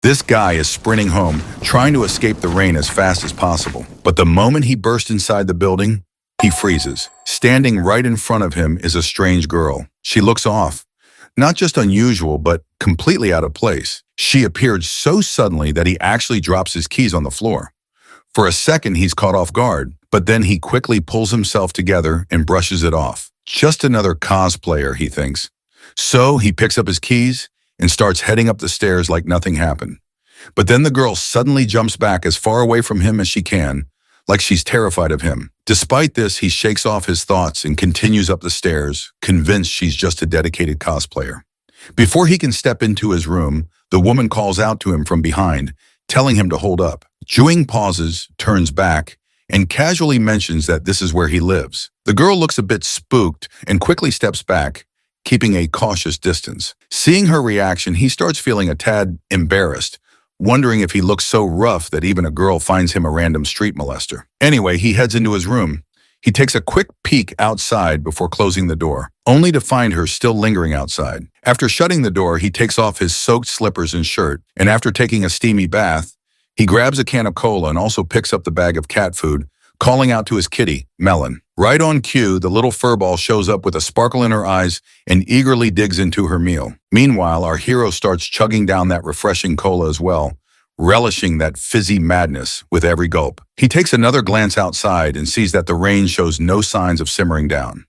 This guy is sprinting home, trying to escape the rain as fast as possible. But the moment he bursts inside the building, he freezes. Standing right in front of him is a strange girl. She looks off. Not just unusual, but completely out of place. She appeared so suddenly that he actually drops his keys on the floor. For a second, he's caught off guard, but then he quickly pulls himself together and brushes it off. Just another cosplayer, he thinks. So he picks up his keys and starts heading up the stairs like nothing happened. But then the girl suddenly jumps back as far away from him as she can, like she's terrified of him. Despite this, he shakes off his thoughts and continues up the stairs, convinced she's just a dedicated cosplayer. Before he can step into his room, the woman calls out to him from behind, telling him to hold up. Juing pauses, turns back, and casually mentions that this is where he lives. The girl looks a bit spooked and quickly steps back, keeping a cautious distance. Seeing her reaction, he starts feeling a tad embarrassed, wondering if he looks so rough that even a girl finds him a random street molester. Anyway, he heads into his room. He takes a quick peek outside before closing the door, only to find her still lingering outside. After shutting the door, he takes off his soaked slippers and shirt, and after taking a steamy bath, he grabs a can of cola and also picks up the bag of cat food, calling out to his kitty, Melon. Right on cue, the little furball shows up with a sparkle in her eyes and eagerly digs into her meal. Meanwhile, our hero starts chugging down that refreshing cola as well, relishing that fizzy madness with every gulp. He takes another glance outside and sees that the rain shows no signs of simmering down.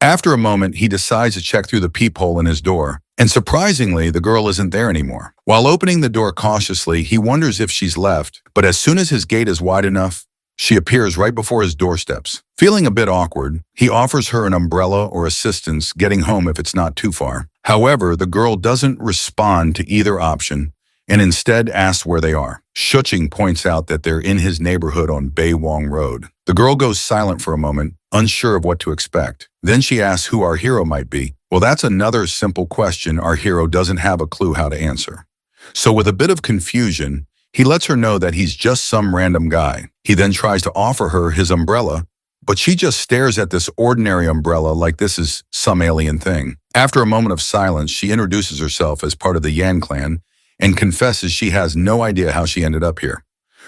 After a moment, he decides to check through the peephole in his door, and surprisingly, the girl isn't there anymore. While opening the door cautiously, he wonders if she's left, but as soon as his gate is wide enough, she appears right before his doorsteps. Feeling a bit awkward, he offers her an umbrella or assistance getting home if it's not too far. However, the girl doesn't respond to either option and instead asks where they are. Shuching points out that they're in his neighborhood on Baywong Road. The girl goes silent for a moment, unsure of what to expect. Then she asks who our hero might be. Well, that's another simple question our hero doesn't have a clue how to answer. So with a bit of confusion, he lets her know that he's just some random guy. He then tries to offer her his umbrella, but she just stares at this ordinary umbrella like this is some alien thing. After a moment of silence, she introduces herself as part of the Yan clan and confesses she has no idea how she ended up here.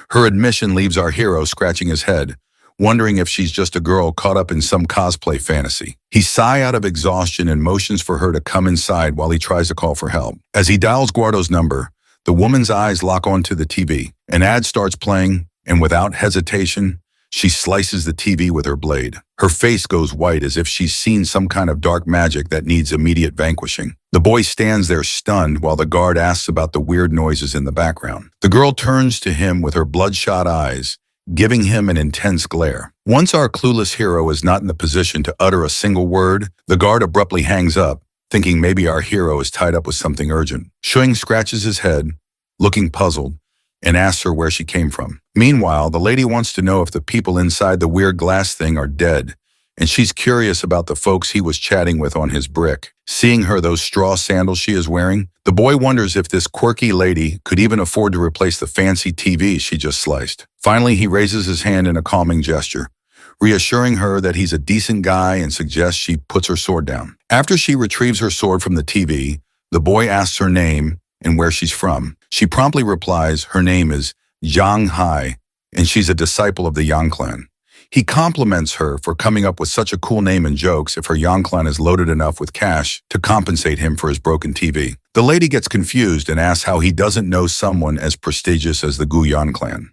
Her admission leaves our hero scratching his head, wondering if she's just a girl caught up in some cosplay fantasy. He sighs out of exhaustion and motions for her to come inside while he tries to call for help. As he dials Guardo's number, the woman's eyes lock onto the TV. An ad starts playing, and without hesitation, she slices the TV with her blade. Her face goes white as if she's seen some kind of dark magic that needs immediate vanquishing. The boy stands there stunned while the guard asks about the weird noises in the background. The girl turns to him with her bloodshot eyes, giving him an intense glare. Once our clueless hero is not in the position to utter a single word, the guard abruptly hangs up, thinking maybe our hero is tied up with something urgent. Shuing scratches his head, looking puzzled, and asks her where she came from. Meanwhile, the lady wants to know if the people inside the weird glass thing are dead, and she's curious about the folks he was chatting with on his brick. Seeing her those straw sandals she is wearing, the boy wonders if this quirky lady could even afford to replace the fancy TV she just sliced. Finally, he raises his hand in a calming gesture, reassuring her that he's a decent guy and suggests she puts her sword down. After she retrieves her sword from the TV, the boy asks her name and where she's from. She promptly replies her name is Zhang Hai, and she's a disciple of the Yang clan. He compliments her for coming up with such a cool name and jokes if her Yang clan is loaded enough with cash to compensate him for his broken TV. The lady gets confused and asks how he doesn't know someone as prestigious as the Guyan clan.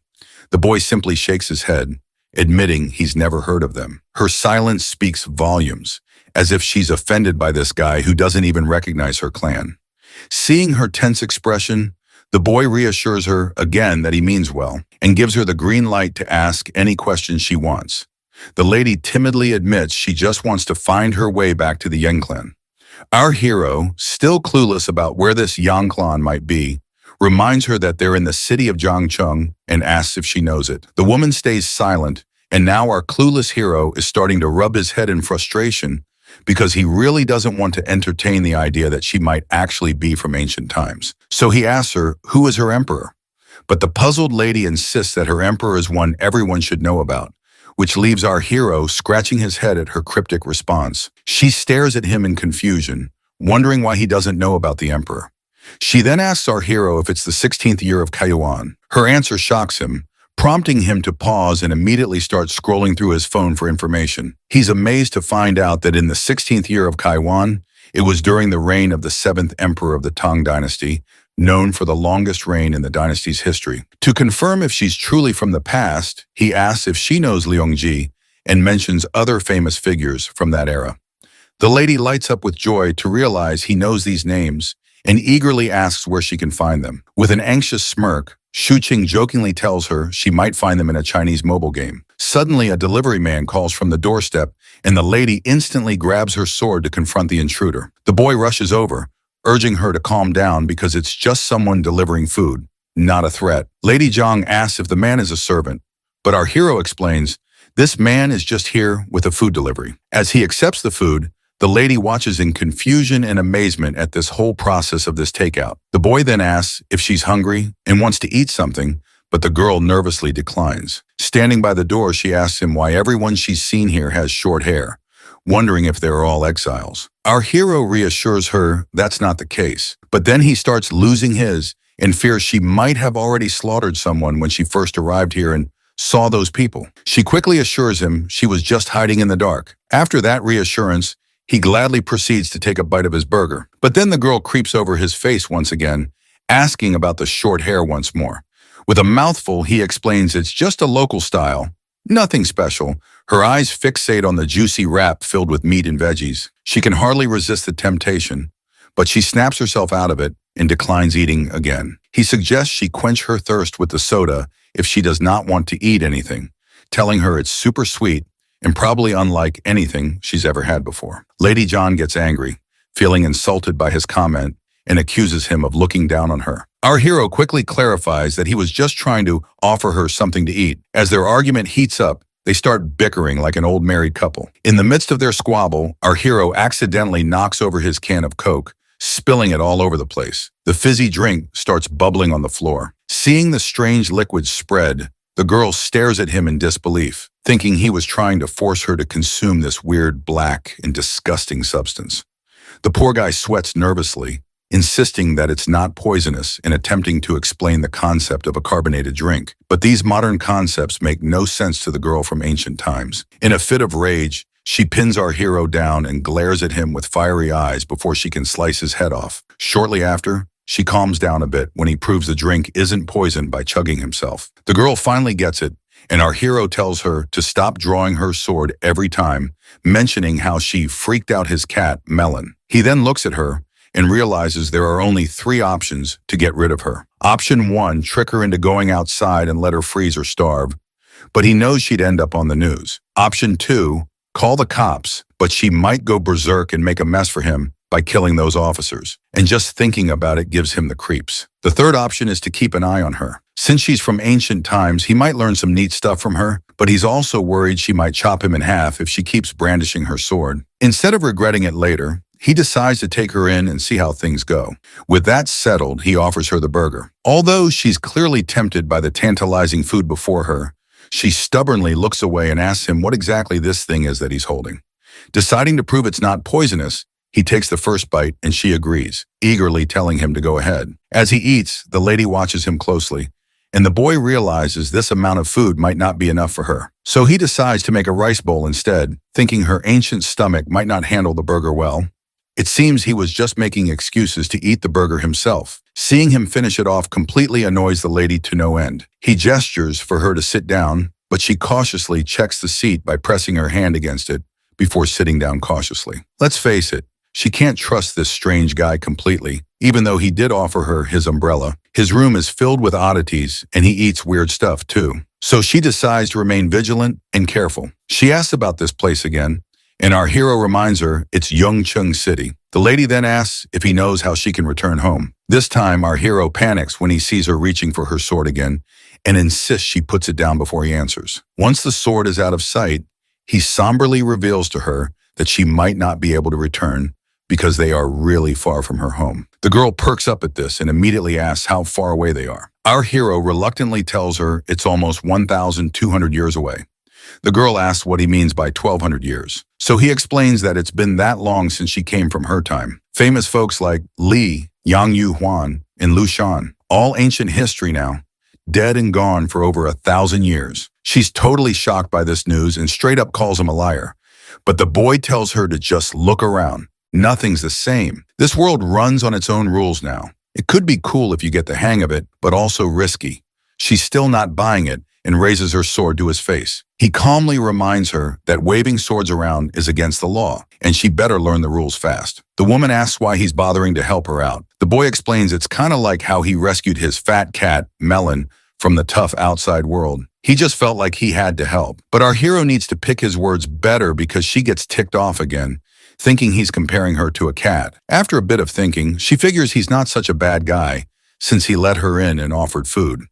The boy simply shakes his head, admitting he's never heard of them. Her silence speaks volumes, as if she's offended by this guy who doesn't even recognize her clan. Seeing her tense expression, the boy reassures her again that he means well and gives her the green light to ask any questions she wants. The lady timidly admits she just wants to find her way back to the Yang clan. Our hero, still clueless about where this Yang clan might be, reminds her that they're in the city of Jiangcheng and asks if she knows it. The woman stays silent, and now our clueless hero is starting to rub his head in frustration because he really doesn't want to entertain the idea that she might actually be from ancient times. So he asks her, who is her emperor? But the puzzled lady insists that her emperor is one everyone should know about, which leaves our hero scratching his head at her cryptic response. She stares at him in confusion, wondering why he doesn't know about the emperor. She then asks our hero if it's the 16th year of Kaiwan. Her answer shocks him, prompting him to pause and immediately start scrolling through his phone for information. He's amazed to find out that in the 16th year of Kaiwan, it was during the reign of the 7th emperor of the Tang dynasty, known for the longest reign in the dynasty's history. To confirm if she's truly from the past, he asks if she knows Liangji and mentions other famous figures from that era. The lady lights up with joy to realize he knows these names and eagerly asks where she can find them. With an anxious smirk, Shuqing jokingly tells her she might find them in a Chinese mobile game. Suddenly, a delivery man calls from the doorstep, and the lady instantly grabs her sword to confront the intruder. The boy rushes over, urging her to calm down because it's just someone delivering food, not a threat. Lady Zhang asks if the man is a servant, but our hero explains, this man is just here with a food delivery. As he accepts the food, the lady watches in confusion and amazement at this whole process of this takeout. The boy then asks if she's hungry and wants to eat something, but the girl nervously declines. Standing by the door, she asks him why everyone she's seen here has short hair, wondering if they're all exiles. Our hero reassures her that's not the case, but then he starts losing his and fears she might have already slaughtered someone when she first arrived here and saw those people. She quickly assures him she was just hiding in the dark. After that reassurance, he gladly proceeds to take a bite of his burger. But then the girl creeps over his face once again, asking about the short hair once more. With a mouthful, he explains it's just a local style, nothing special. Her eyes fixate on the juicy wrap filled with meat and veggies. She can hardly resist the temptation, but she snaps herself out of it and declines eating again. He suggests she quench her thirst with the soda if she does not want to eat anything, telling her it's super sweet and probably unlike anything she's ever had before. Lady John gets angry, feeling insulted by his comment, and accuses him of looking down on her. Our hero quickly clarifies that he was just trying to offer her something to eat. As their argument heats up, they start bickering like an old married couple. In the midst of their squabble, our hero accidentally knocks over his can of Coke, spilling it all over the place. The fizzy drink starts bubbling on the floor. Seeing the strange liquid spread, the girl stares at him in disbelief, thinking he was trying to force her to consume this weird, black, and disgusting substance. The poor guy sweats nervously, insisting that it's not poisonous and attempting to explain the concept of a carbonated drink. But these modern concepts make no sense to the girl from ancient times. In a fit of rage, she pins our hero down and glares at him with fiery eyes before she can slice his head off. Shortly after, she calms down a bit when he proves the drink isn't poisoned by chugging himself. The girl finally gets it, and our hero tells her to stop drawing her sword every time, mentioning how she freaked out his cat, Melon. He then looks at her and realizes there are only 3 options to get rid of her. Option 1, trick her into going outside and let her freeze or starve, but he knows she'd end up on the news. Option 2, call the cops, but she might go berserk and make a mess for him by killing those officers, and just thinking about it gives him the creeps. The third option is to keep an eye on her. Since she's from ancient times, he might learn some neat stuff from her, but he's also worried she might chop him in half if she keeps brandishing her sword. Instead of regretting it later, he decides to take her in and see how things go. With that settled, he offers her the burger. Although she's clearly tempted by the tantalizing food before her, she stubbornly looks away and asks him what exactly this thing is that he's holding. Deciding to prove it's not poisonous, he takes the first bite and she agrees, eagerly telling him to go ahead. As he eats, the lady watches him closely, and the boy realizes this amount of food might not be enough for her. So he decides to make a rice bowl instead, thinking her ancient stomach might not handle the burger well. It seems he was just making excuses to eat the burger himself. Seeing him finish it off completely annoys the lady to no end. He gestures for her to sit down, but she cautiously checks the seat by pressing her hand against it before sitting down cautiously. Let's face it, she can't trust this strange guy completely, even though he did offer her his umbrella. His room is filled with oddities, and he eats weird stuff too. So she decides to remain vigilant and careful. She asks about this place again, and our hero reminds her it's Yongcheng City. The lady then asks if he knows how she can return home. This time, our hero panics when he sees her reaching for her sword again and insists she puts it down before he answers. Once the sword is out of sight, he somberly reveals to her that she might not be able to return because they are really far from her home. The girl perks up at this and immediately asks how far away they are. Our hero reluctantly tells her it's almost 1,200 years away. The girl asks what he means by 1200 years. So he explains that it's been that long since she came from her time. Famous folks like Li, Yang Yu Huan, and Lu Shan, all ancient history now, dead and gone for over 1,000 years. She's totally shocked by this news and straight up calls him a liar. But the boy tells her to just look around. Nothing's the same. This world runs on its own rules now. It could be cool if you get the hang of it, but also risky. She's still not buying it and raises her sword to his face. He calmly reminds her that waving swords around is against the law, and she better learn the rules fast. The woman asks why he's bothering to help her out. The boy explains it's kind of like how he rescued his fat cat, Melon, from the tough outside world. He just felt like he had to help. But our hero needs to pick his words better because she gets ticked off again, thinking he's comparing her to a cat. After a bit of thinking, she figures he's not such a bad guy since he let her in and offered food.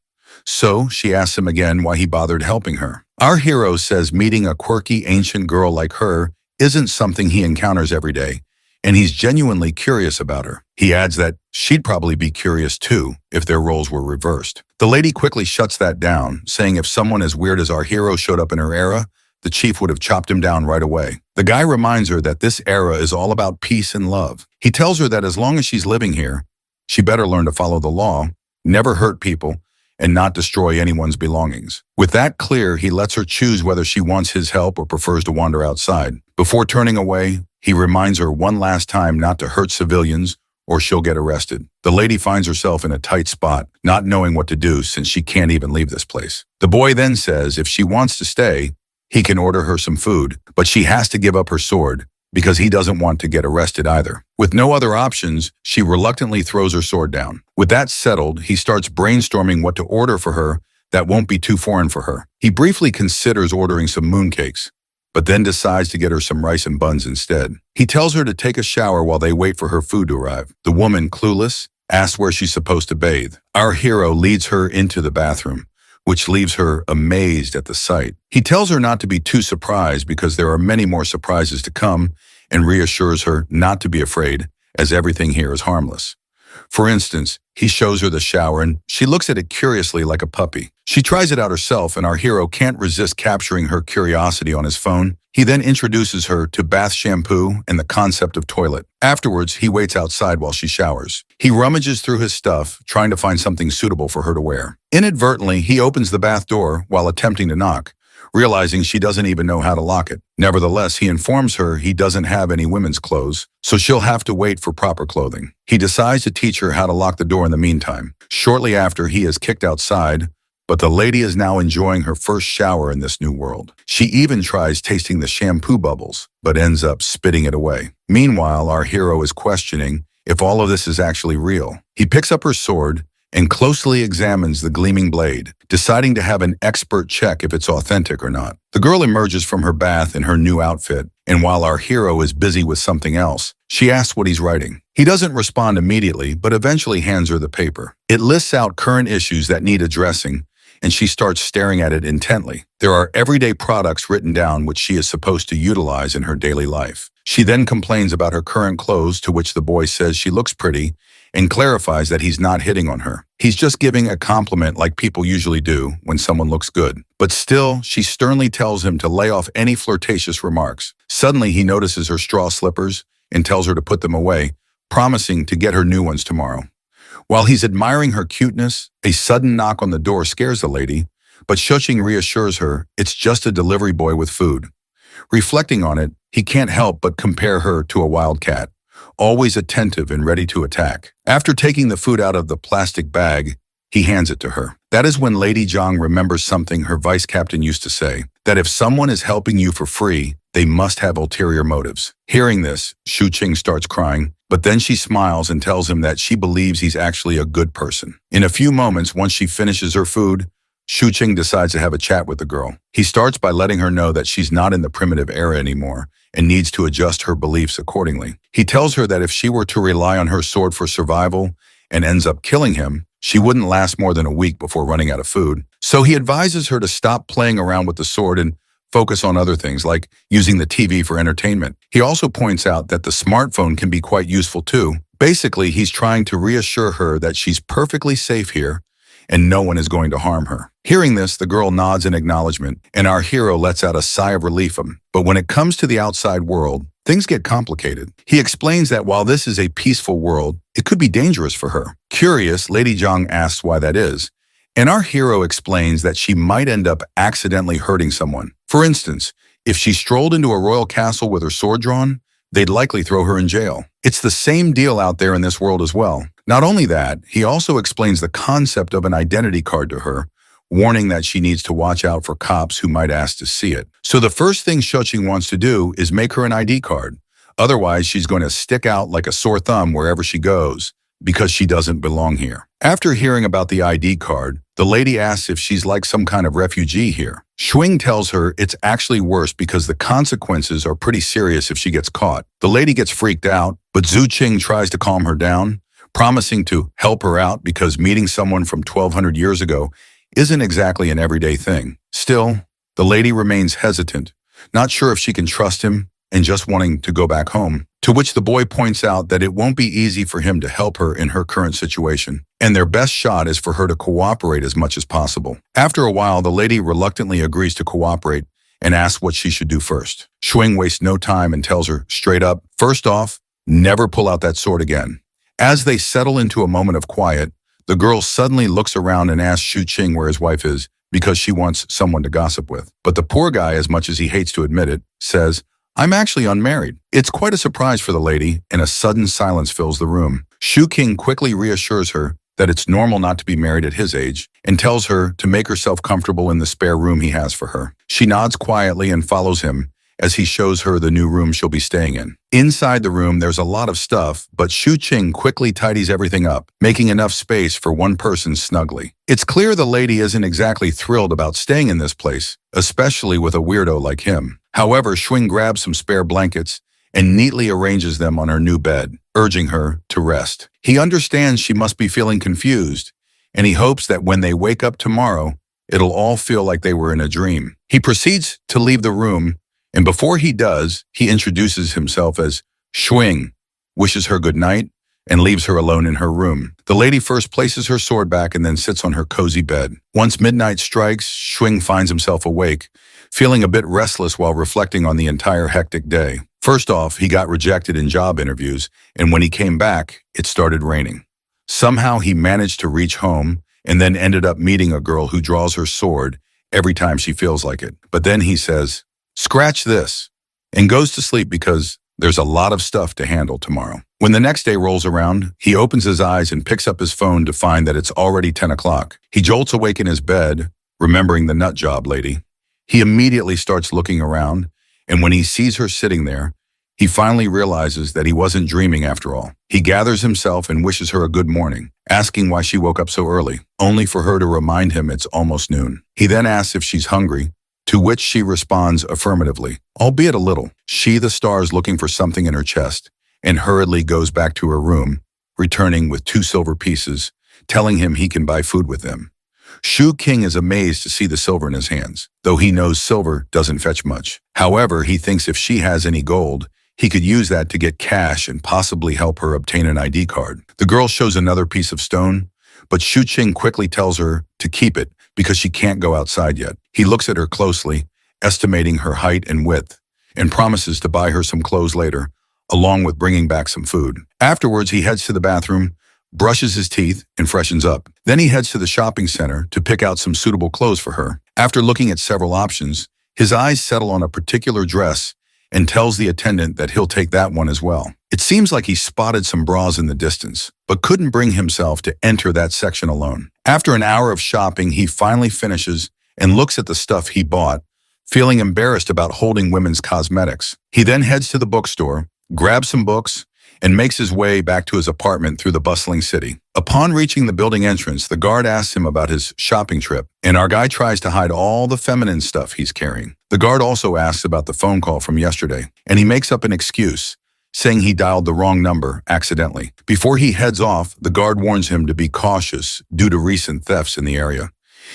So she asks him again why he bothered helping her. Our hero says meeting a quirky ancient girl like her isn't something he encounters every day, and he's genuinely curious about her. He adds that she'd probably be curious too if their roles were reversed. The lady quickly shuts that down, saying if someone as weird as our hero showed up in her era, the chief would have chopped him down right away. The guy reminds her that this era is all about peace and love. He tells her that as long as she's living here, she better learn to follow the law, never hurt people, and not destroy anyone's belongings. With that clear, he lets her choose whether she wants his help or prefers to wander outside. Before turning away, he reminds her one last time not to hurt civilians or she'll get arrested. The lady finds herself in a tight spot, not knowing what to do since she can't even leave this place. The boy then says if she wants to stay, he can order her some food, but she has to give up her sword because he doesn't want to get arrested either. With no other options, she reluctantly throws her sword down. With that settled, he starts brainstorming what to order for her that won't be too foreign for her. He briefly considers ordering some mooncakes, but then decides to get her some rice and buns instead. He tells her to take a shower while they wait for her food to arrive. The woman, Clueless, asks where she's supposed to bathe. Our hero leads her into the bathroom, which leaves her amazed at the sight. He tells her not to be too surprised because there are many more surprises to come and reassures her not to be afraid as everything here is harmless. For instance, he shows her the shower and she looks at it curiously like a puppy. She tries it out herself and our hero can't resist capturing her curiosity on his phone. He then introduces her to bath shampoo and the concept of toilet. Afterwards, he waits outside while she showers. He rummages through his stuff, trying to find something suitable for her to wear. Inadvertently, he opens the bath door while attempting to knock, realizing she doesn't even know how to lock it. Nevertheless, he informs her he doesn't have any women's clothes, so she'll have to wait for proper clothing. He decides to teach her how to lock the door in the meantime. Shortly after, he is kicked outside, but the lady is now enjoying her first shower in this new world. She even tries tasting the shampoo bubbles, but ends up spitting it away. Meanwhile, our hero is questioning if all of this is actually real. He picks up her sword and closely examines the gleaming blade, deciding to have an expert check if it's authentic or not. The girl emerges from her bath in her new outfit, and while our hero is busy with something else, she asks what he's writing. He doesn't respond immediately, but eventually hands her the paper. It lists out current issues that need addressing, and she starts staring at it intently. There are everyday products written down which she is supposed to utilize in her daily life. She then complains about her current clothes, to which the boy says she looks pretty, and clarifies that he's not hitting on her. He's just giving a compliment like people usually do when someone looks good. But still, she sternly tells him to lay off any flirtatious remarks. Suddenly, he notices her straw slippers and tells her to put them away, promising to get her new ones tomorrow. While he's admiring her cuteness, a sudden knock on the door scares the lady, but Shuching reassures her it's just a delivery boy with food. Reflecting on it, he can't help but compare her to a wild cat, always attentive and ready to attack. After taking the food out of the plastic bag, he hands it to her. That is when Lady Zhang remembers something her vice captain used to say, that if someone is helping you for free, they must have ulterior motives. Hearing this, Shuching starts crying, but then she smiles and tells him that she believes he's actually a good person. In a few moments, once she finishes her food, Shuching decides to have a chat with the girl. He starts by letting her know that she's not in the primitive era anymore and needs to adjust her beliefs accordingly. He tells her that if she were to rely on her sword for survival and ends up killing him, she wouldn't last more than a week before running out of food. So he advises her to stop playing around with the sword and focus on other things like using the TV for entertainment. He also points out that the smartphone can be quite useful too. Basically, he's trying to reassure her that she's perfectly safe here and no one is going to harm her. Hearing this, the girl nods in acknowledgement, and our hero lets out a sigh of relief. But when it comes to the outside world, things get complicated. He explains that while this is a peaceful world, it could be dangerous for her. Curious, Lady Zhang asks why that is, and our hero explains that she might end up accidentally hurting someone. For instance, if she strolled into a royal castle with her sword drawn, they'd likely throw her in jail. It's the same deal out there in this world as well. Not only that, he also explains the concept of an identity card to her, warning that she needs to watch out for cops who might ask to see it. So the first thing Shuqing wants to do is make her an ID card. Otherwise, she's going to stick out like a sore thumb wherever she goes, because she doesn't belong here. After hearing about the ID card, the lady asks if she's like some kind of refugee here. Shuqing tells her it's actually worse because the consequences are pretty serious if she gets caught. The lady gets freaked out, but Zhu Qing tries to calm her down, promising to help her out because meeting someone from 1200 years ago isn't exactly an everyday thing. Still, the lady remains hesitant, not sure if she can trust him and just wanting to go back home, to which the boy points out that it won't be easy for him to help her in her current situation, and their best shot is for her to cooperate as much as possible. After a while, the lady reluctantly agrees to cooperate and asks what she should do first. Shuqing wastes no time and tells her straight up, first off, never pull out that sword again. As they settle into a moment of quiet, the girl suddenly looks around and asks Shu Qing where his wife is because she wants someone to gossip with. But the poor guy, as much as he hates to admit it, says, I'm actually unmarried. It's quite a surprise for the lady, and a sudden silence fills the room. Shu Qing quickly reassures her that it's normal not to be married at his age and tells her to make herself comfortable in the spare room he has for her. She nods quietly and follows him as he shows her the new room she'll be staying in. Inside the room, there's a lot of stuff, but Shu Qing quickly tidies everything up, making enough space for one person snugly. It's clear the lady isn't exactly thrilled about staying in this place, especially with a weirdo like him. However, Shuqing grabs some spare blankets and neatly arranges them on her new bed, urging her to rest. He understands she must be feeling confused, and he hopes that when they wake up tomorrow, it'll all feel like they were in a dream. He proceeds to leave the room, and before he does, he introduces himself as Shuqing, wishes her good night, and leaves her alone in her room. The lady first places her sword back and then sits on her cozy bed. Once midnight strikes, Shuqing finds himself awake, feeling a bit restless while reflecting on the entire hectic day. First off, he got rejected in job interviews, and when he came back, it started raining. Somehow he managed to reach home and then ended up meeting a girl who draws her sword every time she feels like it. But then he says, scratch this, and goes to sleep because there's a lot of stuff to handle tomorrow. When the next day rolls around, he opens his eyes and picks up his phone to find that it's already 10 o'clock. He jolts awake in his bed, remembering the nut job lady. He immediately starts looking around, and when he sees her sitting there, he finally realizes that he wasn't dreaming after all. He gathers himself and wishes her a good morning, asking why she woke up so early, only for her to remind him it's almost noon. He then asks if she's hungry, to which she responds affirmatively, albeit a little. She, the stars, looking for something in her chest, and hurriedly goes back to her room, returning with 2 silver pieces, telling him he can buy food with them. Shu Qing is amazed to see the silver in his hands, though he knows silver doesn't fetch much. However, he thinks if she has any gold, he could use that to get cash and possibly help her obtain an ID card. The girl shows another piece of stone, but Shu Qing quickly tells her to keep it because she can't go outside yet. He looks at her closely, estimating her height and width, and promises to buy her some clothes later, along with bringing back some food. Afterwards, he heads to the bathroom, brushes his teeth, and freshens up. Then he heads to the shopping center to pick out some suitable clothes for her. After looking at several options, his eyes settle on a particular dress and tells the attendant that he'll take that one as well. It seems like he spotted some bras in the distance, but couldn't bring himself to enter that section alone. After an hour of shopping, he finally finishes and looks at the stuff he bought, feeling embarrassed about holding women's cosmetics. He then heads to the bookstore, grabs some books, and makes his way back to his apartment through the bustling city. Upon reaching the building entrance, the guard asks him about his shopping trip, and our guy tries to hide all the feminine stuff he's carrying. The guard also asks about the phone call from yesterday, and he makes up an excuse, saying he dialed the wrong number accidentally. Before he heads off, the guard warns him to be cautious due to recent thefts in the area.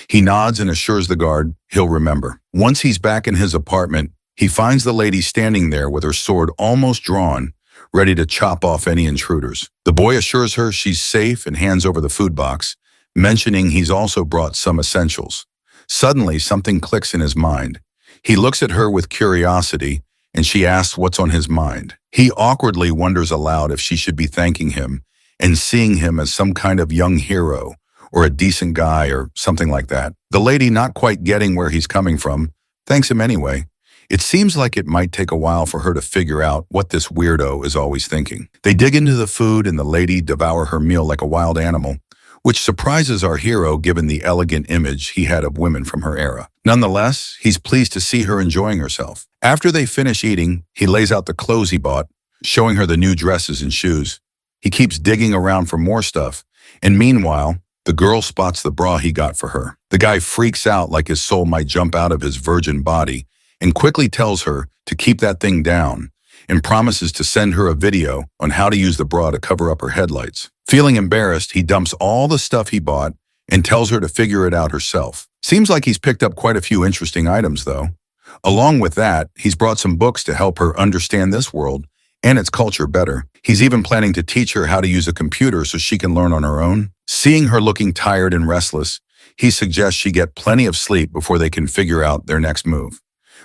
He nods and assures the guard he'll remember. Once he's back in his apartment, he finds the lady standing there with her sword almost drawn, ready to chop off any intruders. The boy assures her she's safe and hands over the food box, mentioning he's also brought some essentials. Suddenly, something clicks in his mind. He looks at her with curiosity, and she asks what's on his mind. He awkwardly wonders aloud if she should be thanking him and seeing him as some kind of young hero or a decent guy or something like that. The lady, not quite getting where he's coming from, thanks him anyway. It seems like it might take a while for her to figure out what this weirdo is always thinking. They dig into the food and the lady devour her meal like a wild animal, which surprises our hero given the elegant image he had of women from her era. Nonetheless, he's pleased to see her enjoying herself. After they finish eating, he lays out the clothes he bought, showing her the new dresses and shoes. He keeps digging around for more stuff, and meanwhile, the girl spots the bra he got for her. The guy freaks out like his soul might jump out of his virgin body and quickly tells her to keep that thing down and promises to send her a video on how to use the bra to cover up her headlights. Feeling embarrassed, he dumps all the stuff he bought and tells her to figure it out herself. Seems like he's picked up quite a few interesting items, though. Along with that, he's brought some books to help her understand this world and its culture better. He's even planning to teach her how to use a computer so she can learn on her own. Seeing her looking tired and restless, he suggests she get plenty of sleep before they can figure out their next move.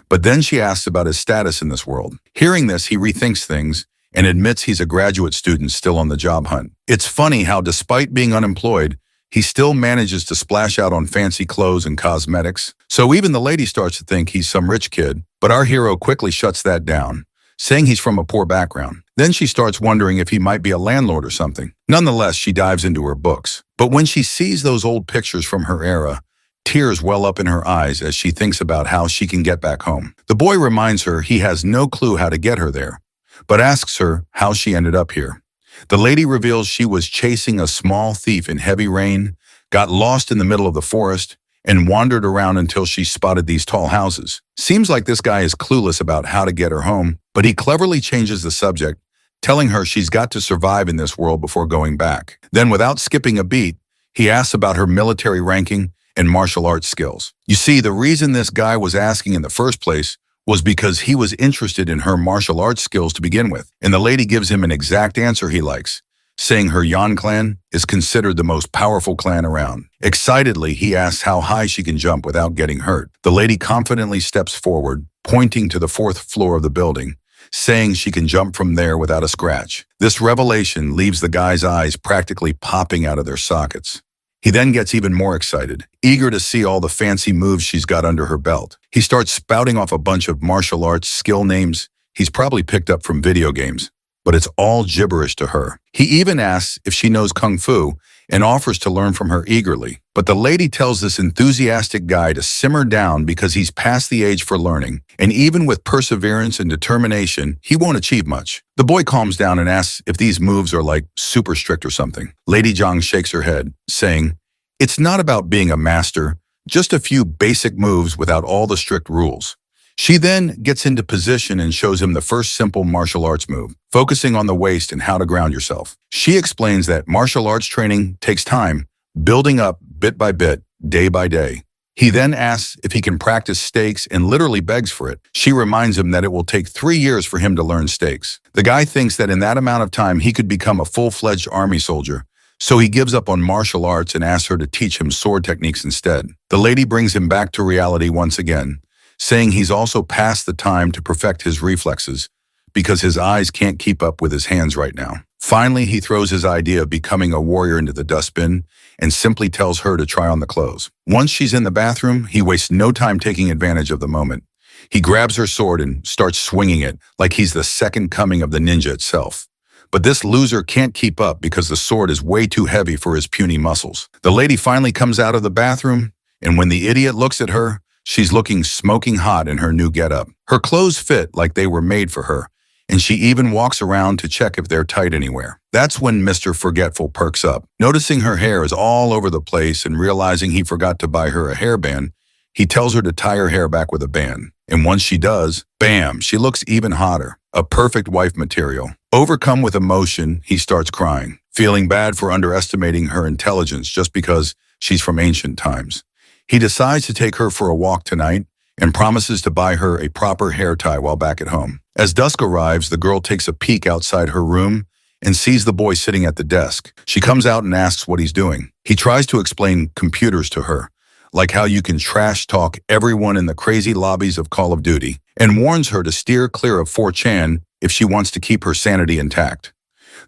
But then she asks about his status in this world. Hearing this, he rethinks things and admits he's a graduate student still on the job hunt. It's funny how, despite being unemployed, he still manages to splash out on fancy clothes and cosmetics. So even the lady starts to think he's some rich kid, but our hero quickly shuts that down, saying he's from a poor background. Then she starts wondering if he might be a landlord or something. Nonetheless, she dives into her books. But when she sees those old pictures from her era, tears well up in her eyes as she thinks about how she can get back home. The boy reminds her he has no clue how to get her there, but asks her how she ended up here. The lady reveals she was chasing a small thief in heavy rain, got lost in the middle of the forest, and wandered around until she spotted these tall houses. Seems like this guy is clueless about how to get her home, but he cleverly changes the subject, telling her she's got to survive in this world before going back. Then, without skipping a beat, he asks about her military ranking and martial arts skills. You see, the reason this guy was asking in the first place was because he was interested in her martial arts skills to begin with, and the lady gives him an exact answer he likes, saying her Yan clan is considered the most powerful clan around. Excitedly, he asks how high she can jump without getting hurt. The lady confidently steps forward, pointing to the 4th floor of the building, saying she can jump from there without a scratch. This revelation leaves the guy's eyes practically popping out of their sockets. He then gets even more excited, eager to see all the fancy moves she's got under her belt. He starts spouting off a bunch of martial arts skill names he's probably picked up from video games, but it's all gibberish to her. He even asks if she knows Kung Fu and offers to learn from her eagerly. But the lady tells this enthusiastic guy to simmer down because he's past the age for learning, and even with perseverance and determination, he won't achieve much. The boy calms down and asks if these moves are like super strict or something. Lady Zhang shakes her head, saying, "It's not about being a master, just a few basic moves without all the strict rules." She then gets into position and shows him the first simple martial arts move, focusing on the waist and how to ground yourself. She explains that martial arts training takes time, building up bit by bit, day by day. He then asks if he can practice stakes and literally begs for it. She reminds him that it will take 3 years for him to learn stakes. The guy thinks that in that amount of time he could become a full-fledged army soldier, so he gives up on martial arts and asks her to teach him sword techniques instead. The lady brings him back to reality once again, saying he's also past the time to perfect his reflexes because his eyes can't keep up with his hands right now. Finally, he throws his idea of becoming a warrior into the dustbin and simply tells her to try on the clothes. Once she's in the bathroom, he wastes no time taking advantage of the moment. He grabs her sword and starts swinging it like he's the second coming of the ninja itself. But this loser can't keep up because the sword is way too heavy for his puny muscles. The lady finally comes out of the bathroom, and when the idiot looks at her, she's looking smoking hot in her new getup. Her clothes fit like they were made for her, and she even walks around to check if they're tight anywhere. That's when Mr. Forgetful perks up. Noticing her hair is all over the place and realizing he forgot to buy her a hairband, he tells her to tie her hair back with a band. And once she does, bam, she looks even hotter. A perfect wife material. Overcome with emotion, he starts crying, feeling bad for underestimating her intelligence just because she's from ancient times. He decides to take her for a walk tonight and promises to buy her a proper hair tie while back at home. As dusk arrives, the girl takes a peek outside her room and sees the boy sitting at the desk. She comes out and asks what he's doing. He tries to explain computers to her, like how you can trash talk everyone in the crazy lobbies of Call of Duty, and warns her to steer clear of 4chan if she wants to keep her sanity intact.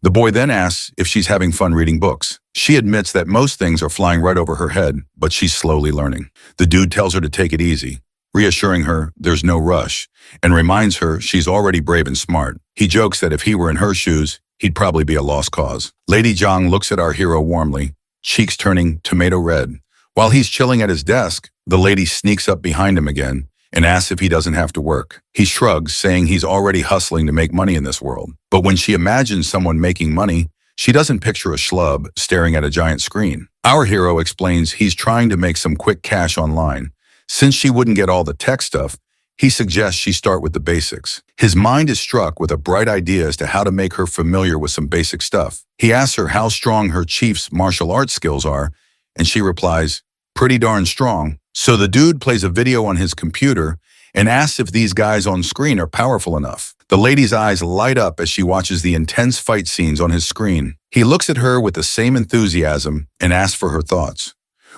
The boy then asks if she's having fun reading books. She admits that most things are flying right over her head, but she's slowly learning. The dude tells her to take it easy, reassuring her there's no rush, and reminds her she's already brave and smart. He jokes that if he were in her shoes, he'd probably be a lost cause. Lady Zhang looks at our hero warmly, cheeks turning tomato red. While he's chilling at his desk, the lady sneaks up behind him again and asks if he doesn't have to work. He shrugs, saying he's already hustling to make money in this world. But when she imagines someone making money, she doesn't picture a schlub staring at a giant screen. Our hero explains he's trying to make some quick cash online. Since she wouldn't get all the tech stuff, he suggests she start with the basics. His mind is struck with a bright idea as to how to make her familiar with some basic stuff. He asks her how strong her chief's martial arts skills are, and she replies, pretty darn strong. So the dude plays a video on his computer and asks if these guys on screen are powerful enough. The lady's eyes light up as she watches the intense fight scenes on his screen. He looks at her with the same enthusiasm and asks for her thoughts.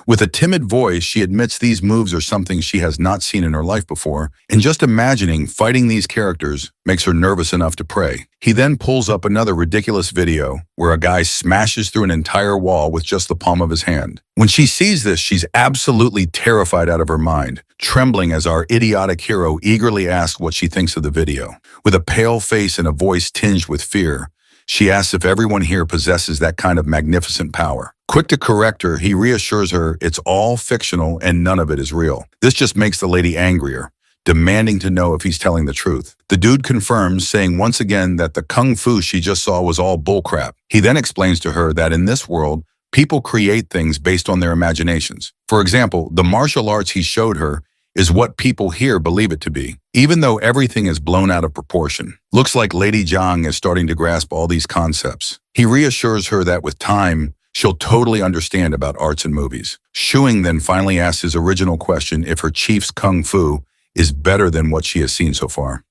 With a timid voice, she admits these moves are something she has not seen in her life before, and just imagining fighting these characters makes her nervous enough to pray. He then pulls up another ridiculous video where a guy smashes through an entire wall with just the palm of his hand. When she sees this, she's absolutely terrified out of her mind, trembling as our idiotic hero eagerly asks what she thinks of the video. With a pale face and a voice tinged with fear, she asks if everyone here possesses that kind of magnificent power. Quick to correct her, he reassures her it's all fictional and none of it is real. This just makes the lady angrier, demanding to know if he's telling the truth. The dude confirms, saying once again that the kung fu she just saw was all bullcrap. He then explains to her that in this world, people create things based on their imaginations. For example, the martial arts he showed her is what people here believe it to be, even though everything is blown out of proportion. Looks like Lady Zhang is starting to grasp all these concepts. He reassures her that with time, she'll totally understand about arts and movies. Shuing then finally asks his original question if her chief's kung fu is better than what she has seen so far.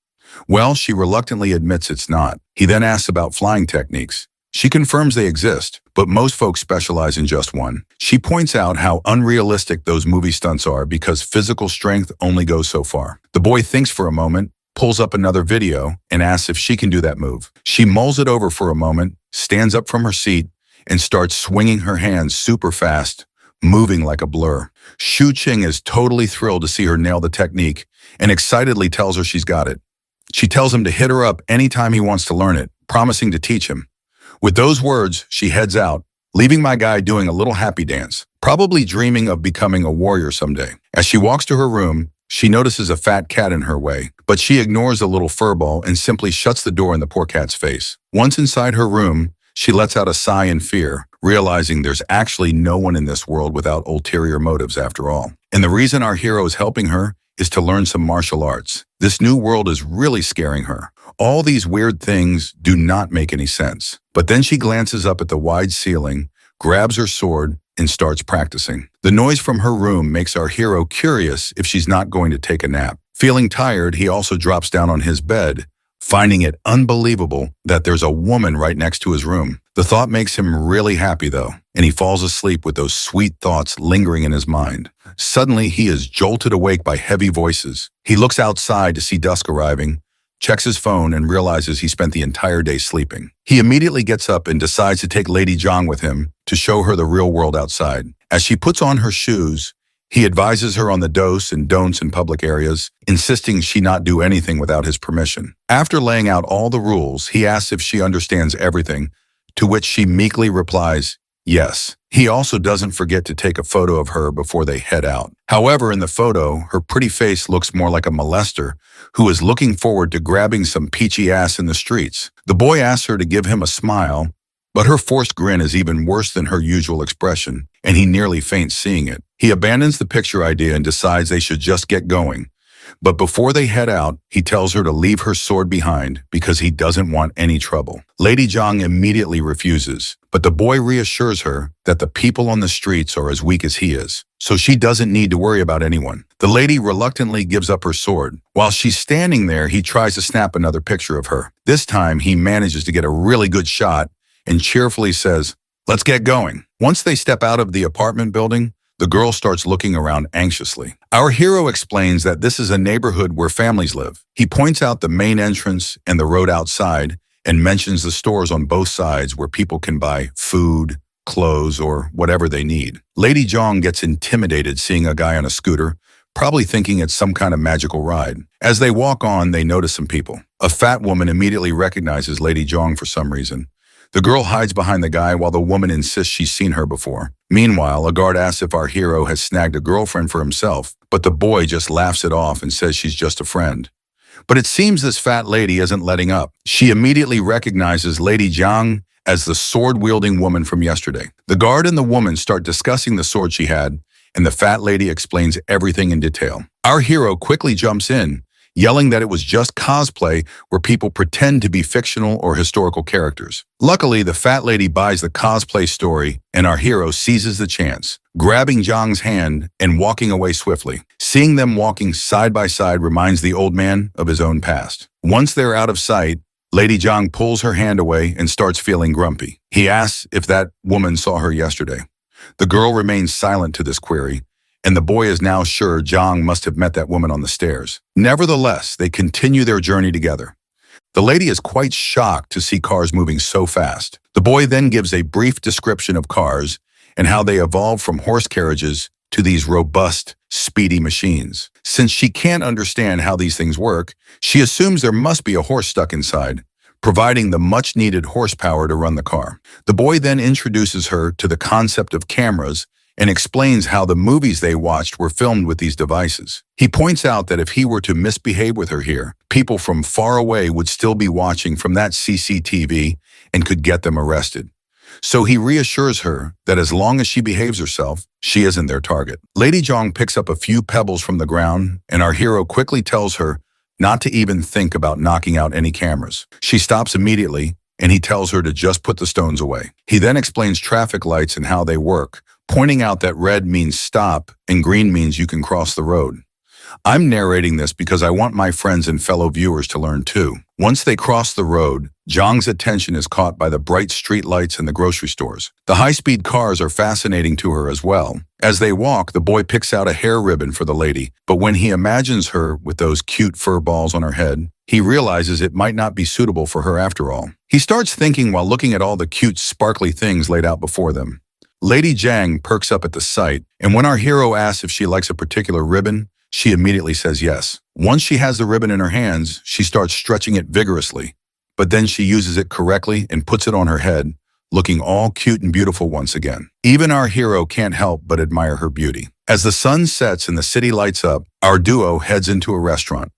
Well, she reluctantly admits it's not. He then asks about flying techniques. She confirms they exist, but most folks specialize in just one. She points out how unrealistic those movie stunts are because physical strength only goes so far. The boy thinks for a moment, pulls up another video, and asks if she can do that move. She mulls it over for a moment, stands up from her seat, and starts swinging her hands super fast, moving like a blur. Shu Qing is totally thrilled to see her nail the technique and excitedly tells her she's got it. She tells him to hit her up anytime he wants to learn it, promising to teach him. With those words, she heads out, leaving my guy doing a little happy dance, probably dreaming of becoming a warrior someday. As she walks to her room, she notices a fat cat in her way, but she ignores the little furball and simply shuts the door in the poor cat's face. Once inside her room, she lets out a sigh in fear, realizing there's actually no one in this world without ulterior motives after all. And the reason our hero is helping her is to learn some martial arts. This new world is really scaring her. All these weird things do not make any sense. But then she glances up at the wide ceiling, grabs her sword, and starts practicing. The noise from her room makes our hero curious if she's not going to take a nap. Feeling tired, he also drops down on his bed, finding it unbelievable that there's a woman right next to his room. The thought makes him really happy though, and he falls asleep with those sweet thoughts lingering in his mind. Suddenly, he is jolted awake by heavy voices. He looks outside to see dusk arriving, checks his phone, and realizes he spent the entire day sleeping. He immediately gets up and decides to take Lady Zhang with him to show her the real world outside. As she puts on her shoes, he advises her on the dos and don'ts in public areas, insisting she not do anything without his permission. After laying out all the rules, he asks if she understands everything, to which she meekly replies, yes. He also doesn't forget to take a photo of her before they head out. However, in the photo, her pretty face looks more like a molester who is looking forward to grabbing some peachy ass in the streets. The boy asks her to give him a smile, but her forced grin is even worse than her usual expression, and he nearly faints seeing it. He abandons the picture idea and decides they should just get going. But before they head out, he tells her to leave her sword behind because he doesn't want any trouble. Lady Zhang immediately refuses, but the boy reassures her that the people on the streets are as weak as he is, so she doesn't need to worry about anyone. The lady reluctantly gives up her sword. While she's standing there, he tries to snap another picture of her. This time, he manages to get a really good shot and cheerfully says, "Let's get going." Once they step out of the apartment building, the girl starts looking around anxiously. Our hero explains that this is a neighborhood where families live. He points out the main entrance and the road outside and mentions the stores on both sides where people can buy food, clothes, or whatever they need. Lady Zhang gets intimidated seeing a guy on a scooter, probably thinking it's some kind of magical ride. As they walk on, they notice some people. A fat woman immediately recognizes Lady Zhang for some reason. The girl hides behind the guy while the woman insists she's seen her before. Meanwhile, a guard asks if our hero has snagged a girlfriend for himself, but the boy just laughs it off and says she's just a friend. But it seems this fat lady isn't letting up. She immediately recognizes Lady Zhang as the sword-wielding woman from yesterday. The guard and the woman start discussing the sword she had, and the fat lady explains everything in detail. Our hero quickly jumps in, yelling that it was just cosplay where people pretend to be fictional or historical characters. Luckily, the fat lady buys the cosplay story, and our hero seizes the chance, grabbing Zhang's hand and walking away swiftly. Seeing them walking side by side reminds the old man of his own past. Once they're out of sight, Lady Zhang pulls her hand away and starts feeling grumpy. He asks if that woman saw her yesterday. The girl remains silent to this query, and the boy is now sure Zhang must have met that woman on the stairs. Nevertheless, they continue their journey together. The lady is quite shocked to see cars moving so fast. The boy then gives a brief description of cars and how they evolved from horse carriages to these robust, speedy machines. Since she can't understand how these things work, she assumes there must be a horse stuck inside, providing the much-needed horsepower to run the car. The boy then introduces her to the concept of cameras and explains how the movies they watched were filmed with these devices. He points out that if he were to misbehave with her here, people from far away would still be watching from that CCTV and could get them arrested. So he reassures her that as long as she behaves herself, she isn't their target. Lady Zhang picks up a few pebbles from the ground, and our hero quickly tells her not to even think about knocking out any cameras. She stops immediately, and he tells her to just put the stones away. He then explains traffic lights and how they work, pointing out that red means stop and green means you can cross the road. I'm narrating this because I want my friends and fellow viewers to learn too. Once they cross the road, Zhang's attention is caught by the bright street lights in the grocery stores. The high-speed cars are fascinating to her as well. As they walk, the boy picks out a hair ribbon for the lady, but when he imagines her with those cute fur balls on her head, he realizes it might not be suitable for her after all. He starts thinking while looking at all the cute, sparkly things laid out before them. Lady Zhang perks up at the sight, and when our hero asks if she likes a particular ribbon, she immediately says yes. Once she has the ribbon in her hands, she starts stretching it vigorously, but then she uses it correctly and puts it on her head, looking all cute and beautiful once again. Even our hero can't help but admire her beauty. As the sun sets and the city lights up, our duo heads into a restaurant.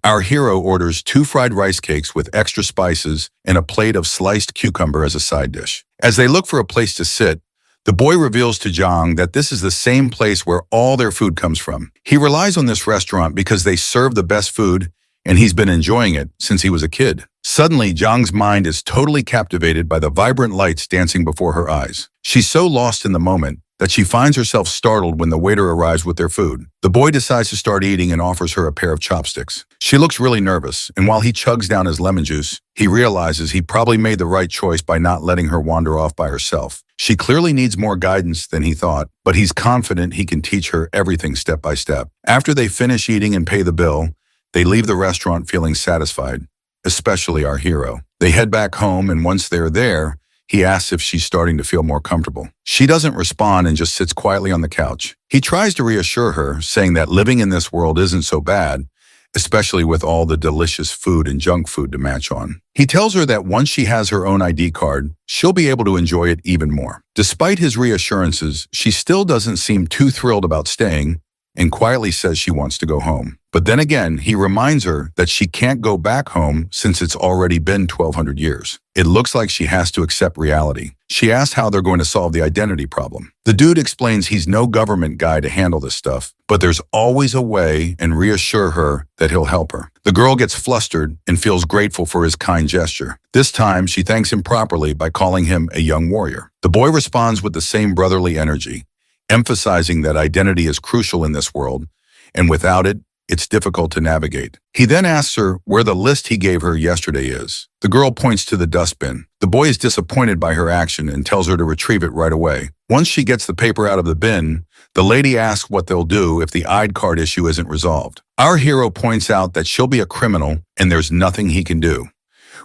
Our hero orders 2 fried rice cakes with extra spices and a plate of sliced cucumber as a side dish. As they look for a place to sit, the boy reveals to Zhang that this is the same place where all their food comes from. He relies on this restaurant because they serve the best food, and he's been enjoying it since he was a kid. Suddenly, Zhang's mind is totally captivated by the vibrant lights dancing before her eyes. She's so lost in the moment that she finds herself startled when the waiter arrives with their food. The boy decides to start eating and offers her a pair of chopsticks. She looks really nervous, and while he chugs down his lemon juice, he realizes he probably made the right choice by not letting her wander off by herself. She clearly needs more guidance than he thought, but he's confident he can teach her everything step by step. After they finish eating and pay the bill, they leave the restaurant feeling satisfied, especially our hero. They head back home, and once they're there, he asks if she's starting to feel more comfortable. She doesn't respond and just sits quietly on the couch. He tries to reassure her, saying that living in this world isn't so bad, especially with all the delicious food and junk food to match on. He tells her that once she has her own ID card, she'll be able to enjoy it even more. Despite his reassurances, she still doesn't seem too thrilled about staying, and quietly says she wants to go home. But then again, he reminds her that she can't go back home since it's already been 1,200 years. It looks like she has to accept reality. She asks how they're going to solve the identity problem. The dude explains he's no government guy to handle this stuff, but there's always a way, and reassure her that he'll help her. The girl gets flustered and feels grateful for his kind gesture. This time, she thanks him properly by calling him a young warrior. The boy responds with the same brotherly energy, emphasizing that identity is crucial in this world, and without it, it's difficult to navigate. He then asks her where the list he gave her yesterday is. The girl points to the dustbin. The boy is disappointed by her action and tells her to retrieve it right away. Once she gets the paper out of the bin, the lady asks what they'll do if the ID card issue isn't resolved. Our hero points out that she'll be a criminal and there's nothing he can do.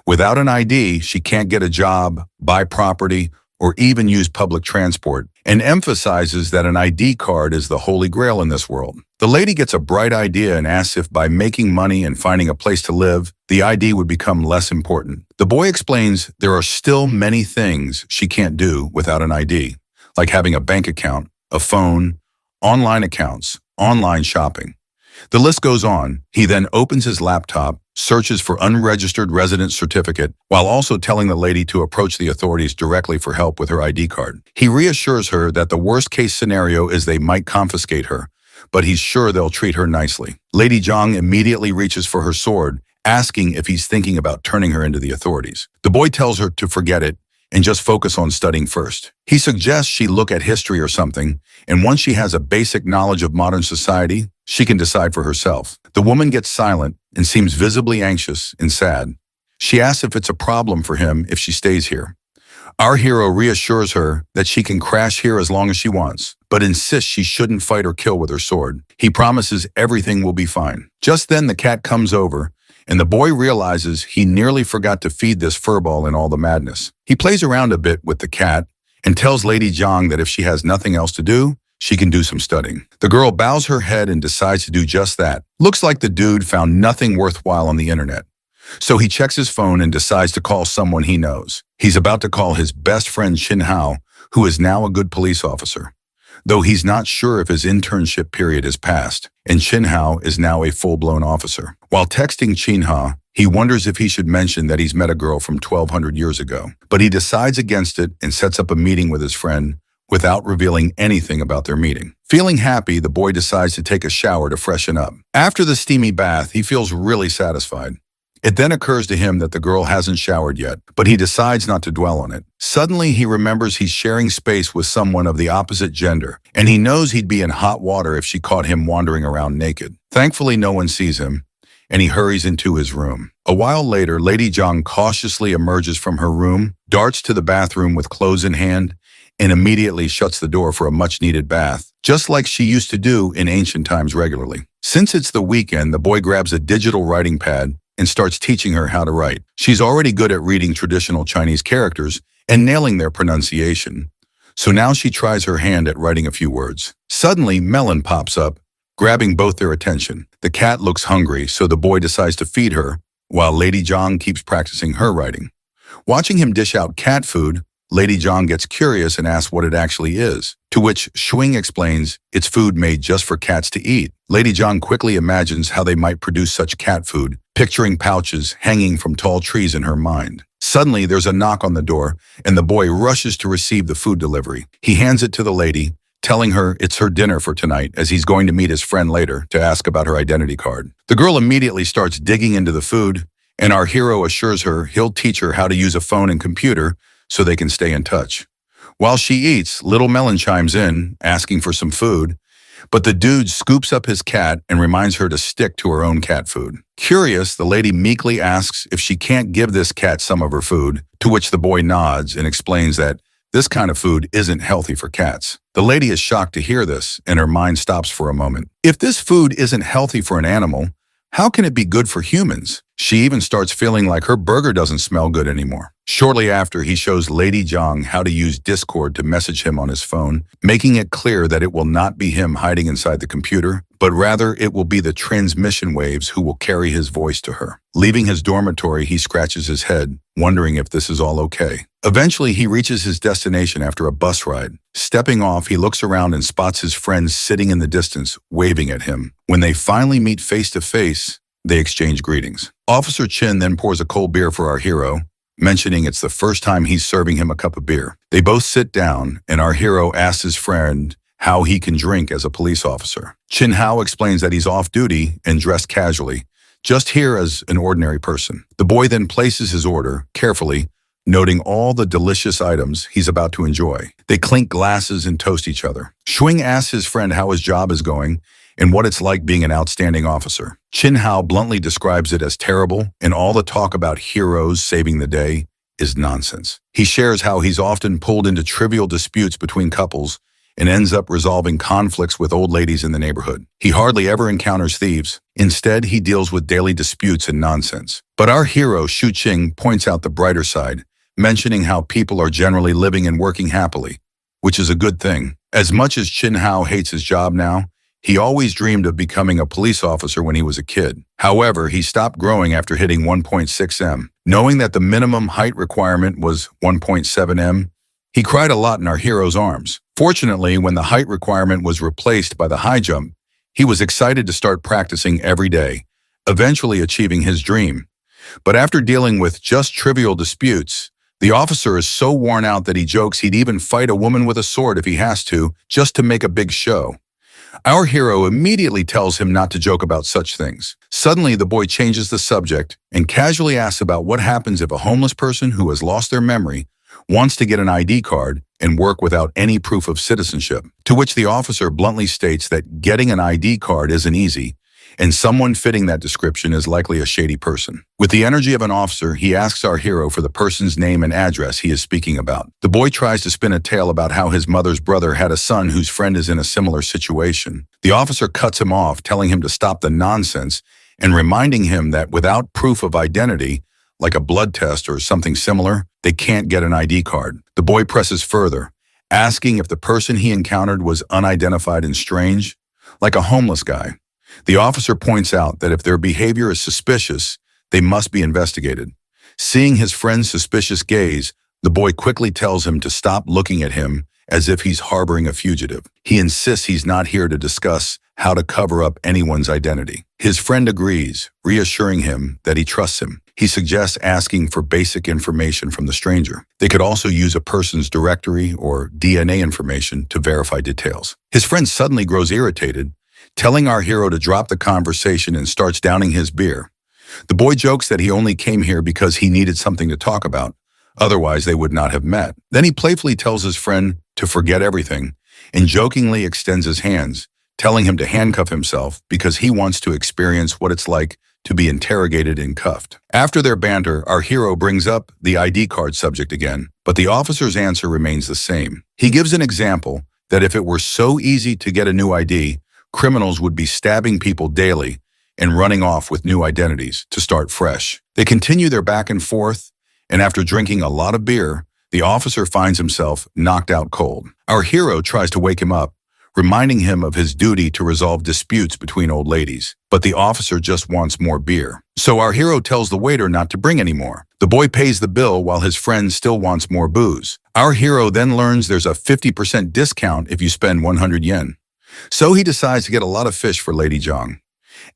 Without an ID, she can't get a job, buy property, or even use public transport, and emphasizes that an ID card is the holy grail in this world. The lady gets a bright idea and asks if by making money and finding a place to live, the ID would become less important. The boy explains there are still many things she can't do without an ID, like having a bank account, a phone, online accounts, online shopping. The list goes on. He then opens his laptop, searches for unregistered resident certificate, while also telling the lady to approach the authorities directly for help with her ID card. He reassures her that the worst-case scenario is they might confiscate her, but he's sure they'll treat her nicely. Lady Zhang immediately reaches for her sword, asking if he's thinking about turning her into the authorities. The boy tells her to forget it and just focus on studying first. He suggests she look at history or something, and once she has a basic knowledge of modern society, she can decide for herself. The woman gets silent and seems visibly anxious and sad. She asks if it's a problem for him if she stays here. Our hero reassures her that she can crash here as long as she wants, but insists she shouldn't fight or kill with her sword. He promises everything will be fine. Just then the cat comes over, and the boy realizes he nearly forgot to feed this furball in all the madness. He plays around a bit with the cat and tells Lady Zhang that if she has nothing else to do, she can do some studying. The girl bows her head and decides to do just that. Looks like the dude found nothing worthwhile on the internet. So he checks his phone and decides to call someone he knows. He's about to call his best friend Shin Hao, who is now a good police officer, though he's not sure if his internship period is passed, and Shin Hao is now a full-blown officer. While texting Shin Hao, he wonders if he should mention that he's met a girl from 1,200 years ago, but he decides against it and sets up a meeting with his friend without revealing anything about their meeting. Feeling happy, the boy decides to take a shower to freshen up. After the steamy bath, he feels really satisfied. It then occurs to him that the girl hasn't showered yet, but he decides not to dwell on it. Suddenly, he remembers he's sharing space with someone of the opposite gender, and he knows he'd be in hot water if she caught him wandering around naked. Thankfully, no one sees him, and he hurries into his room. A while later, Lady Zhang cautiously emerges from her room, darts to the bathroom with clothes in hand, and immediately shuts the door for a much-needed bath, just like she used to do in ancient times regularly. Since it's the weekend, the boy grabs a digital writing pad and starts teaching her how to write. She's already good at reading traditional Chinese characters and nailing their pronunciation, so now she tries her hand at writing a few words. Suddenly, Melon pops up, grabbing both their attention. The cat looks hungry, so the boy decides to feed her, while Lady Zhang keeps practicing her writing. Watching him dish out cat food, Lady Zhang gets curious and asks what it actually is, to which Shuing explains it's food made just for cats to eat. Lady Zhang quickly imagines how they might produce such cat food, picturing pouches hanging from tall trees in her mind. Suddenly, there's a knock on the door, and the boy rushes to receive the food delivery. He hands it to the lady, telling her it's her dinner for tonight as he's going to meet his friend later to ask about her identity card. The girl immediately starts digging into the food, and our hero assures her he'll teach her how to use a phone and computer so they can stay in touch. While she eats, Little Melon chimes in, asking for some food, but the dude scoops up his cat and reminds her to stick to her own cat food. Curious, the lady meekly asks if she can't give this cat some of her food, to which the boy nods and explains that this kind of food isn't healthy for cats. The lady is shocked to hear this, and her mind stops for a moment. If this food isn't healthy for an animal, how can it be good for humans? She even starts feeling like her burger doesn't smell good anymore. Shortly after, he shows Lady Zhang how to use Discord to message him on his phone, making it clear that it will not be him hiding inside the computer, but rather it will be the transmission waves who will carry his voice to her. Leaving his dormitory, he scratches his head, wondering if this is all okay. Eventually, he reaches his destination after a bus ride. Stepping off, he looks around and spots his friends sitting in the distance, waving at him. When they finally meet face to face, they exchange greetings. Officer Chin then pours a cold beer for our hero, mentioning it's the first time he's serving him a cup of beer. They both sit down, and our hero asks his friend how he can drink as a police officer. Chin Hao explains that he's off duty and dressed casually, just here as an ordinary person. The boy then places his order, carefully, noting all the delicious items he's about to enjoy. They clink glasses and toast each other. Shuing asks his friend how his job is going and what it's like being an outstanding officer. Chin Hao bluntly describes it as terrible, and all the talk about heroes saving the day is nonsense. He shares how he's often pulled into trivial disputes between couples and ends up resolving conflicts with old ladies in the neighborhood. He hardly ever encounters thieves. Instead, he deals with daily disputes and nonsense. But our hero, Shu Qing, points out the brighter side, mentioning how people are generally living and working happily, which is a good thing. As much as Chin Hao hates his job now, he always dreamed of becoming a police officer when he was a kid. However, he stopped growing after hitting 1.6 m. Knowing that the minimum height requirement was 1.7 m, he cried a lot in our hero's arms. Fortunately, when the height requirement was replaced by the high jump, he was excited to start practicing every day, eventually achieving his dream. But after dealing with just trivial disputes, the officer is so worn out that he jokes he'd even fight a woman with a sword if he has to, just to make a big show. Our hero immediately tells him not to joke about such things. Suddenly, the boy changes the subject and casually asks about what happens if a homeless person who has lost their memory wants to get an ID card and work without any proof of citizenship, to which the officer bluntly states that getting an ID card isn't easy, and someone fitting that description is likely a shady person. With the energy of an officer, he asks our hero for the person's name and address he is speaking about. The boy tries to spin a tale about how his mother's brother had a son whose friend is in a similar situation. The officer cuts him off, telling him to stop the nonsense and reminding him that without proof of identity, like a blood test or something similar, they can't get an ID card. The boy presses further, asking if the person he encountered was unidentified and strange, like a homeless guy. The officer points out that if their behavior is suspicious, they must be investigated. Seeing his friend's suspicious gaze, the boy quickly tells him to stop looking at him as if he's harboring a fugitive. He insists he's not here to discuss how to cover up anyone's identity. His friend agrees, reassuring him that he trusts him. He suggests asking for basic information from the stranger. They could also use a person's directory or DNA information to verify details. His friend suddenly grows irritated, telling our hero to drop the conversation and starts downing his beer. The boy jokes that he only came here because he needed something to talk about, otherwise they would not have met. Then he playfully tells his friend to forget everything and jokingly extends his hands, telling him to handcuff himself because he wants to experience what it's like to be interrogated and cuffed. After their banter, our hero brings up the ID card subject again, but the officer's answer remains the same. He gives an example that if it were so easy to get a new ID, criminals would be stabbing people daily and running off with new identities to start fresh. They continue their back and forth, and after drinking a lot of beer, the officer finds himself knocked out cold. Our hero tries to wake him up, reminding him of his duty to resolve disputes between old ladies. But the officer just wants more beer. So our hero tells the waiter not to bring any more. The boy pays the bill while his friend still wants more booze. Our hero then learns there's a 50% discount if you spend 100 yen. So he decides to get a lot of fish for Lady Zhang.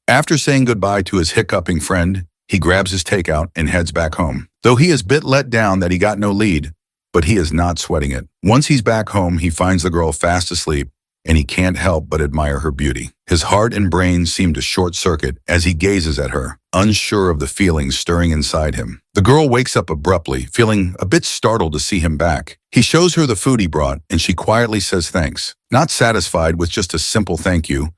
After saying goodbye to his hiccuping friend, he grabs his takeout and heads back home. Though he is a bit let down that he got no lead, but he is not sweating it. Once he's back home, he finds the girl fast asleep, and he can't help but admire her beauty. His heart and brain seem to short-circuit as he gazes at her, unsure of the feelings stirring inside him. The girl wakes up abruptly, feeling a bit startled to see him back. He shows her the food he brought, and she quietly says thanks. Not satisfied with just a simple thank you,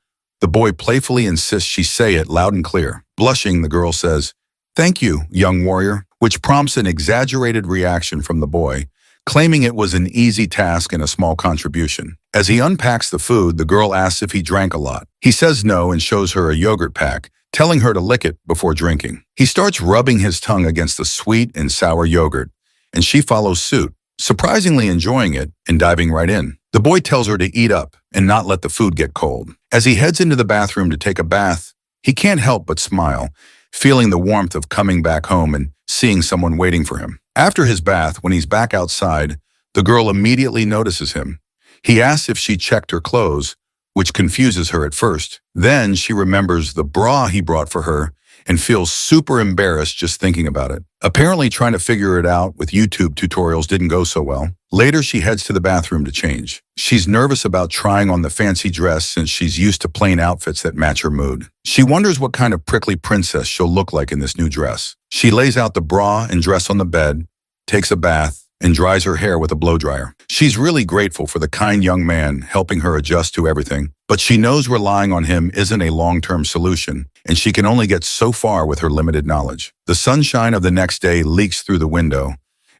the boy playfully insists she say it loud and clear. Blushing, the girl says, "Thank you, young warrior," which prompts an exaggerated reaction from the boy, claiming it was an easy task and a small contribution. As he unpacks the food, the girl asks if he drank a lot. He says no and shows her a yogurt pack, telling her to lick it before drinking. He starts rubbing his tongue against the sweet and sour yogurt, and she follows suit, surprisingly enjoying it and diving right in. The boy tells her to eat up and not let the food get cold. As he heads into the bathroom to take a bath, he can't help but smile, feeling the warmth of coming back home and seeing someone waiting for him. After his bath, when he's back outside, the girl immediately notices him. He asks if she checked her clothes, which confuses her at first. Then she remembers the bra he brought for her and feels super embarrassed just thinking about it. Apparently trying to figure it out with YouTube tutorials didn't go so well. Later, she heads to the bathroom to change. She's nervous about trying on the fancy dress since she's used to plain outfits that match her mood. She wonders what kind of prickly princess she'll look like in this new dress. She lays out the bra and dress on the bed, takes a bath, and dries her hair with a blow dryer. She's really grateful for the kind young man helping her adjust to everything, but she knows relying on him isn't a long-term solution, and she can only get so far with her limited knowledge. The sunshine of the next day leaks through the window,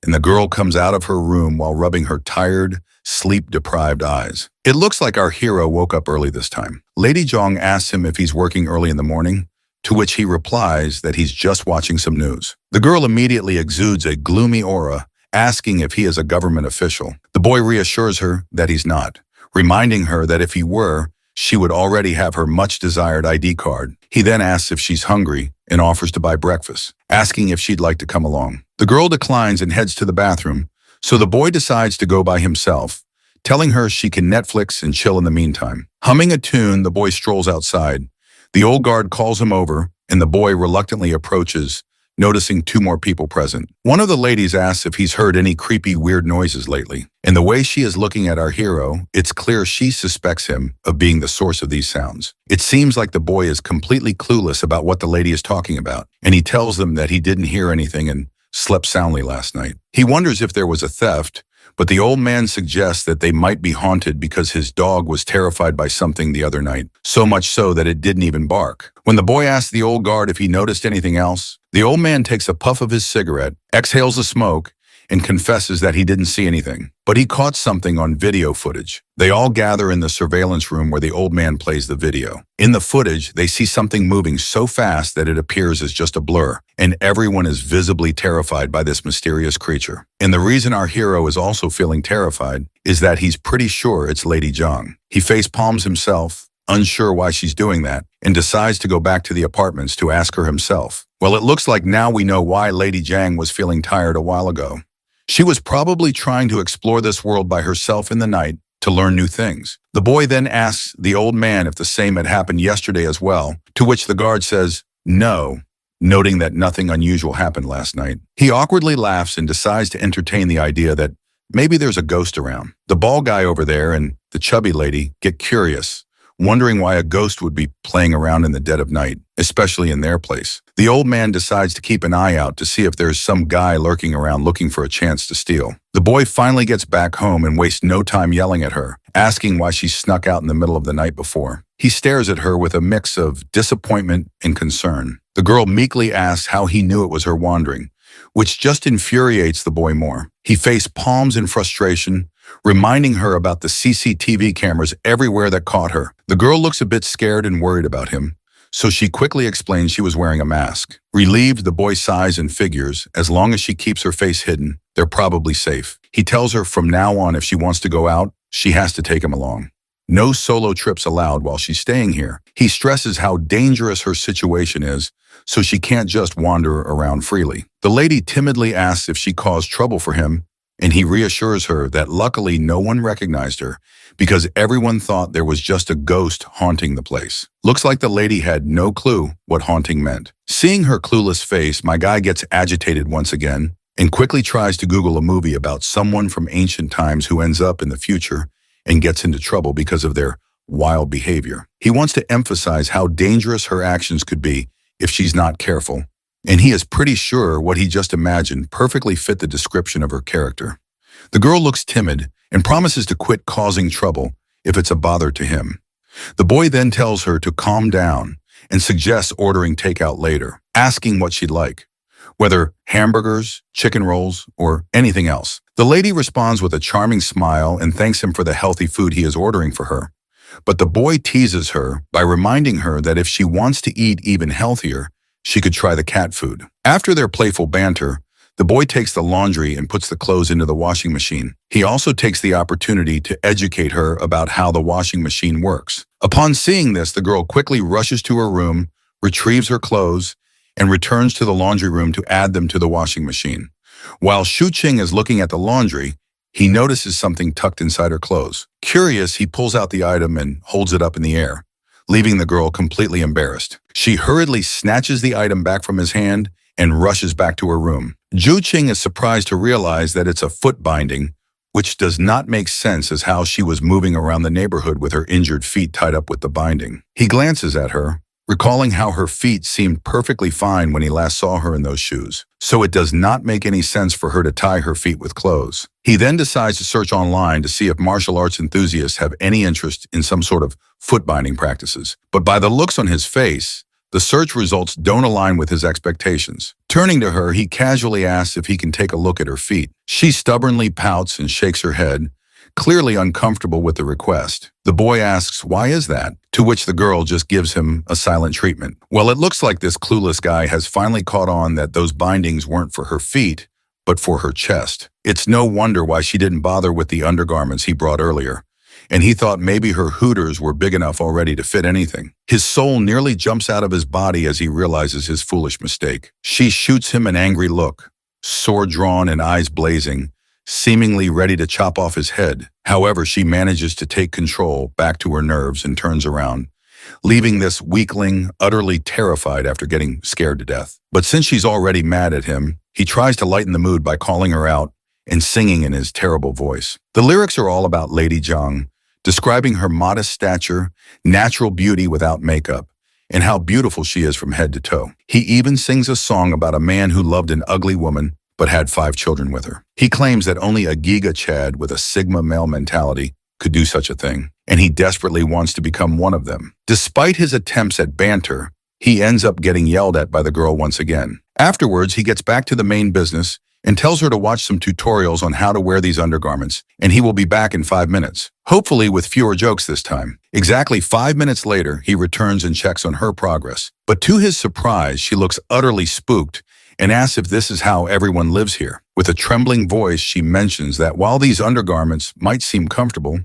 and the girl comes out of her room while rubbing her tired, sleep-deprived eyes. It looks like our hero woke up early this time. Lady Jong asks him if he's working early in the morning, to which he replies that he's just watching some news. The girl immediately exudes a gloomy aura, asking if he is a government official. The boy reassures her that he's not, reminding her that if he were, she would already have her much-desired ID card. He then asks if she's hungry and offers to buy breakfast, asking if she'd like to come along. The girl declines and heads to the bathroom, so the boy decides to go by himself, telling her she can Netflix and chill in the meantime. Humming a tune, the boy strolls outside. The old guard calls him over, and the boy reluctantly approaches, noticing two more people present. One of the ladies asks if he's heard any creepy, weird noises lately. And the way she is looking at our hero, it's clear she suspects him of being the source of these sounds. It seems like the boy is completely clueless about what the lady is talking about, and he tells them that he didn't hear anything and slept soundly last night. He wonders if there was a theft, but the old man suggests that they might be haunted because his dog was terrified by something the other night, so much so that it didn't even bark. When the boy asks the old guard if he noticed anything else, the old man takes a puff of his cigarette, exhales the smoke, and confesses that he didn't see anything, but he caught something on video footage. They all gather in the surveillance room where the old man plays the video. In the footage, they see something moving so fast that it appears as just a blur, and everyone is visibly terrified by this mysterious creature. And the reason our hero is also feeling terrified is that he's pretty sure it's Lady Jong. He face palms himself, unsure why she's doing that, and decides to go back to the apartments to ask her himself. Well, it looks like now we know why Lady Jang was feeling tired a while ago. She was probably trying to explore this world by herself in the night to learn new things. The boy then asks the old man if the same had happened yesterday as well, to which the guard says no, noting that nothing unusual happened last night. He awkwardly laughs and decides to entertain the idea that maybe there's a ghost around. The bald guy over there and the chubby lady get curious, wondering why a ghost would be playing around in the dead of night, especially in their place. The old man decides to keep an eye out to see if there's some guy lurking around looking for a chance to steal. The boy finally gets back home and wastes no time yelling at her, asking why she snuck out in the middle of the night before. He stares at her with a mix of disappointment and concern. The girl meekly asks how he knew it was her wandering, which just infuriates the boy more. He face palms in frustration, reminding her about the CCTV cameras everywhere that caught her. The girl looks a bit scared and worried about him, so she quickly explains she was wearing a mask. Relieved, the boy sighs and figures, as long as she keeps her face hidden, they're probably safe. He tells her from now on if she wants to go out, she has to take him along. No solo trips allowed while she's staying here. He stresses how dangerous her situation is, so she can't just wander around freely. The lady timidly asks if she caused trouble for him, and he reassures her that luckily no one recognized her because everyone thought there was just a ghost haunting the place. Looks like the lady had no clue what haunting meant. Seeing her clueless face, my guy gets agitated once again and quickly tries to Google a movie about someone from ancient times who ends up in the future and gets into trouble because of their wild behavior. He wants to emphasize how dangerous her actions could be if she's not careful, and he is pretty sure what he just imagined perfectly fit the description of her character. The girl looks timid and promises to quit causing trouble if it's a bother to him. The boy then tells her to calm down and suggests ordering takeout later, asking what she'd like, whether hamburgers, chicken rolls, or anything else. The lady responds with a charming smile and thanks him for the healthy food he is ordering for her. But the boy teases her by reminding her that if she wants to eat even healthier, she could try the cat food. After their playful banter, the boy takes the laundry and puts the clothes into the washing machine. He also takes the opportunity to educate her about how the washing machine works. Upon seeing this, the girl quickly rushes to her room, retrieves her clothes, and returns to the laundry room to add them to the washing machine. While Shu-Ching is looking at the laundry, he notices something tucked inside her clothes. Curious, he pulls out the item and holds it up in the air, leaving the girl completely embarrassed. She hurriedly snatches the item back from his hand and rushes back to her room. Ju-Ching is surprised to realize that it's a foot binding, which does not make sense as how she was moving around the neighborhood with her injured feet tied up with the binding. He glances at her, recalling how her feet seemed perfectly fine when he last saw her in those shoes, so it does not make any sense for her to tie her feet with clothes. He then decides to search online to see if martial arts enthusiasts have any interest in some sort of foot binding practices. But by the looks on his face, the search results don't align with his expectations. Turning to her, he casually asks if he can take a look at her feet. She stubbornly pouts and shakes her head, clearly uncomfortable with the request. The boy asks, "Why is that?" To which the girl just gives him a silent treatment. Well, it looks like this clueless guy has finally caught on that those bindings weren't for her feet, but for her chest. It's no wonder why she didn't bother with the undergarments he brought earlier, and he thought maybe her hooters were big enough already to fit anything. His soul nearly jumps out of his body as he realizes his foolish mistake. She shoots him an angry look, sword drawn and eyes blazing, seemingly ready to chop off his head. However, she manages to take control back to her nerves and turns around, leaving this weakling utterly terrified after getting scared to death. But since she's already mad at him, he tries to lighten the mood by calling her out and singing in his terrible voice. The lyrics are all about Lady Zhang, describing her modest stature, natural beauty without makeup, and how beautiful she is from head to toe. He even sings a song about a man who loved an ugly woman but had 5 children with her. He claims that only a Giga Chad with a Sigma male mentality could do such a thing, and he desperately wants to become one of them. Despite his attempts at banter, he ends up getting yelled at by the girl once again. Afterwards, he gets back to the main business and tells her to watch some tutorials on how to wear these undergarments, and he will be back in 5 minutes, hopefully with fewer jokes this time. Exactly 5 minutes later, he returns and checks on her progress. But to his surprise, she looks utterly spooked and asks if this is how everyone lives here. With a trembling voice, she mentions that while these undergarments might seem comfortable,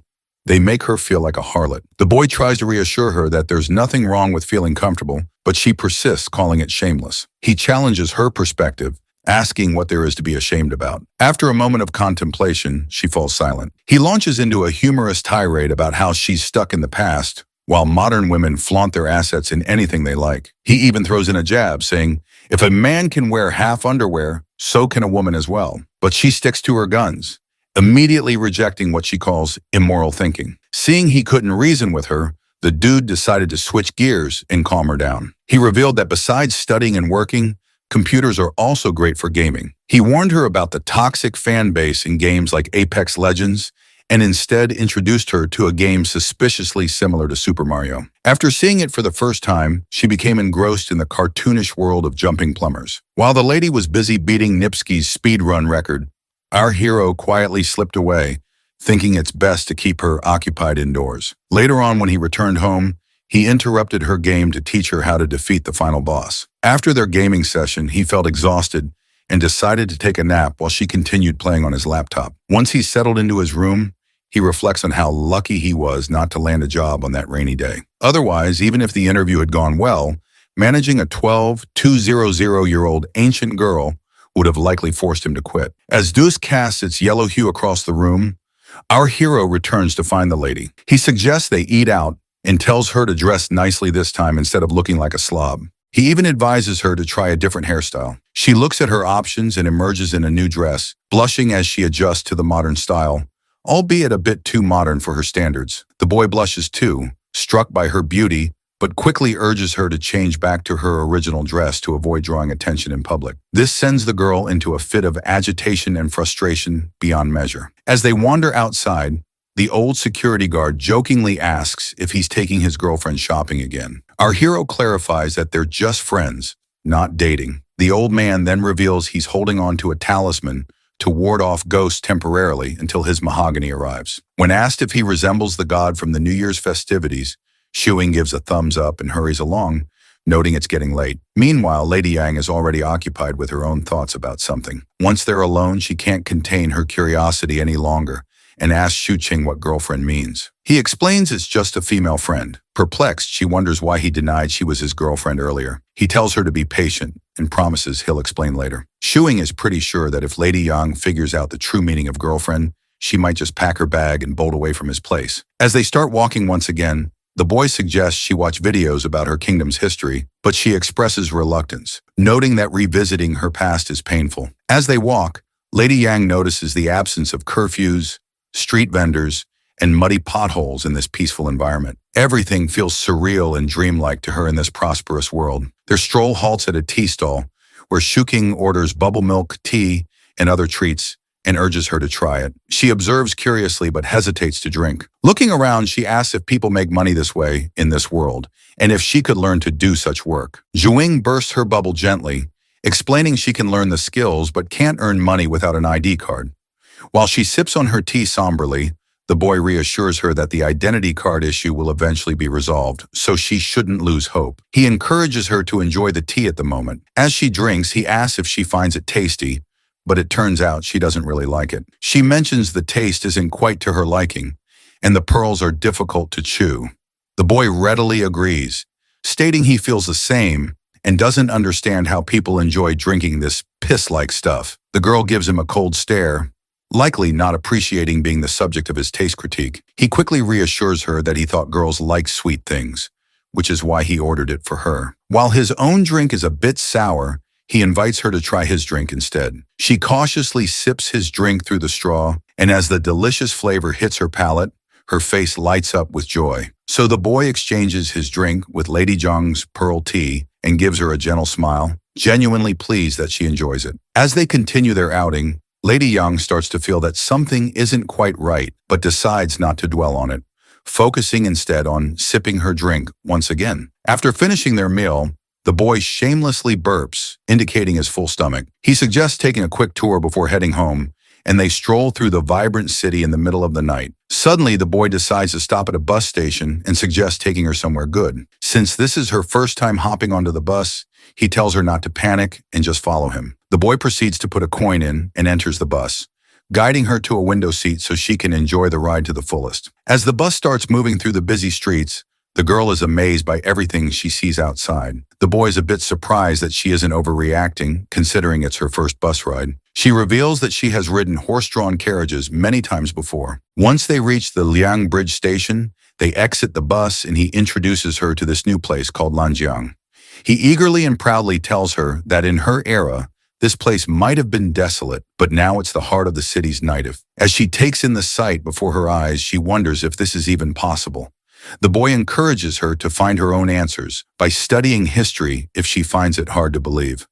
they make her feel like a harlot. The boy tries to reassure her that there's nothing wrong with feeling comfortable, but she persists, calling it shameless. He challenges her perspective, asking what there is to be ashamed about. After a moment of contemplation, she falls silent. He launches into a humorous tirade about how she's stuck in the past, while modern women flaunt their assets in anything they like. He even throws in a jab, saying, if a man can wear half underwear, so can a woman as well. But she sticks to her guns, immediately rejecting what she calls immoral thinking. Seeing he couldn't reason with her, the dude decided to switch gears and calm her down. He revealed that besides studying and working, computers are also great for gaming. He warned her about the toxic fan base in games like Apex Legends, and instead introduced her to a game suspiciously similar to Super Mario. After seeing it for the first time, she became engrossed in the cartoonish world of jumping plumbers. While the lady was busy beating Nipsky's speedrun record, our hero quietly slipped away, thinking it's best to keep her occupied indoors. Later on, when he returned home, he interrupted her game to teach her how to defeat the final boss. After their gaming session, he felt exhausted and decided to take a nap while she continued playing on his laptop. Once he settled into his room, he reflects on how lucky he was not to land a job on that rainy day. Otherwise, even if the interview had gone well, managing a 200-year-old ancient girl would have likely forced him to quit. As dusk casts its yellow hue across the room, our hero returns to find the lady. He suggests they eat out and tells her to dress nicely this time instead of looking like a slob. He even advises her to try a different hairstyle. She looks at her options and emerges in a new dress, blushing as she adjusts to the modern style, albeit a bit too modern for her standards. The boy blushes too, struck by her beauty, but quickly urges her to change back to her original dress to avoid drawing attention in public. This sends the girl into a fit of agitation and frustration beyond measure. As they wander outside, the old security guard jokingly asks if he's taking his girlfriend shopping again. Our hero clarifies that they're just friends, not dating. The old man then reveals he's holding on to a talisman to ward off ghosts temporarily until his mahogany arrives. When asked if he resembles the god from the New Year's festivities, Shuing gives a thumbs up and hurries along, noting it's getting late. Meanwhile, Lady Yang is already occupied with her own thoughts about something. Once they're alone, she can't contain her curiosity any longer and asks Shu-Ching what girlfriend means. He explains it's just a female friend. Perplexed, she wonders why he denied she was his girlfriend earlier. He tells her to be patient and promises he'll explain later. Shuing is pretty sure that if Lady Yang figures out the true meaning of girlfriend, she might just pack her bag and bolt away from his place. As they start walking once again, the boy suggests she watch videos about her kingdom's history, but she expresses reluctance, noting that revisiting her past is painful. As they walk, Lady Yang notices the absence of curfews, street vendors, and muddy potholes in this peaceful environment. Everything feels surreal and dreamlike to her in this prosperous world. Their stroll halts at a tea stall, where Shuking orders bubble milk, tea, and other treats, and urges her to try it. She observes curiously but hesitates to drink. Looking around, she asks if people make money this way in this world, and if she could learn to do such work. Zhuing bursts her bubble gently, explaining she can learn the skills but can't earn money without an ID card. While she sips on her tea somberly, the boy reassures her that the identity card issue will eventually be resolved, so she shouldn't lose hope. He encourages her to enjoy the tea at the moment. As she drinks, he asks if she finds it tasty, but it turns out she doesn't really like it. She mentions the taste isn't quite to her liking, and the pearls are difficult to chew. The boy readily agrees, stating he feels the same and doesn't understand how people enjoy drinking this piss-like stuff. The girl gives him a cold stare, likely not appreciating being the subject of his taste critique. He quickly reassures her that he thought girls liked sweet things, which is why he ordered it for her. While his own drink is a bit sour, he invites her to try his drink instead. She cautiously sips his drink through the straw, and as the delicious flavor hits her palate, her face lights up with joy. So the boy exchanges his drink with Lady Zhang's pearl tea and gives her a gentle smile, genuinely pleased that she enjoys it. As they continue their outing, Lady Yang starts to feel that something isn't quite right, but decides not to dwell on it, focusing instead on sipping her drink once again. After finishing their meal, the boy shamelessly burps, indicating his full stomach. He suggests taking a quick tour before heading home, and they stroll through the vibrant city in the middle of the night. Suddenly, the boy decides to stop at a bus station and suggests taking her somewhere good. Since this is her first time hopping onto the bus, he tells her not to panic and just follow him. The boy proceeds to put a coin in and enters the bus, guiding her to a window seat so she can enjoy the ride to the fullest. As the bus starts moving through the busy streets, the girl is amazed by everything she sees outside. The boy is a bit surprised that she isn't overreacting, considering it's her first bus ride. She reveals that she has ridden horse-drawn carriages many times before. Once they reach the Liang Bridge station, they exit the bus and he introduces her to this new place called Lanjiang. He eagerly and proudly tells her that in her era, this place might have been desolate, but now it's the heart of the city's nightlife. As she takes in the sight before her eyes, she wonders if this is even possible. The boy encourages her to find her own answers by studying history if she finds it hard to believe.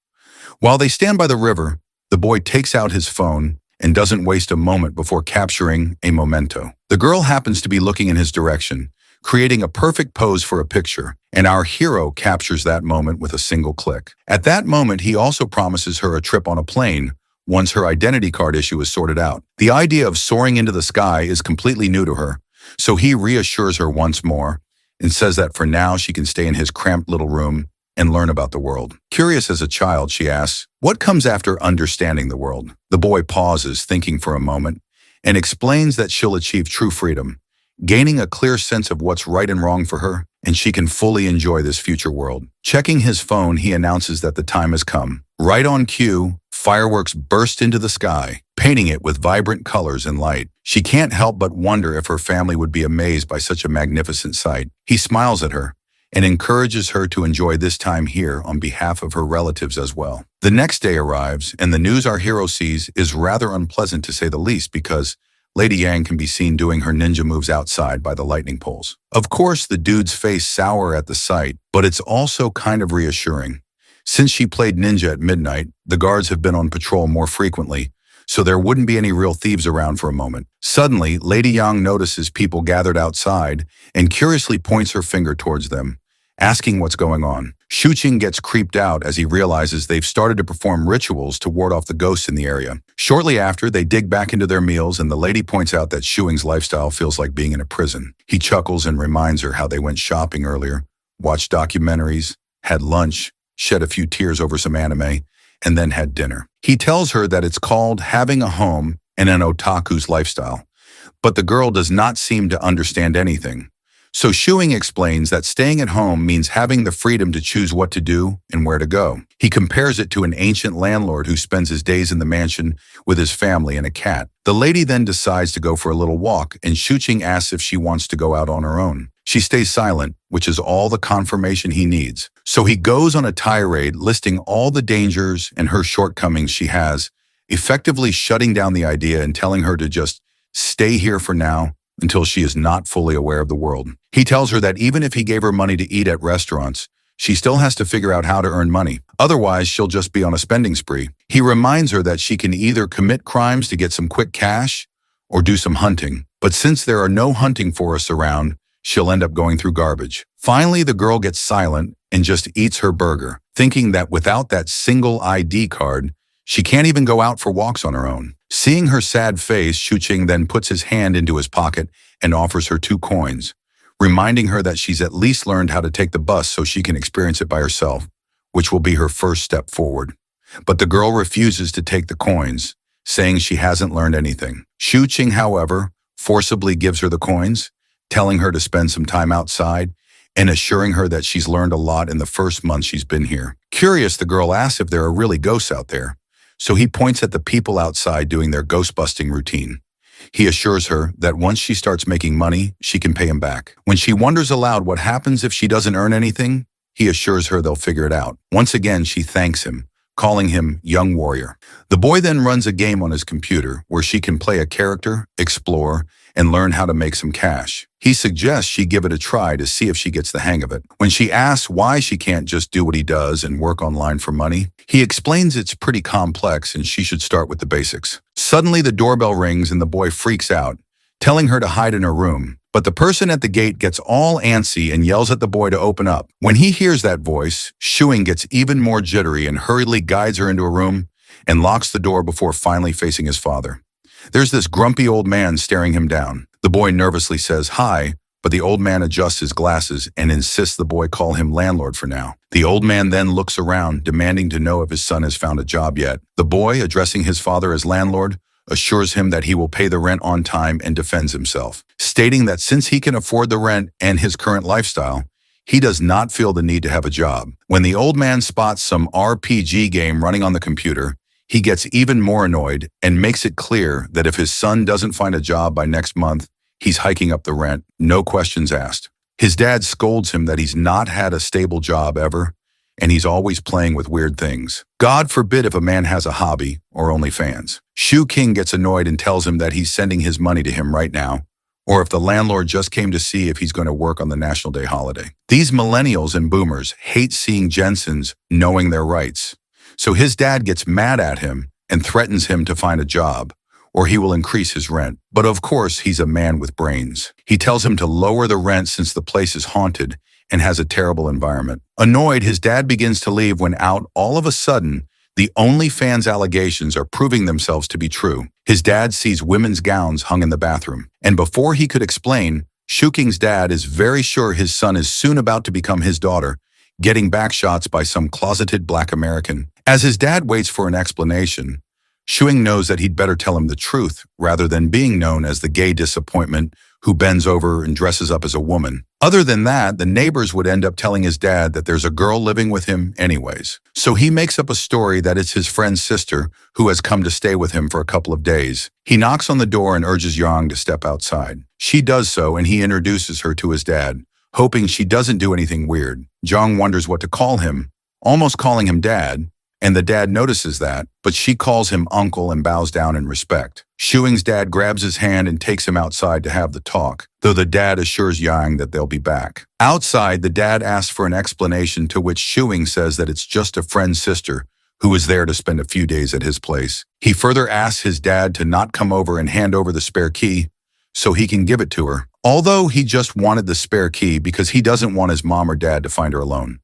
While they stand by the river, the boy takes out his phone and doesn't waste a moment before capturing a memento. The girl happens to be looking in his direction, creating a perfect pose for a picture, and our hero captures that moment with a single click. At that moment, he also promises her a trip on a plane once her identity card issue is sorted out. The idea of soaring into the sky is completely new to her, so he reassures her once more and says that for now she can stay in his cramped little room and learn about the world. Curious as a child, she asks, "What comes after understanding the world?" The boy pauses, thinking for a moment, and explains that she'll achieve true freedom, gaining a clear sense of what's right and wrong for her, and she can fully enjoy this future world. Checking his phone, he announces that the time has come. Right on cue, fireworks burst into the sky, painting it with vibrant colors and light. She can't help but wonder if her family would be amazed by such a magnificent sight. He smiles at her and encourages her to enjoy this time here on behalf of her relatives as well. The next day arrives, and the news our hero sees is rather unpleasant to say the least because Lady Yang can be seen doing her ninja moves outside by the lightning poles. Of course, the dude's face sour at the sight, but it's also kind of reassuring. Since she played ninja at midnight, the guards have been on patrol more frequently, so there wouldn't be any real thieves around for a moment. Suddenly, Lady Yang notices people gathered outside and curiously points her finger towards them, asking what's going on. Shuqing gets creeped out as he realizes they've started to perform rituals to ward off the ghosts in the area. Shortly after, they dig back into their meals and the lady points out that Shuing's lifestyle feels like being in a prison. He chuckles and reminds her how they went shopping earlier, watched documentaries, had lunch, shed a few tears over some anime, and then had dinner. He tells her that it's called having a home and an otaku's lifestyle, but the girl does not seem to understand anything. So Shuing explains that staying at home means having the freedom to choose what to do and where to go. He compares it to an ancient landlord who spends his days in the mansion with his family and a cat. The lady then decides to go for a little walk, and Shuqing asks if she wants to go out on her own. She stays silent, which is all the confirmation he needs. So he goes on a tirade listing all the dangers and her shortcomings she has, effectively shutting down the idea and telling her to just stay here for now until she is not fully aware of the world. He tells her that even if he gave her money to eat at restaurants, she still has to figure out how to earn money. Otherwise, she'll just be on a spending spree. He reminds her that she can either commit crimes to get some quick cash or do some hunting. But since there are no hunting forests around, she'll end up going through garbage. Finally, the girl gets silent and just eats her burger, thinking that without that single ID card, she can't even go out for walks on her own. Seeing her sad face, Shuqing then puts his hand into his pocket and offers her 2 coins, reminding her that she's at least learned how to take the bus so she can experience it by herself, which will be her first step forward. But the girl refuses to take the coins, saying she hasn't learned anything. Shuqing, however, forcibly gives her the coins, telling her to spend some time outside and assuring her that she's learned a lot in the first month she's been here. Curious, the girl asks if there are really ghosts out there, so he points at the people outside doing their ghost-busting routine. He assures her that once she starts making money, she can pay him back. When she wonders aloud what happens if she doesn't earn anything, he assures her they'll figure it out. Once again, she thanks him, calling him Young Warrior. The boy then runs a game on his computer where she can play a character, explore, and learn how to make some cash. He suggests she give it a try to see if she gets the hang of it. When she asks why she can't just do what he does and work online for money, he explains it's pretty complex and she should start with the basics. Suddenly, the doorbell rings and the boy freaks out, telling her to hide in her room. But the person at the gate gets all antsy and yells at the boy to open up. When he hears that voice, Shuing gets even more jittery and hurriedly guides her into a room and locks the door before finally facing his father. There's this grumpy old man staring him down. The boy nervously says hi, but the old man adjusts his glasses and insists the boy call him landlord for now. The old man then looks around, demanding to know if his son has found a job yet. The boy, addressing his father as landlord, assures him that he will pay the rent on time and defends himself, stating that since he can afford the rent and his current lifestyle, he does not feel the need to have a job. When the old man spots some RPG game running on the computer, he gets even more annoyed and makes it clear that if his son doesn't find a job by next month, he's hiking up the rent, no questions asked. His dad scolds him that he's not had a stable job ever, and he's always playing with weird things. God forbid if a man has a hobby or OnlyFans. Shuqing gets annoyed and tells him that he's sending his money to him right now, or if the landlord just came to see if he's going to work on the National Day holiday. These millennials and boomers hate seeing Jensen's knowing their rights. So his dad gets mad at him and threatens him to find a job, or he will increase his rent. But of course, he's a man with brains. He tells him to lower the rent since the place is haunted and has a terrible environment. Annoyed, his dad begins to leave when out, all of a sudden, the OnlyFans allegations are proving themselves to be true. His dad sees women's gowns hung in the bathroom. And before he could explain, Shuqing's dad is very sure his son is soon about to become his daughter, getting back shots by some closeted Black American. As his dad waits for an explanation, Shuing knows that he'd better tell him the truth rather than being known as the gay disappointment who bends over and dresses up as a woman. Other than that, the neighbors would end up telling his dad that there's a girl living with him anyways. So he makes up a story that it's his friend's sister who has come to stay with him for a couple of days. He knocks on the door and urges Yang to step outside. She does so and he introduces her to his dad, hoping she doesn't do anything weird. Jong wonders what to call him, almost calling him dad, and the dad notices that, but she calls him uncle and bows down in respect. Shuing's dad grabs his hand and takes him outside to have the talk, though the dad assures Yang that they'll be back. Outside, the dad asks for an explanation, to which Shuing says that it's just a friend's sister who is there to spend a few days at his place. He further asks his dad to not come over and hand over the spare key so he can give it to her, although he just wanted the spare key because he doesn't want his mom or dad to find her alone.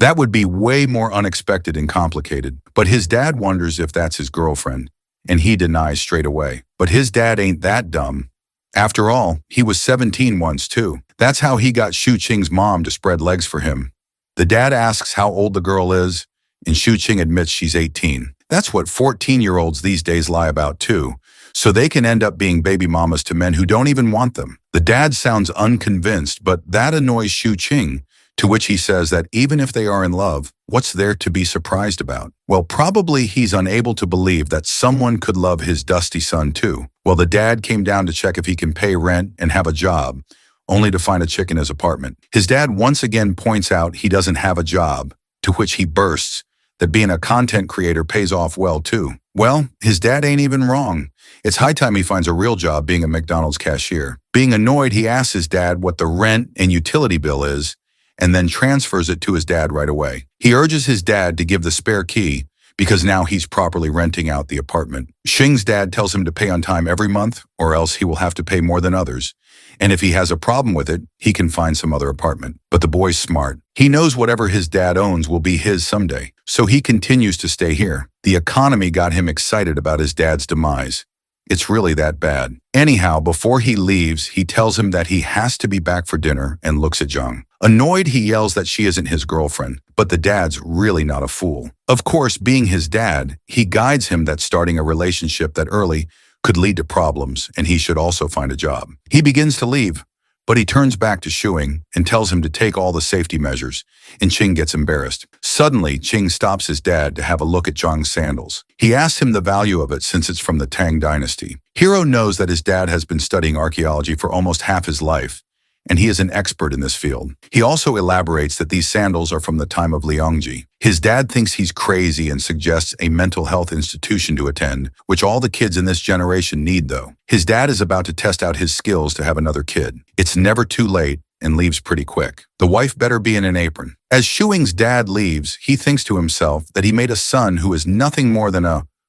That would be way more unexpected and complicated, but his dad wonders if that's his girlfriend, and he denies straight away. But his dad ain't that dumb. After all, he was 17 once too. That's how he got Shuqing's mom to spread legs for him. The dad asks how old the girl is, and Shuqing admits she's 18. That's what 14-year-olds these days lie about too, so they can end up being baby mamas to men who don't even want them. The dad sounds unconvinced, but that annoys Shu Qing, to which he says that even if they are in love, what's there to be surprised about? Well, probably he's unable to believe that someone could love his dusty son too. Well, the dad came down to check if he can pay rent and have a job, only to find a chick in his apartment. His dad once again points out he doesn't have a job, to which he bursts that being a content creator pays off well too. Well, his dad ain't even wrong. It's high time he finds a real job being a McDonald's cashier. Being annoyed, he asks his dad what the rent and utility bill is, and then transfers it to his dad right away. He urges his dad to give the spare key because now he's properly renting out the apartment. Xing's dad tells him to pay on time every month or else he will have to pay more than others. And if he has a problem with it, he can find some other apartment. But the boy's smart. He knows whatever his dad owns will be his someday. So he continues to stay here. The economy got him excited about his dad's demise. It's really that bad. Anyhow, before he leaves, he tells him that he has to be back for dinner and looks at Zhang. Annoyed, he yells that she isn't his girlfriend, but the dad's really not a fool. Of course, being his dad, he guides him that starting a relationship that early could lead to problems, and he should also find a job. He begins to leave, but he turns back to Shuing and tells him to take all the safety measures, and Qing gets embarrassed. Suddenly, Qing stops his dad to have a look at Zhang's sandals. He asks him the value of it since it's from the Tang dynasty. Hero knows that his dad has been studying archaeology for almost half his life, and he is an expert in this field. He also elaborates that these sandals are from the time of Liangji. His dad thinks he's crazy and suggests a mental health institution to attend, which all the kids in this generation need though. His dad is about to test out his skills to have another kid. It's never too late and leaves pretty quick. The wife better be in an apron. As Shuing's dad leaves, he thinks to himself that he made a son who is nothing more than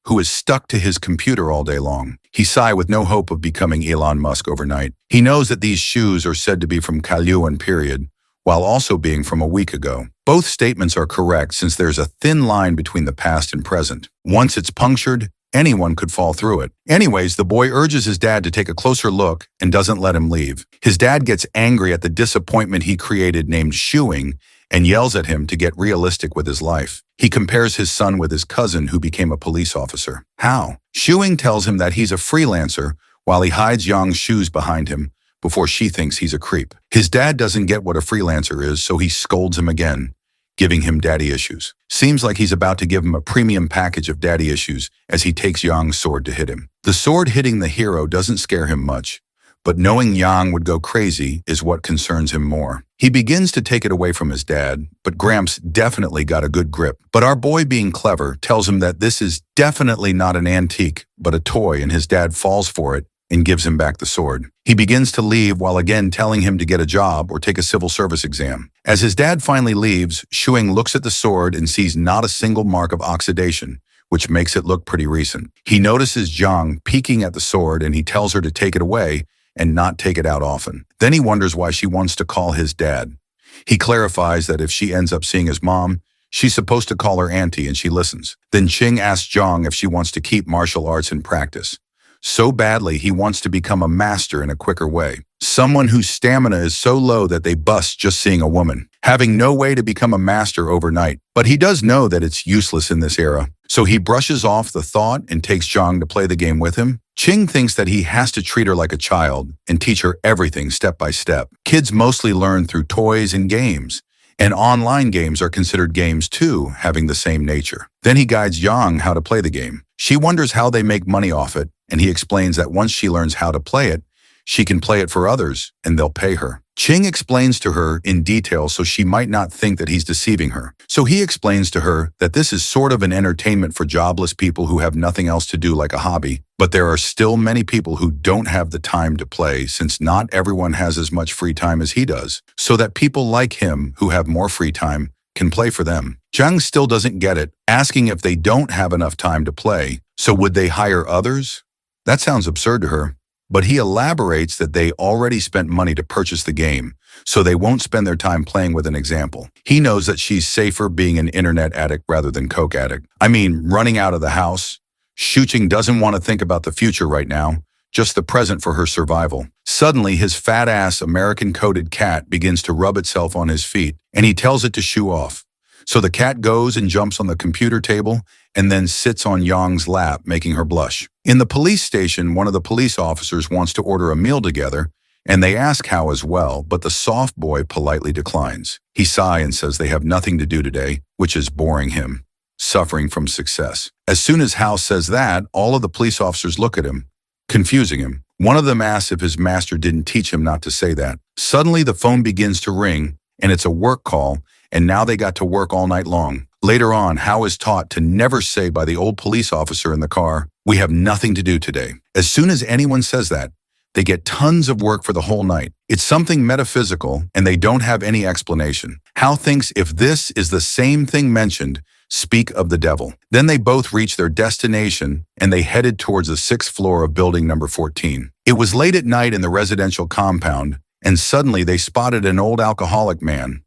who is stuck to his computer all day long. He sigh with no hope of becoming Elon Musk overnight. He knows that these shoes are said to be from Kalyuan period, while also being from a week ago. Both statements are correct since there's a thin line between the past and present. Once it's punctured, anyone could fall through it. Anyways, the boy urges his dad to take a closer look and doesn't let him leave. His dad gets angry at the disappointment he created named Shuing and yells at him to get realistic with his life. He compares his son with his cousin who became a police officer. How? Shuing tells him that he's a freelancer while he hides Yang's shoes behind him before she thinks he's a creep. His dad doesn't get what a freelancer is, so he scolds him again, giving him daddy issues. Seems like he's about to give him a premium package of daddy issues as he takes Yang's sword to hit him. The sword hitting the hero doesn't scare him much, but knowing Yang would go crazy is what concerns him more. He begins to take it away from his dad, but Gramps definitely got a good grip. But our boy, being clever, tells him that this is definitely not an antique, but a toy, and his dad falls for it and gives him back the sword. He begins to leave while again telling him to get a job or take a civil service exam. As his dad finally leaves, Shuing looks at the sword and sees not a single mark of oxidation, which makes it look pretty recent. He notices Zhang peeking at the sword and he tells her to take it away and not take it out often. Then he wonders why she wants to call his dad. He clarifies that if she ends up seeing his mom, she's supposed to call her auntie and she listens. Then Qing asks Zhang if she wants to keep martial arts in practice. So badly, he wants to become a master in a quicker way. Someone whose stamina is so low that they bust just seeing a woman, having no way to become a master overnight. But he does know that it's useless in this era. So he brushes off the thought and takes Zhang to play the game with him. Qing thinks that he has to treat her like a child and teach her everything step by step. Kids mostly learn through toys and games, and online games are considered games too, having the same nature. Then he guides Yang how to play the game. She wonders how they make money off it, and he explains that once she learns how to play it, she can play it for others and they'll pay her. Qing explains to her in detail so she might not think that he's deceiving her. So he explains to her that this is sort of an entertainment for jobless people who have nothing else to do like a hobby, but there are still many people who don't have the time to play since not everyone has as much free time as he does, so that people like him who have more free time can play for them. Zhang still doesn't get it, asking if they don't have enough time to play, so would they hire others? That sounds absurd to her. But he elaborates that they already spent money to purchase the game, so they won't spend their time playing with an example. He knows that she's safer being an internet addict rather than coke addict. I mean, running out of the house. Shuqing doesn't want to think about the future right now, just the present for her survival. Suddenly, his fat-ass American-coated cat begins to rub itself on his feet, and he tells it to shoo off. So the cat goes and jumps on the computer table and then sits on Yang's lap, making her blush. In the police station, one of the police officers wants to order a meal together, and they ask Hao as well, but the soft boy politely declines. He sighs and says they have nothing to do today, which is boring him, suffering from success. As soon as Hao says that, all of the police officers look at him, confusing him. One of them asks if his master didn't teach him not to say that. Suddenly, the phone begins to ring, and it's a work call, and now they got to work all night long. Later on, Hao is taught to never say by the old police officer in the car, "We have nothing to do today." As soon as anyone says that, they get tons of work for the whole night. It's something metaphysical, and they don't have any explanation. Hao thinks if this is the same thing mentioned, speak of the devil. Then they both reach their destination, and they headed towards the 6th floor of building number 14. It was late at night in the residential compound, and suddenly they spotted an old alcoholic man.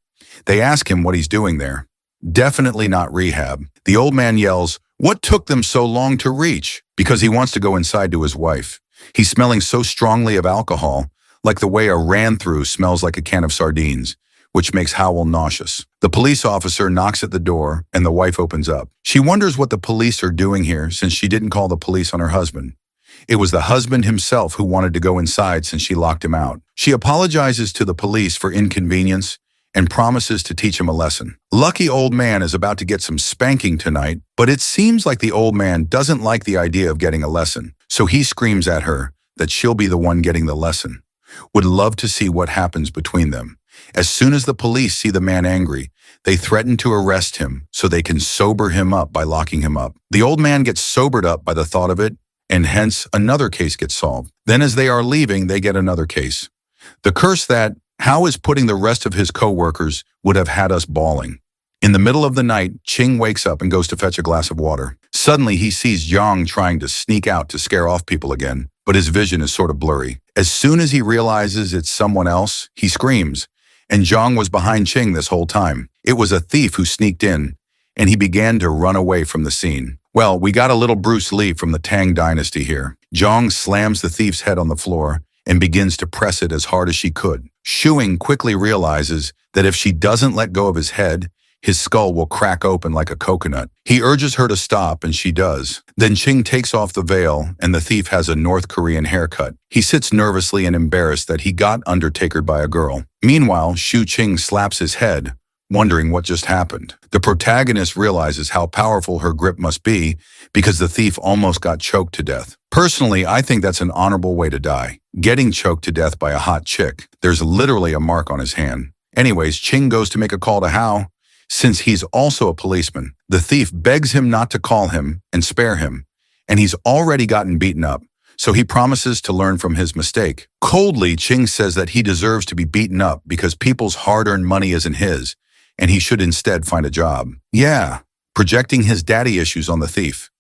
They ask him what he's doing there. Definitely not rehab. The old man yells, "What took them so long to reach?" Because he wants to go inside to his wife. He's smelling so strongly of alcohol, like the way a ran-through smells like a can of sardines, which makes Howell nauseous. The police officer knocks at the door, and the wife opens up. She wonders what the police are doing here since she didn't call the police on her husband. It was the husband himself who wanted to go inside since she locked him out. She apologizes to the police for inconvenience and promises to teach him a lesson. Lucky old man is about to get some spanking tonight, but it seems like the old man doesn't like the idea of getting a lesson, so he screams at her that she'll be the one getting the lesson. Would love to see what happens between them. As soon as the police see the man angry, they threaten to arrest him so they can sober him up by locking him up. The old man gets sobered up by the thought of it, and hence another case gets solved. Then as they are leaving, they get another case. The curse that Hao is putting the rest of his co-workers would have had us bawling. In the middle of the night, Ching wakes up and goes to fetch a glass of water. Suddenly, he sees Yang trying to sneak out to scare off people again, but his vision is sort of blurry. As soon as he realizes it's someone else, he screams, and Zhang was behind Ching this whole time. It was a thief who sneaked in, and he began to run away from the scene. Well, we got a little Bruce Lee from the Tang Dynasty here. Zhang slams the thief's head on the floor and begins to press it as hard as she could. Shuing quickly realizes that if she doesn't let go of his head, his skull will crack open like a coconut. He urges her to stop, and she does. Then Ching takes off the veil, and the thief has a North Korean haircut. He sits nervously and embarrassed that he got undertakered by a girl. Meanwhile, Shu Ching slaps his head, wondering what just happened. The protagonist realizes how powerful her grip must be because the thief almost got choked to death. Personally, I think that's an honorable way to die. Getting choked to death by a hot chick. There's literally a mark on his hand. Anyways, Ching goes to make a call to Hao. Since he's also a policeman, the thief begs him not to call him and spare him, and he's already gotten beaten up, so he promises to learn from his mistake. Coldly, Ching says that he deserves to be beaten up because people's hard-earned money isn't his, and he should instead find a job. Yeah, projecting his daddy issues on the thief.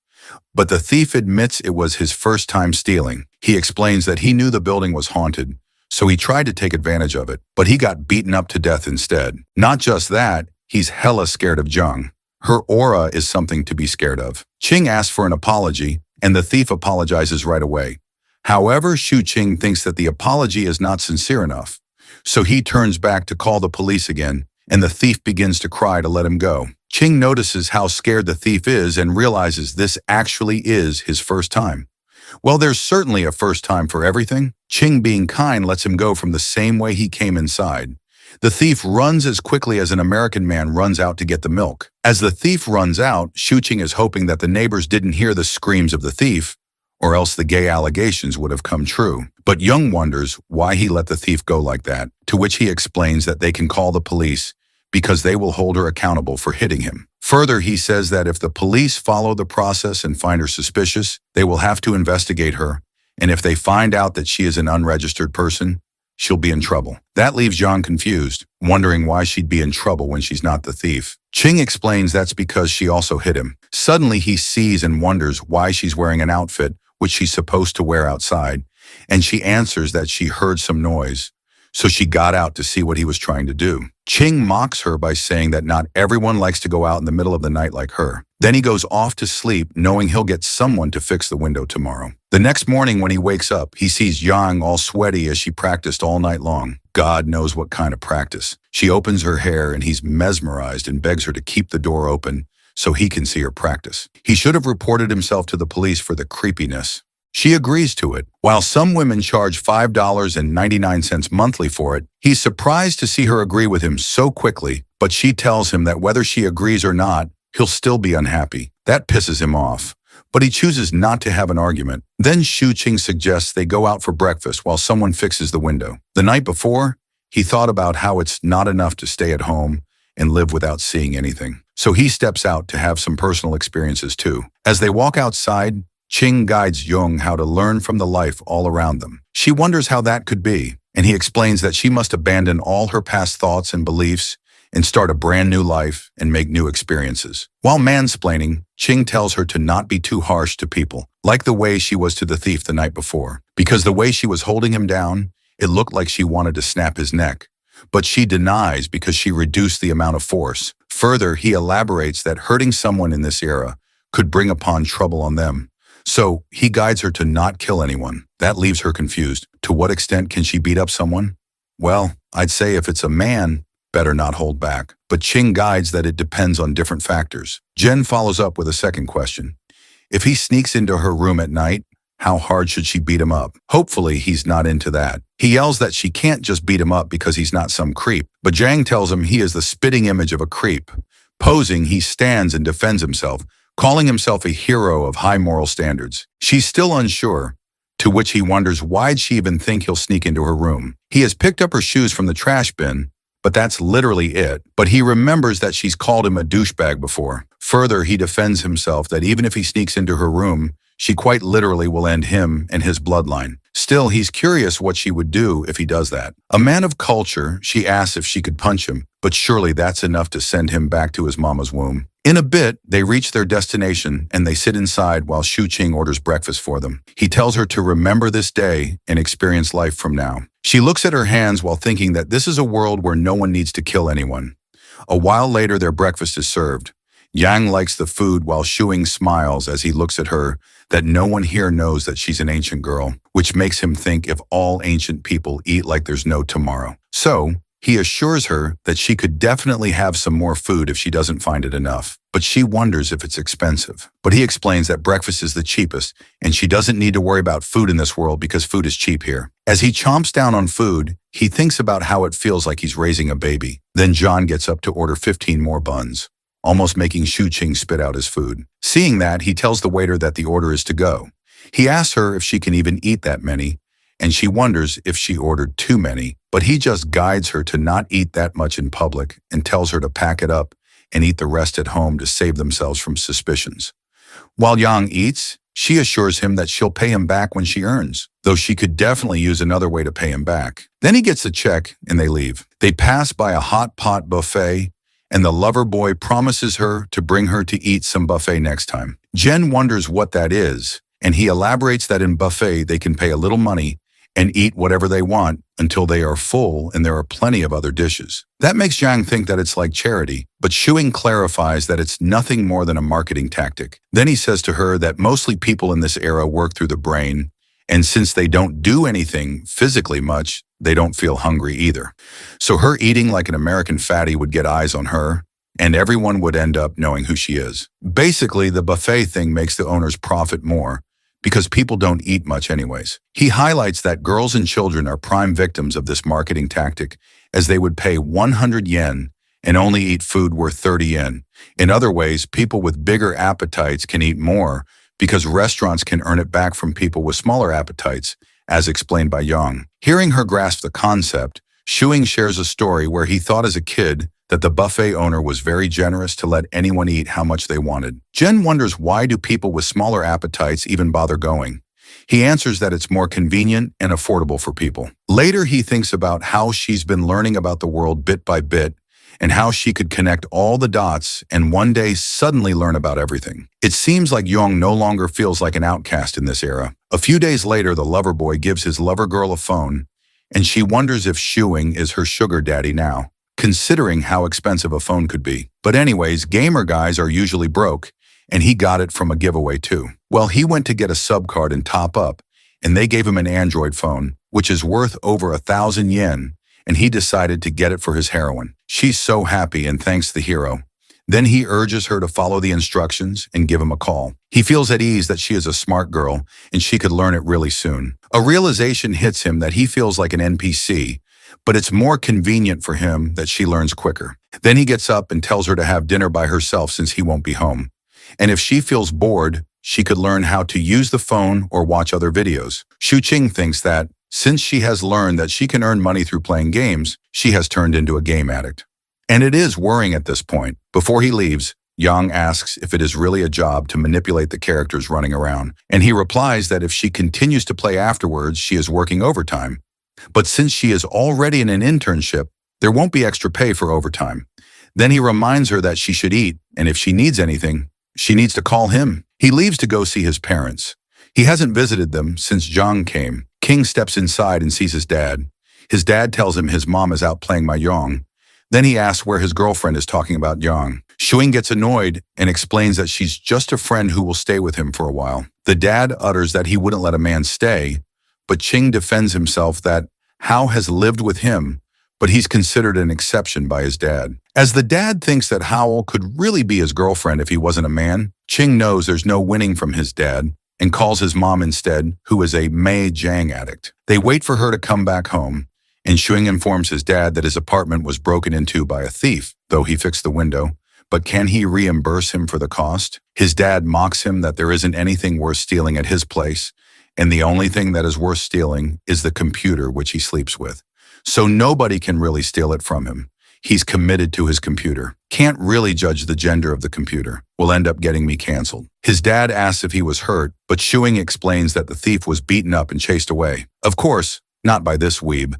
But the thief admits it was his first time stealing. He explains that he knew the building was haunted, so he tried to take advantage of it, but he got beaten up to death instead. Not just that, he's hella scared of Zhang. Her aura is something to be scared of. Ching asks for an apology, and the thief apologizes right away. However, Shu Ching thinks that the apology is not sincere enough, so he turns back to call the police again, and the thief begins to cry to let him go. Ching notices how scared the thief is and realizes this actually is his first time. Well, there's certainly a first time for everything. Ching, being kind, lets him go from the same way he came inside. The thief runs as quickly as an American man runs out to get the milk. As the thief runs out, Shu Ching is hoping that the neighbors didn't hear the screams of the thief, or else the gay allegations would have come true. But Young wonders why he let the thief go like that, to which he explains that they can call the police because they will hold her accountable for hitting him. Further, he says that if the police follow the process and find her suspicious, they will have to investigate her, and if they find out that she is an unregistered person, she'll be in trouble. That leaves Zhang confused, wondering why she'd be in trouble when she's not the thief. Ching explains that's because she also hit him. Suddenly, he sees and wonders why she's wearing an outfit which she's supposed to wear outside, and she answers that she heard some noise, so she got out to see what he was trying to do. Ching mocks her by saying that not everyone likes to go out in the middle of the night like her. Then he goes off to sleep, knowing he'll get someone to fix the window tomorrow. The next morning when he wakes up, he sees Yang all sweaty as she practiced all night long. God knows what kind of practice. She opens her hair and he's mesmerized and begs her to keep the door open so he can see her practice. He should have reported himself to the police for the creepiness. She agrees to it. While some women charge $5.99 monthly for it, he's surprised to see her agree with him so quickly, but she tells him that whether she agrees or not, he'll still be unhappy. That pisses him off, but he chooses not to have an argument. Then Shu Qing suggests they go out for breakfast while someone fixes the window. The night before, he thought about how it's not enough to stay at home and live without seeing anything. So he steps out to have some personal experiences too. As they walk outside, Qing guides Jung how to learn from the life all around them. She wonders how that could be, and he explains that she must abandon all her past thoughts and beliefs and start a brand new life and make new experiences. While mansplaining, Qing tells her to not be too harsh to people, like the way she was to the thief the night before. Because the way she was holding him down, it looked like she wanted to snap his neck. But she denies because she reduced the amount of force. Further, he elaborates that hurting someone in this era could bring upon trouble on them. So he guides her to not kill anyone. That leaves her confused. To what extent can she beat up someone? Well, I'd say if it's a man, better not hold back. But Qing guides that it depends on different factors. Jen follows up with a second question. If he sneaks into her room at night, how hard should she beat him up? Hopefully he's not into that. He yells that she can't just beat him up because he's not some creep. But Zhang tells him he is the spitting image of a creep. Posing, he stands and defends himself, calling himself a hero of high moral standards. She's still unsure, to which he wonders why'd she even think he'll sneak into her room. He has picked up her shoes from the trash bin, but that's literally it. But he remembers that she's called him a douchebag before. Further, he defends himself that even if he sneaks into her room, she quite literally will end him and his bloodline. Still, he's curious what she would do if he does that. A man of culture, she asks if she could punch him, but surely that's enough to send him back to his mama's womb. In a bit, they reach their destination and they sit inside while Shu Qing orders breakfast for them. He tells her to remember this day and experience life from now. She looks at her hands while thinking that this is a world where no one needs to kill anyone. A while later, their breakfast is served. Yang likes the food while Shuing smiles as he looks at her that no one here knows that she's an ancient girl, which makes him think if all ancient people eat like there's no tomorrow. So, he assures her that she could definitely have some more food if she doesn't find it enough, but she wonders if it's expensive. But he explains that breakfast is the cheapest, and she doesn't need to worry about food in this world because food is cheap here. As he chomps down on food, he thinks about how it feels like he's raising a baby. Then John gets up to order 15 more buns, almost making Shu Qing spit out his food. Seeing that, he tells the waiter that the order is to go. He asks her if she can even eat that many, and she wonders if she ordered too many, but he just guides her to not eat that much in public and tells her to pack it up and eat the rest at home to save themselves from suspicions. While Yang eats, she assures him that she'll pay him back when she earns, though she could definitely use another way to pay him back. Then he gets the check and they leave. They pass by a hot pot buffet, and the lover boy promises her to bring her to eat some buffet next time. Jen wonders what that is, and he elaborates that in buffet they can pay a little money and eat whatever they want until they are full and there are plenty of other dishes. That makes Zhang think that it's like charity, but Shuing clarifies that it's nothing more than a marketing tactic. Then he says to her that mostly people in this era work through the brain, and since they don't do anything physically much, they don't feel hungry either. So her eating like an American fatty would get eyes on her, and everyone would end up knowing who she is. Basically, the buffet thing makes the owners profit more, because people don't eat much anyways. He highlights that girls and children are prime victims of this marketing tactic, as they would pay 100 yen and only eat food worth 30 yen. In other ways, people with bigger appetites can eat more because restaurants can earn it back from people with smaller appetites, as explained by Yang. Hearing her grasp the concept, Shuing shares a story where he thought as a kid that the buffet owner was very generous to let anyone eat how much they wanted. Jen wonders why do people with smaller appetites even bother going. He answers that it's more convenient and affordable for people. Later, he thinks about how she's been learning about the world bit by bit and how she could connect all the dots and one day suddenly learn about everything. It seems like Yong no longer feels like an outcast in this era. A few days later, the lover boy gives his lover girl a phone, and she wonders if Shuing is her sugar daddy now, considering how expensive a phone could be. But anyways, gamer guys are usually broke, and he got it from a giveaway too. Well, he went to get a sub card and top up, and they gave him an Android phone, which is worth over 1,000 yen, and he decided to get it for his heroine. She's so happy and thanks the hero. Then he urges her to follow the instructions and give him a call. He feels at ease that she is a smart girl and she could learn it really soon. A realization hits him that he feels like an NPC, but it's more convenient for him that she learns quicker. Then he gets up and tells her to have dinner by herself since he won't be home. And if she feels bored, she could learn how to use the phone or watch other videos. Shu Qing thinks that, since she has learned that she can earn money through playing games, she has turned into a game addict. And it is worrying at this point. Before he leaves, Yang asks if it is really a job to manipulate the characters running around, and he replies that if she continues to play afterwards, she is working overtime. But since she is already in an internship, there won't be extra pay for overtime. Then he reminds her that she should eat, and if she needs anything, she needs to call him. He leaves to go see his parents. He hasn't visited them since Zhang came. King steps inside and sees his dad. His dad tells him his mom is out playing mahjong. Then he asks where his girlfriend is talking about Yang. Shuing gets annoyed and explains that she's just a friend who will stay with him for a while. The dad utters that he wouldn't let a man stay, but Qing defends himself that Hao has lived with him, but he's considered an exception by his dad. As the dad thinks that Howell could really be his girlfriend if he wasn't a man, Qing knows there's no winning from his dad and calls his mom instead, who is a Mei Jiang addict. They wait for her to come back home, and Shuing informs his dad that his apartment was broken into by a thief, though he fixed the window. But can he reimburse him for the cost? His dad mocks him that there isn't anything worth stealing at his place, and the only thing that is worth stealing is the computer which he sleeps with. So nobody can really steal it from him. He's committed to his computer. Can't really judge the gender of the computer. Will end up getting me canceled. His dad asks if he was hurt, but Shuing explains that the thief was beaten up and chased away. Of course, not by this weeb.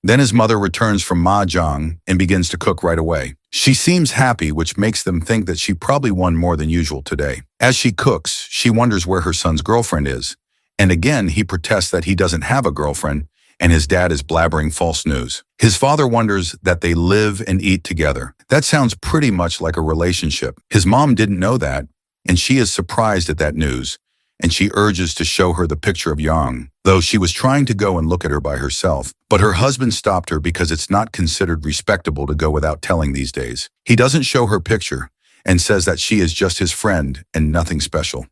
Then his mother returns from mahjong and begins to cook right away. She seems happy, which makes them think that she probably won more than usual today. As she cooks, she wonders where her son's girlfriend is. And again, he protests that he doesn't have a girlfriend, and his dad is blabbering false news. His father wonders that they live and eat together. That sounds pretty much like a relationship. His mom didn't know that, and she is surprised at that news, and she urges to show her the picture of Yang, though she was trying to go and look at her by herself. But her husband stopped her because it's not considered respectable to go without telling these days. He doesn't show her picture and says that she is just his friend and nothing special,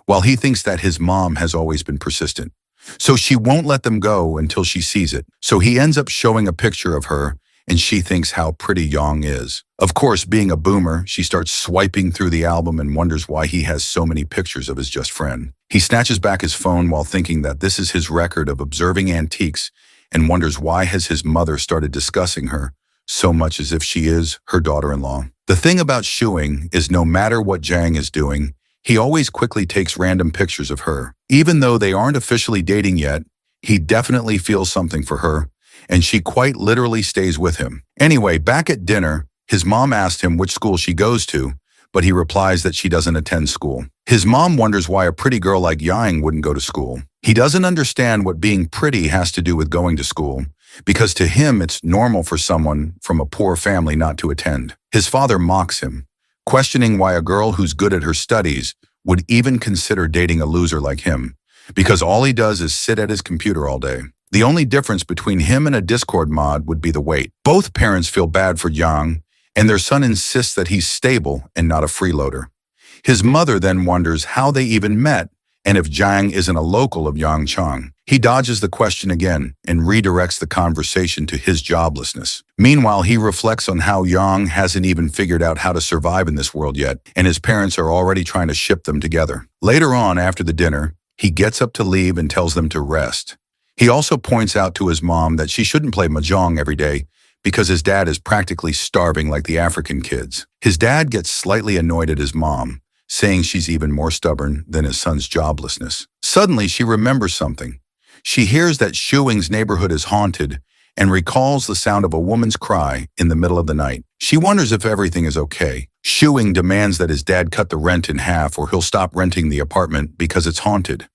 while he thinks that his mom has always been persistent. So she won't let them go until she sees it. So he ends up showing a picture of her, and she thinks how pretty Yang is. Of course, being a boomer, she starts swiping through the album and wonders why he has so many pictures of his just friend. He snatches back his phone while thinking that this is his record of observing antiques and wonders why has his mother started discussing her so much as if she is her daughter-in-law. The thing about Shuing is no matter what Jiang is doing, he always quickly takes random pictures of her. Even though they aren't officially dating yet, he definitely feels something for her, and she quite literally stays with him. Anyway, back at dinner, his mom asked him which school she goes to, but he replies that she doesn't attend school. His mom wonders why a pretty girl like Yang wouldn't go to school. He doesn't understand what being pretty has to do with going to school, because to him it's normal for someone from a poor family not to attend. His father mocks him, questioning why a girl who's good at her studies would even consider dating a loser like him, because all he does is sit at his computer all day. The only difference between him and a Discord mod would be the weight. Both parents feel bad for Yang, and their son insists that he's stable and not a freeloader. His mother then wonders how they even met and if Jiang isn't a local of Yangchang. He dodges the question again and redirects the conversation to his joblessness. Meanwhile, he reflects on how Yang hasn't even figured out how to survive in this world yet, and his parents are already trying to ship them together. Later on, after the dinner, he gets up to leave and tells them to rest. He also points out to his mom that she shouldn't play mahjong every day because his dad is practically starving like the African kids. His dad gets slightly annoyed at his mom, saying she's even more stubborn than his son's joblessness. Suddenly, she remembers something. She hears that Shuing's neighborhood is haunted and recalls the sound of a woman's cry in the middle of the night. She wonders if everything is okay. Shuing demands that his dad cut the rent in half or he'll stop renting the apartment because it's haunted.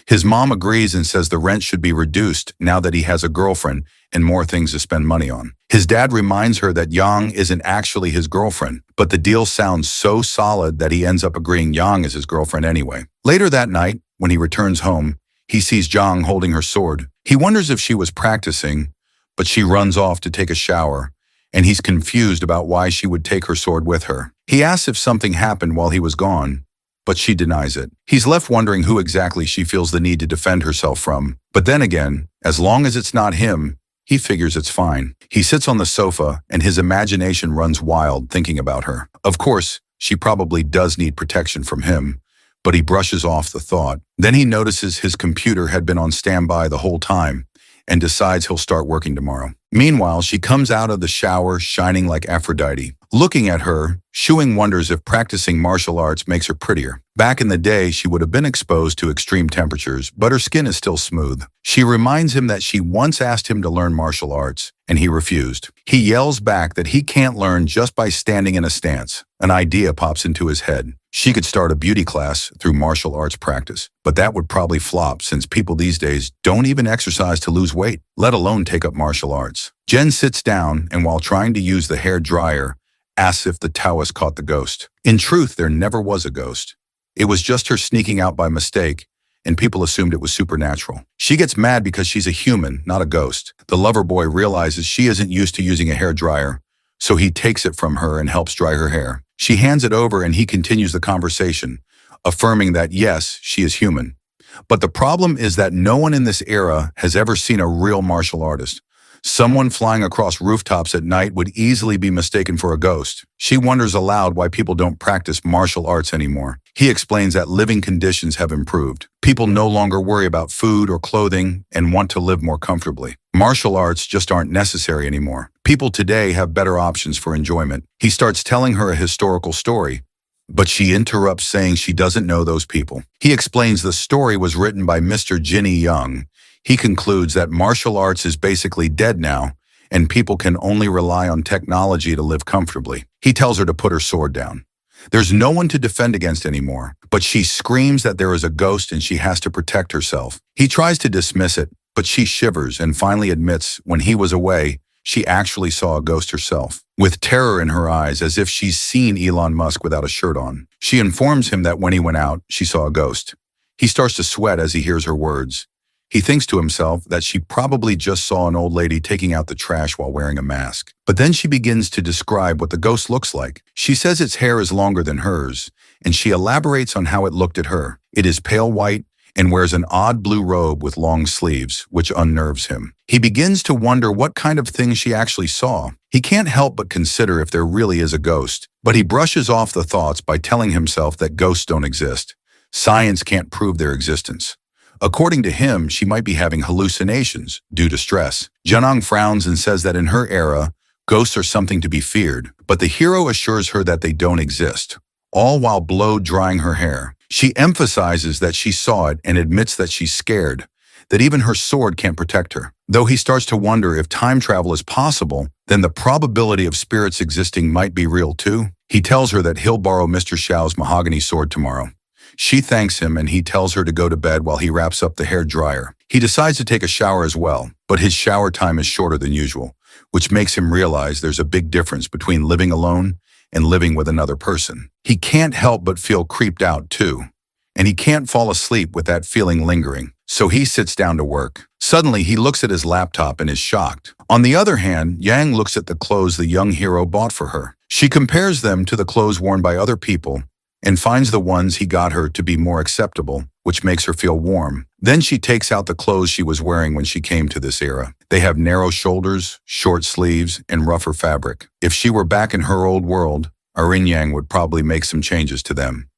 His mom agrees and says the rent should be reduced now that he has a girlfriend and more things to spend money on. His dad reminds her that Yang isn't actually his girlfriend, but the deal sounds so solid that he ends up agreeing Yang is his girlfriend anyway. Later that night, when he returns home, he sees Jiang holding her sword. He wonders if she was practicing, but she runs off to take a shower, and he's confused about why she would take her sword with her. He asks if something happened while he was gone, but she denies it. He's left wondering who exactly she feels the need to defend herself from. But then again, as long as it's not him, he figures it's fine. He sits on the sofa, and his imagination runs wild thinking about her. Of course, she probably does need protection from him, but he brushes off the thought. Then he notices his computer had been on standby the whole time and decides he'll start working tomorrow. Meanwhile, she comes out of the shower shining like Aphrodite. Looking at her, Shuing wonders if practicing martial arts makes her prettier. Back in the day, she would have been exposed to extreme temperatures, but her skin is still smooth. She reminds him that she once asked him to learn martial arts, and he refused. He yells back that he can't learn just by standing in a stance. An idea pops into his head. She could start a beauty class through martial arts practice, but that would probably flop since people these days don't even exercise to lose weight, let alone take up martial arts. Jen sits down and while trying to use the hair dryer, asks if the Taoist caught the ghost. In truth, there never was a ghost. It was just her sneaking out by mistake, and people assumed it was supernatural. She gets mad because she's a human, not a ghost. The lover boy realizes she isn't used to using a hair dryer, so he takes it from her and helps dry her hair. She hands it over and he continues the conversation, affirming that yes, she is human. But the problem is that no one in this era has ever seen a real martial artist. Someone flying across rooftops at night would easily be mistaken for a ghost. She wonders aloud why people don't practice martial arts anymore. He explains that living conditions have improved. People no longer worry about food or clothing and want to live more comfortably. Martial arts just aren't necessary anymore. People today have better options for enjoyment. He starts telling her a historical story, but she interrupts saying she doesn't know those people. He explains the story was written by Mr. Jinny Young. He concludes that martial arts is basically dead now, and people can only rely on technology to live comfortably. He tells her to put her sword down. There's no one to defend against anymore, but she screams that there is a ghost and she has to protect herself. He tries to dismiss it, but she shivers and finally admits when he was away, she actually saw a ghost herself, with terror in her eyes as if she's seen Elon Musk without a shirt on. She informs him that when he went out, she saw a ghost. He starts to sweat as he hears her words. He thinks to himself that she probably just saw an old lady taking out the trash while wearing a mask. But then she begins to describe what the ghost looks like. She says its hair is longer than hers, and she elaborates on how it looked at her. It is pale white and wears an odd blue robe with long sleeves, which unnerves him. He begins to wonder what kind of thing she actually saw. He can't help but consider if there really is a ghost, but he brushes off the thoughts by telling himself that ghosts don't exist. Science can't prove their existence. According to him, she might be having hallucinations due to stress. Janong frowns and says that in her era, ghosts are something to be feared, but the hero assures her that they don't exist, all while blow-drying her hair. She emphasizes that she saw it and admits that she's scared, that even her sword can't protect her. Though he starts to wonder if time travel is possible, then the probability of spirits existing might be real too. He tells her that he'll borrow Mr. Xiao's mahogany sword tomorrow. She thanks him and he tells her to go to bed while he wraps up the hair dryer. He decides to take a shower as well, but his shower time is shorter than usual, which makes him realize there's a big difference between living alone and living with another person. He can't help but feel creeped out too, and he can't fall asleep with that feeling lingering, so he sits down to work. Suddenly, he looks at his laptop and is shocked. On the other hand, Yang looks at the clothes the young hero bought for her. She compares them to the clothes worn by other people and finds the ones he got her to be more acceptable, which makes her feel warm. Then she takes out the clothes she was wearing when she came to this era. They have narrow shoulders, short sleeves, and rougher fabric. If she were back in her old world, Yang would probably make some changes to them.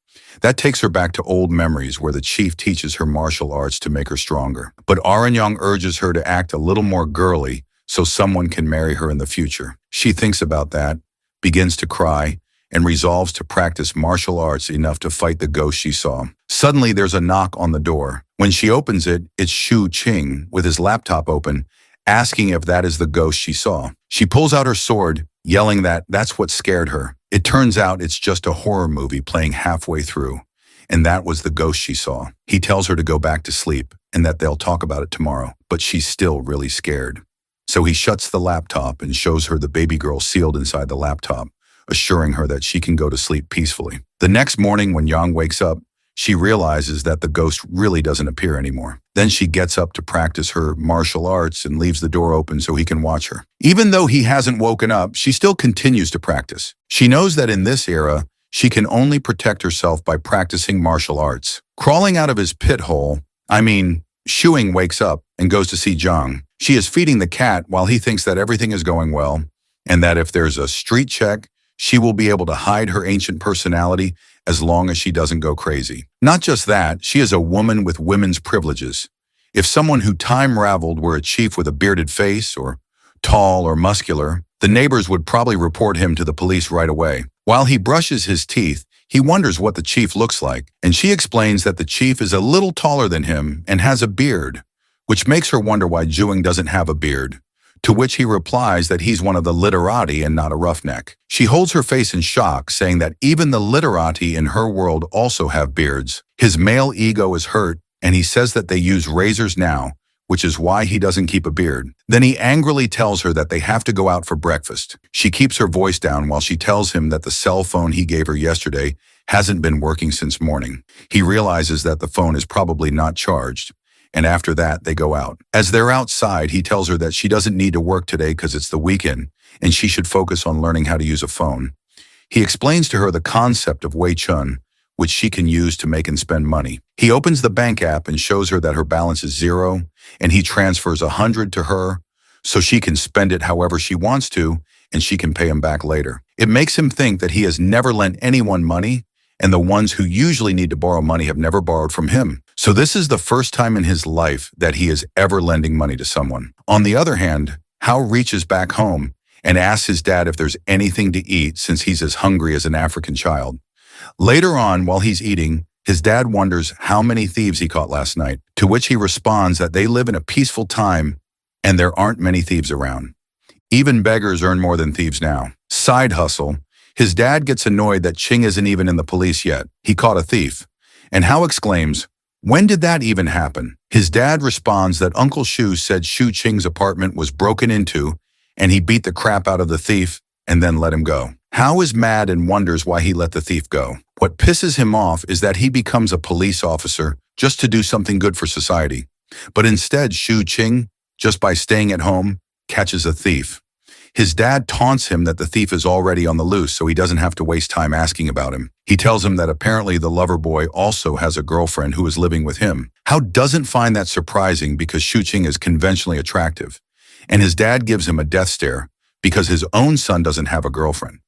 That takes her back to old memories where the chief teaches her martial arts to make her stronger. But Yang urges her to act a little more girly so someone can marry her in the future. She thinks about that, begins to cry, and resolves to practice martial arts enough to fight the ghost she saw. Suddenly, there's a knock on the door. When she opens it, it's Shu Qing with his laptop open, asking if that is the ghost she saw. She pulls out her sword, yelling that that's what scared her. It turns out it's just a horror movie playing halfway through, and that was the ghost she saw. He tells her to go back to sleep and that they'll talk about it tomorrow, but she's still really scared. So he shuts the laptop and shows her the baby girl sealed inside the laptop, assuring her that she can go to sleep peacefully. The next morning when Yang wakes up, she realizes that the ghost really doesn't appear anymore. Then she gets up to practice her martial arts and leaves the door open so he can watch her. Even though he hasn't woken up, she still continues to practice. She knows that in this era, she can only protect herself by practicing martial arts. Crawling out of his pit hole, Shuing wakes up and goes to see Zhang. She is feeding the cat while he thinks that everything is going well, and that if there's a street check, she will be able to hide her ancient personality as long as she doesn't go crazy. Not just that, she is a woman with women's privileges. If someone who time-raveled were a chief with a bearded face, or tall or muscular, the neighbors would probably report him to the police right away. While he brushes his teeth, he wonders what the chief looks like, and she explains that the chief is a little taller than him and has a beard, which makes her wonder why Zhuing doesn't have a beard, to which he replies that he's one of the literati and not a roughneck. She holds her face in shock, saying that even the literati in her world also have beards. His male ego is hurt, and he says that they use razors now, which is why he doesn't keep a beard. Then he angrily tells her that they have to go out for breakfast. She keeps her voice down while she tells him that the cell phone he gave her yesterday hasn't been working since morning. He realizes that the phone is probably not charged, and after that, they go out. As they're outside, he tells her that she doesn't need to work today because it's the weekend, and she should focus on learning how to use a phone. He explains to her the concept of Wei Chun, which she can use to make and spend money. He opens the bank app and shows her that her balance is 0, and he transfers 100 to her so she can spend it however she wants to, and she can pay him back later. It makes him think that he has never lent anyone money, and the ones who usually need to borrow money have never borrowed from him. So this is the first time in his life that he is ever lending money to someone. On the other hand, Hao reaches back home and asks his dad if there's anything to eat since he's as hungry as an African child. Later on, while he's eating, his dad wonders how many thieves he caught last night, to which he responds that they live in a peaceful time and there aren't many thieves around. Even beggars earn more than thieves now. Side hustle. His dad gets annoyed that Ching isn't even in the police yet. He caught a thief. And Hao exclaims, "When did that even happen?" His dad responds that Uncle Shu said Shu Qing's apartment was broken into and he beat the crap out of the thief and then let him go. Hao is mad and wonders why he let the thief go. What pisses him off is that he becomes a police officer just to do something good for society. But instead, Shu Qing, just by staying at home, catches a thief. His dad taunts him that the thief is already on the loose so he doesn't have to waste time asking about him. He tells him that apparently the lover boy also has a girlfriend who is living with him. Hao doesn't find that surprising because Shu Qing is conventionally attractive, and his dad gives him a death stare because his own son doesn't have a girlfriend.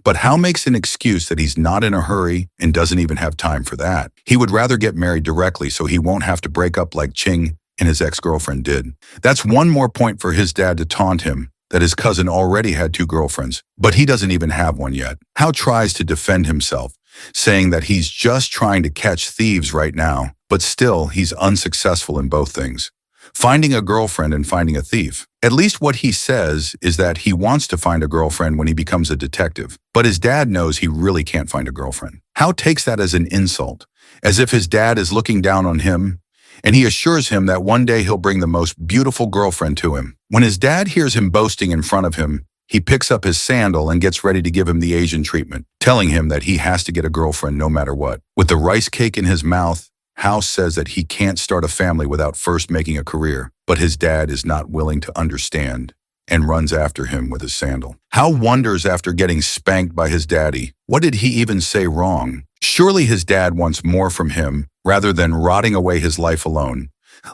But Hao makes an excuse that he's not in a hurry and doesn't even have time for that. He would rather get married directly so he won't have to break up like Qing and his ex-girlfriend did. That's one more point for his dad to taunt him that his cousin already had 2 girlfriends, but he doesn't even have one yet. Hao tries to defend himself, saying that he's just trying to catch thieves right now, but still he's unsuccessful in both things, finding a girlfriend and finding a thief. At least what he says is that he wants to find a girlfriend when he becomes a detective, but his dad knows he really can't find a girlfriend. Hao takes that as an insult, as if his dad is looking down on him, and he assures him that one day he'll bring the most beautiful girlfriend to him. When his dad hears him boasting in front of him, he picks up his sandal and gets ready to give him the Asian treatment, telling him that he has to get a girlfriend no matter what. With the rice cake in his mouth, Hao says that he can't start a family without first making a career, but his dad is not willing to understand and runs after him with his sandal. Hao wonders after getting spanked by his daddy, what did he even say wrong? Surely his dad wants more from him rather than rotting away his life alone,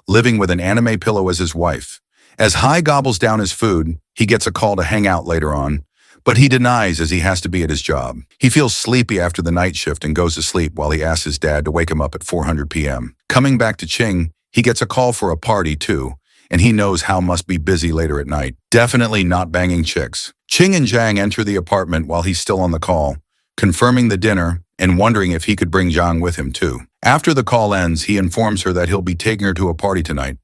living with an anime pillow as his wife. As Hai gobbles down his food, he gets a call to hang out later on, but he denies as he has to be at his job. He feels sleepy after the night shift and goes to sleep while he asks his dad to wake him up at 400 p.m. Coming back to Qing, he gets a call for a party too, and he knows Hao must be busy later at night. Definitely not banging chicks. Qing and Zhang enter the apartment while he's still on the call, confirming the dinner and wondering if he could bring Zhang with him too. After the call ends, he informs her that he'll be taking her to a party tonight.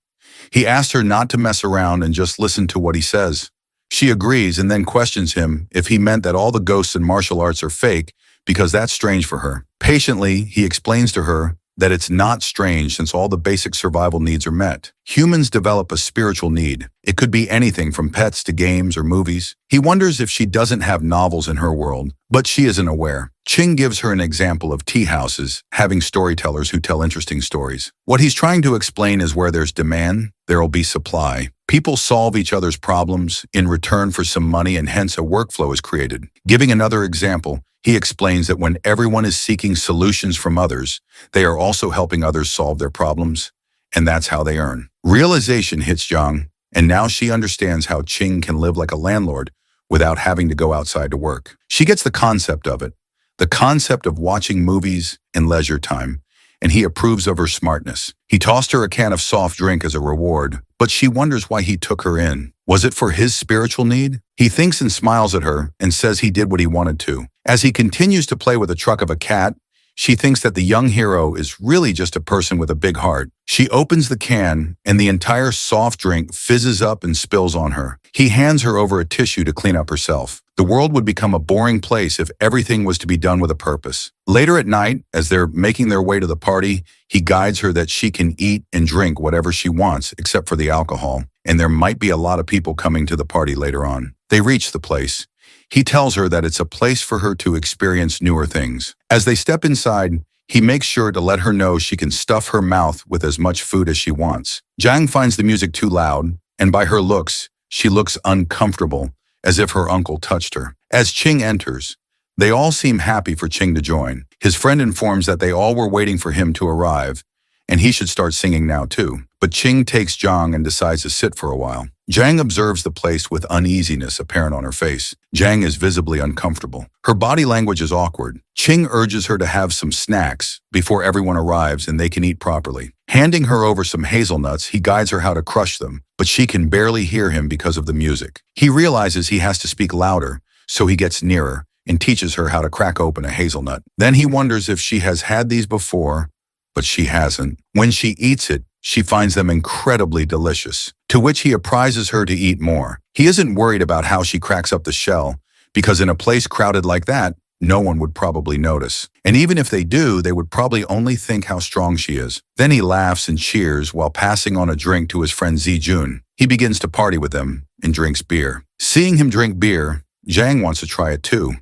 He asks her not to mess around and just listen to what he says. She agrees and then questions him if he meant that all the ghosts and martial arts are fake because that's strange for her. Patiently, he explains to her that it's not strange since all the basic survival needs are met. Humans develop a spiritual need. It could be anything from pets to games or movies. He wonders if she doesn't have novels in her world, but she isn't aware. Ching gives her an example of tea houses having storytellers who tell interesting stories. What he's trying to explain is where there's demand, there'll be supply. People solve each other's problems in return for some money, and hence a workflow is created. Giving another example, he explains that when everyone is seeking solutions from others, they are also helping others solve their problems, and that's how they earn. Realization hits Zhang, and now she understands how Ching can live like a landlord without having to go outside to work. She gets the concept of it, the concept of watching movies in leisure time, and he approves of her smartness. He tossed her a can of soft drink as a reward, but she wonders why he took her in. Was it for his spiritual need? He thinks and smiles at her and says he did what he wanted to. As he continues to play with the truck of a cat, she thinks that the young hero is really just a person with a big heart. She opens the can, and the entire soft drink fizzes up and spills on her. He hands her over a tissue to clean up herself. The world would become a boring place if everything was to be done with a purpose. Later at night, as they're making their way to the party, he guides her that she can eat and drink whatever she wants except for the alcohol, and there might be a lot of people coming to the party later on. They reach the place. He tells her that it's a place for her to experience newer things. As they step inside, he makes sure to let her know she can stuff her mouth with as much food as she wants. Zhang finds the music too loud, and by her looks, she looks uncomfortable, as if her uncle touched her. As Ching enters, they all seem happy for Ching to join. His friend informs that they all were waiting for him to arrive, and he should start singing now too. But Ching takes Zhang and decides to sit for a while. Zhang observes the place with uneasiness apparent on her face. Zhang is visibly uncomfortable. Her body language is awkward. Ching urges her to have some snacks before everyone arrives and they can eat properly. Handing her over some hazelnuts, he guides her how to crush them, but she can barely hear him because of the music. He realizes he has to speak louder, so he gets nearer and teaches her how to crack open a hazelnut. Then he wonders if she has had these before, but she hasn't. When she eats it, she finds them incredibly delicious, to which he apprises her to eat more. He isn't worried about how she cracks up the shell, because in a place crowded like that, no one would probably notice. And even if they do, they would probably only think how strong she is. Then he laughs and cheers while passing on a drink to his friend Zijun. He begins to party with them and drinks beer. Seeing him drink beer, Zhang wants to try it too,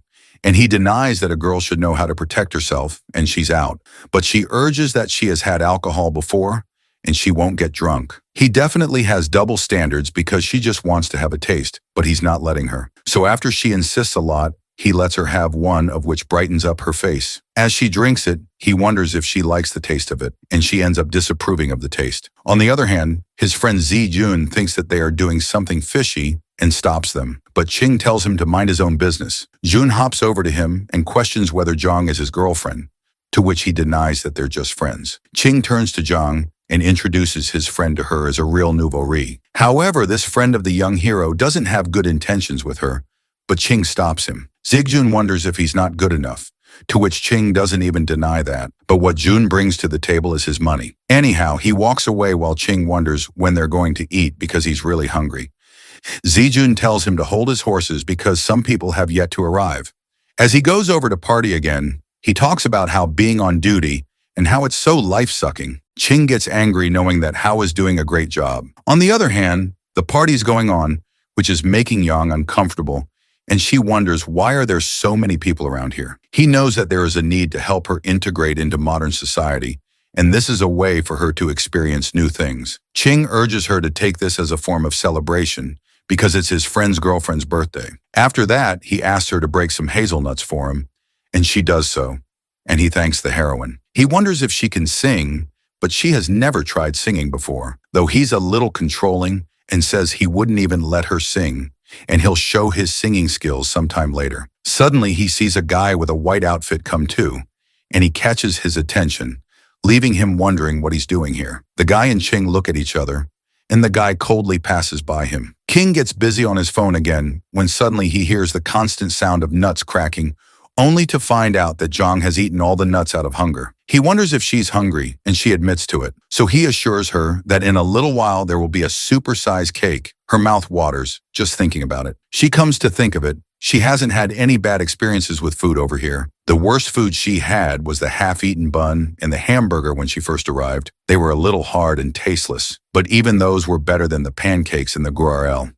and he denies that a girl should know how to protect herself, and she's out. But she urges that she has had alcohol before, and she won't get drunk. He definitely has double standards because she just wants to have a taste, but he's not letting her. So after she insists a lot, he lets her have one of which brightens up her face. As she drinks it, he wonders if she likes the taste of it, and she ends up disapproving of the taste. On the other hand, his friend Zijun thinks that they are doing something fishy and stops them, but Ching tells him to mind his own business. Jun hops over to him and questions whether Zhang is his girlfriend, to which he denies that they're just friends. Ching turns to Zhang and introduces his friend to her as a real nouveau riche. However, this friend of the young hero doesn't have good intentions with her, but Ching stops him. Zijun wonders if he's not good enough, to which Ching doesn't even deny that, but what Jun brings to the table is his money. Anyhow, he walks away while Ching wonders when they're going to eat because he's really hungry. Zijun tells him to hold his horses because some people have yet to arrive. As he goes over to party again, he talks about how being on duty and how it's so life-sucking. Ching gets angry knowing that Hao is doing a great job. On the other hand, the party's going on, which is making Yang uncomfortable, and she wonders why are there so many people around here. He knows that there is a need to help her integrate into modern society, and this is a way for her to experience new things. Ching urges her to take this as a form of celebration because it's his friend's girlfriend's birthday. After that, he asks her to break some hazelnuts for him, and she does so, and he thanks the heroine. He wonders if she can sing, but she has never tried singing before, though he's a little controlling and says he wouldn't even let her sing, and he'll show his singing skills sometime later. Suddenly, he sees a guy with a white outfit come too, and he catches his attention, leaving him wondering what he's doing here. The guy and Ching look at each other, and the guy coldly passes by him. King gets busy on his phone again when suddenly he hears the constant sound of nuts cracking, only to find out that Zhang has eaten all the nuts out of hunger. He wonders if she's hungry, and she admits to it. So he assures her that in a little while there will be a super-sized cake. Her mouth waters, just thinking about it. She comes to think of it, she hasn't had any bad experiences with food over here. The worst food she had was the half-eaten bun and the hamburger when she first arrived. They were a little hard and tasteless, but even those were better than the pancakes in the Guarel.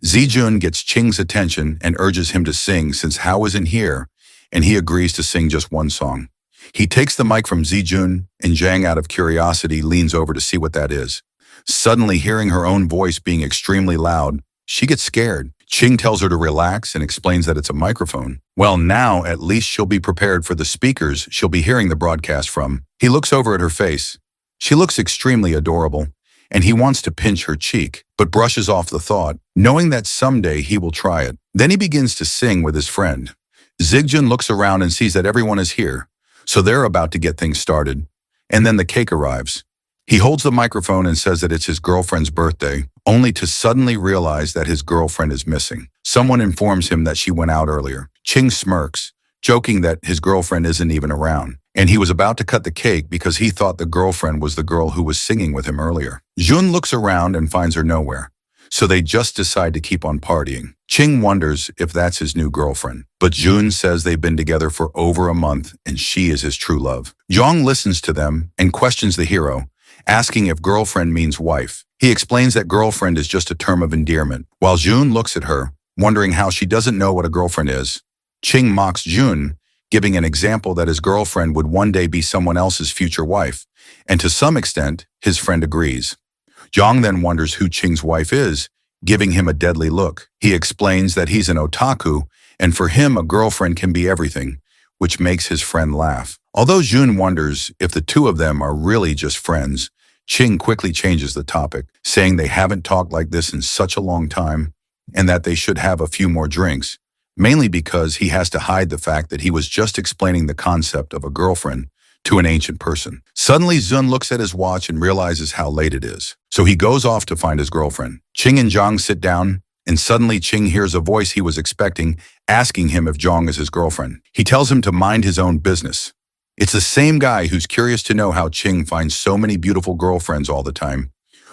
Zijun gets Ching's attention and urges him to sing since Hao isn't here, and he agrees to sing just one song. He takes the mic from Zijun, and Zhang, out of curiosity, leans over to see what that is. Suddenly, hearing her own voice being extremely loud, she gets scared. Ching tells her to relax and explains that it's a microphone. Well, now at least she'll be prepared for the speakers she'll be hearing the broadcast from. He looks over at her face. She looks extremely adorable, and he wants to pinch her cheek, but brushes off the thought, knowing that someday he will try it. Then he begins to sing with his friend. Zigjun looks around and sees that everyone is here, so they're about to get things started. And then the cake arrives. He holds the microphone and says that it's his girlfriend's birthday, only to suddenly realize that his girlfriend is missing. Someone informs him that she went out earlier. Ching smirks, joking that his girlfriend isn't even around, and he was about to cut the cake because he thought the girlfriend was the girl who was singing with him earlier. Jun looks around and finds her nowhere, so they just decide to keep on partying. Ching wonders if that's his new girlfriend, but Jun says they've been together for over a month and she is his true love. Zhang listens to them and questions the hero, asking if girlfriend means wife. He explains that girlfriend is just a term of endearment, while Jun looks at her, wondering how she doesn't know what a girlfriend is. Ching mocks Jun, giving an example that his girlfriend would one day be someone else's future wife, and to some extent, his friend agrees. Zhang then wonders who Ching's wife is, giving him a deadly look. He explains that he's an otaku, and for him a girlfriend can be everything, which makes his friend laugh. Although Jun wonders if the two of them are really just friends, Ching quickly changes the topic, saying they haven't talked like this in such a long time, and that they should have a few more drinks, mainly because he has to hide the fact that he was just explaining the concept of a girlfriend to an ancient person. Suddenly, Zun looks at his watch and realizes how late it is, so he goes off to find his girlfriend. Ching and Zhang sit down, and suddenly Ching hears a voice he was expecting, asking him if Zhang is his girlfriend. He tells him to mind his own business. It's the same guy who's curious to know how Ching finds so many beautiful girlfriends all the time,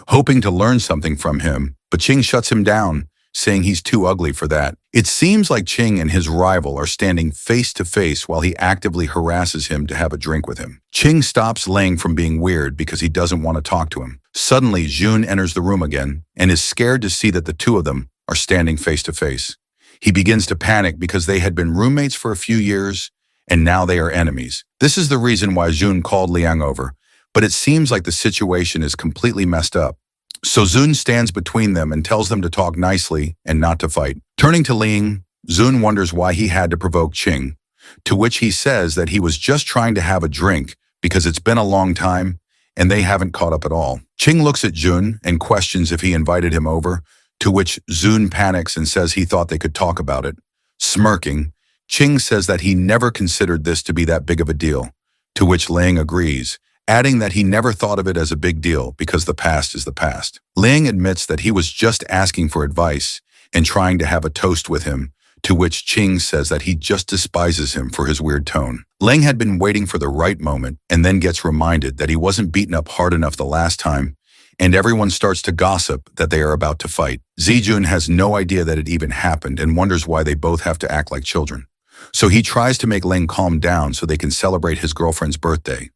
hoping to learn something from him, but Ching shuts him down, saying he's too ugly for that. It seems like Ching and his rival are standing face to face while he actively harasses him to have a drink with him. Ching stops Lang from being weird because he doesn't want to talk to him. Suddenly, Jun enters the room again and is scared to see that the two of them are standing face to face. He begins to panic because they had been roommates for a few years and now they are enemies. This is the reason why Jun called Liang over, but it seems like the situation is completely messed up. So Zun stands between them and tells them to talk nicely and not to fight. Turning to Ling, Zun wonders why he had to provoke Ching, to which he says that he was just trying to have a drink because it's been a long time and they haven't caught up at all. Ching looks at Jun and questions if he invited him over, to which Zun panics and says he thought they could talk about it. Smirking, Ching says that he never considered this to be that big of a deal, to which Ling agrees, adding that he never thought of it as a big deal because the past is the past. Ling admits that he was just asking for advice and trying to have a toast with him, to which Ching says that he just despises him for his weird tone. Ling had been waiting for the right moment and then gets reminded that he wasn't beaten up hard enough the last time, and everyone starts to gossip that they are about to fight. Zijun has no idea that it even happened and wonders why they both have to act like children. So he tries to make Ling calm down so they can celebrate his girlfriend's birthday.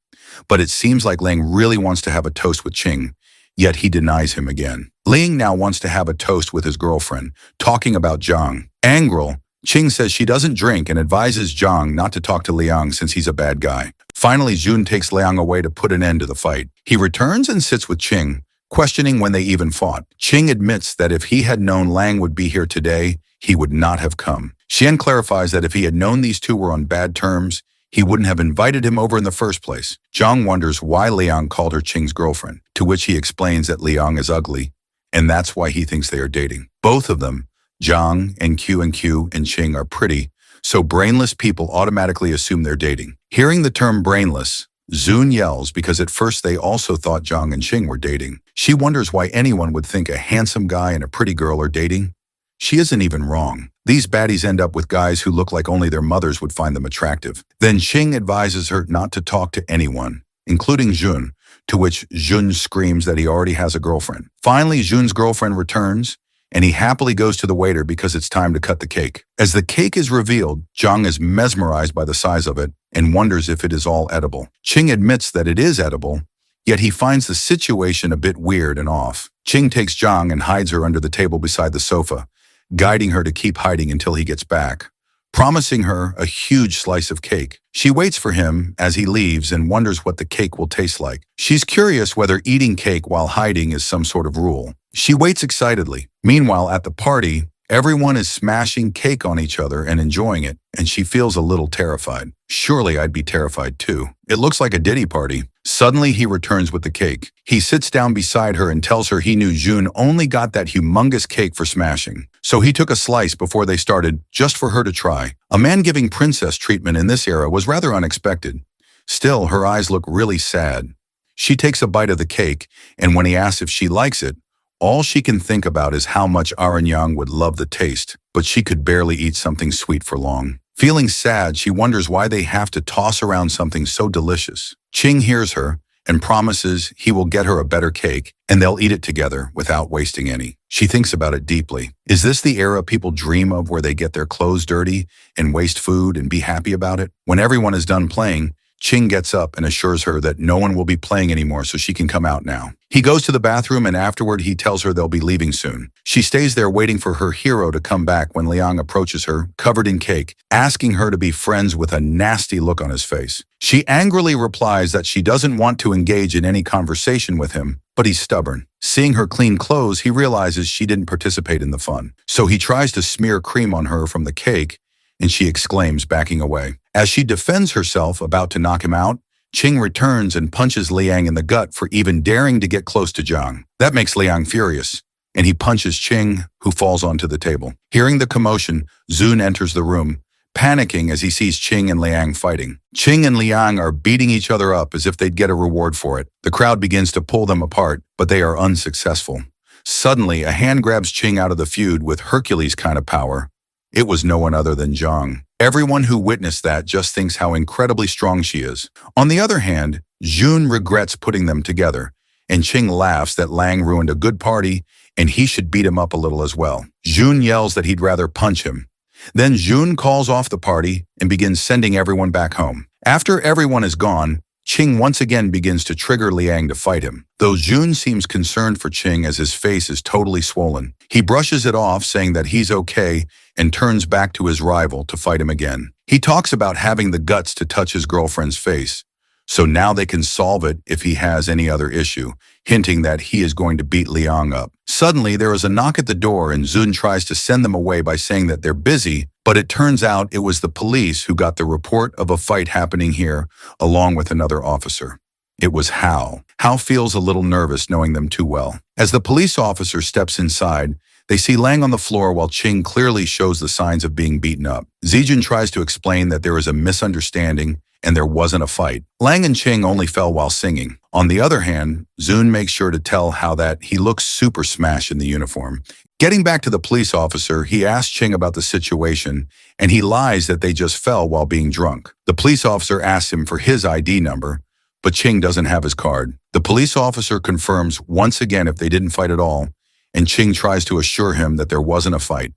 But it seems like Ling really wants to have a toast with Ching, yet he denies him again. Ling now wants to have a toast with his girlfriend, talking about Zhang. Angry, Ching says she doesn't drink and advises Zhang not to talk to Liang since he's a bad guy. Finally, Jun takes Liang away to put an end to the fight. He returns and sits with Ching, questioning when they even fought. Ching admits that if he had known Lang would be here today, he would not have come. Xian clarifies that if he had known these two were on bad terms, he wouldn't have invited him over in the first place. Zhang wonders why Liang called her Ching's girlfriend, to which he explains that Liang is ugly, and that's why he thinks they are dating. Both of them, Zhang and Q and Ching, are pretty, so brainless people automatically assume they're dating. Hearing the term brainless, Zun yells because at first they also thought Zhang and Ching were dating. She wonders why anyone would think a handsome guy and a pretty girl are dating. She isn't even wrong. These baddies end up with guys who look like only their mothers would find them attractive. Then Ching advises her not to talk to anyone, including Jun, to which Jun screams that he already has a girlfriend. Finally, Jun's girlfriend returns, and he happily goes to the waiter because it's time to cut the cake. As the cake is revealed, Zhang is mesmerized by the size of it and wonders if it is all edible. Ching admits that it is edible, yet he finds the situation a bit weird and off. Ching takes Zhang and hides her under the table beside the sofa, guiding her to keep hiding until he gets back. promising her a huge slice of cake. She waits for him as he leaves and wonders what the cake will taste like. She's curious whether eating cake while hiding is some sort of rule. She waits excitedly. Meanwhile, at the party, everyone is smashing cake on each other and enjoying it, and she feels a little terrified. Surely I'd be terrified too. It looks like a Diddy party. Suddenly he returns with the cake. He sits down beside her and tells her he knew June only got that humongous cake for smashing. So he took a slice before they started, just for her to try. A man giving princess treatment in this era was rather unexpected. Still, her eyes look really sad. She takes a bite of the cake, and when he asks if she likes it, all she can think about is how much Yang would love the taste, but she could barely eat something sweet for long. Feeling sad, she wonders why they have to toss around something so delicious. Ching hears her and promises he will get her a better cake, and they'll eat it together without wasting any. She thinks about it deeply. Is this the era people dream of, where they get their clothes dirty and waste food and be happy about it? When everyone is done playing, Ching gets up and assures her that no one will be playing anymore, so she can come out now. He goes to the bathroom, and afterward he tells her they'll be leaving soon. She stays there waiting for her hero to come back when Liang approaches her, covered in cake, asking her to be friends with a nasty look on his face. She angrily replies that she doesn't want to engage in any conversation with him, but he's stubborn. Seeing her clean clothes, he realizes she didn't participate in the fun. So he tries to smear cream on her from the cake, and she exclaims, backing away. As she defends herself, about to knock him out, Ching returns and punches Liang in the gut for even daring to get close to Zhang. That makes Liang furious, and he punches Ching, who falls onto the table. Hearing the commotion, Zun enters the room, panicking as he sees Ching and Liang fighting. Ching and Liang are beating each other up as if they'd get a reward for it. The crowd begins to pull them apart, but they are unsuccessful. Suddenly, a hand grabs Ching out of the feud with Hercules kind of power. It was no one other than Zhang. Everyone who witnessed that just thinks how incredibly strong she is. On the other hand, Jun regrets putting them together, and Ching laughs that Lang ruined a good party and he should beat him up a little as well. Jun yells that he'd rather punch him. Then Jun calls off the party and begins sending everyone back home. After everyone is gone, Ching once again begins to trigger Liang to fight him, though Jun seems concerned for Ching as his face is totally swollen. He brushes it off, saying that he's okay, and turns back to his rival to fight him again. He talks about having the guts to touch his girlfriend's face, so now they can solve it if he has any other issue, hinting that he is going to beat Liang up. Suddenly, there is a knock at the door, and Zun tries to send them away by saying that they're busy, but it turns out it was the police who got the report of a fight happening here, along with another officer. It was Hao. Hao feels a little nervous knowing them too well. As the police officer steps inside, they see Lang on the floor while Ching clearly shows the signs of being beaten up. Zijun tries to explain that there is a misunderstanding and there wasn't a fight. Lang and Ching only fell while singing. On the other hand, Zun makes sure to tell Hao that he looks super smashed in the uniform. Getting back to the police officer, he asks Ching about the situation, and he lies that they just fell while being drunk. The police officer asks him for his ID number, but Ching doesn't have his card. The police officer confirms once again if they didn't fight at all, and Ching tries to assure him that there wasn't a fight.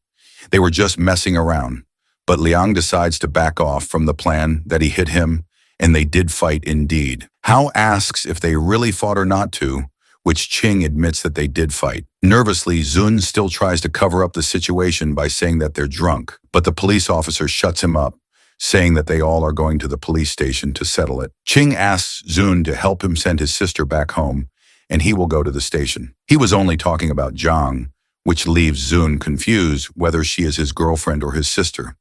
They were just messing around. But Liang decides to back off from the plan that he hit him, and they did fight indeed. Hao asks if they really fought or not to, which Ching admits that they did fight. Nervously, Zun still tries to cover up the situation by saying that they're drunk, but the police officer shuts him up, saying that they all are going to the police station to settle it. Ching asks Zun to help him send his sister back home, and he will go to the station. He was only talking about Zhang, which leaves Zun confused whether she is his girlfriend or his sister.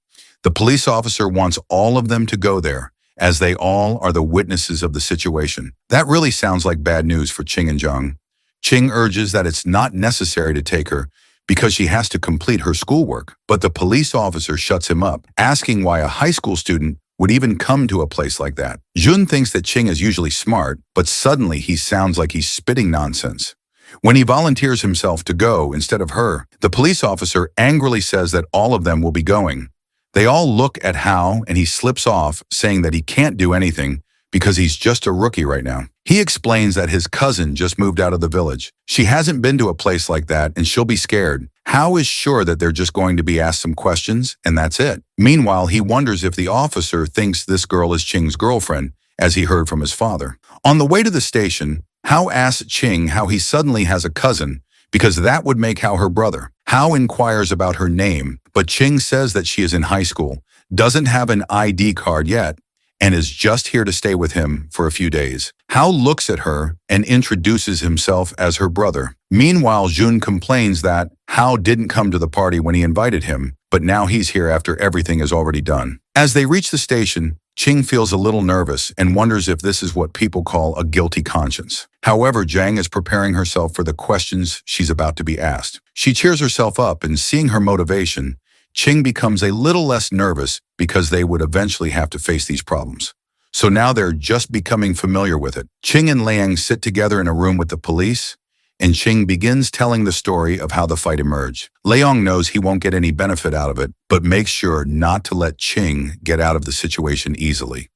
The police officer wants all of them to go there, as they all are the witnesses of the situation. That really sounds like bad news for Ching and Zhang. Ching urges that it's not necessary to take her because she has to complete her schoolwork, but the police officer shuts him up, asking why a high school student would even come to a place like that. Jun thinks that Ching is usually smart, but suddenly he sounds like he's spitting nonsense. When he volunteers himself to go instead of her, the police officer angrily says that all of them will be going. They all look at Hao, and he slips off, saying that he can't do anything because he's just a rookie right now. He explains that his cousin just moved out of the village. She hasn't been to a place like that, and she'll be scared. Hao is sure that they're just going to be asked some questions, and that's it. Meanwhile, he wonders if the officer thinks this girl is Ching's girlfriend, as he heard from his father. On the way to the station, Hao asks Ching how he suddenly has a cousin, because that would make Hao her brother. Hao inquires about her name, but Ching says that she is in high school, doesn't have an ID card yet, and is just here to stay with him for a few days. Hao looks at her and introduces himself as her brother. Meanwhile, Jun complains that Hao didn't come to the party when he invited him, but now he's here after everything is already done. As they reach the station, Ching feels a little nervous and wonders if this is what people call a guilty conscience. However, Jang is preparing herself for the questions she's about to be asked. She cheers herself up, and seeing her motivation, Ching becomes a little less nervous because they would eventually have to face these problems. So now they're just becoming familiar with it. Ching and Liang sit together in a room with the police, and Ching begins telling the story of how the fight emerged. Liang knows he won't get any benefit out of it, but makes sure not to let Ching get out of the situation easily.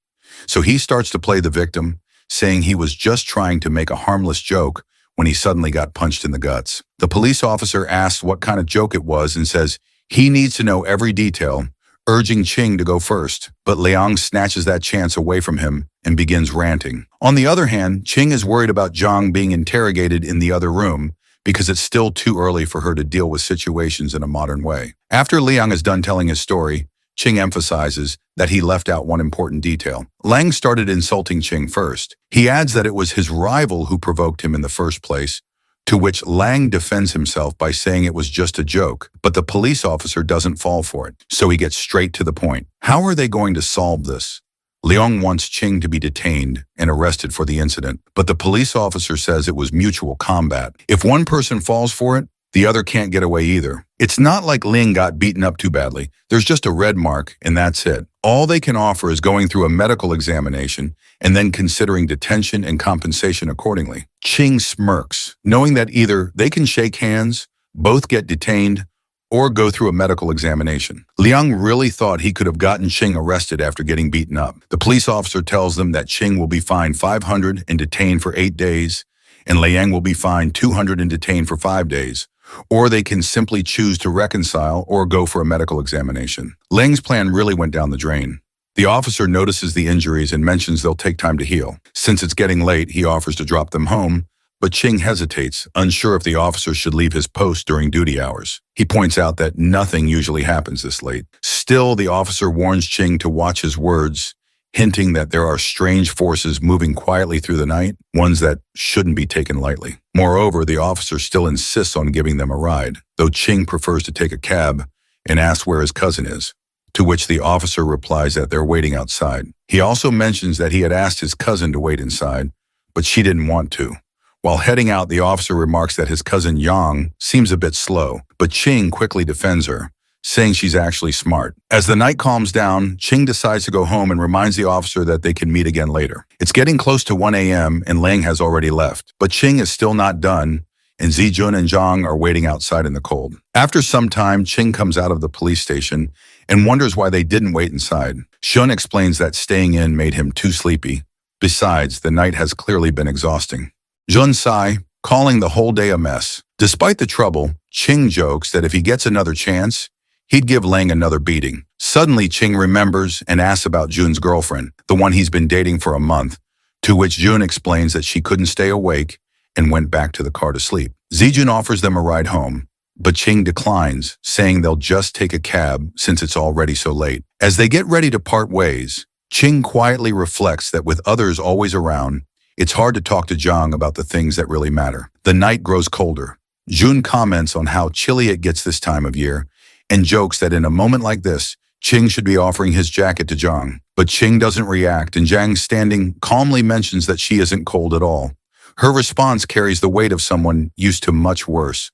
So he starts to play the victim, saying he was just trying to make a harmless joke when he suddenly got punched in the guts. The police officer asks what kind of joke it was and says he needs to know every detail, urging Ching to go first, but Liang snatches that chance away from him and begins ranting. On the other hand, Ching is worried about Zhang being interrogated in the other room because it's still too early for her to deal with situations in a modern way. After Liang is done telling his story, Ching emphasizes that he left out one important detail. Liang started insulting Ching first. He adds that it was his rival who provoked him in the first place, to which Liang defends himself by saying it was just a joke, but the police officer doesn't fall for it, so he gets straight to the point. How are they going to solve this? Liang wants Ching to be detained and arrested for the incident, but the police officer says it was mutual combat. If one person falls for it, the other can't get away either. It's not like Ling got beaten up too badly. There's just a red mark, and that's it. All they can offer is going through a medical examination and then considering detention and compensation accordingly. Ching smirks, knowing that either they can shake hands, both get detained, or go through a medical examination. Liang really thought he could have gotten Ching arrested after getting beaten up. The police officer tells them that Ching will be fined 500 and detained for 8 days, and Liang will be fined 200 and detained for 5 days. Or they can simply choose to reconcile or go for a medical examination. Liang's plan really went down the drain. The officer notices the injuries and mentions they'll take time to heal. Since it's getting late, he offers to drop them home, but Ching hesitates, unsure if the officer should leave his post during duty hours. He points out that nothing usually happens this late. Still, the officer warns Ching to watch his words, hinting that there are strange forces moving quietly through the night, ones that shouldn't be taken lightly. Moreover, the officer still insists on giving them a ride, though Ching prefers to take a cab and asks where his cousin is, to which the officer replies that they're waiting outside. He also mentions that he had asked his cousin to wait inside, but she didn't want to. While heading out, the officer remarks that his cousin Yang seems a bit slow, but Ching quickly defends her, saying she's actually smart. As the night calms down, Ching decides to go home and reminds the officer that they can meet again later. It's getting close to 1 a.m. and Liang has already left, but Ching is still not done, and Zijun and Zhang are waiting outside in the cold. After some time, Ching comes out of the police station and wonders why they didn't wait inside. Shun explains that staying in made him too sleepy. Besides, the night has clearly been exhausting. Jun sigh, calling the whole day a mess. Despite the trouble, Ching jokes that if he gets another chance, he'd give Liang another beating. Suddenly, Ching remembers and asks about Jun's girlfriend, the one he's been dating for a month, to which Jun explains that she couldn't stay awake and went back to the car to sleep. Zijun offers them a ride home, but Ching declines, saying they'll just take a cab since it's already so late. As they get ready to part ways, Ching quietly reflects that with others always around, it's hard to talk to Zhang about the things that really matter. The night grows colder. Jun comments on how chilly it gets this time of year, and jokes that in a moment like this, Ching should be offering his jacket to Zhang. But Ching doesn't react, and Zhang, standing calmly, mentions that she isn't cold at all. Her response carries the weight of someone used to much worse.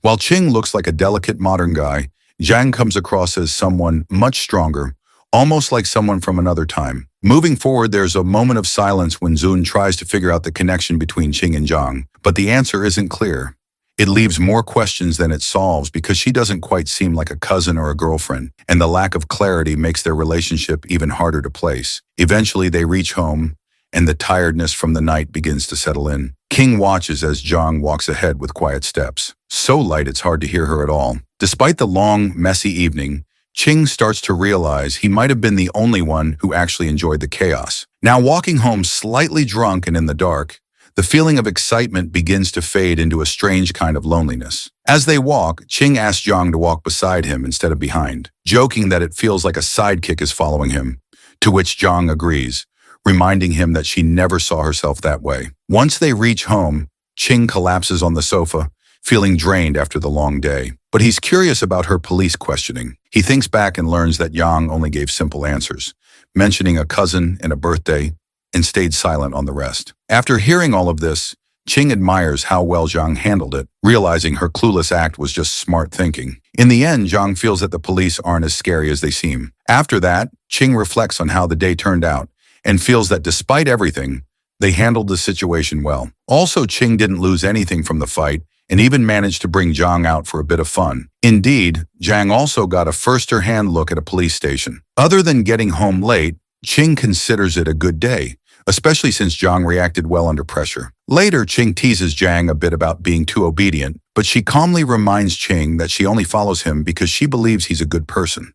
While Ching looks like a delicate modern guy, Zhang comes across as someone much stronger, almost like someone from another time. Moving forward, there's a moment of silence when Jun tries to figure out the connection between Ching and Zhang, but the answer isn't clear. It leaves more questions than it solves because she doesn't quite seem like a cousin or a girlfriend, and the lack of clarity makes their relationship even harder to place. Eventually, they reach home, and the tiredness from the night begins to settle in. King watches as Zhang walks ahead with quiet steps. So light it's hard to hear her at all. Despite the long, messy evening, Ching starts to realize he might have been the only one who actually enjoyed the chaos. Now walking home slightly drunk and in the dark, the feeling of excitement begins to fade into a strange kind of loneliness. As they walk, Ching asks Zhang to walk beside him instead of behind, joking that it feels like a sidekick is following him, to which Zhang agrees, reminding him that she never saw herself that way. Once they reach home, Ching collapses on the sofa, feeling drained after the long day. But he's curious about her police questioning. He thinks back and learns that Yang only gave simple answers, mentioning a cousin and a birthday, and stayed silent on the rest. After hearing all of this, Ching admires how well Zhang handled it, realizing her clueless act was just smart thinking. In the end, Zhang feels that the police aren't as scary as they seem. After that, Ching reflects on how the day turned out and feels that despite everything, they handled the situation well. Also, Ching didn't lose anything from the fight and even managed to bring Zhang out for a bit of fun. Indeed, Zhang also got a first-hand look at a police station. Other than getting home late, Ching considers it a good day, especially since Zhang reacted well under pressure. Later, Ching teases Zhang a bit about being too obedient, but she calmly reminds Ching that she only follows him because she believes he's a good person.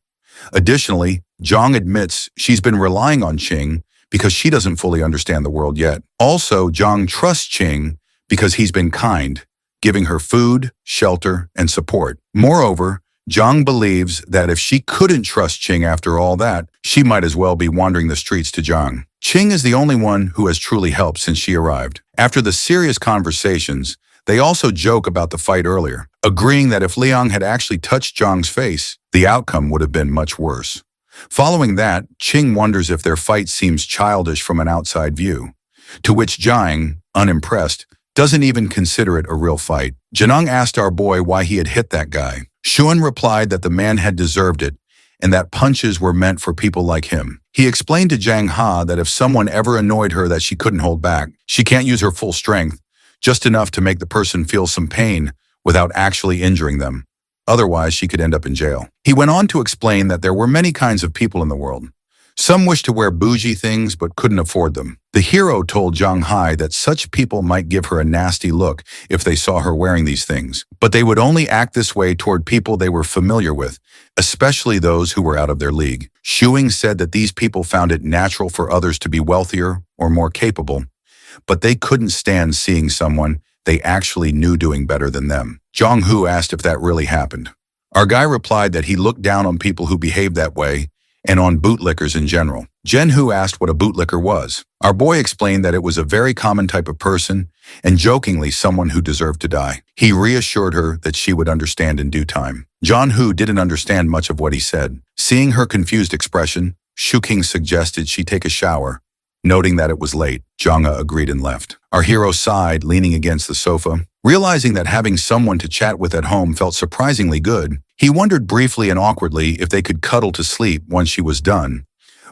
Additionally, Zhang admits she's been relying on Ching because she doesn't fully understand the world yet. Also, Zhang trusts Ching because he's been kind, giving her food, shelter, and support. Moreover, Zhang believes that if she couldn't trust Ching after all that, she might as well be wandering the streets to Zhang. Ching is the only one who has truly helped since she arrived. After the serious conversations, they also joke about the fight earlier, agreeing that if Liang had actually touched Zhang's face, the outcome would have been much worse. Following that, Ching wonders if their fight seems childish from an outside view, to which Zhang, unimpressed, doesn't even consider it a real fight. Janung asked our boy why he had hit that guy. Xuan replied that the man had deserved it and that punches were meant for people like him. He explained to Zhang Ha that if someone ever annoyed her that she couldn't hold back, she can't use her full strength, just enough to make the person feel some pain without actually injuring them. Otherwise, she could end up in jail. He went on to explain that there were many kinds of people in the world. Some wished to wear bougie things but couldn't afford them. The hero told Zhang Hai that such people might give her a nasty look if they saw her wearing these things, but they would only act this way toward people they were familiar with, especially those who were out of their league. Shuing said that these people found it natural for others to be wealthier or more capable, but they couldn't stand seeing someone they actually knew doing better than them. Zhang Hu asked if that really happened. Our guy replied that he looked down on people who behaved that way and on bootlickers in general. Jen Hu asked what a bootlicker was. Our boy explained that it was a very common type of person and jokingly someone who deserved to die. He reassured her that she would understand in due time. John Hu didn't understand much of what he said. Seeing her confused expression, Shu King suggested she take a shower. Noting that it was late, Zhanga agreed and left. Our hero sighed, leaning against the sofa. Realizing that having someone to chat with at home felt surprisingly good, he wondered briefly and awkwardly if they could cuddle to sleep once she was done,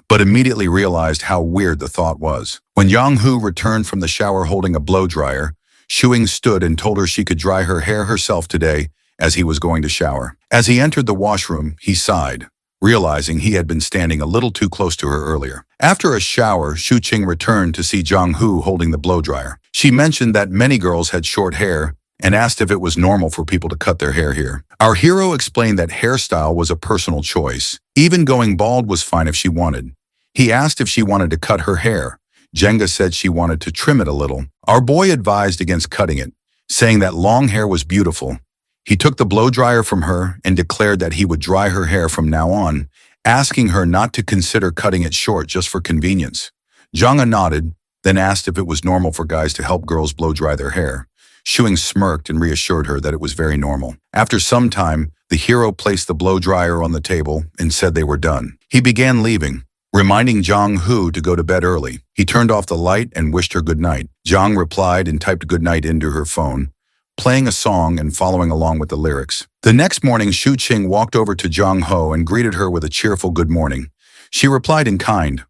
but immediately realized how weird the thought was. When Yang Hu returned from the shower holding a blow dryer, Shuing stood and told her she could dry her hair herself today as he was going to shower. As he entered the washroom, he sighed, realizing he had been standing a little too close to her earlier. After a shower, Shu Qing returned to see Zhang Hu holding the blow dryer. She mentioned that many girls had short hair and asked if it was normal for people to cut their hair here. Our hero explained that hairstyle was a personal choice. Even going bald was fine if she wanted. He asked if she wanted to cut her hair. Jenga said she wanted to trim it a little. Our boy advised against cutting it, saying that long hair was beautiful. He took the blow dryer from her and declared that he would dry her hair from now on, asking her not to consider cutting it short just for convenience. Zhanga nodded, then asked if it was normal for guys to help girls blow dry their hair. Shuing smirked and reassured her that it was very normal. After some time, the hero placed the blow dryer on the table and said they were done. He began leaving, reminding Zhang Hu to go to bed early. He turned off the light and wished her good night. Zhang replied and typed good night into her phone, playing a song and following along with the lyrics. The next morning, Shu Qing walked over to Zhang Ho and greeted her with a cheerful good morning. She replied in kind.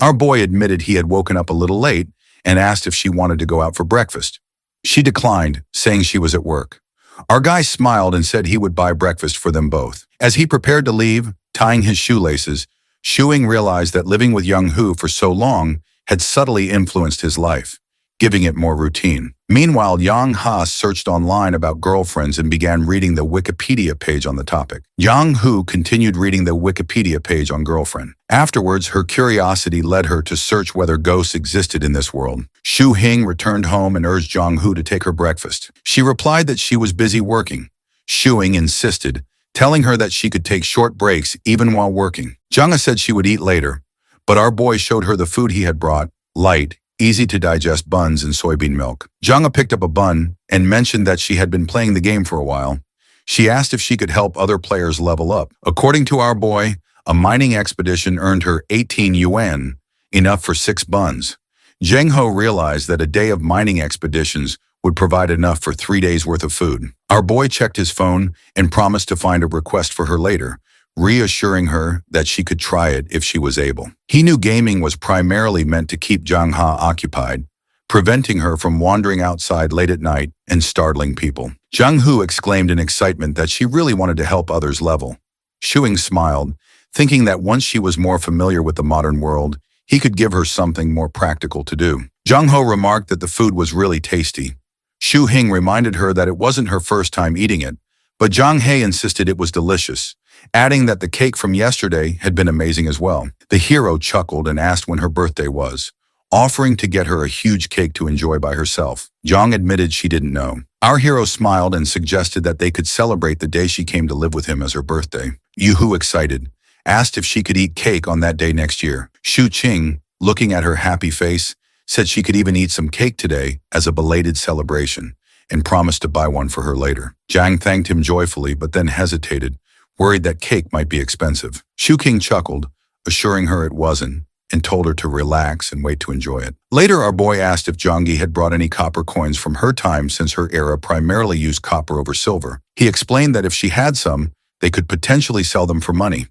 Our boy admitted he had woken up a little late and asked if she wanted to go out for breakfast. She declined, saying she was at work. Our guy smiled and said he would buy breakfast for them both. As he prepared to leave, tying his shoelaces, Shuing realized that living with Young Hu for so long had subtly influenced his life, giving it more routine. Meanwhile, Yang Ha searched online about girlfriends and began reading the Wikipedia page on the topic. Yang Hu continued reading the Wikipedia page on girlfriend. Afterwards, her curiosity led her to search whether ghosts existed in this world. Shu Hing returned home and urged Yang Hu to take her breakfast. She replied that she was busy working. Shu Hing insisted, telling her that she could take short breaks even while working. Janga said she would eat later, but our boy showed her the food he had brought, light, easy-to-digest buns and soybean milk. Janga picked up a bun and mentioned that she had been playing the game for a while. She asked if she could help other players level up. According to our boy, a mining expedition earned her 18 yuan, enough for 6 buns. Zheng Ho realized that a day of mining expeditions would provide enough for 3 days' worth of food. Our boy checked his phone and promised to find a request for her later, reassuring her that she could try it if she was able. He knew gaming was primarily meant to keep Zhang Ha occupied, preventing her from wandering outside late at night and startling people. Zhang Hu exclaimed in excitement that she really wanted to help others level. Shuing smiled, thinking that once she was more familiar with the modern world, he could give her something more practical to do. Zhang Ho remarked that the food was really tasty. Shu Hing reminded her that it wasn't her first time eating it, but Zhang He insisted it was delicious, adding that the cake from yesterday had been amazing as well. The hero chuckled and asked when her birthday was, offering to get her a huge cake to enjoy by herself. Zhang admitted she didn't know. Our hero smiled and suggested that they could celebrate the day she came to live with him as her birthday. Yuhu, excited, asked if she could eat cake on that day next year. Shu Qing, looking at her happy face, said she could even eat some cake today as a belated celebration and promised to buy one for her later. Zhang thanked him joyfully but then hesitated, worried that cake might be expensive. Shu King chuckled, assuring her it wasn't, and told her to relax and wait to enjoy it. Later, our boy asked if Zhangyi had brought any copper coins from her time since her era primarily used copper over silver. He explained that if she had some, they could potentially sell them for money.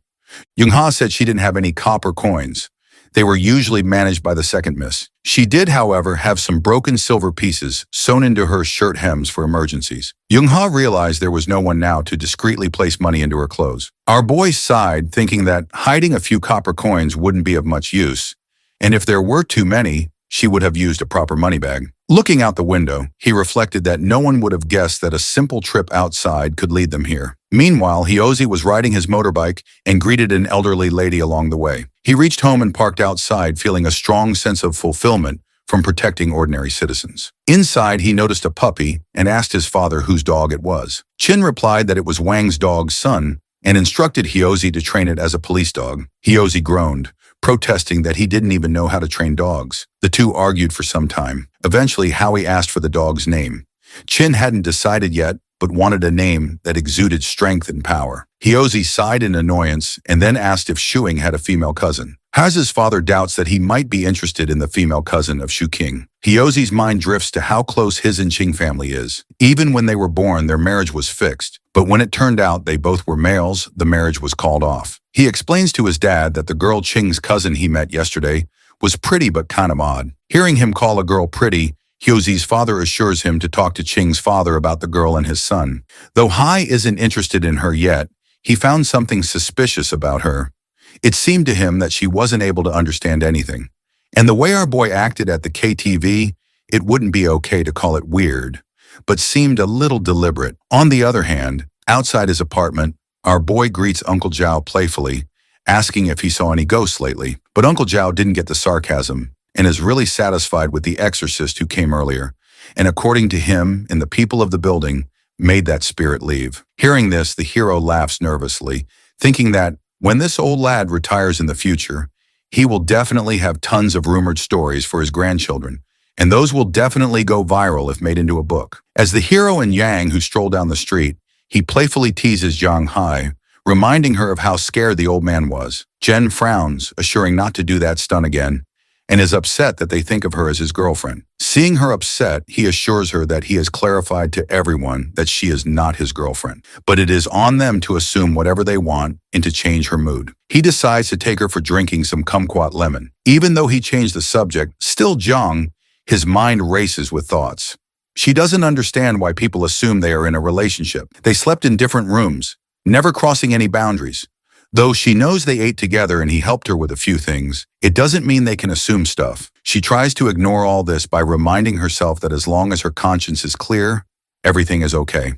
Youngha said she didn't have any copper coins. They were usually managed by the second miss. She did, however, have some broken silver pieces sewn into her shirt hems for emergencies. Youngha realized there was no one now to discreetly place money into her clothes. Our boy sighed, thinking that hiding a few copper coins wouldn't be of much use, and if there were too many, she would have used a proper money bag. Looking out the window, he reflected that no one would have guessed that a simple trip outside could lead them here. Meanwhile, Hyozi was riding his motorbike and greeted an elderly lady along the way. He reached home and parked outside, feeling a strong sense of fulfillment from protecting ordinary citizens. Inside, he noticed a puppy and asked his father whose dog it was. Chin replied that it was Wang's dog's son and instructed Hyozi to train it as a police dog. Hyozi groaned, protesting that he didn't even know how to train dogs. The two argued for some time. Eventually, Howie asked for the dog's name. Chin hadn't decided yet, but wanted a name that exuded strength and power. Hyozi sighed in annoyance and then asked if Shuing had a female cousin. Haz's father doubts that he might be interested in the female cousin of Shu King. Hyozi's mind drifts to how close his and Qing family is. Even when they were born, their marriage was fixed. But when it turned out they both were males, the marriage was called off. He explains to his dad that the girl Qing's cousin he met yesterday was pretty but kind of odd. Hearing him call a girl pretty, Hyozi's father assures him to talk to Qing's father about the girl and his son. Though Hai isn't interested in her yet, he found something suspicious about her. It seemed to him that she wasn't able to understand anything. And the way our boy acted at the KTV, it wouldn't be okay to call it weird, but seemed a little deliberate. On the other hand, outside his apartment, our boy greets Uncle Zhao playfully, asking if he saw any ghosts lately. But Uncle Zhao didn't get the sarcasm and is really satisfied with the exorcist who came earlier, and according to him and the people of the building, made that spirit leave. Hearing this, the hero laughs nervously, thinking that when this old lad retires in the future, he will definitely have tons of rumored stories for his grandchildren, and those will definitely go viral if made into a book. As the hero and Yang, who stroll down the street, he playfully teases Zhang Hai, reminding her of how scared the old man was. Jen frowns, assuring not to do that stunt again, and is upset that they think of her as his girlfriend. Seeing her upset, he assures her that he has clarified to everyone that she is not his girlfriend, but it is on them to assume whatever they want and to change her mood. He decides to take her for drinking some kumquat lemon. Even though he changed the subject, still Zhang, his mind races with thoughts. She doesn't understand why people assume they are in a relationship. They slept in different rooms, never crossing any boundaries. Though she knows they ate together and he helped her with a few things, it doesn't mean they can assume stuff. She tries to ignore all this by reminding herself that as long as her conscience is clear, everything is okay.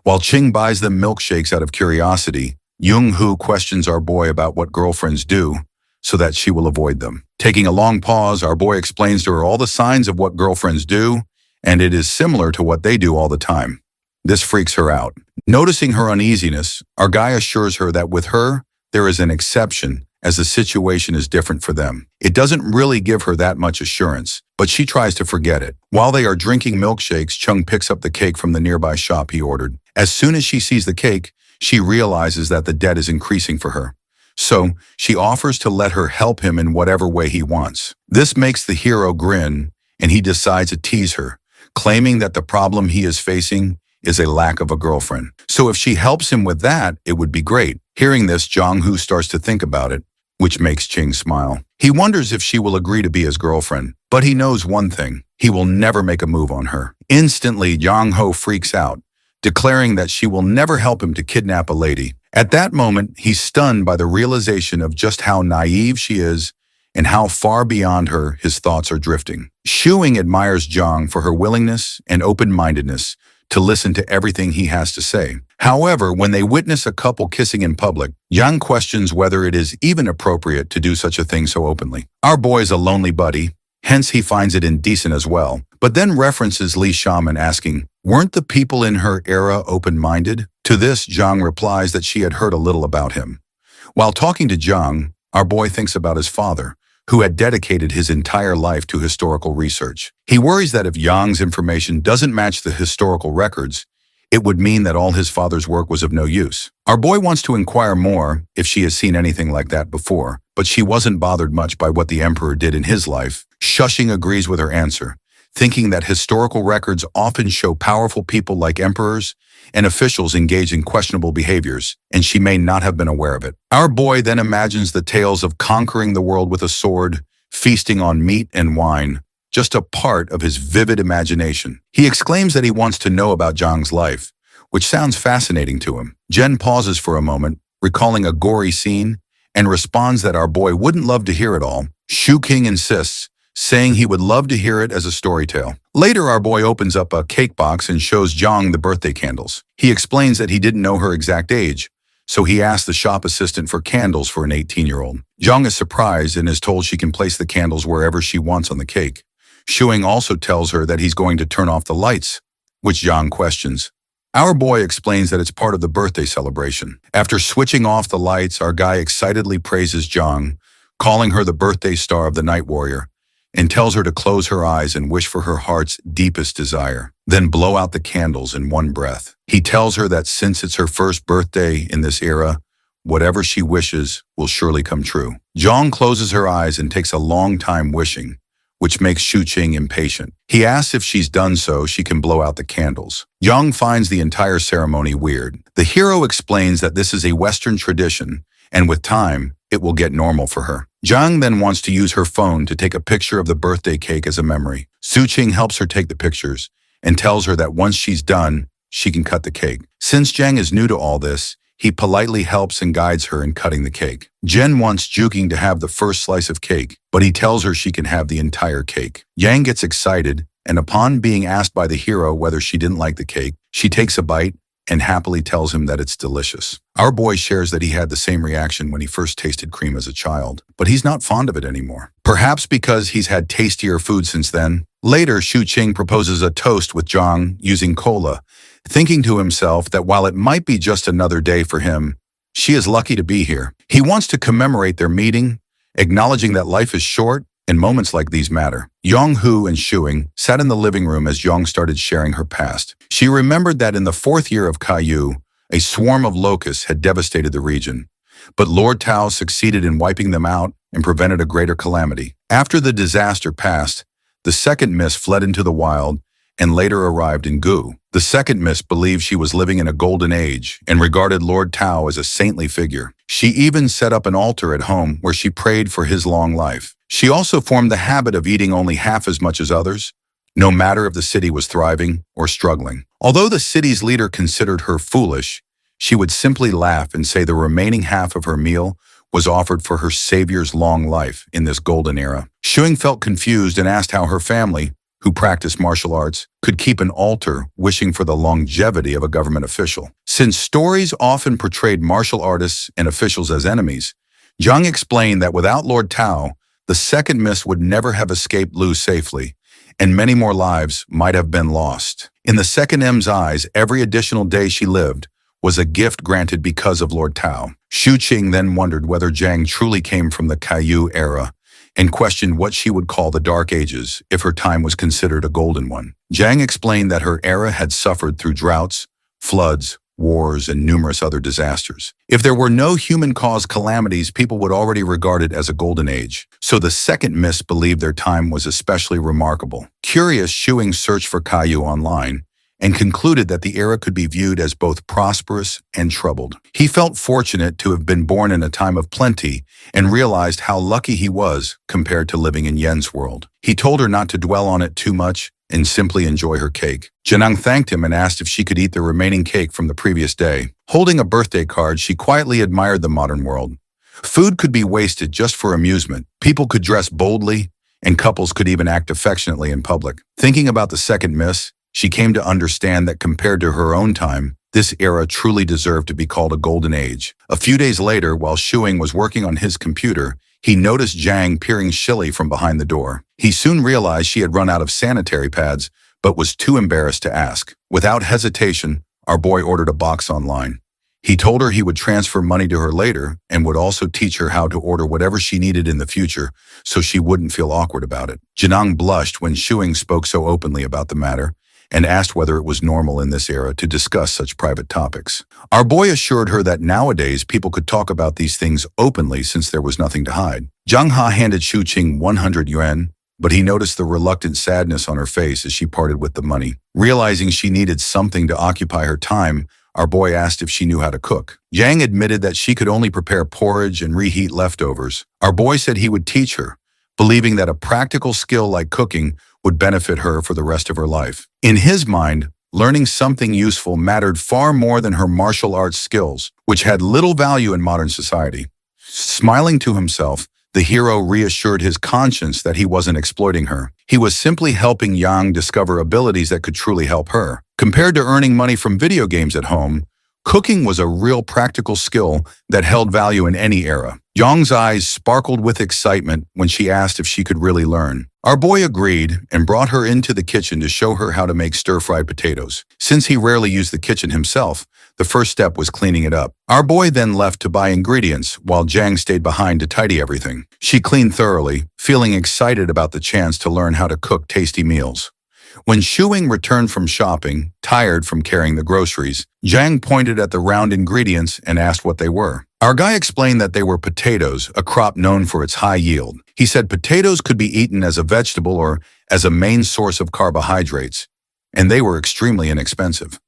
While Ching buys them milkshakes out of curiosity, Young-hoo questions our boy about what girlfriends do so that she will avoid them. Taking a long pause, our boy explains to her all the signs of what girlfriends do, and it is similar to what they do all the time. This freaks her out. Noticing her uneasiness, our guy assures her that with her, there is an exception as the situation is different for them. It doesn't really give her that much assurance, but she tries to forget it. While they are drinking milkshakes, Chung picks up the cake from the nearby shop he ordered. As soon as she sees the cake, she realizes that the debt is increasing for her. So, she offers to let her help him in whatever way he wants. This makes the hero grin, and he decides to tease her, claiming that the problem he is facing is a lack of a girlfriend. So if she helps him with that, it would be great. Hearing this, Jong-hoo starts to think about it, which makes Ching smile. He wonders if she will agree to be his girlfriend, but he knows one thing: he will never make a move on her. Instantly, Jong-ho freaks out, declaring that she will never help him to kidnap a lady. At that moment, he's stunned by the realization of just how naive she is and how far beyond her his thoughts are drifting. Shuing admires Jong for her willingness and open-mindedness to listen to everything he has to say. However, when they witness a couple kissing in public, Yang questions whether it is even appropriate to do such a thing so openly. Our boy's a lonely buddy, hence he finds it indecent as well, but then references Lee Shaman asking, weren't the people in her era open-minded? To this, Jang replies that she had heard a little about him. While talking to Jang, our boy thinks about his father, who had dedicated his entire life to historical research. He worries that if Yang's information doesn't match the historical records, it would mean that all his father's work was of no use. Our boy wants to inquire more if she has seen anything like that before, but she wasn't bothered much by what the emperor did in his life. Shushing agrees with her answer, thinking that historical records often show powerful people like emperors and officials engaged in questionable behaviors, and she may not have been aware of it. Our boy then imagines the tales of conquering the world with a sword, feasting on meat and wine, just a part of his vivid imagination. He exclaims that he wants to know about Zhang's life, which sounds fascinating to him. Jen pauses for a moment, recalling a gory scene, and responds that our boy wouldn't love to hear it all. Shu King insists, saying he would love to hear it as a story tale. Later, our boy opens up a cake box and shows Zhang the birthday candles. He explains that he didn't know her exact age, so he asks the shop assistant for candles for an 18-year-old. Zhang is surprised and is told she can place the candles wherever she wants on the cake. Shuing also tells her that he's going to turn off the lights, which Zhang questions. Our boy explains that it's part of the birthday celebration. After switching off the lights, our guy excitedly praises Zhang, calling her the birthday star of the Night Warrior, and tells her to close her eyes and wish for her heart's deepest desire, then blow out the candles in one breath. He tells her that since it's her first birthday in this era, whatever she wishes will surely come true. Zhang closes her eyes and takes a long time wishing, which makes Shu Qing impatient. He asks if she's done so, she can blow out the candles. Yang finds the entire ceremony weird. The hero explains that this is a Western tradition, and with time, it will get normal for her. Zhang then wants to use her phone to take a picture of the birthday cake as a memory. Su Qing helps her take the pictures and tells her that once she's done, she can cut the cake. Since Zhang is new to all this, he politely helps and guides her in cutting the cake. Jen wants Juking to have the first slice of cake, but he tells her she can have the entire cake. Yang gets excited, and upon being asked by the hero whether she didn't like the cake, she takes a bite and happily tells him that it's delicious. Our boy shares that he had the same reaction when he first tasted cream as a child, but he's not fond of it anymore. Perhaps because he's had tastier food since then. Later, Shu Qing proposes a toast with Zhang using cola, thinking to himself that while it might be just another day for him, she is lucky to be here. He wants to commemorate their meeting, acknowledging that life is short and moments like these matter. Yong-hoo and Shuing sat in the living room as Yong started sharing her past. She remembered that in the 4th year of Caillou, a swarm of locusts had devastated the region, but Lord Tao succeeded in wiping them out and prevented a greater calamity. After the disaster passed, the second miss fled into the wild and later arrived in Gu. The second miss believed she was living in a golden age and regarded Lord Tao as a saintly figure. She even set up an altar at home where she prayed for his long life. She also formed the habit of eating only half as much as others, no matter if the city was thriving or struggling. Although the city's leader considered her foolish, she would simply laugh and say the remaining half of her meal was offered for her savior's long life in this golden era. Shuing felt confused and asked how her family, who practiced martial arts, could keep an altar wishing for the longevity of a government official. Since stories often portrayed martial artists and officials as enemies, Zhang explained that without Lord Tao, the second miss would never have escaped Lu safely, and many more lives might have been lost. In the second M's eyes, every additional day she lived was a gift granted because of Lord Tao. Shu Qing then wondered whether Zhang truly came from the Caillou era and questioned what she would call the Dark Ages if her time was considered a golden one. Zhang explained that her era had suffered through droughts, floods, wars, and numerous other disasters. If there were no human-caused calamities, people would already regard it as a golden age. So the second miss believed their time was especially remarkable. Curious, Shuing searched for Caillou online and concluded that the era could be viewed as both prosperous and troubled. He felt fortunate to have been born in a time of plenty and realized how lucky he was compared to living in Yen's world. He told her not to dwell on it too much and simply enjoy her cake. Janang thanked him and asked if she could eat the remaining cake from the previous day. Holding a birthday card, she quietly admired the modern world. Food could be wasted just for amusement. People could dress boldly, and couples could even act affectionately in public. Thinking about the second miss, she came to understand that compared to her own time, this era truly deserved to be called a golden age. A few days later, while Shuing was working on his computer, he noticed Zhang peering shilly from behind the door. He soon realized she had run out of sanitary pads, but was too embarrassed to ask. Without hesitation, our boy ordered a box online. He told her he would transfer money to her later and would also teach her how to order whatever she needed in the future so she wouldn't feel awkward about it. Janang blushed when Shuing spoke so openly about the matter and asked whether it was normal in this era to discuss such private topics. Our boy assured her that nowadays people could talk about these things openly since there was nothing to hide. Zhang Ha handed Shu Qing 100 yuan, but he noticed the reluctant sadness on her face as she parted with the money. Realizing she needed something to occupy her time, our boy asked if she knew how to cook. Zhang admitted that she could only prepare porridge and reheat leftovers. Our boy said he would teach her, believing that a practical skill like cooking would benefit her for the rest of her life. In his mind, learning something useful mattered far more than her martial arts skills, which had little value in modern society. Smiling to himself, the hero reassured his conscience that he wasn't exploiting her. He was simply helping Yang discover abilities that could truly help her. Compared to earning money from video games at home, cooking was a real practical skill that held value in any era. Yang's eyes sparkled with excitement when she asked if she could really learn. Our boy agreed and brought her into the kitchen to show her how to make stir-fried potatoes. Since he rarely used the kitchen himself, the first step was cleaning it up. Our boy then left to buy ingredients while Zhang stayed behind to tidy everything. She cleaned thoroughly, feeling excited about the chance to learn how to cook tasty meals. When Shuing returned from shopping, tired from carrying the groceries, Zhang pointed at the round ingredients and asked what they were. Our guy explained that they were potatoes, a crop known for its high yield. He said potatoes could be eaten as a vegetable or as a main source of carbohydrates, and they were extremely inexpensive.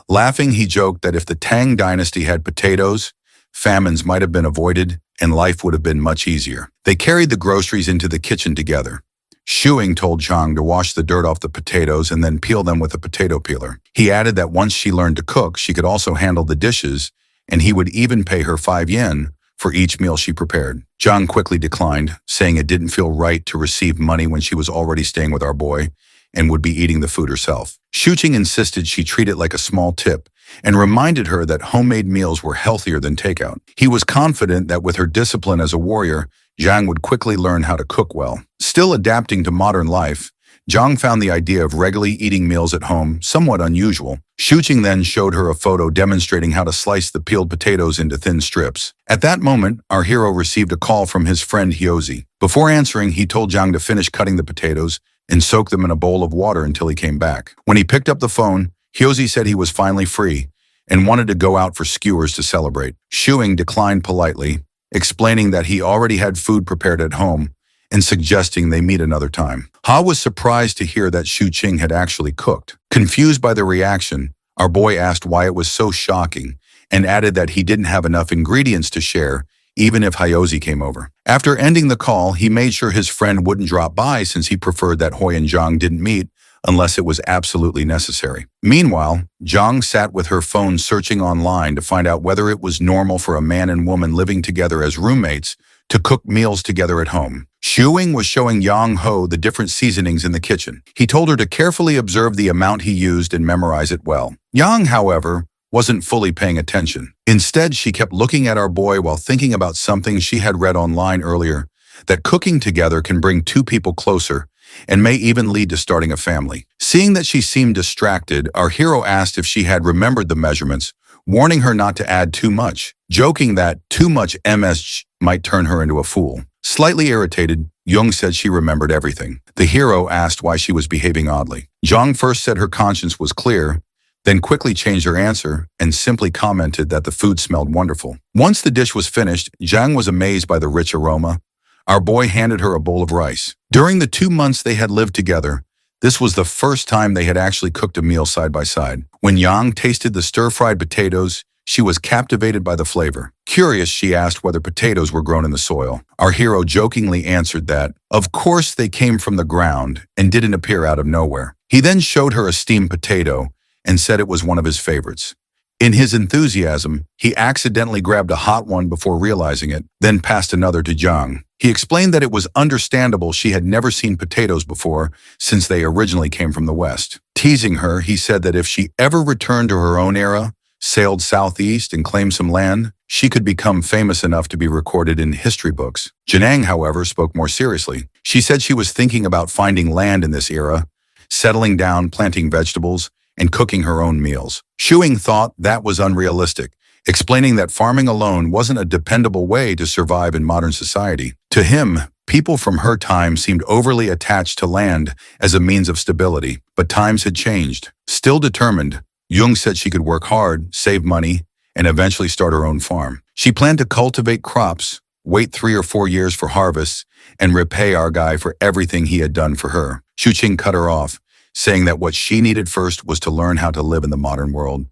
Laughing, he joked that if the Tang dynasty had potatoes, famines might have been avoided and life would have been much easier. They carried the groceries into the kitchen together. Shuing told Zhang to wash the dirt off the potatoes and then peel them with a potato peeler. He added that once she learned to cook, she could also handle the dishes, and he would even pay her 5 yen for each meal she prepared. Zhang quickly declined, saying it didn't feel right to receive money when she was already staying with our boy and would be eating the food herself. Shu Qing insisted she treat it like a small tip and reminded her that homemade meals were healthier than takeout. He was confident that with her discipline as a warrior, Zhang would quickly learn how to cook well. Still adapting to modern life, Zhang found the idea of regularly eating meals at home somewhat unusual. Shu Qing then showed her a photo demonstrating how to slice the peeled potatoes into thin strips. At that moment, our hero received a call from his friend Hyozi. Before answering, he told Zhang to finish cutting the potatoes and soak them in a bowl of water until he came back. When he picked up the phone, Hyozi said he was finally free and wanted to go out for skewers to celebrate. Shuing declined politely, explaining that he already had food prepared at home and suggesting they meet another time. Ha was surprised to hear that Shu Qing had actually cooked. Confused by the reaction, our boy asked why it was so shocking and added that he didn't have enough ingredients to share even if Hyozi came over. After ending the call, he made sure his friend wouldn't drop by since he preferred that Hui and Zhang didn't meet unless it was absolutely necessary. Meanwhile, Zhang sat with her phone searching online to find out whether it was normal for a man and woman living together as roommates to cook meals together at home. Shuing was showing Yang Ho the different seasonings in the kitchen. He told her to carefully observe the amount he used and memorize it well. Yang, however, wasn't fully paying attention. Instead, she kept looking at our boy while thinking about something she had read online earlier, that cooking together can bring two people closer and may even lead to starting a family. Seeing that she seemed distracted, our hero asked if she had remembered the measurements, warning her not to add too much, joking that too much MSG might turn her into a fool. Slightly irritated, Jung said she remembered everything. The hero asked why she was behaving oddly. Zhang first said her conscience was clear, then quickly changed her answer and simply commented that the food smelled wonderful. Once the dish was finished, Zhang was amazed by the rich aroma. Our boy handed her a bowl of rice. During the 2 months they had lived together, this was the first time they had actually cooked a meal side by side. When Yang tasted the stir-fried potatoes, she was captivated by the flavor. Curious, she asked whether potatoes were grown in the soil. Our hero jokingly answered that, of course they came from the ground and didn't appear out of nowhere. He then showed her a steamed potato and said it was one of his favorites. In his enthusiasm, he accidentally grabbed a hot one before realizing it, then passed another to Zhang. He explained that it was understandable she had never seen potatoes before since they originally came from the West. Teasing her, he said that if she ever returned to her own era, sailed southeast and claimed some land, she could become famous enough to be recorded in history books. Janang, however, spoke more seriously. She said she was thinking about finding land in this era, settling down, planting vegetables, and cooking her own meals. Shuing thought that was unrealistic, explaining that farming alone wasn't a dependable way to survive in modern society. To him, people from her time seemed overly attached to land as a means of stability, but times had changed. Still determined, Jung said she could work hard, save money, and eventually start her own farm. She planned to cultivate crops, wait 3 or 4 years for harvests, and repay our guy for everything he had done for her. Shu Qing cut her off, saying that what she needed first was to learn how to live in the modern world,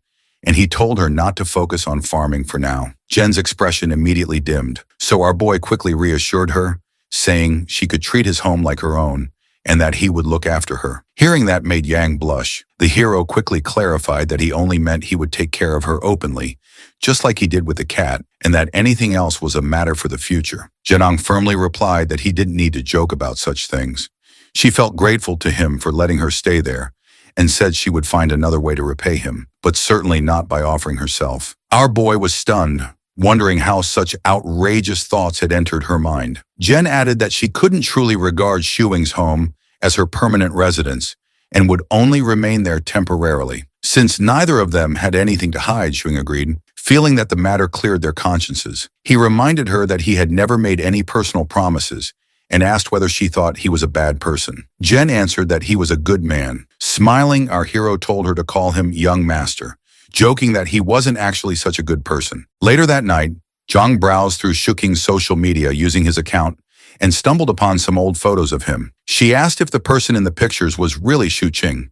and he told her not to focus on farming for now. Jen's expression immediately dimmed, so our boy quickly reassured her, saying she could treat his home like her own, and that he would look after her. Hearing that made Yang blush. The hero quickly clarified that he only meant he would take care of her openly, just like he did with the cat, and that anything else was a matter for the future. Janang firmly replied that he didn't need to joke about such things. She felt grateful to him for letting her stay there, and said she would find another way to repay him, but certainly not by offering herself. Our boy was stunned, wondering how such outrageous thoughts had entered her mind. Jen added that she couldn't truly regard Shuing's home as her permanent residence and would only remain there temporarily. Since neither of them had anything to hide, Shuing agreed, feeling that the matter cleared their consciences. He reminded her that he had never made any personal promises and asked whether she thought he was a bad person. Jen answered that he was a good man. Smiling, our hero told her to call him Young Master, joking that he wasn't actually such a good person. Later that night, Zhang browsed through Shu Qing's social media using his account and stumbled upon some old photos of him. She asked if the person in the pictures was really Shu Qing.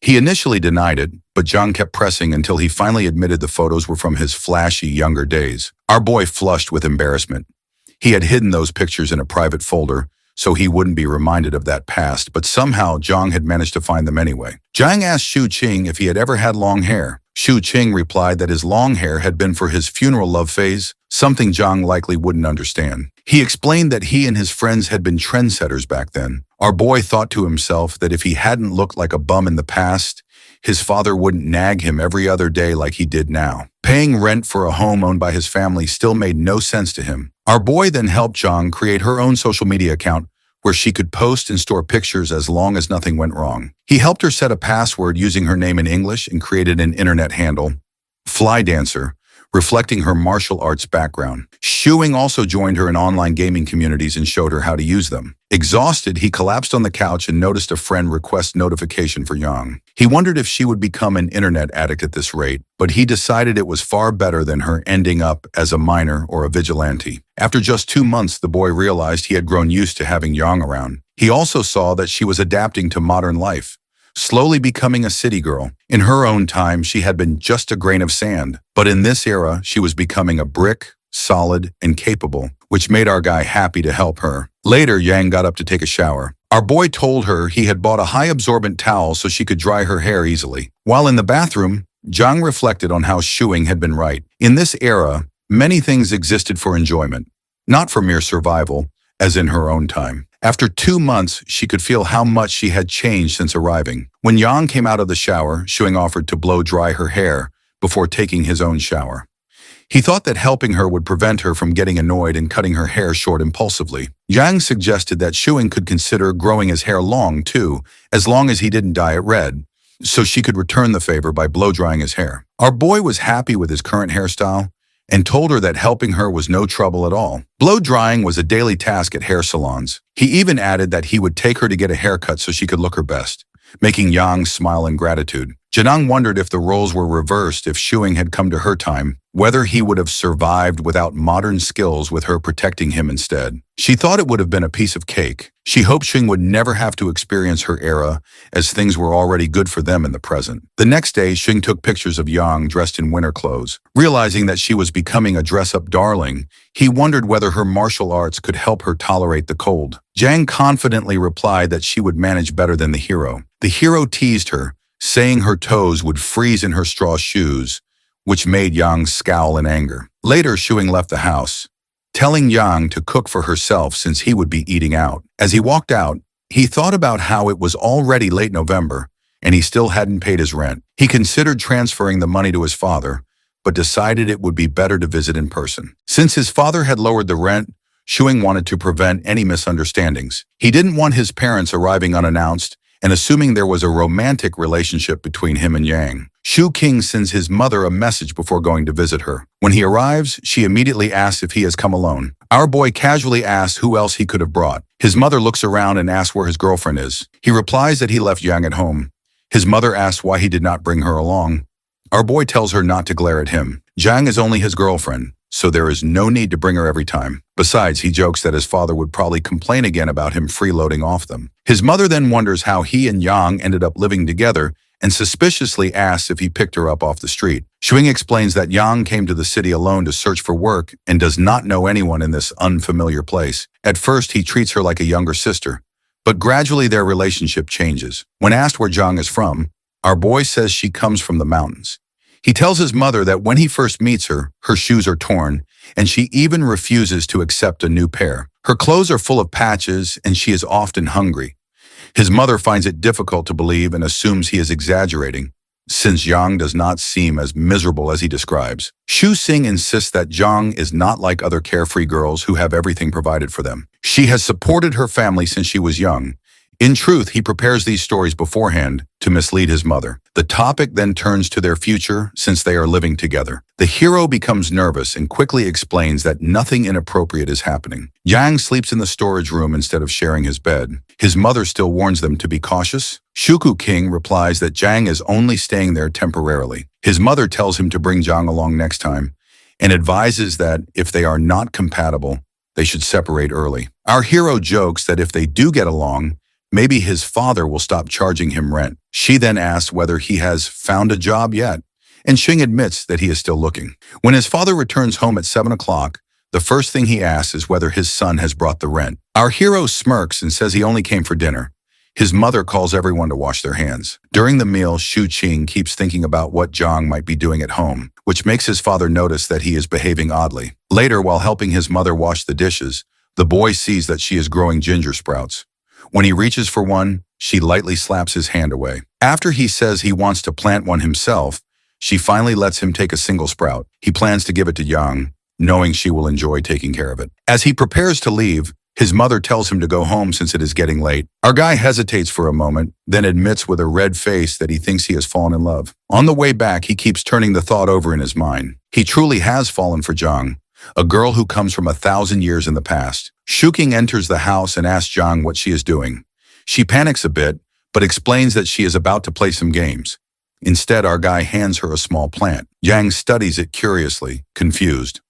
He initially denied it, but Zhang kept pressing until he finally admitted the photos were from his flashy younger days. Our boy flushed with embarrassment. He had hidden those pictures in a private folder, so he wouldn't be reminded of that past, but somehow Zhang had managed to find them anyway. Zhang asked Shu Qing if he had ever had long hair. Shu Qing replied that his long hair had been for his funeral love phase, something Zhang likely wouldn't understand. He explained that he and his friends had been trendsetters back then. Our boy thought to himself that if he hadn't looked like a bum in the past, his father wouldn't nag him every other day like he did now. Paying rent for a home owned by his family still made no sense to him. Our boy then helped Zhang create her own social media account where she could post and store pictures as long as nothing went wrong. He helped her set a password using her name in English and created an internet handle, Fly Dancer, reflecting her martial arts background. Shuing also joined her in online gaming communities and showed her how to use them. Exhausted, he collapsed on the couch and noticed a friend request notification for Yang. He wondered if she would become an internet addict at this rate, but he decided it was far better than her ending up as a miner or a vigilante. After just 2 months, the boy realized he had grown used to having Yang around. He also saw that she was adapting to modern life, slowly becoming a city girl. In her own time, she had been just a grain of sand, but in this era, she was becoming a brick, solid, and capable, which made our guy happy to help her. Later, Yang got up to take a shower. Our boy told her he had bought a high-absorbent towel so she could dry her hair easily. While in the bathroom, Zhang reflected on how Shuing had been right. In this era, many things existed for enjoyment, not for mere survival, as in her own time. After 2 months, she could feel how much she had changed since arriving. When Yang came out of the shower, Shuing offered to blow dry her hair before taking his own shower. He thought that helping her would prevent her from getting annoyed and cutting her hair short impulsively. Yang suggested that Shuing could consider growing his hair long, too, as long as he didn't dye it red, so she could return the favor by blow-drying his hair. Our boy was happy with his current hairstyle and told her that helping her was no trouble at all. Blow-drying was a daily task at hair salons. He even added that he would take her to get a haircut so she could look her best, making Yang smile in gratitude. Janang wondered if the roles were reversed if Shuing had come to her time, whether he would have survived without modern skills with her protecting him instead. She thought it would have been a piece of cake. She hoped Shuing would never have to experience her era, as things were already good for them in the present. The next day, Shuing took pictures of Yang dressed in winter clothes. Realizing that she was becoming a dress-up darling, he wondered whether her martial arts could help her tolerate the cold. Jang confidently replied that she would manage better than the hero. The hero teased her, saying her toes would freeze in her straw shoes, which made Yang scowl in anger. Later, Shuing left the house, telling Yang to cook for herself since he would be eating out. As he walked out, he thought about how it was already late November and he still hadn't paid his rent. He considered transferring the money to his father, but decided it would be better to visit in person. Since his father had lowered the rent, Shuing wanted to prevent any misunderstandings. He didn't want his parents arriving unannounced and assuming there was a romantic relationship between him and Yang. Shu King sends his mother a message before going to visit her. When he arrives, she immediately asks if he has come alone. Our boy casually asks who else he could have brought. His mother looks around and asks where his girlfriend is. He replies that he left Yang at home. His mother asks why he did not bring her along. Our boy tells her not to glare at him. Zhang is only his girlfriend, so there is no need to bring her every time. Besides, he jokes that his father would probably complain again about him freeloading off them. His mother then wonders how he and Yang ended up living together and suspiciously asks if he picked her up off the street. Shuing explains that Yang came to the city alone to search for work and does not know anyone in this unfamiliar place. At first, he treats her like a younger sister, but gradually their relationship changes. When asked where Zhang is from, our boy says she comes from the mountains. He tells his mother that when he first meets her, her shoes are torn, and she even refuses to accept a new pair. Her clothes are full of patches, and she is often hungry. His mother finds it difficult to believe and assumes he is exaggerating, since Yang does not seem as miserable as he describes. Shu Sing insists that Zhang is not like other carefree girls who have everything provided for them. She has supported her family since she was young. In truth, he prepares these stories beforehand to mislead his mother. The topic then turns to their future since they are living together. The hero becomes nervous and quickly explains that nothing inappropriate is happening. Yang sleeps in the storage room instead of sharing his bed. His mother still warns them to be cautious. Shuku King replies that Zhang is only staying there temporarily. His mother tells him to bring Zhang along next time and advises that if they are not compatible, they should separate early. Our hero jokes that if they do get along, maybe his father will stop charging him rent. She then asks whether he has found a job yet, and Xing admits that he is still looking. When his father returns home at 7 o'clock, the first thing he asks is whether his son has brought the rent. Our hero smirks and says he only came for dinner. His mother calls everyone to wash their hands. During the meal, Shu Qing keeps thinking about what Zhang might be doing at home, which makes his father notice that he is behaving oddly. Later, while helping his mother wash the dishes, the boy sees that she is growing ginger sprouts. When he reaches for one, she lightly slaps his hand away. After he says he wants to plant one himself, she finally lets him take a single sprout. He plans to give it to Yang, knowing she will enjoy taking care of it. As he prepares to leave, his mother tells him to go home since it is getting late. Our guy hesitates for a moment, then admits with a red face that he thinks he has fallen in love. On the way back, he keeps turning the thought over in his mind. He truly has fallen for Zhang, a girl who comes from 1,000 years in the past. Shuking enters the house and asks Zhang what she is doing. She panics a bit, but explains that she is about to play some games. Instead, our guy hands her a small plant. Yang studies it curiously, confused.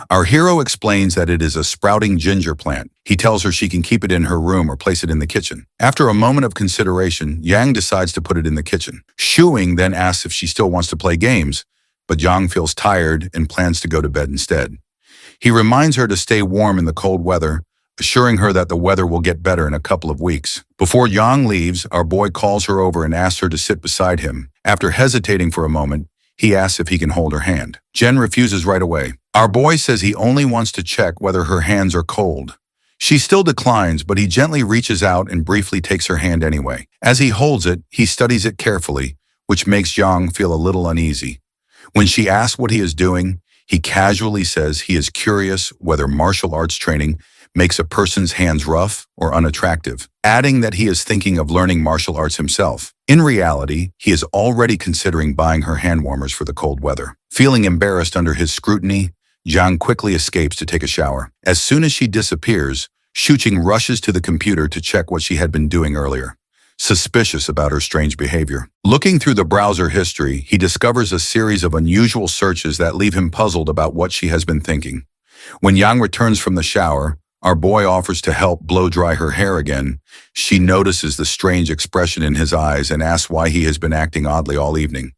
Our hero explains that it is a sprouting ginger plant. He tells her she can keep it in her room or place it in the kitchen. After a moment of consideration, Yang decides to put it in the kitchen. Shuing then asks if she still wants to play games, but Yang feels tired and plans to go to bed instead. He reminds her to stay warm in the cold weather, assuring her that the weather will get better in a couple of weeks. Before Yang leaves, our boy calls her over and asks her to sit beside him. After hesitating for a moment, he asks if he can hold her hand. Jen refuses right away. Our boy says he only wants to check whether her hands are cold. She still declines, but he gently reaches out and briefly takes her hand anyway. As he holds it, he studies it carefully, which makes Yang feel a little uneasy. When she asks what he is doing, he casually says he is curious whether martial arts training makes a person's hands rough or unattractive, adding that he is thinking of learning martial arts himself. In reality, he is already considering buying her hand warmers for the cold weather. Feeling embarrassed under his scrutiny, Zhang quickly escapes to take a shower. As soon as she disappears, Shuqing rushes to the computer to check what she had been doing earlier, suspicious about her strange behavior. Looking through the browser history, he discovers a series of unusual searches that leave him puzzled about what she has been thinking. When Yang returns from the shower, our boy offers to help blow dry her hair again. She notices the strange expression in his eyes and asks why he has been acting oddly all evening.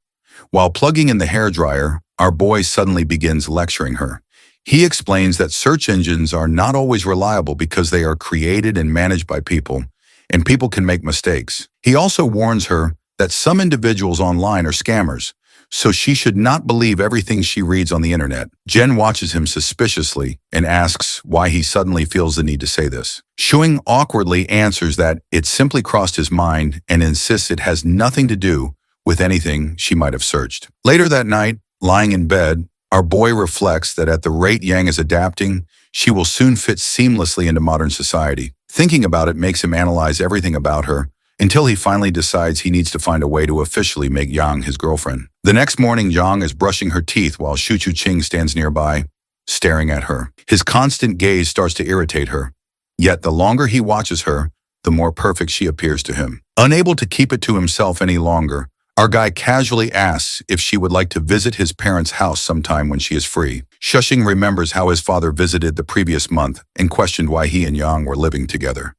While plugging in the hairdryer, our boy suddenly begins lecturing her. He explains that search engines are not always reliable because they are created and managed by people, and people can make mistakes. He also warns her that some individuals online are scammers, so she should not believe everything she reads on the internet. Jen watches him suspiciously and asks why he suddenly feels the need to say this. Shuing awkwardly answers that it simply crossed his mind and insists it has nothing to do with anything she might have searched. Later that night, lying in bed, our boy reflects that at the rate Yang is adapting, she will soon fit seamlessly into modern society. Thinking about it makes him analyze everything about her, until he finally decides he needs to find a way to officially make Yang his girlfriend. The next morning, Yang is brushing her teeth while Shu Chu-ching stands nearby, staring at her. His constant gaze starts to irritate her. Yet the longer he watches her, the more perfect she appears to him. Unable to keep it to himself any longer, our guy casually asks if she would like to visit his parents' house sometime when she is free. Shushing remembers how his father visited the previous month and questioned why he and Yang were living together.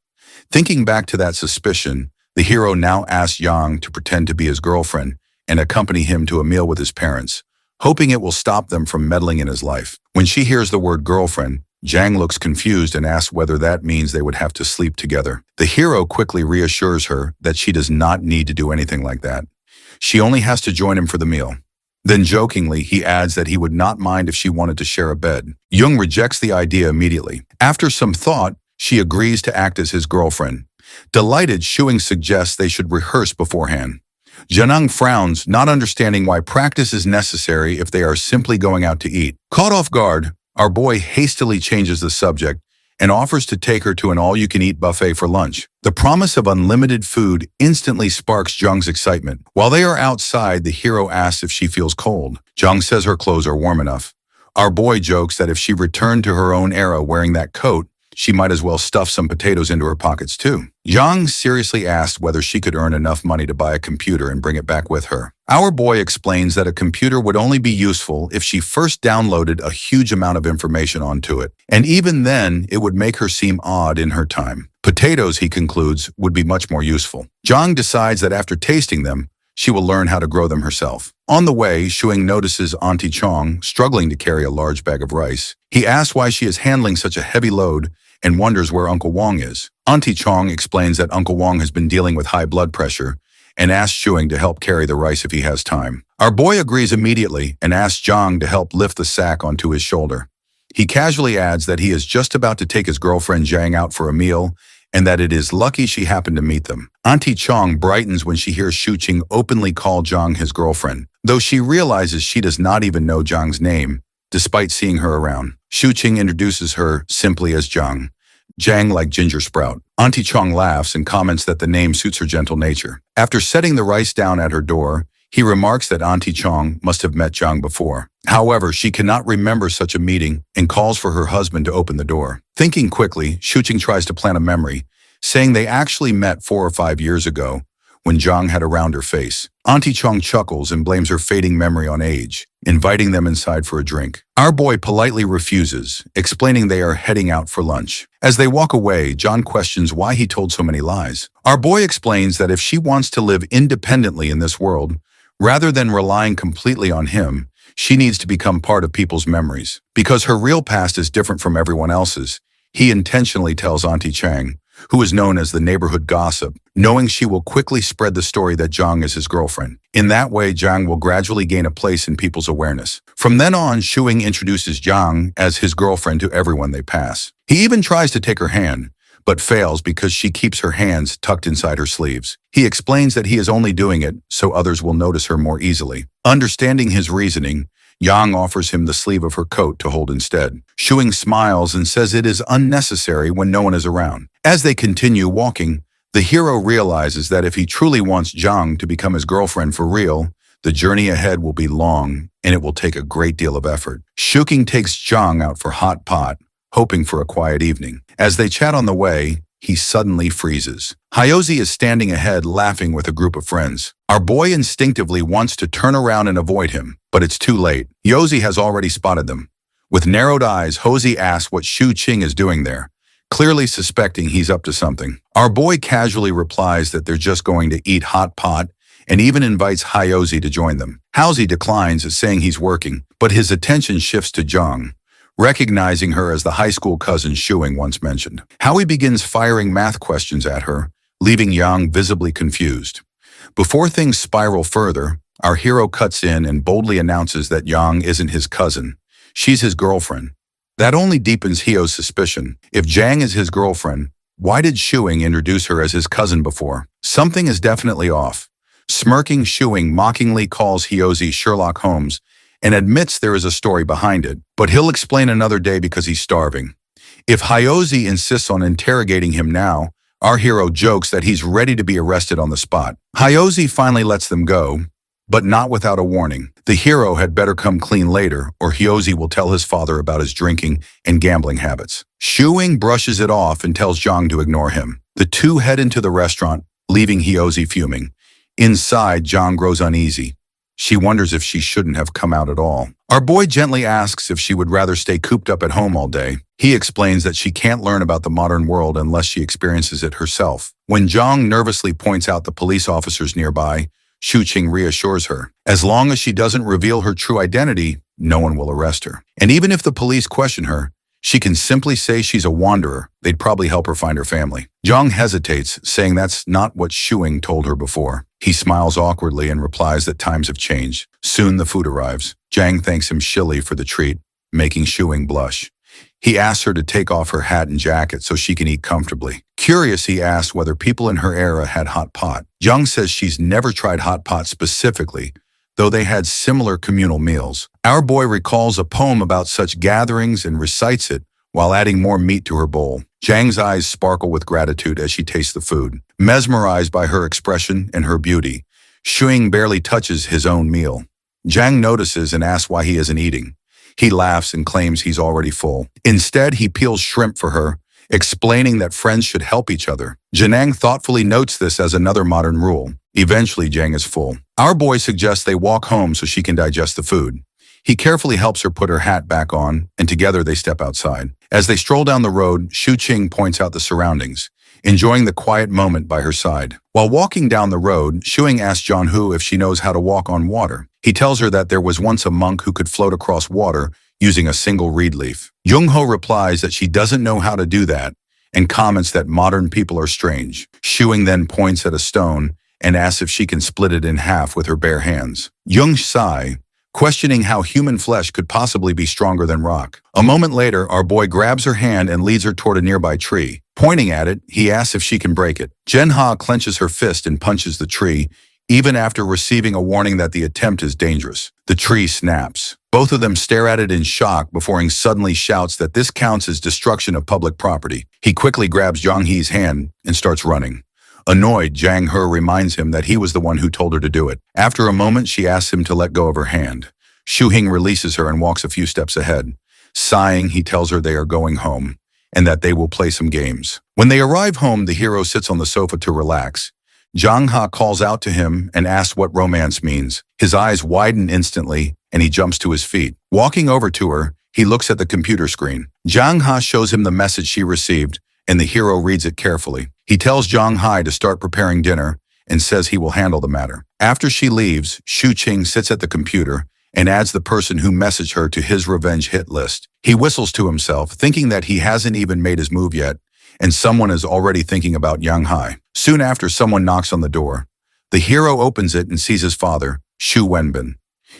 Thinking back to that suspicion, the hero now asks Yang to pretend to be his girlfriend and accompany him to a meal with his parents, hoping it will stop them from meddling in his life. When she hears the word girlfriend, Zhang looks confused and asks whether that means they would have to sleep together. The hero quickly reassures her that she does not need to do anything like that. She only has to join him for the meal. Then jokingly, he adds that he would not mind if she wanted to share a bed. Jung rejects the idea immediately. After some thought, she agrees to act as his girlfriend. Delighted, Shuing suggests they should rehearse beforehand. Janang frowns, not understanding why practice is necessary if they are simply going out to eat. Caught off guard, our boy hastily changes the subject and offers to take her to an all-you-can-eat buffet for lunch. The promise of unlimited food instantly sparks Jung's excitement. While they are outside, the hero asks if she feels cold. Jung says her clothes are warm enough. Our boy jokes that if she returned to her own era wearing that coat, she might as well stuff some potatoes into her pockets too. Yang seriously asked whether she could earn enough money to buy a computer and bring it back with her. Our boy explains that a computer would only be useful if she first downloaded a huge amount of information onto it, and even then, it would make her seem odd in her time. Potatoes, he concludes, would be much more useful. Zhang decides that after tasting them, she will learn how to grow them herself. On the way, Shuing notices Auntie Chong struggling to carry a large bag of rice. He asks why she is handling such a heavy load and wonders where Uncle Wong is. Auntie Chong explains that Uncle Wong has been dealing with high blood pressure and asks Shuing to help carry the rice if he has time. Our boy agrees immediately and asks Zhang to help lift the sack onto his shoulder. He casually adds that he is just about to take his girlfriend Zhang out for a meal and that it is lucky she happened to meet them. Auntie Chong brightens when she hears Shuqing openly call Zhang his girlfriend, though she realizes she does not even know Zhang's name, despite seeing her around. Shuqing introduces her simply as Zhang. Zhang like ginger sprout. Auntie Chong laughs and comments that the name suits her gentle nature. After setting the rice down at her door, he remarks that Auntie Chong must have met Zhang before. However, she cannot remember such a meeting and calls for her husband to open the door. Thinking quickly, Shuqing tries to plant a memory, saying they actually met 4 or 5 years ago when Zhang had a rounder face. Auntie Chong chuckles and blames her fading memory on age, inviting them inside for a drink. Our boy politely refuses, explaining they are heading out for lunch. As they walk away, John questions why he told so many lies. Our boy explains that if she wants to live independently in this world, rather than relying completely on him, she needs to become part of people's memories. Because her real past is different from everyone else's, He intentionally tells Auntie Chang, who is known as the neighborhood gossip, knowing she will quickly spread the story that Zhang is his girlfriend. In that way, Zhang will gradually gain a place in people's awareness. From then on, Shuing introduces Zhang as his girlfriend to everyone they pass. He even tries to take her hand, but fails because she keeps her hands tucked inside her sleeves. He explains that he is only doing it so others will notice her more easily. Understanding his reasoning, Yang offers him the sleeve of her coat to hold instead. Shuing smiles and says it is unnecessary when no one is around. As they continue walking, the hero realizes that if he truly wants Zhang to become his girlfriend for real, the journey ahead will be long and it will take a great deal of effort. Shuking takes Zhang out for hot pot, hoping for a quiet evening. As they chat on the way, he suddenly freezes. Hyozi is standing ahead laughing with a group of friends. Our boy instinctively wants to turn around and avoid him, but it's too late. Hyozi has already spotted them. With narrowed eyes, Hyozi asks what Shu Qing is doing there, clearly suspecting he's up to something. Our boy casually replies that they're just going to eat hot pot and even invites Hyozi to join them. Hyozi declines, saying he's working, but his attention shifts to Zhang, recognizing her as the high school cousin Shuing once mentioned. Howie begins firing math questions at her, leaving Yang visibly confused. Before things spiral further, our hero cuts in and boldly announces that Yang isn't his cousin. She's his girlfriend. That only deepens Hyo's suspicion. If Zhang is his girlfriend, why did Shuing introduce her as his cousin before? Something is definitely off. Smirking, Shuing mockingly calls Hyozi Sherlock Holmes and admits there is a story behind it, but he'll explain another day because he's starving. If Hyozi insists on interrogating him now, our hero jokes that he's ready to be arrested on the spot. Hyozi finally lets them go, but not without a warning. The hero had better come clean later, or Hyozi will tell his father about his drinking and gambling habits. Shuing brushes it off and tells Zhang to ignore him. The two head into the restaurant, leaving Hyozi fuming. Inside, Zhang grows uneasy. She wonders if she shouldn't have come out at all. Our boy gently asks if she would rather stay cooped up at home all day. He explains that she can't learn about the modern world unless she experiences it herself. When Zhang nervously points out the police officers nearby, Shu Qing reassures her. As long as she doesn't reveal her true identity, no one will arrest her. And even if the police question her, she can simply say she's a wanderer. They'd probably help her find her family. Zhang hesitates, saying that's not what Shuing told her before. He smiles awkwardly and replies that times have changed. Soon the food arrives. Zhang thanks him shilly for the treat, making Shuing blush. He asks her to take off her hat and jacket so she can eat comfortably. Curious, he asks whether people in her era had hot pot. Zhang says she's never tried hot pot specifically, though they had similar communal meals. Our boy recalls a poem about such gatherings and recites it while adding more meat to her bowl. Zhang's eyes sparkle with gratitude as she tastes the food. Mesmerized by her expression and her beauty, Shuing barely touches his own meal. Zhang notices and asks why he isn't eating. He laughs and claims he's already full. Instead, he peels shrimp for her, explaining that friends should help each other. Janang thoughtfully notes this as another modern rule. Eventually, Zhang is full. Our boy suggests they walk home so she can digest the food. He carefully helps her put her hat back on, and together they step outside. As they stroll down the road, Shu Qing points out the surroundings, enjoying the quiet moment by her side. While walking down the road, Shuing asks Jianhu if she knows how to walk on water. He tells her that there was once a monk who could float across water using a single reed leaf. Jungho replies that she doesn't know how to do that and comments that modern people are strange. Shuing then points at a stone and asks if she can split it in half with her bare hands. Jung sigh, questioning how human flesh could possibly be stronger than rock. A moment later, our boy grabs her hand and leads her toward a nearby tree. Pointing at it, he asks if she can break it. Genha clenches her fist and punches the tree, even after receiving a warning that the attempt is dangerous. The tree snaps. Both of them stare at it in shock before he suddenly shouts that this counts as destruction of public property. He quickly grabs Zhang He's hand and starts running. Annoyed, Zhang He reminds him that he was the one who told her to do it. After a moment, she asks him to let go of her hand. Shu Hing releases her and walks a few steps ahead. Sighing, he tells her they are going home and that they will play some games. When they arrive home, the hero sits on the sofa to relax. Zhang Ha calls out to him and asks what romance means. His eyes widen instantly and he jumps to his feet. Walking over to her, he looks at the computer screen. Zhang Ha shows him the message she received and the hero reads it carefully. He tells Zhang Hai to start preparing dinner and says he will handle the matter. After she leaves, Shu Qing sits at the computer and adds the person who messaged her to his revenge hit list. He whistles to himself, thinking that he hasn't even made his move yet, and someone is already thinking about Yang Hai. Soon after, someone knocks on the door. The hero opens it and sees his father, Shu Wenbin.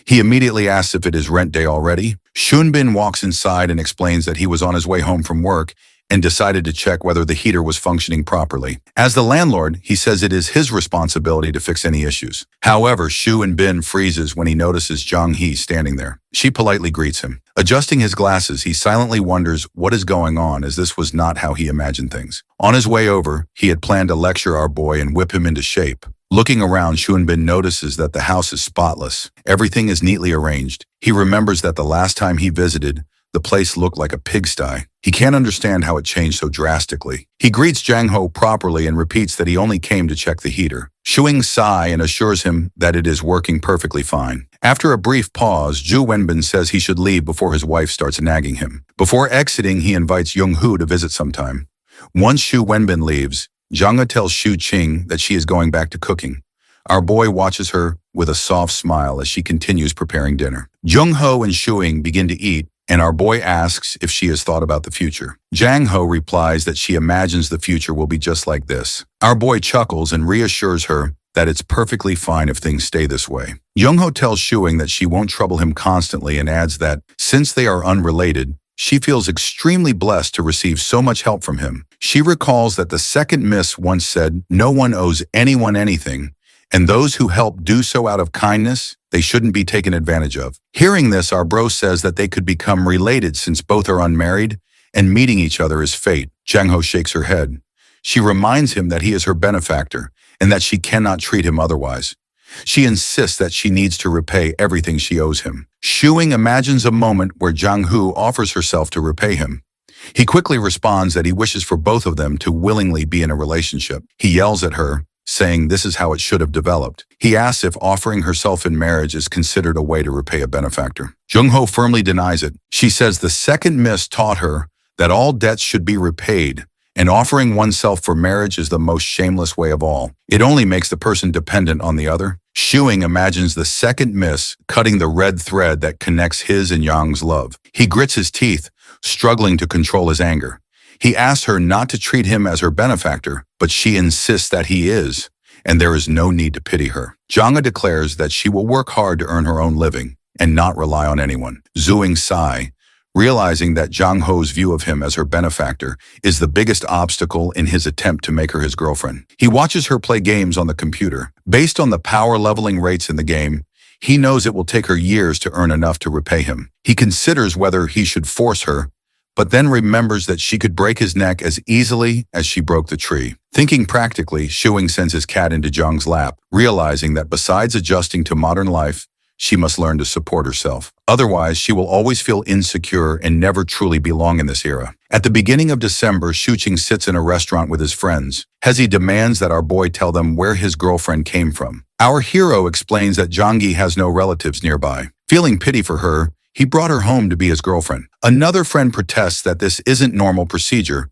He immediately asks if it is rent day already. Shunbin walks inside and explains that he was on his way home from work and decided to check whether the heater was functioning properly. As the landlord, he says it is his responsibility to fix any issues. However, Shu and Bin freezes when he notices Zhang He standing there. She politely greets him. Adjusting his glasses, he silently wonders what is going on, as this was not how he imagined things. On his way over, he had planned to lecture our boy and whip him into shape. Looking around, Shunbin notices that the house is spotless. Everything is neatly arranged. He remembers that the last time he visited, the place looked like a pigsty. He can't understand how it changed so drastically. He greets Jang Ho properly and repeats that he only came to check the heater. Shuing sighs and assures him that it is working perfectly fine. After a brief pause, Zhu Wenbin says he should leave before his wife starts nagging him. Before exiting, he invites Young Hu to visit sometime. Once Shu Wenbin leaves, Zhang He tells Xu Qing that she is going back to cooking. Our boy watches her with a soft smile as she continues preparing dinner. Jung Ho and Shuing begin to eat, and our boy asks if she has thought about the future. Jang Ho replies that she imagines the future will be just like this. Our boy chuckles and reassures her that it's perfectly fine if things stay this way. Jung Ho tells Shuing that she won't trouble him constantly and adds that, since they are unrelated, she feels extremely blessed to receive so much help from him. She recalls that the second miss once said, "No one owes anyone anything, and those who help do so out of kindness, they shouldn't be taken advantage of." Hearing this, our bro says that they could become related since both are unmarried, and meeting each other is fate. Jang Ho shakes her head. She reminds him that he is her benefactor, and that she cannot treat him otherwise. She insists that she needs to repay everything she owes him. Shuing imagines a moment where Zhang Hu offers herself to repay him. He quickly responds that he wishes for both of them to willingly be in a relationship. He yells at her, saying this is how it should have developed. He asks if offering herself in marriage is considered a way to repay a benefactor. Jung Ho firmly denies it. She says the second miss taught her that all debts should be repaid, and offering oneself for marriage is the most shameless way of all. It only makes the person dependent on the other. Shuing imagines the second miss cutting the red thread that connects his and Yang's love. He grits his teeth, struggling to control his anger. He asks her not to treat him as her benefactor, but she insists that he is, and there is no need to pity her. Zhanga declares that she will work hard to earn her own living and not rely on anyone. Zhuing sigh, realizing that Zhang Ho's view of him as her benefactor is the biggest obstacle in his attempt to make her his girlfriend. He watches her play games on the computer. Based on the power leveling rates in the game, he knows it will take her years to earn enough to repay him. He considers whether he should force her, but then remembers that she could break his neck as easily as she broke the tree. Thinking practically, Shuing sends his cat into Zhang's lap, realizing that besides adjusting to modern life, she must learn to support herself. Otherwise, she will always feel insecure and never truly belong in this era. At the beginning of December, Shuqing sits in a restaurant with his friends. Hezi demands that our boy tell them where his girlfriend came from. Our hero explains that Zhangyi has no relatives nearby. Feeling pity for her, he brought her home to be his girlfriend. Another friend protests that this isn't normal procedure,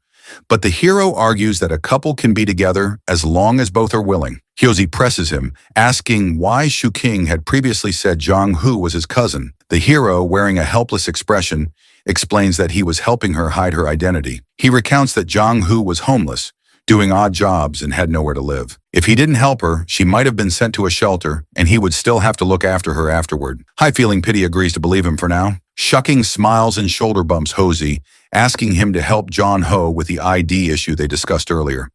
but the hero argues that a couple can be together as long as both are willing. Hyozi presses him, asking why Shuqing had previously said Zhang Hu was his cousin. The hero, wearing a helpless expression, explains that he was helping her hide her identity. He recounts that Zhang Hu was homeless, doing odd jobs, and had nowhere to live. If he didn't help her, she might have been sent to a shelter, and he would still have to look after her afterward. Hai, feeling pity, agrees to believe him for now. Shuqing smiles and shoulder bumps Hosey, asking him to help John Ho with the ID issue they discussed earlier.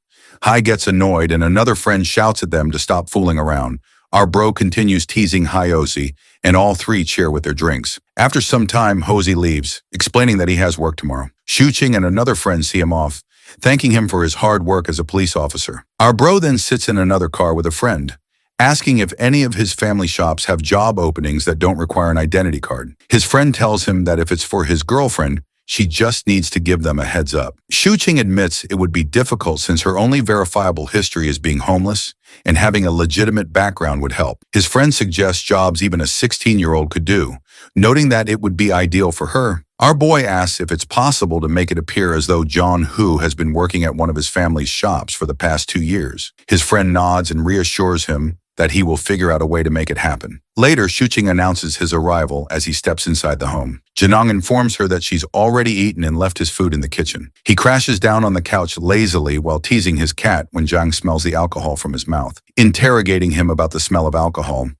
Hai gets annoyed, and another friend shouts at them to stop fooling around. Our bro continues teasing Hyosi, and all three cheer with their drinks. After some time, Hosey leaves, explaining that he has work tomorrow. Shuqing and another friend see him off, thanking him for his hard work as a police officer. Our bro then sits in another car with a friend, asking if any of his family shops have job openings that don't require an identity card. His friend tells him that if it's for his girlfriend, she just needs to give them a heads up. Shuqing admits it would be difficult since her only verifiable history is being homeless, and having a legitimate background would help. His friend suggests jobs even a 16-year-old could do, noting that it would be ideal for her. Our boy asks if it's possible to make it appear as though John Hu has been working at one of his family's shops for the past 2 years. His friend nods and reassures him that he will figure out a way to make it happen. Later, Shuqing announces his arrival as he steps inside the home. Janong informs her that she's already eaten and left his food in the kitchen. He crashes down on the couch lazily while teasing his cat when Zhang smells the alcohol from his mouth, interrogating him about the smell of alcohol.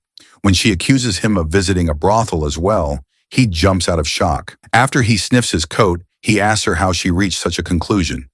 When she accuses him of visiting a brothel as well, he jumps out of shock. After he sniffs his coat, he asks her how she reached such a conclusion.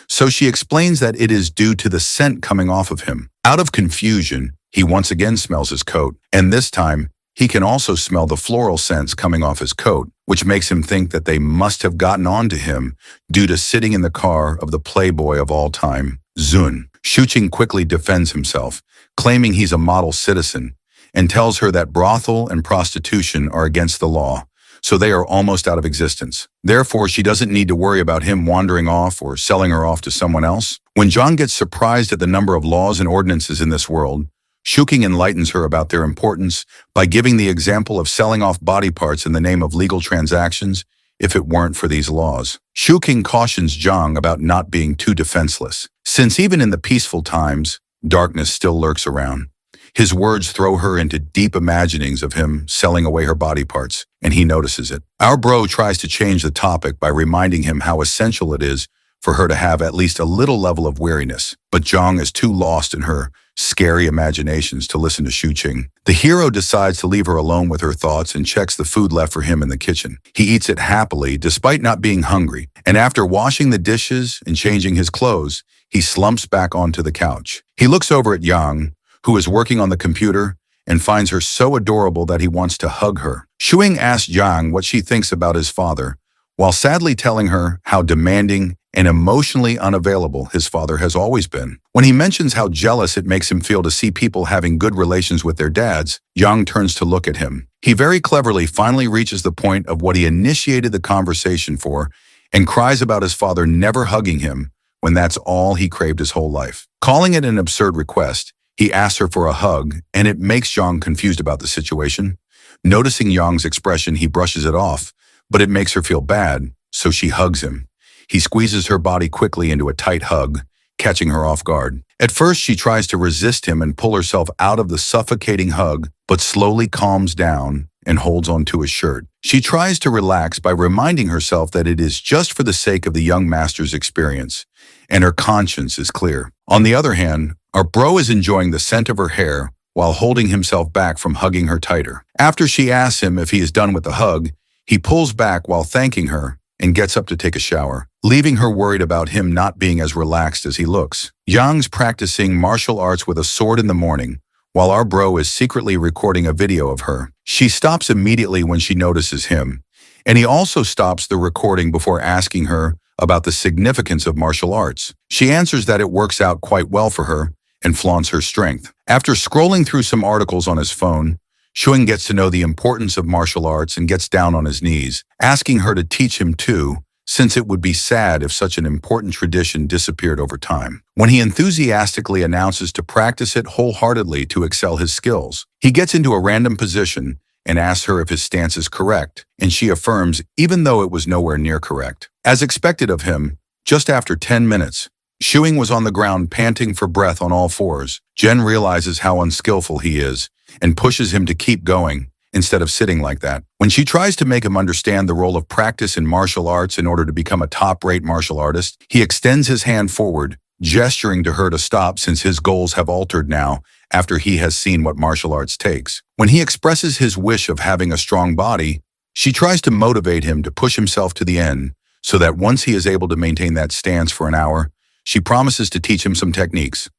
So she explains that it is due to the scent coming off of him. Out of confusion, he once again smells his coat, and this time, he can also smell the floral scents coming off his coat, which makes him think that they must have gotten onto him due to sitting in the car of the playboy of all time, Zun. Shuqing quickly defends himself, claiming he's a model citizen, and tells her that brothel and prostitution are against the law, so they are almost out of existence. Therefore, she doesn't need to worry about him wandering off or selling her off to someone else. When Zhang gets surprised at the number of laws and ordinances in this world, Shuqing enlightens her about their importance by giving the example of selling off body parts in the name of legal transactions if it weren't for these laws. Shuqing cautions Zhang about not being too defenseless, since even in the peaceful times, darkness still lurks around. His words throw her into deep imaginings of him selling away her body parts, and he notices it. Our bro tries to change the topic by reminding him how essential it is for her to have at least a little level of wariness, but Zhang is too lost in her scary imaginations to listen to Shuqing. The hero decides to leave her alone with her thoughts and checks the food left for him in the kitchen. He eats it happily despite not being hungry, and after washing the dishes and changing his clothes, he slumps back onto the couch. He looks over at Yang, who is working on the computer, and finds her so adorable that he wants to hug her. Shuqing asks Yang what she thinks about his father, while sadly telling her how demanding and emotionally unavailable his father has always been. When he mentions how jealous it makes him feel to see people having good relations with their dads, Yang turns to look at him. He very cleverly finally reaches the point of what he initiated the conversation for and cries about his father never hugging him when that's all he craved his whole life. Calling it an absurd request, he asks her for a hug, and it makes Yang confused about the situation. Noticing Yang's expression, he brushes it off, but it makes her feel bad, so she hugs him. He squeezes her body quickly into a tight hug, catching her off guard. At first, she tries to resist him and pull herself out of the suffocating hug, but slowly calms down and holds onto his shirt. She tries to relax by reminding herself that it is just for the sake of the young master's experience, and her conscience is clear. On the other hand, our bro is enjoying the scent of her hair while holding himself back from hugging her tighter. After she asks him if he is done with the hug, he pulls back while thanking her and gets up to take a shower, leaving her worried about him not being as relaxed as he looks. Yang's practicing martial arts with a sword in the morning, while our bro is secretly recording a video of her. She stops immediately when she notices him, and he also stops the recording before asking her about the significance of martial arts. She answers that it works out quite well for her and flaunts her strength. After scrolling through some articles on his phone, Shuqing gets to know the importance of martial arts and gets down on his knees, asking her to teach him too, since it would be sad if such an important tradition disappeared over time. When he enthusiastically announces to practice it wholeheartedly to excel his skills, he gets into a random position and asks her if his stance is correct, and she affirms even though it was nowhere near correct. As expected of him, just after 10 minutes, Shuqing was on the ground panting for breath on all fours. Jen realizes how unskillful he is and pushes him to keep going instead of sitting like that. When she tries to make him understand the role of practice in martial arts in order to become a top-rate martial artist, he extends his hand forward, gesturing to her to stop since his goals have altered now after he has seen what martial arts takes. When he expresses his wish of having a strong body, she tries to motivate him to push himself to the end so that once he is able to maintain that stance for an hour, she promises to teach him some techniques.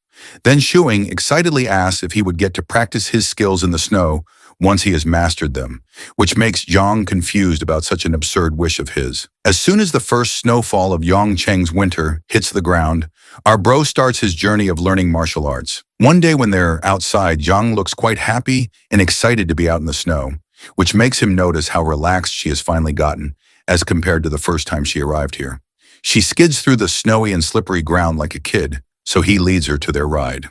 Then Shuqing excitedly asks if he would get to practice his skills in the snow once he has mastered them, which makes Yang confused about such an absurd wish of his. As soon as the first snowfall of Yongcheng's winter hits the ground, our bro starts his journey of learning martial arts. One day when they're outside, Yang looks quite happy and excited to be out in the snow, which makes him notice how relaxed she has finally gotten as compared to the first time she arrived here. She skids through the snowy and slippery ground like a kid, so he leads her to their ride.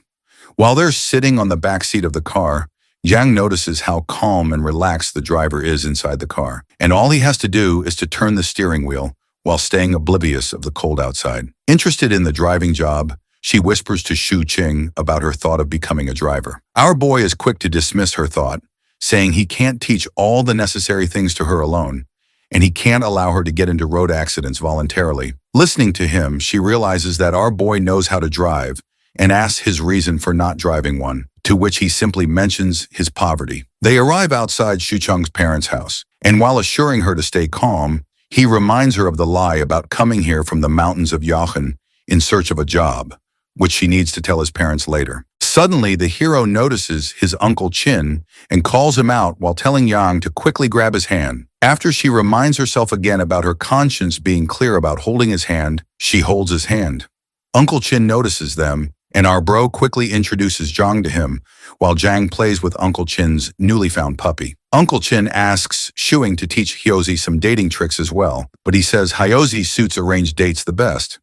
While they're sitting on the back seat of the car, Yang notices how calm and relaxed the driver is inside the car, and all he has to do is to turn the steering wheel while staying oblivious of the cold outside. Interested in the driving job, she whispers to Shu Qing about her thought of becoming a driver. Our boy is quick to dismiss her thought, saying he can't teach all the necessary things to her alone, and he can't allow her to get into road accidents voluntarily. Listening to him, she realizes that our boy knows how to drive and asks his reason for not driving one, to which he simply mentions his poverty. They arrive outside Shu Cheng's parents' house, and while assuring her to stay calm, he reminds her of the lie about coming here from the mountains of Yachen in search of a job, which she needs to tell his parents later. Suddenly, the hero notices his Uncle Chin and calls him out while telling Yang to quickly grab his hand. After she reminds herself again about her conscience being clear about holding his hand, she holds his hand. Uncle Chin notices them, and our bro quickly introduces Zhang to him, while Zhang plays with Uncle Chin's newly found puppy. Uncle Chin asks Shuing to teach Hyozi some dating tricks as well, but he says Hyozi suits arranged dates the best.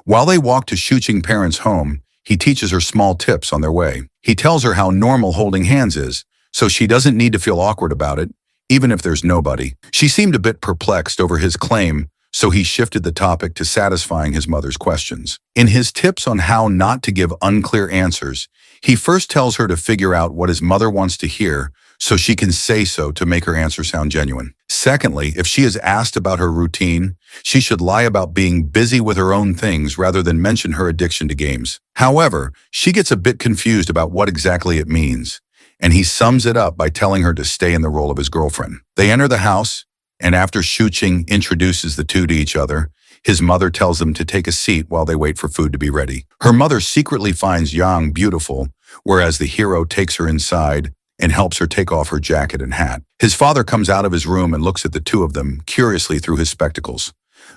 While they walk to Shu Qing parents' home, he teaches her small tips on their way. He tells her how normal holding hands is, so she doesn't need to feel awkward about it, even if there's nobody. She seemed a bit perplexed over his claim, so he shifted the topic to satisfying his mother's questions. In his tips on how not to give unclear answers, he first tells her to figure out what his mother wants to hear so she can say so to make her answer sound genuine. Secondly, if she is asked about her routine, she should lie about being busy with her own things rather than mention her addiction to games. However, she gets a bit confused about what exactly it means, and he sums it up by telling her to stay in the role of his girlfriend. They enter the house, and after Shu Qing introduces the two to each other, his mother tells them to take a seat while they wait for food to be ready. Her mother secretly finds Yang beautiful, whereas the hero takes her inside and helps her take off her jacket and hat. His father comes out of his room and looks at the two of them curiously through his spectacles.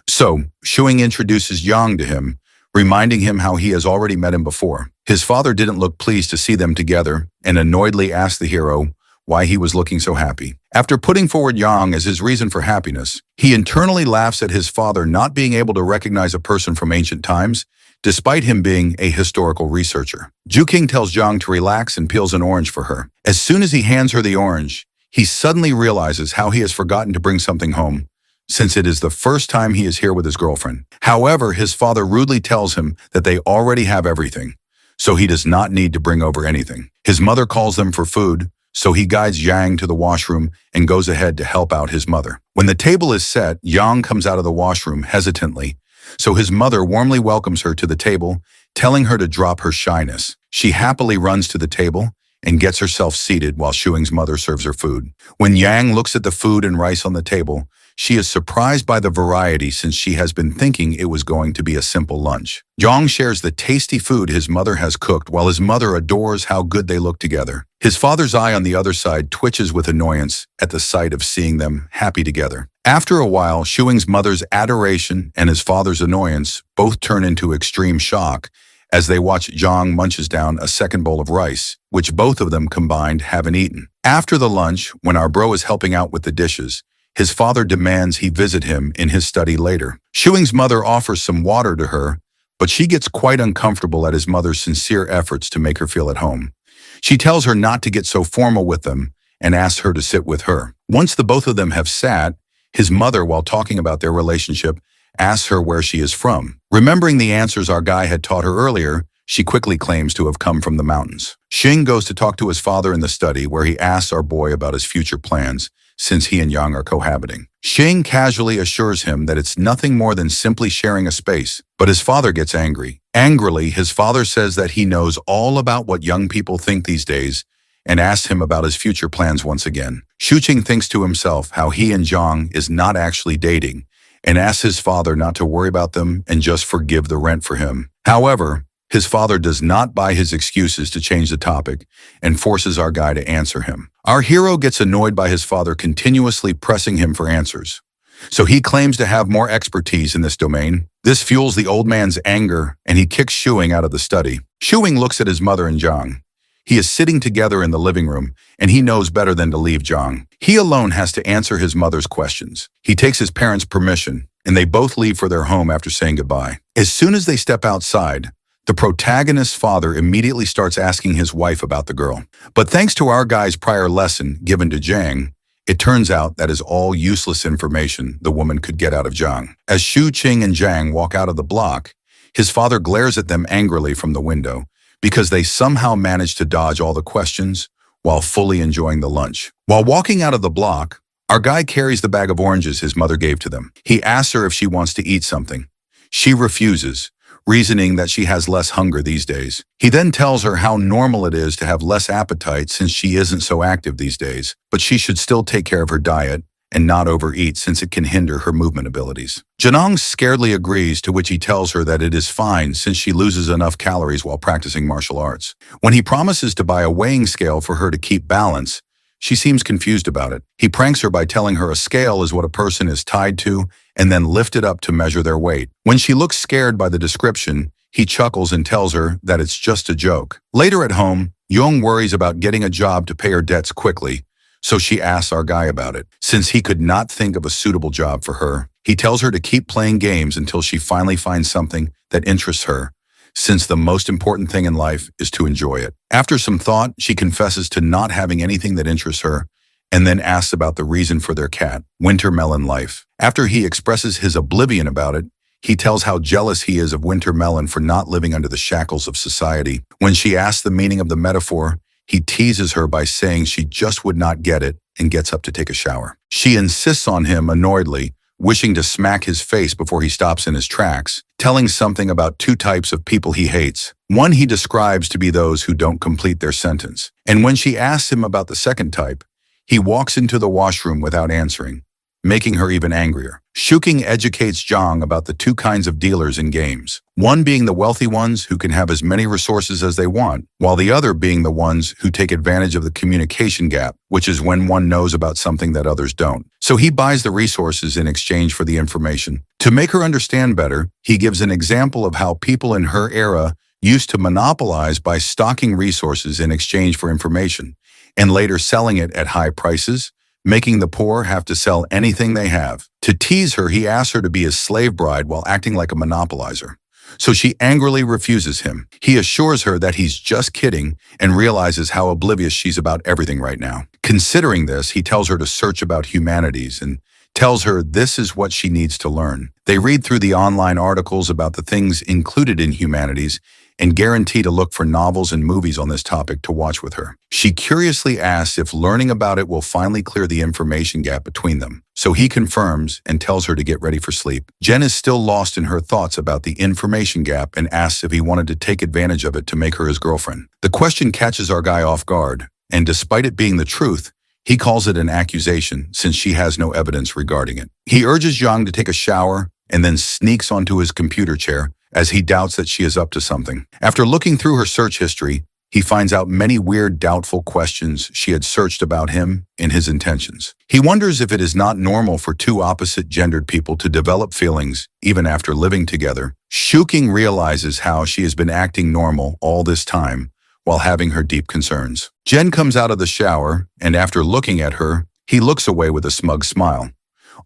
So, Shuing introduces Yang to him, reminding him how he has already met him before. His father didn't look pleased to see them together and annoyedly asked the hero why he was looking so happy. After putting forward Yang as his reason for happiness, he internally laughs at his father not being able to recognize a person from ancient times, despite him being a historical researcher. Ju King tells Zhang to relax and peels an orange for her. As soon as he hands her the orange, he suddenly realizes how he has forgotten to bring something home, since it is the first time he is here with his girlfriend. However, his father rudely tells him that they already have everything, so he does not need to bring over anything. His mother calls them for food, so he guides Yang to the washroom and goes ahead to help out his mother. When the table is set, Yang comes out of the washroom hesitantly, so his mother warmly welcomes her to the table, telling her to drop her shyness. She happily runs to the table and gets herself seated while Shuing's mother serves her food. When Yang looks at the food and rice on the table, she is surprised by the variety since she has been thinking it was going to be a simple lunch. Zhang shares the tasty food his mother has cooked while his mother adores how good they look together. His father's eye on the other side twitches with annoyance at the sight of seeing them happy together. After a while, Shuing's mother's adoration and his father's annoyance both turn into extreme shock as they watch Zhang munches down a second bowl of rice, which both of them combined haven't eaten. After the lunch, when our bro is helping out with the dishes, his father demands he visit him in his study later. Shuing's mother offers some water to her, but she gets quite uncomfortable at his mother's sincere efforts to make her feel at home. She tells her not to get so formal with them and asks her to sit with her. Once the both of them have sat, his mother, while talking about their relationship, asks her where she is from. Remembering the answers our guy had taught her earlier, she quickly claims to have come from the mountains. Xing goes to talk to his father in the study where he asks our boy about his future plans, since he and Yang are cohabiting. Xing casually assures him that it's nothing more than simply sharing a space, but his father gets angry. Angrily, his father says that he knows all about what young people think these days and asks him about his future plans once again. Shu Qing thinks to himself how he and Zhang is not actually dating and asks his father not to worry about them and just forgive the rent for him. However, his father does not buy his excuses to change the topic and forces our guy to answer him. Our hero gets annoyed by his father continuously pressing him for answers, so he claims to have more expertise in this domain. This fuels the old man's anger, and he kicks Shuing out of the study. Shuing looks at his mother and Zhang. He is sitting together in the living room, and he knows better than to leave Zhang. He alone has to answer his mother's questions. He takes his parents' permission, and they both leave for their home after saying goodbye. As soon as they step outside, the protagonist's father immediately starts asking his wife about the girl. But thanks to our guy's prior lesson given to Zhang, it turns out that is all useless information the woman could get out of Zhang. As Shu Qing and Zhang walk out of the block, His father glares at them angrily from the window because they somehow manage to dodge all the questions while fully enjoying the lunch. While walking out of the block, our guy carries the bag of oranges his mother gave to them. He asks her if she wants to eat something. She refuses, reasoning that she has less hunger these days. He then tells her how normal it is to have less appetite since she isn't so active these days, but she should still take care of her diet and not overeat since it can hinder her movement abilities. Janong scaredly agrees, to which he tells her that it is fine since she loses enough calories while practicing martial arts. When he promises to buy a weighing scale for her to keep balance, she seems confused about it. He pranks her by telling her a scale is what a person is tied to and then lift it up to measure their weight. When she looks scared by the description, he chuckles and tells her that it's just a joke. Later at home, Young worries about getting a job to pay her debts quickly, so she asks our guy about it. Since he could not think of a suitable job for her, he tells her to keep playing games until she finally finds something that interests her, since the most important thing in life is to enjoy it. After some thought, she confesses to not having anything that interests her, and then asks about the reason for their cat, Winter Melon Life. After he expresses his oblivion about it, he tells how jealous he is of Winter Melon for not living under the shackles of society. When she asks the meaning of the metaphor, he teases her by saying she just would not get it and gets up to take a shower. She insists on him annoyedly, wishing to smack his face before he stops in his tracks, telling something about two types of people he hates. One he describes to be those who don't complete their sentence. And when she asks him about the second type, he walks into the washroom without answering, making her even angrier. Shuking educates Zhang about the two kinds of dealers in games, one being the wealthy ones who can have as many resources as they want, while the other being the ones who take advantage of the communication gap, which is when one knows about something that others don't. So he buys the resources in exchange for the information. To make her understand better, he gives an example of how people in her era used to monopolize by stocking resources in exchange for information, and later selling it at high prices, making the poor have to sell anything they have. To tease her, he asks her to be his slave bride while acting like a monopolizer. So she angrily refuses him. He assures her that he's just kidding and realizes how oblivious she's about everything right now. Considering this, he tells her to search about humanities and tells her this is what she needs to learn. They read through the online articles about the things included in humanities and guarantee to look for novels and movies on this topic to watch with her. She curiously asks if learning about it will finally clear the information gap between them. So he confirms and tells her to get ready for sleep. Jen is still lost in her thoughts about the information gap and asks if he wanted to take advantage of it to make her his girlfriend. The question catches our guy off guard, and despite it being the truth, he calls it an accusation since she has no evidence regarding it. He urges Zhang to take a shower and then sneaks onto his computer chair as he doubts that she is up to something. After looking through her search history, he finds out many weird, doubtful questions she had searched about him and his intentions. He wonders if it is not normal for two opposite-gendered people to develop feelings even after living together. Shuking realizes how she has been acting normal all this time while having her deep concerns. Jen comes out of the shower, and after looking at her, he looks away with a smug smile.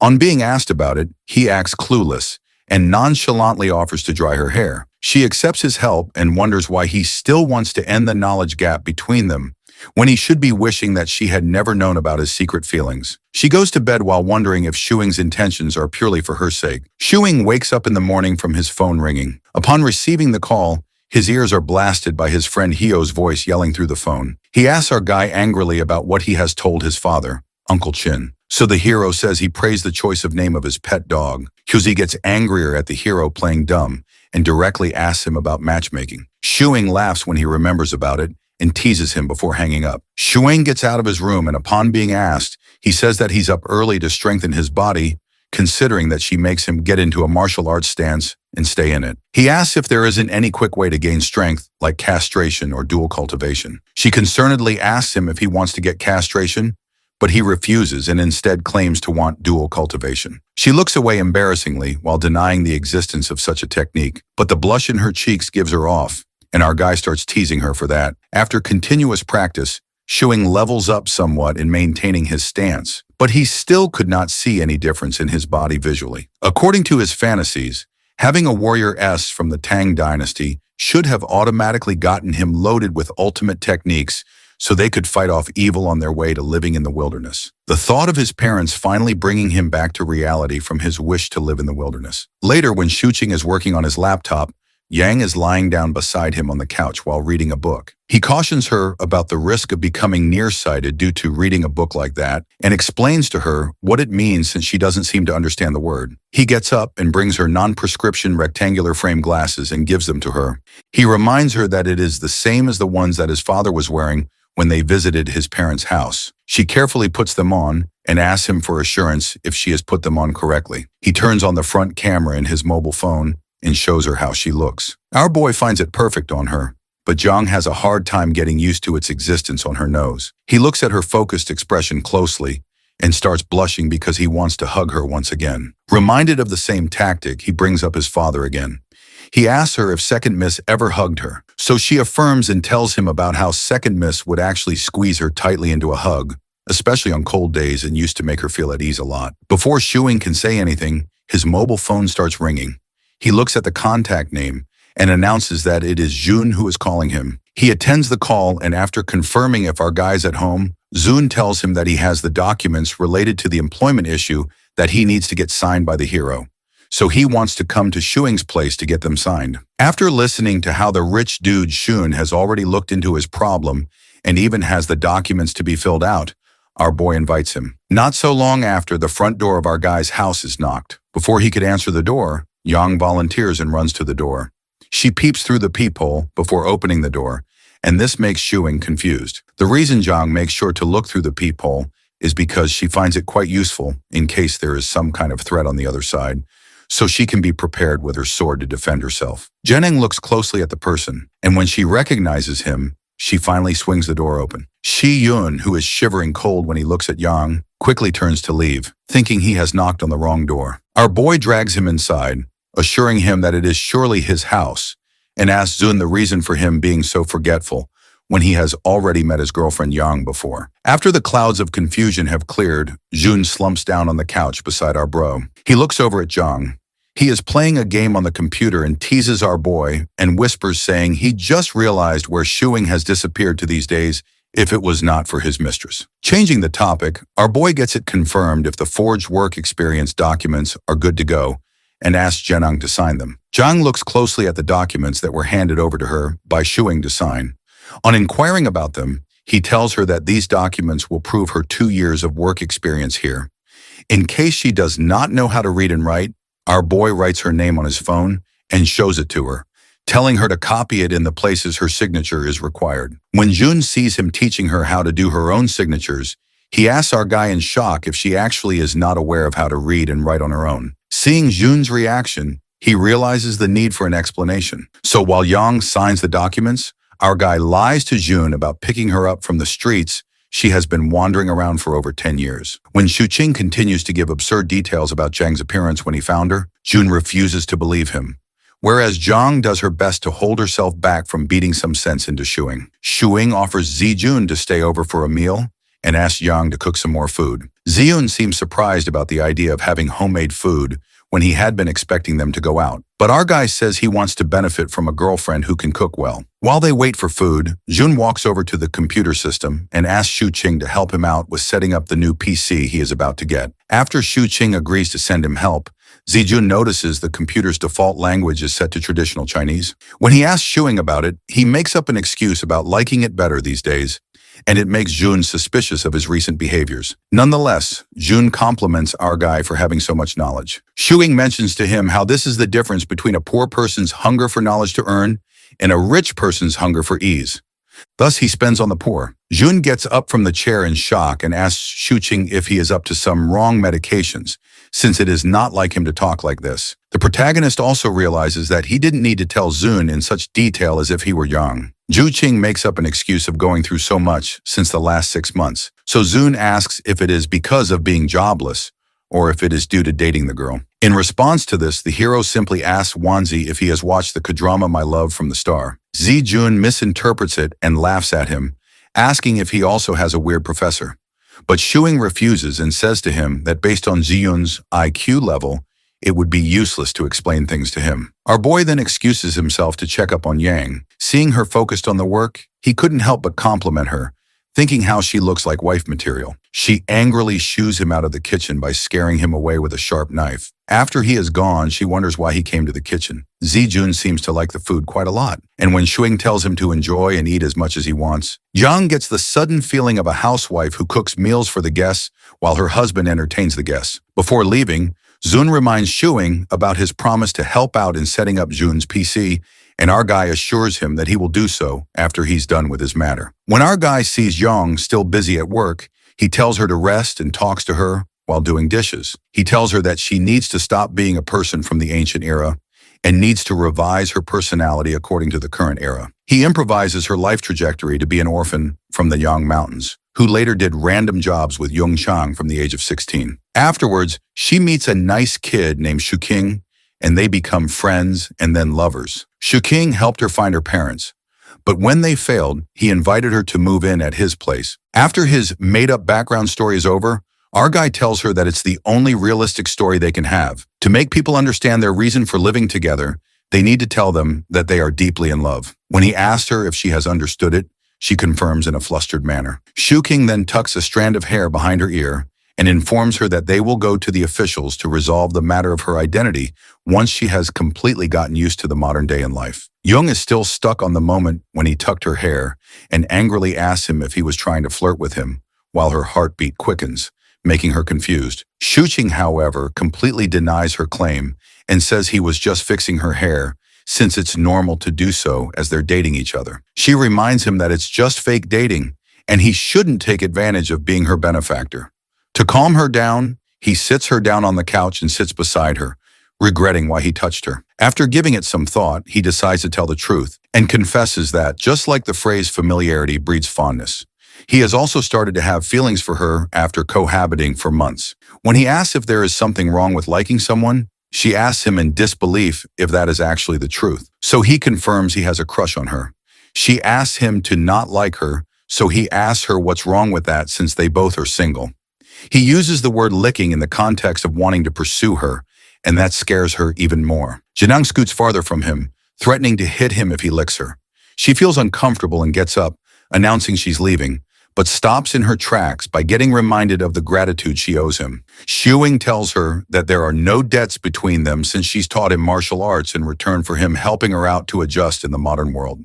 On being asked about it, he acts clueless and nonchalantly offers to dry her hair. She accepts his help and wonders why he still wants to end the knowledge gap between them when he should be wishing that she had never known about his secret feelings. She goes to bed while wondering if Shuing's intentions are purely for her sake. Shuing wakes up in the morning from his phone ringing. Upon receiving the call, his ears are blasted by his friend Hio's voice yelling through the phone. He asks our guy angrily about what he has told his father, Uncle Chin. So the hero says he praised the choice of name of his pet dog. Huzi gets angrier at the hero playing dumb and directly asks him about matchmaking. Shuing laughs when he remembers about it and teases him before hanging up. Shuing gets out of his room, and upon being asked, he says that he's up early to strengthen his body, considering that she makes him get into a martial arts stance and stay in it. He asks if there isn't any quick way to gain strength, like castration or dual cultivation. She concernedly asks him if he wants to get castration, but he refuses and instead claims to want dual cultivation. She looks away embarrassingly while denying the existence of such a technique, but the blush in her cheeks gives her off, and our guy starts teasing her for that. After continuous practice, Shuing levels up somewhat in maintaining his stance, but he still could not see any difference in his body visually. According to his fantasies, having a warrior S from the Tang dynasty should have automatically gotten him loaded with ultimate techniques so they could fight off evil on their way to living in the wilderness. The thought of his parents finally bringing him back to reality from his wish to live in the wilderness. Later, when Shuqing is working on his laptop, Yang is lying down beside him on the couch while reading a book. He cautions her about the risk of becoming nearsighted due to reading a book like that and explains to her what it means since she doesn't seem to understand the word. He gets up and brings her non-prescription rectangular frame glasses and gives them to her. He reminds her that it is the same as the ones that his father was wearing when they visited his parents' house. She carefully puts them on and asks him for assurance if she has put them on correctly. He turns on the front camera in his mobile phone and shows her how she looks. Our boy finds it perfect on her, but Zhang has a hard time getting used to its existence on her nose. He looks at her focused expression closely and starts blushing because he wants to hug her once again. Reminded of the same tactic, he brings up his father again. He asks her if Second Miss ever hugged her, so she affirms and tells him about how Second Miss would actually squeeze her tightly into a hug, especially on cold days, and used to make her feel at ease a lot. Before Shuing can say anything, his mobile phone starts ringing. He looks at the contact name and announces that it is Jun who is calling him. He attends the call, and after confirming if our guy's at home, Jun tells him that he has the documents related to the employment issue that he needs to get signed by the hero. So he wants to come to Shuing's place to get them signed. After listening to how the rich dude Shun has already looked into his problem and even has the documents to be filled out, our boy invites him. Not so long after, the front door of our guy's house is knocked. Before he could answer the door, Yang volunteers and runs to the door. She peeps through the peephole before opening the door, and this makes Shuing confused. The reason Zhang makes sure to look through the peephole is because she finds it quite useful in case there is some kind of threat on the other side, so she can be prepared with her sword to defend herself. Jenning looks closely at the person, and when she recognizes him, she finally swings the door open. Shi Yun, who is shivering cold when he looks at Yang, quickly turns to leave, thinking he has knocked on the wrong door. Our boy drags him inside, assuring him that it is surely his house, and asks Zun the reason for him being so forgetful when he has already met his girlfriend Yang before. After the clouds of confusion have cleared, Jun slumps down on the couch beside our bro. He looks over at Zhang. He is playing a game on the computer and teases our boy and whispers, saying he just realized where Shuing has disappeared to these days if it was not for his mistress. Changing the topic, our boy gets it confirmed if the forged work experience documents are good to go and asks Zhenang to sign them. Zhang looks closely at the documents that were handed over to her by Shuing to sign. On inquiring about them, he tells her that these documents will prove her 2 years of work experience here. In case she does not know how to read and write, our boy writes her name on his phone and shows it to her, telling her to copy it in the places her signature is required. When Jun sees him teaching her how to do her own signatures, he asks our guy in shock if she actually is not aware of how to read and write on her own. Seeing Jun's reaction, he realizes the need for an explanation. So while Yang signs the documents, our guy lies to Jun about picking her up from the streets she has been wandering around for over 10 years. When Shuqing continues to give absurd details about Zhang's appearance when he found her, Jun refuses to believe him, whereas Zhang does her best to hold herself back from beating some sense into Shuing. Shuing offers Zijun to stay over for a meal and asks Yang to cook some more food. Ziyun seems surprised about the idea of having homemade food when he had been expecting them to go out. But our guy says he wants to benefit from a girlfriend who can cook well. While they wait for food, Jun walks over to the computer system and asks Shuqing to help him out with setting up the new PC he is about to get. After Shuqing agrees to send him help, Zijun notices the computer's default language is set to traditional Chinese. When he asks Shuing about it, he makes up an excuse about liking it better these days, and it makes Jun suspicious of his recent behaviors. Nonetheless, Jun compliments our guy for having so much knowledge. Shuing mentions to him how this is the difference between a poor person's hunger for knowledge to earn and a rich person's hunger for ease. Thus, he spends on the poor. Jun gets up from the chair in shock and asks Shuqing if he is up to some wrong medications, since it is not like him to talk like this. The protagonist also realizes that he didn't need to tell Zun in such detail as if he were young. Zhuqing makes up an excuse of going through so much since the last 6 months, so Zun asks if it is because of being jobless or if it is due to dating the girl. In response to this, the hero simply asks Wanzi if he has watched the K-drama My Love from the Star. Zijun misinterprets it and laughs at him, asking if he also has a weird professor. But Shuing refuses and says to him that based on Ziyun's IQ level, it would be useless to explain things to him. Our boy then excuses himself to check up on Yang. Seeing her focused on the work, he couldn't help but compliment her, thinking how she looks like wife material. She angrily shoos him out of the kitchen by scaring him away with a sharp knife. After he is gone, she wonders why he came to the kitchen. Zijun seems to like the food quite a lot, and when Shuing tells him to enjoy and eat as much as he wants, Yang gets the sudden feeling of a housewife who cooks meals for the guests while her husband entertains the guests. Before leaving, Zun reminds Shuing about his promise to help out in setting up Jun's PC, and our guy assures him that he will do so after he's done with his matter. When our guy sees Yang still busy at work, he tells her to rest and talks to her while doing dishes. He tells her that she needs to stop being a person from the ancient era and needs to revise her personality according to the current era. He improvises her life trajectory to be an orphan from the Yang Mountains, who later did random jobs with Yung Chang from the age of 16. Afterwards, she meets a nice kid named Shuking, and they become friends and then lovers. Shuking helped her find her parents, but when they failed, he invited her to move in at his place. After his made-up background story is over, our guy tells her that it's the only realistic story they can have. To make people understand their reason for living together, they need to tell them that they are deeply in love. When he asks her if she has understood it, she confirms in a flustered manner. Shuking then tucks a strand of hair behind her ear and informs her that they will go to the officials to resolve the matter of her identity once she has completely gotten used to the modern day in life. Jung is still stuck on the moment when he tucked her hair and angrily asks him if he was trying to flirt with him, while her heartbeat quickens, making her confused. Shuqing, however, completely denies her claim and says he was just fixing her hair, since it's normal to do so as they're dating each other. She reminds him that it's just fake dating, and he shouldn't take advantage of being her benefactor. To calm her down, he sits her down on the couch and sits beside her, regretting why he touched her. After giving it some thought, he decides to tell the truth and confesses that, just like the phrase familiarity breeds fondness, he has also started to have feelings for her after cohabiting for months. When he asks if there is something wrong with liking someone, she asks him in disbelief if that is actually the truth. So he confirms he has a crush on her. She asks him to not like her, so he asks her what's wrong with that since they both are single. He uses the word licking in the context of wanting to pursue her, and that scares her even more. Janang scoots farther from him, threatening to hit him if he licks her. She feels uncomfortable and gets up, announcing she's leaving, but stops in her tracks by getting reminded of the gratitude she owes him. Shuing tells her that there are no debts between them since she's taught him martial arts in return for him helping her out to adjust in the modern world.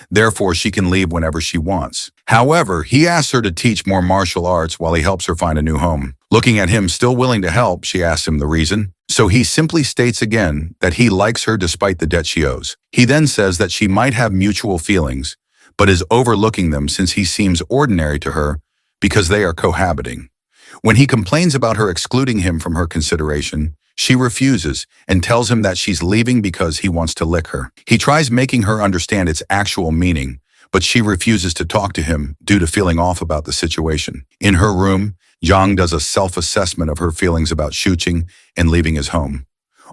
Therefore, she can leave whenever she wants. However, he asks her to teach more martial arts while he helps her find a new home. Looking at him still willing to help, she asks him the reason. So he simply states again that he likes her despite the debt she owes. He then says that she might have mutual feelings, but is overlooking them since he seems ordinary to her because they are cohabiting. When he complains about her excluding him from her consideration, she refuses and tells him that she's leaving because he wants to lick her. He tries making her understand its actual meaning, but she refuses to talk to him due to feeling off about the situation. In her room, Yang does a self-assessment of her feelings about Shuqing and leaving his home.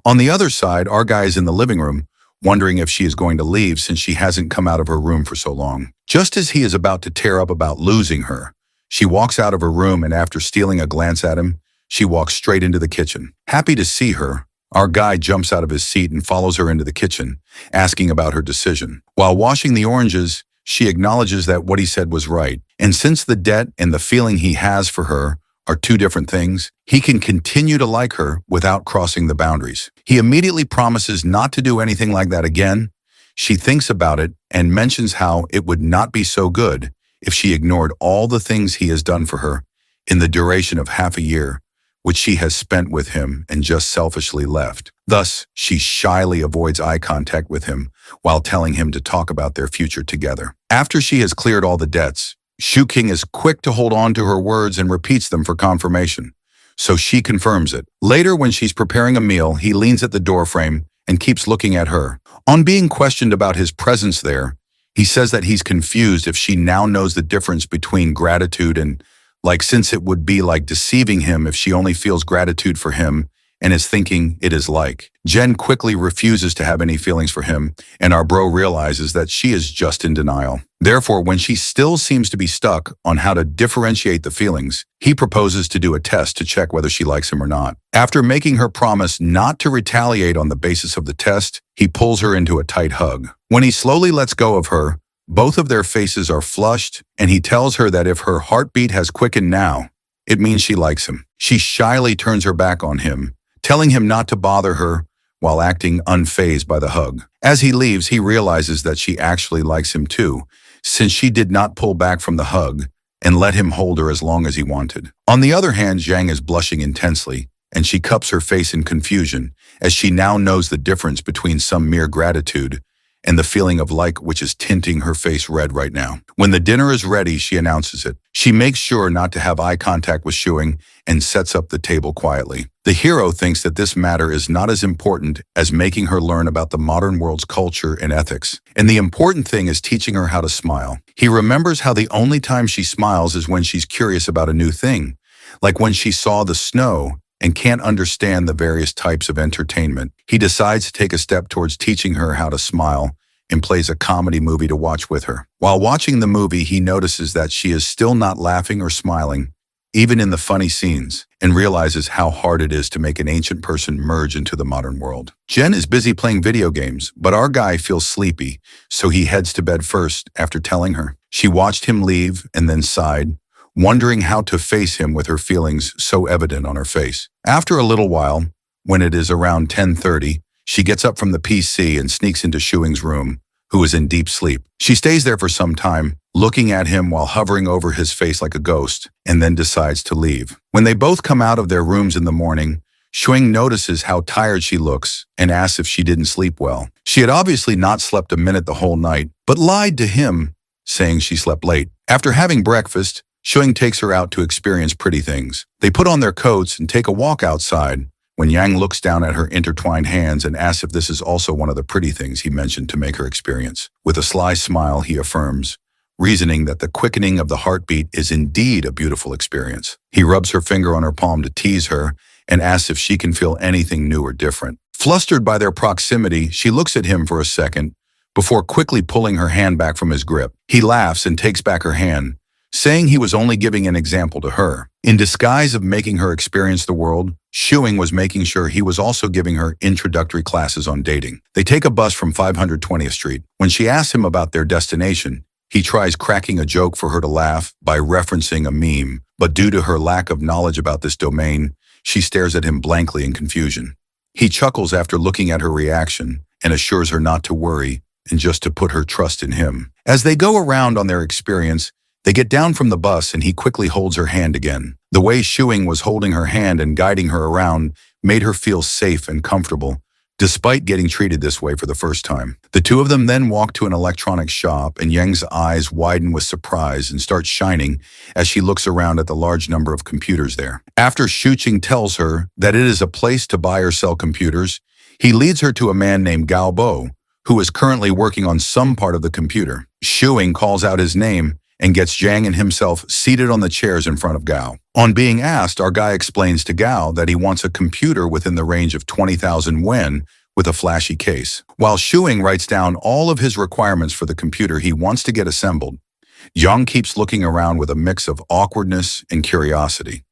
On the other side, our guy is in the living room, wondering if she is going to leave since she hasn't come out of her room for so long. Just as he is about to tear up about losing her, she walks out of her room, and after stealing a glance at him, she walks straight into the kitchen. Happy to see her, our guy jumps out of his seat and follows her into the kitchen, asking about her decision. While washing the oranges, she acknowledges that what he said was right, and since the debt and the feeling he has for her are two different things, he can continue to like her without crossing the boundaries. He immediately promises not to do anything like that again. She thinks about it and mentions how it would not be so good if she ignored all the things he has done for her in the duration of half a year, which she has spent with him and just selfishly left. Thus, she shyly avoids eye contact with him while telling him to talk about their future together. After she has cleared all the debts, Shuqing is quick to hold on to her words and repeats them for confirmation, so she confirms it. Later, when she's preparing a meal, he leans at the doorframe and keeps looking at her. On being questioned about his presence there, he says that he's confused if she now knows the difference between gratitude and since it would be like deceiving him if she only feels gratitude for him and is thinking it is like. Jen quickly refuses to have any feelings for him, and our bro realizes that she is just in denial. Therefore, when she still seems to be stuck on how to differentiate the feelings, he proposes to do a test to check whether she likes him or not. After making her promise not to retaliate on the basis of the test, he pulls her into a tight hug. When he slowly lets go of her, Both of their faces are flushed, and he tells her that if her heartbeat has quickened now, it means she likes him. She shyly turns her back on him, telling him not to bother her while acting unfazed by the hug. As he leaves, he realizes that she actually likes him too, since she did not pull back from the hug and let him hold her as long as he wanted. On the other hand, Zhang is blushing intensely, and she cups her face in confusion, as she now knows the difference between some mere gratitude and the feeling of like which is tinting her face red right now. When the dinner is ready, she announces it. She makes sure not to have eye contact with Shuing and sets up the table quietly. The hero thinks that this matter is not as important as making her learn about the modern world's culture and ethics. And the important thing is teaching her how to smile. He remembers how the only time she smiles is when she's curious about a new thing, like when she saw the snow and can't understand the various types of entertainment. He decides to take a step towards teaching her how to smile and plays a comedy movie to watch with her. While watching the movie, he notices that she is still not laughing or smiling, even in the funny scenes, and realizes how hard it is to make an ancient person merge into the modern world. Jen is busy playing video games, but our guy feels sleepy, so he heads to bed first after telling her. She watched him leave and then sighed, wondering how to face him with her feelings so evident on her face. After a little while, when it is around 10:30, she gets up from the PC and sneaks into Shuing's room, who is in deep sleep. She stays there for some time, looking at him while hovering over his face like a ghost, and then decides to leave. When they both come out of their rooms in the morning, Shuing notices how tired she looks and asks if she didn't sleep well. She had obviously not slept a minute the whole night, but lied to him, saying she slept late. After having breakfast, Shuing takes her out to experience pretty things. They put on their coats and take a walk outside, when Yang looks down at her intertwined hands and asks if this is also one of the pretty things he mentioned to make her experience. With a sly smile, he affirms, reasoning that the quickening of the heartbeat is indeed a beautiful experience. He rubs her finger on her palm to tease her and asks if she can feel anything new or different. Flustered by their proximity, she looks at him for a second before quickly pulling her hand back from his grip. He laughs and takes back her hand, saying he was only giving an example to her. In disguise of making her experience the world, Shuing was making sure he was also giving her introductory classes on dating. They take a bus from 520th Street. When she asks him about their destination, he tries cracking a joke for her to laugh by referencing a meme, but due to her lack of knowledge about this domain, she stares at him blankly in confusion. He chuckles after looking at her reaction and assures her not to worry and just to put her trust in him. As they go around on their experience, they get down from the bus and he quickly holds her hand again. The way Shuing was holding her hand and guiding her around made her feel safe and comfortable, despite getting treated this way for the first time. The two of them then walk to an electronics shop, and Yang's eyes widen with surprise and start shining as she looks around at the large number of computers there. After Shuqing tells her that it is a place to buy or sell computers, he leads her to a man named Gao Bo, who is currently working on some part of the computer. Shuing calls out his name and gets Zhang and himself seated on the chairs in front of Gao. On being asked, our guy explains to Gao that he wants a computer within the range of 20,000 yen with a flashy case. While Shuing writes down all of his requirements for the computer he wants to get assembled, Yang keeps looking around with a mix of awkwardness and curiosity.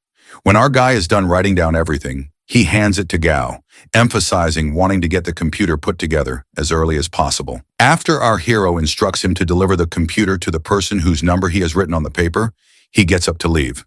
When our guy is done writing down everything, he hands it to Gao, emphasizing wanting to get the computer put together as early as possible. After our hero instructs him to deliver the computer to the person whose number he has written on the paper, he gets up to leave.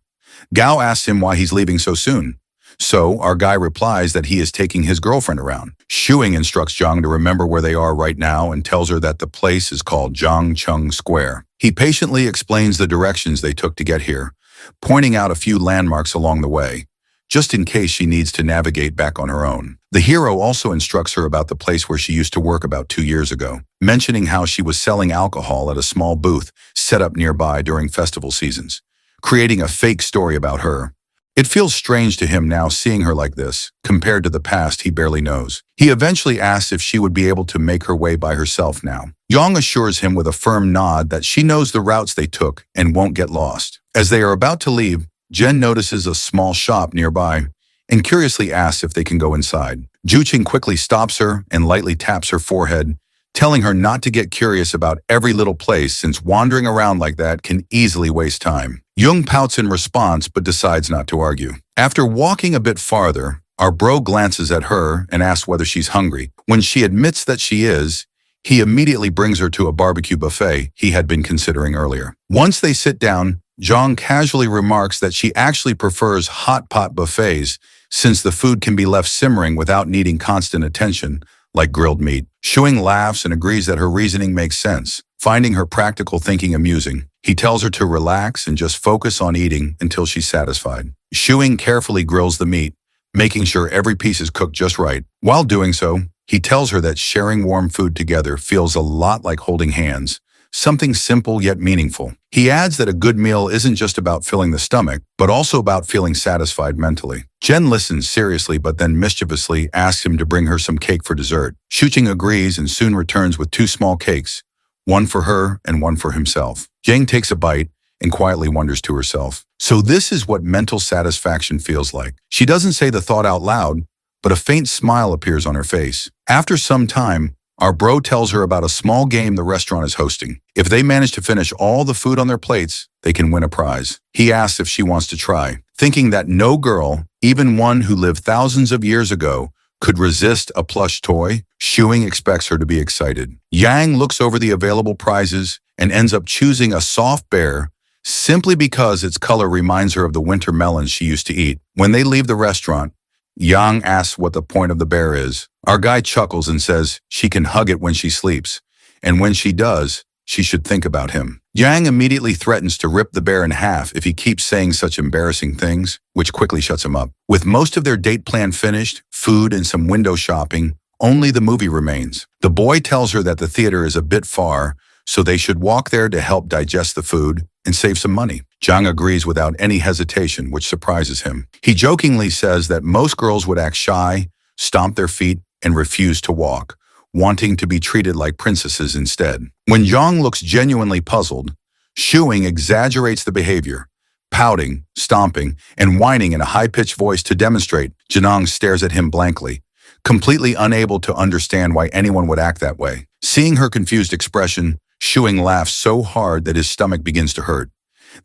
Gao asks him why he's leaving so soon. So our guy replies that he is taking his girlfriend around. Shuing instructs Zhang to remember where they are right now and tells her that the place is called Zhangcheng Square. He patiently explains the directions they took to get here, pointing out a few landmarks along the way, just in case she needs to navigate back on her own. The hero also instructs her about the place where she used to work about 2 years ago, mentioning how she was selling alcohol at a small booth set up nearby during festival seasons, creating a fake story about her. It feels strange to him now seeing her like this, compared to the past he barely knows. He eventually asks if she would be able to make her way by herself now. Yang assures him with a firm nod that she knows the routes they took and won't get lost. As they are about to leave, Jen notices a small shop nearby and curiously asks if they can go inside. Juqing quickly stops her and lightly taps her forehead, telling her not to get curious about every little place since wandering around like that can easily waste time. Jung pouts in response but decides not to argue. After walking a bit farther, our bro glances at her and asks whether she's hungry. When she admits that she is, He immediately brings her to a barbecue buffet he had been considering earlier. Once they sit down, Zhang casually remarks that she actually prefers hot pot buffets since the food can be left simmering without needing constant attention, like grilled meat. Shuing laughs and agrees that her reasoning makes sense, finding her practical thinking amusing. He tells her to relax and just focus on eating until she's satisfied. Shuing carefully grills the meat, making sure every piece is cooked just right. While doing so, he tells her that sharing warm food together feels a lot like holding hands, something simple yet meaningful. He adds that a good meal isn't just about filling the stomach, but also about feeling satisfied mentally. Jen listens seriously but then mischievously asks him to bring her some cake for dessert. Shuqing agrees and soon returns with 2 small cakes, one for her and one for himself. Jang takes a bite and quietly wonders to herself, so this is what mental satisfaction feels like. She doesn't say the thought out loud, but a faint smile appears on her face. After some time, our bro tells her about a small game the restaurant is hosting. If they manage to finish all the food on their plates, they can win a prize. He asks if she wants to try, thinking that no girl, even one who lived thousands of years ago, could resist a plush toy. Shuing expects her to be excited. Yang looks over the available prizes and ends up choosing a soft bear simply because its color reminds her of the winter melons she used to eat. When they leave the restaurant, Yang asks what the point of the bear is. Our guy chuckles and says she can hug it when she sleeps, and when she does, she should think about him. Yang immediately threatens to rip the bear in half if he keeps saying such embarrassing things, which quickly shuts him up. With most of their date plan finished, food and some window shopping, only the movie remains. The boy tells her that the theater is a bit far, so they should walk there to help digest the food and save some money. Zhang agrees without any hesitation, which surprises him. He jokingly says that most girls would act shy, stomp their feet, and refuse to walk, wanting to be treated like princesses instead. When Zhang looks genuinely puzzled, Shuing exaggerates the behavior, pouting, stomping, and whining in a high-pitched voice to demonstrate. Janong stares at him blankly, completely unable to understand why anyone would act that way. Seeing her confused expression, Shuing laughs so hard that his stomach begins to hurt.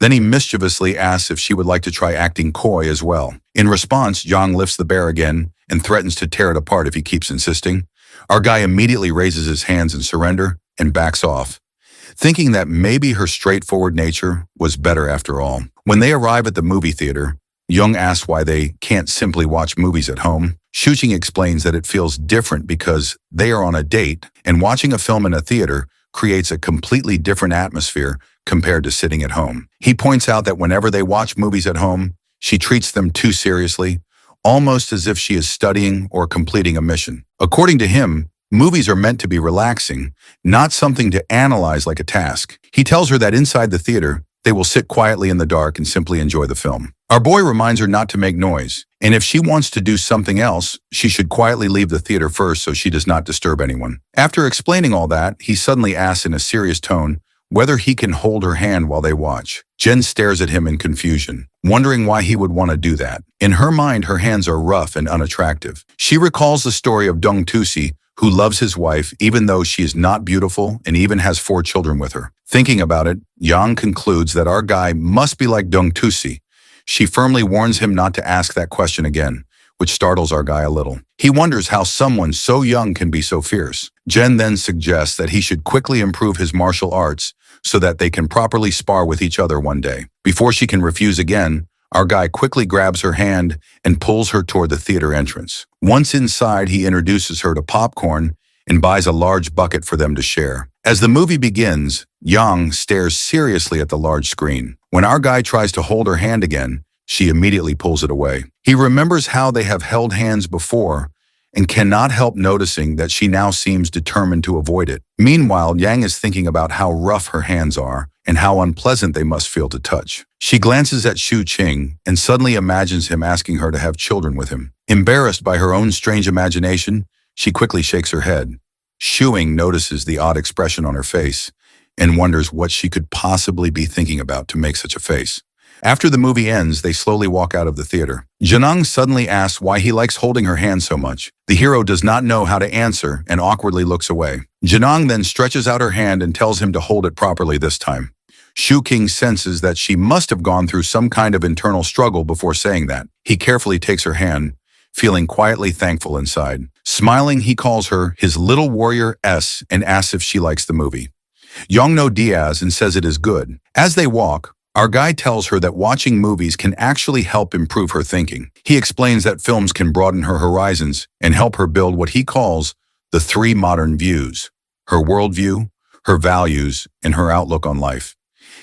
Then he mischievously asks if she would like to try acting coy as well. In response, Zhang lifts the bear again and threatens to tear it apart if he keeps insisting. Our guy immediately raises his hands in surrender and backs off, thinking that maybe her straightforward nature was better after all. When they arrive at the movie theater, Young asks why they can't simply watch movies at home. Shuqing explains that it feels different because they are on a date, and watching a film in a theater creates a completely different atmosphere compared to sitting at home. He points out that whenever they watch movies at home, she treats them too seriously, almost as if she is studying or completing a mission. According to him, movies are meant to be relaxing, not something to analyze like a task. He tells her that inside the theater, they will sit quietly in the dark and simply enjoy the film. Our boy reminds her not to make noise, and if she wants to do something else, she should quietly leave the theater first so she does not disturb anyone. After explaining all that, he suddenly asks in a serious tone whether he can hold her hand while they watch. Jen stares at him in confusion, wondering why he would want to do that. In her mind, her hands are rough and unattractive. She recalls the story of Dong Tusi, who loves his wife even though she is not beautiful and even has 4 children with her. Thinking about it, Yang concludes that our guy must be like Dong Tusi. She firmly warns him not to ask that question again, which startles our guy a little. He wonders how someone so young can be so fierce. Jen then suggests that he should quickly improve his martial arts so that they can properly spar with each other one day. Before she can refuse again, our guy quickly grabs her hand and pulls her toward the theater entrance. Once inside, he introduces her to popcorn and buys a large bucket for them to share. As the movie begins, Yang stares seriously at the large screen. When our guy tries to hold her hand again, she immediately pulls it away. He remembers how they have held hands before and cannot help noticing that she now seems determined to avoid it. Meanwhile, Yang is thinking about how rough her hands are and how unpleasant they must feel to touch. She glances at Shu Qing and suddenly imagines him asking her to have children with him. Embarrassed by her own strange imagination, she quickly shakes her head. Shuing notices the odd expression on her face and wonders what she could possibly be thinking about to make such a face. After the movie ends, they slowly walk out of the theater. Janang suddenly asks why he likes holding her hand so much. The hero does not know how to answer and awkwardly looks away. Janang then stretches out her hand and tells him to hold it properly this time. Shu King senses that she must have gone through some kind of internal struggle before saying that. He carefully takes her hand, feeling quietly thankful inside. Smiling, he calls her his little warrior S and asks if she likes the movie. Yang no Diaz and says it is good. As they walk, our guy tells her that watching movies can actually help improve her thinking. He explains that films can broaden her horizons and help her build what he calls the three modern views: her worldview, her values, and her outlook on life.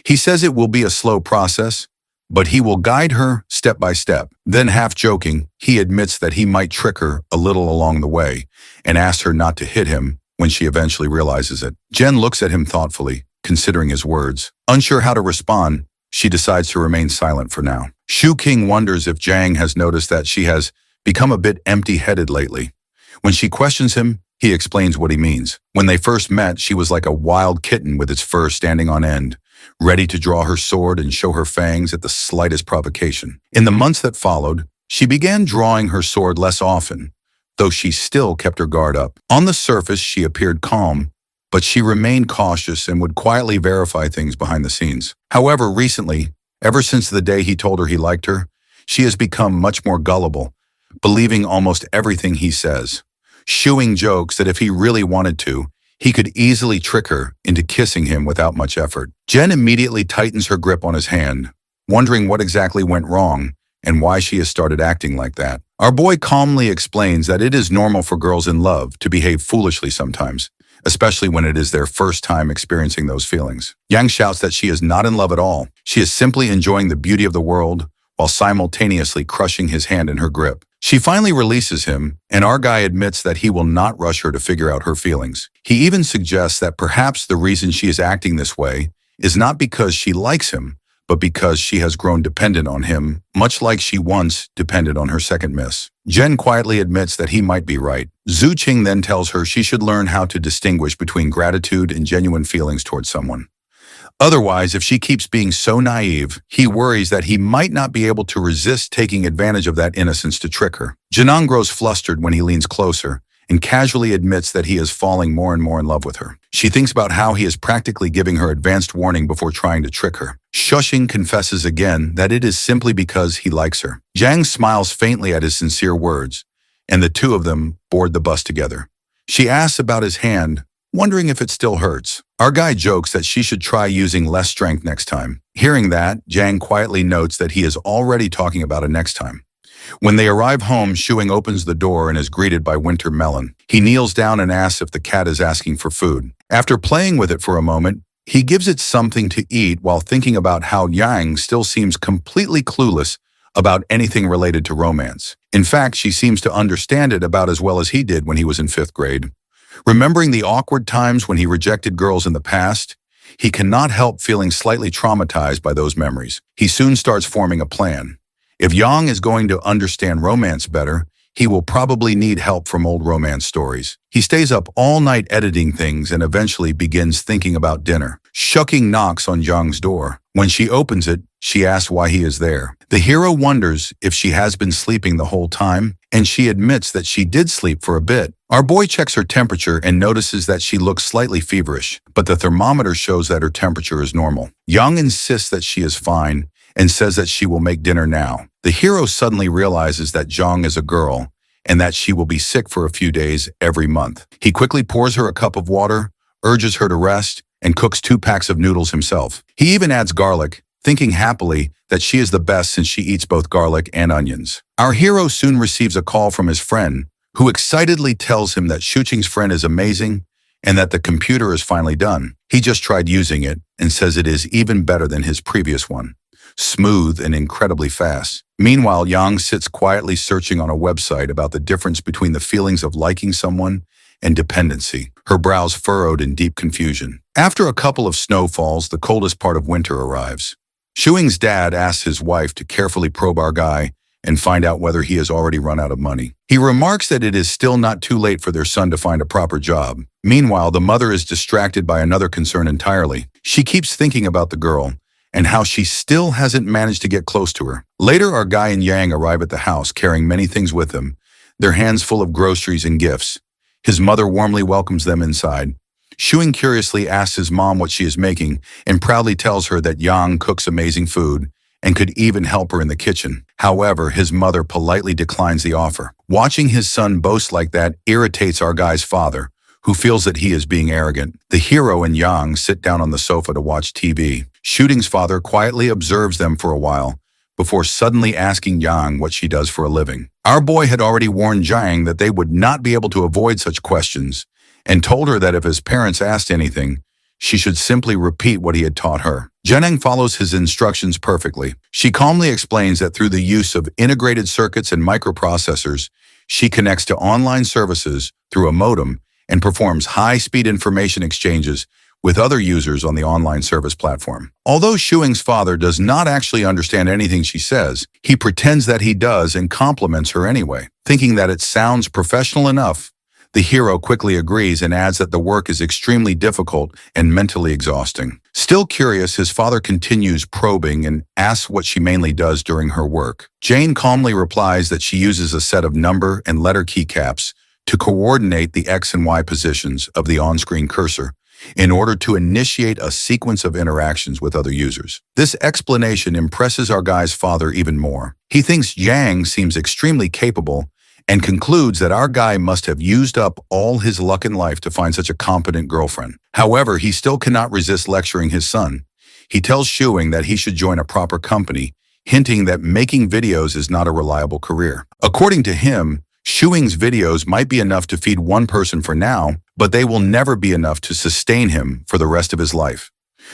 He says it will be a slow process, but he will guide her step by step. Then, half joking, he admits that he might trick her a little along the way and asks her not to hit him when she eventually realizes it. Jen looks at him thoughtfully, considering his words. Unsure how to respond, she decides to remain silent for now. Shu King wonders if Jang has noticed that she has become a bit empty-headed lately. When she questions him, he explains what he means. When they first met, she was like a wild kitten with its fur standing on end, ready to draw her sword and show her fangs at the slightest provocation. In the months that followed, she began drawing her sword less often, though she still kept her guard up. On the surface, she appeared calm, but she remained cautious and would quietly verify things behind the scenes. However, recently, ever since the day he told her he liked her, she has become much more gullible, believing almost everything he says. Shuing jokes that if he really wanted to, he could easily trick her into kissing him without much effort. Jen immediately tightens her grip on his hand, wondering what exactly went wrong and why she has started acting like that. Our boy calmly explains that it is normal for girls in love to behave foolishly sometimes, especially when it is their first time experiencing those feelings. Yang shouts that she is not in love at all. She is simply enjoying the beauty of the world while simultaneously crushing his hand in her grip. She finally releases him, and our guy admits that he will not rush her to figure out her feelings. He even suggests that perhaps the reason she is acting this way is not because she likes him, but because she has grown dependent on him, much like she once depended on her second miss. Jen quietly admits that he might be right. Zhu Qing then tells her she should learn how to distinguish between gratitude and genuine feelings towards someone. Otherwise, if she keeps being so naive, he worries that he might not be able to resist taking advantage of that innocence to trick her. Janang grows flustered when he leans closer and casually admits that he is falling more and more in love with her. She thinks about how he is practically giving her advanced warning before trying to trick her. Shushing confesses again that it is simply because he likes her. Jang smiles faintly at his sincere words, and the two of them board the bus together. She asks about his hand, wondering if it still hurts. Our guy jokes that she should try using less strength next time. Hearing that, Jang quietly notes that he is already talking about it next time. When they arrive home, Shuing opens the door and is greeted by Winter Melon. He kneels down and asks if the cat is asking for food. After playing with it for a moment, he gives it something to eat while thinking about how Yang still seems completely clueless about anything related to romance. In fact, she seems to understand it about as well as he did when he was in 5th grade. Remembering the awkward times when he rejected girls in the past, he cannot help feeling slightly traumatized by those memories. He soon starts forming a plan. If Yang is going to understand romance better, he will probably need help from old romance stories. He stays up all night editing things and eventually begins thinking about dinner. Shuking knocks on Yang's door. When she opens it, she asks why he is there. The hero wonders if she has been sleeping the whole time, and she admits that she did sleep for a bit. Our boy checks her temperature and notices that she looks slightly feverish, but the thermometer shows that her temperature is normal. Yang insists that she is fine and says that she will make dinner now. The hero suddenly realizes that Zhang is a girl and that she will be sick for a few days every month. He quickly pours her a cup of water, urges her to rest, and cooks 2 packs of noodles himself. He even adds garlic, thinking happily that she is the best since she eats both garlic and onions. Our hero soon receives a call from his friend, who excitedly tells him that Shuqing's friend is amazing and that the computer is finally done. He just tried using it and says it is even better than his previous one. Smooth and incredibly fast. Meanwhile, Yang sits quietly searching on a website about the difference between the feelings of liking someone and dependency, her brows furrowed in deep confusion. After a couple of snowfalls, the coldest part of winter arrives. Shuing's dad asks his wife to carefully probe our guy and find out whether he has already run out of money. He remarks that it is still not too late for their son to find a proper job. Meanwhile, the mother is distracted by another concern entirely. She keeps thinking about the girl and how she still hasn't managed to get close to her. Later, our guy and Yang arrive at the house carrying many things with them, their hands full of groceries and gifts. His mother warmly welcomes them inside. Shuing curiously asks his mom what she is making and proudly tells her that Yang cooks amazing food and could even help her in the kitchen. However, his mother politely declines the offer. Watching his son boast like that irritates our guy's father, who feels that he is being arrogant. The hero and Yang sit down on the sofa to watch TV. Shooting's father quietly observes them for a while, before suddenly asking Yang what she does for a living. Our boy had already warned Jiang that they would not be able to avoid such questions, and told her that if his parents asked anything, she should simply repeat what he had taught her. Jiang follows his instructions perfectly. She calmly explains that through the use of integrated circuits and microprocessors, she connects to online services through a modem and performs high-speed information exchanges with other users on the online service platform. Although Shuing's father does not actually understand anything she says, he pretends that he does and compliments her anyway. Thinking that it sounds professional enough, the hero quickly agrees and adds that the work is extremely difficult and mentally exhausting. Still curious, his father continues probing and asks what she mainly does during her work. Jane calmly replies that she uses a set of number and letter keycaps to coordinate the X and Y positions of the on-screen cursor in order to initiate a sequence of interactions with other users. This explanation impresses our guy's father even more. He thinks Yang seems extremely capable and concludes that our guy must have used up all his luck in life to find such a competent girlfriend. However, he still cannot resist lecturing his son. He tells Shuing that he should join a proper company, hinting that making videos is not a reliable career. According to him, Shuing's videos might be enough to feed one person for now, but they will never be enough to sustain him for the rest of his life.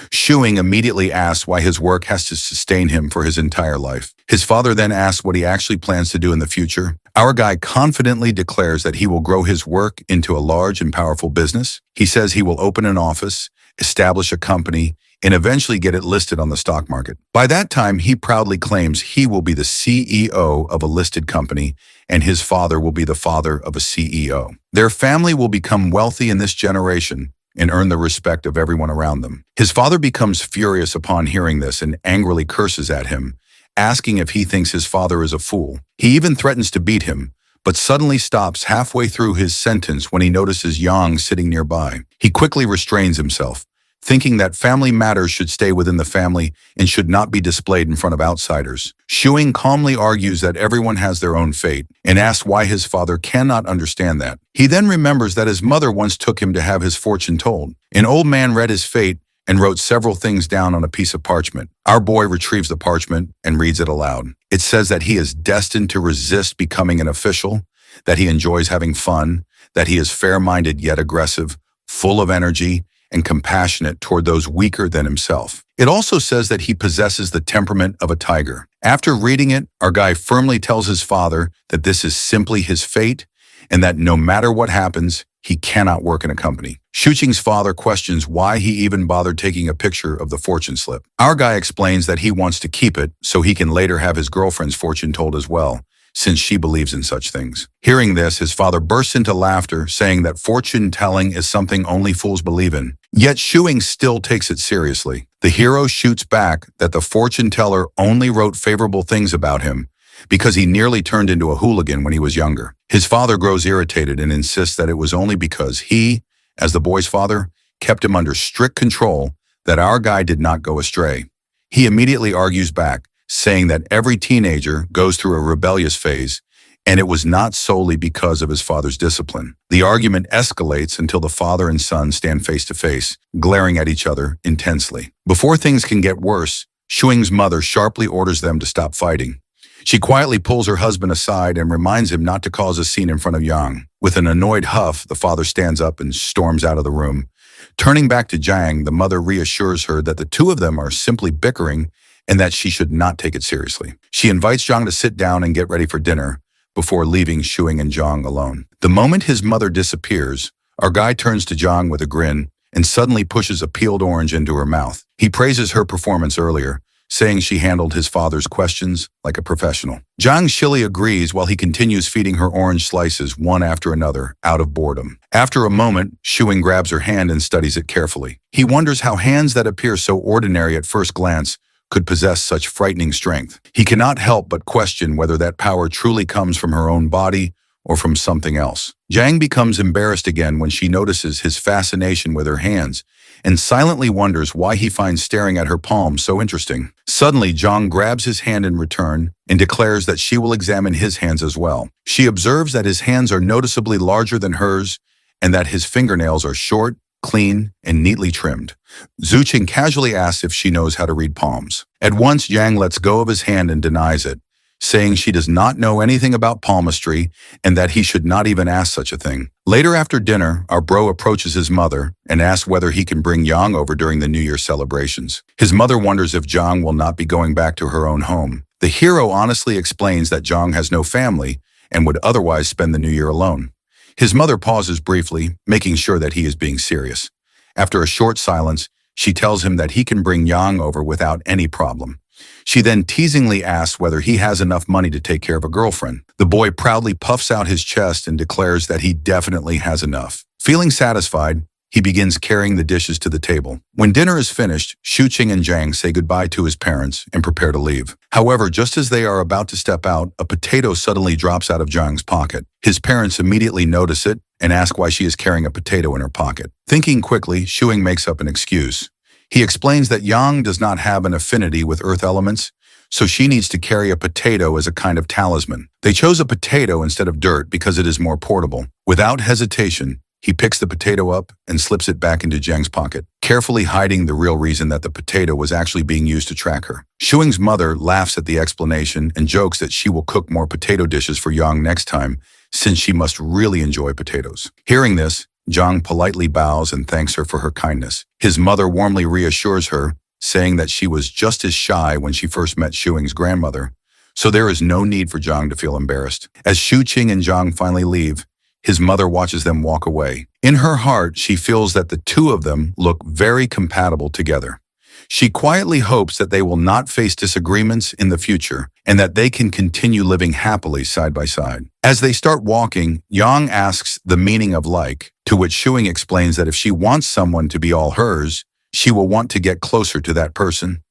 Shuing immediately asks why his work has to sustain him for his entire life. His father then asks what he actually plans to do in the future. Our guy confidently declares that he will grow his work into a large and powerful business. He says he will open an office, establish a company, and eventually get it listed on the stock market. By that time, he proudly claims he will be the CEO of a listed company, and his father will be the father of a CEO. Their family will become wealthy in this generation and earn the respect of everyone around them. His father becomes furious upon hearing this and angrily curses at him, asking if he thinks his father is a fool. He even threatens to beat him, but suddenly stops halfway through his sentence when he notices Yang sitting nearby. He quickly restrains himself, thinking that family matters should stay within the family and should not be displayed in front of outsiders. Shuing calmly argues that everyone has their own fate and asks why his father cannot understand that. He then remembers that his mother once took him to have his fortune told. An old man read his fate and wrote several things down on a piece of parchment. Our boy retrieves the parchment and reads it aloud. It says that he is destined to resist becoming an official, that he enjoys having fun, that he is fair-minded yet aggressive, full of energy, and compassionate toward those weaker than himself. It also says that he possesses the temperament of a tiger. After reading it, our guy firmly tells his father that this is simply his fate and that no matter what happens, he cannot work in a company. Shuqing's father questions why he even bothered taking a picture of the fortune slip. Our guy explains that he wants to keep it so he can later have his girlfriend's fortune told as well, since she believes in such things. Hearing this, his father bursts into laughter, saying that fortune-telling is something only fools believe in. Yet Shuing still takes it seriously. The hero shoots back that the fortune-teller only wrote favorable things about him because he nearly turned into a hooligan when he was younger. His father grows irritated and insists that it was only because he, as the boy's father, kept him under strict control that our guy did not go astray. He immediately argues back, saying that every teenager goes through a rebellious phase, and it was not solely because of his father's discipline. The argument escalates until the father and son stand face to face, glaring at each other intensely. Before things can get worse, Shuing's mother sharply orders them to stop fighting. She quietly pulls her husband aside and reminds him not to cause a scene in front of Yang. With an annoyed huff, the father stands up and storms out of the room. Turning back to Jiang, the mother reassures her that the two of them are simply bickering and that she should not take it seriously. She invites Zhang to sit down and get ready for dinner before leaving Shuing and Zhang alone. The moment his mother disappears, our guy turns to Zhang with a grin and suddenly pushes a peeled orange into her mouth. He praises her performance earlier, saying she handled his father's questions like a professional. Zhang Shili agrees while he continues feeding her orange slices one after another out of boredom. After a moment, Shuing grabs her hand and studies it carefully. He wonders how hands that appear so ordinary at first glance could possess such frightening strength. He cannot help but question whether that power truly comes from her own body or from something else. Zhang becomes embarrassed again when she notices his fascination with her hands and silently wonders why he finds staring at her palms so interesting. Suddenly, Jong grabs his hand in return and declares that she will examine his hands as well. She observes that his hands are noticeably larger than hers and that his fingernails are short, clean, and neatly trimmed. Zuching casually asks if she knows how to read palms. At once, Yang lets go of his hand and denies it, saying she does not know anything about palmistry and that he should not even ask such a thing. Later after dinner, our bro approaches his mother and asks whether he can bring Yang over during the New Year celebrations. His mother wonders if Jong will not be going back to her own home. The hero honestly explains that Jong has no family and would otherwise spend the New Year alone. His mother pauses briefly, making sure that he is being serious. After a short silence, she tells him that he can bring Yang over without any problem. She then teasingly asks whether he has enough money to take care of a girlfriend. The boy proudly puffs out his chest and declares that he definitely has enough. Feeling satisfied, he begins carrying the dishes to the table. When dinner is finished, Shuqing and Jang say goodbye to his parents and prepare to leave. However, just as they are about to step out, a potato suddenly drops out of Jang's pocket. His parents immediately notice it and ask why she is carrying a potato in her pocket. Thinking quickly, Shuqing makes up an excuse. He explains that Yang does not have an affinity with earth elements, so she needs to carry a potato as a kind of talisman. They chose a potato instead of dirt because it is more portable. Without hesitation, he picks the potato up and slips it back into Jang's pocket, carefully hiding the real reason that the potato was actually being used to track her. Shuing's mother laughs at the explanation and jokes that she will cook more potato dishes for Yang next time, since she must really enjoy potatoes. Hearing this, Jong politely bows and thanks her for her kindness. His mother warmly reassures her, saying that she was just as shy when she first met Shuing's grandmother, so there is no need for Jong to feel embarrassed. As Shuqing and Jong finally leave, his mother watches them walk away. In her heart, she feels that the two of them look very compatible together. She quietly hopes that they will not face disagreements in the future and that they can continue living happily side by side. As they start walking, Yang asks the meaning of like, to which Shuing explains that if she wants someone to be all hers, she will want to get closer to that person.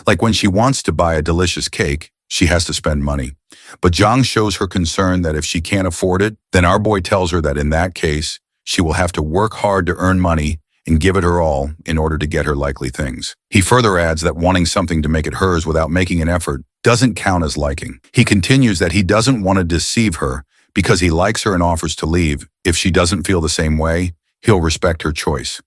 Like when she wants to buy a delicious cake, she has to spend money. But Jong shows her concern that if she can't afford it, then our boy tells her that in that case, she will have to work hard to earn money and give it her all in order to get her likely things. He further adds that wanting something to make it hers without making an effort doesn't count as liking. He continues that he doesn't want to deceive her because he likes her and offers to leave. If she doesn't feel the same way, he'll respect her choice.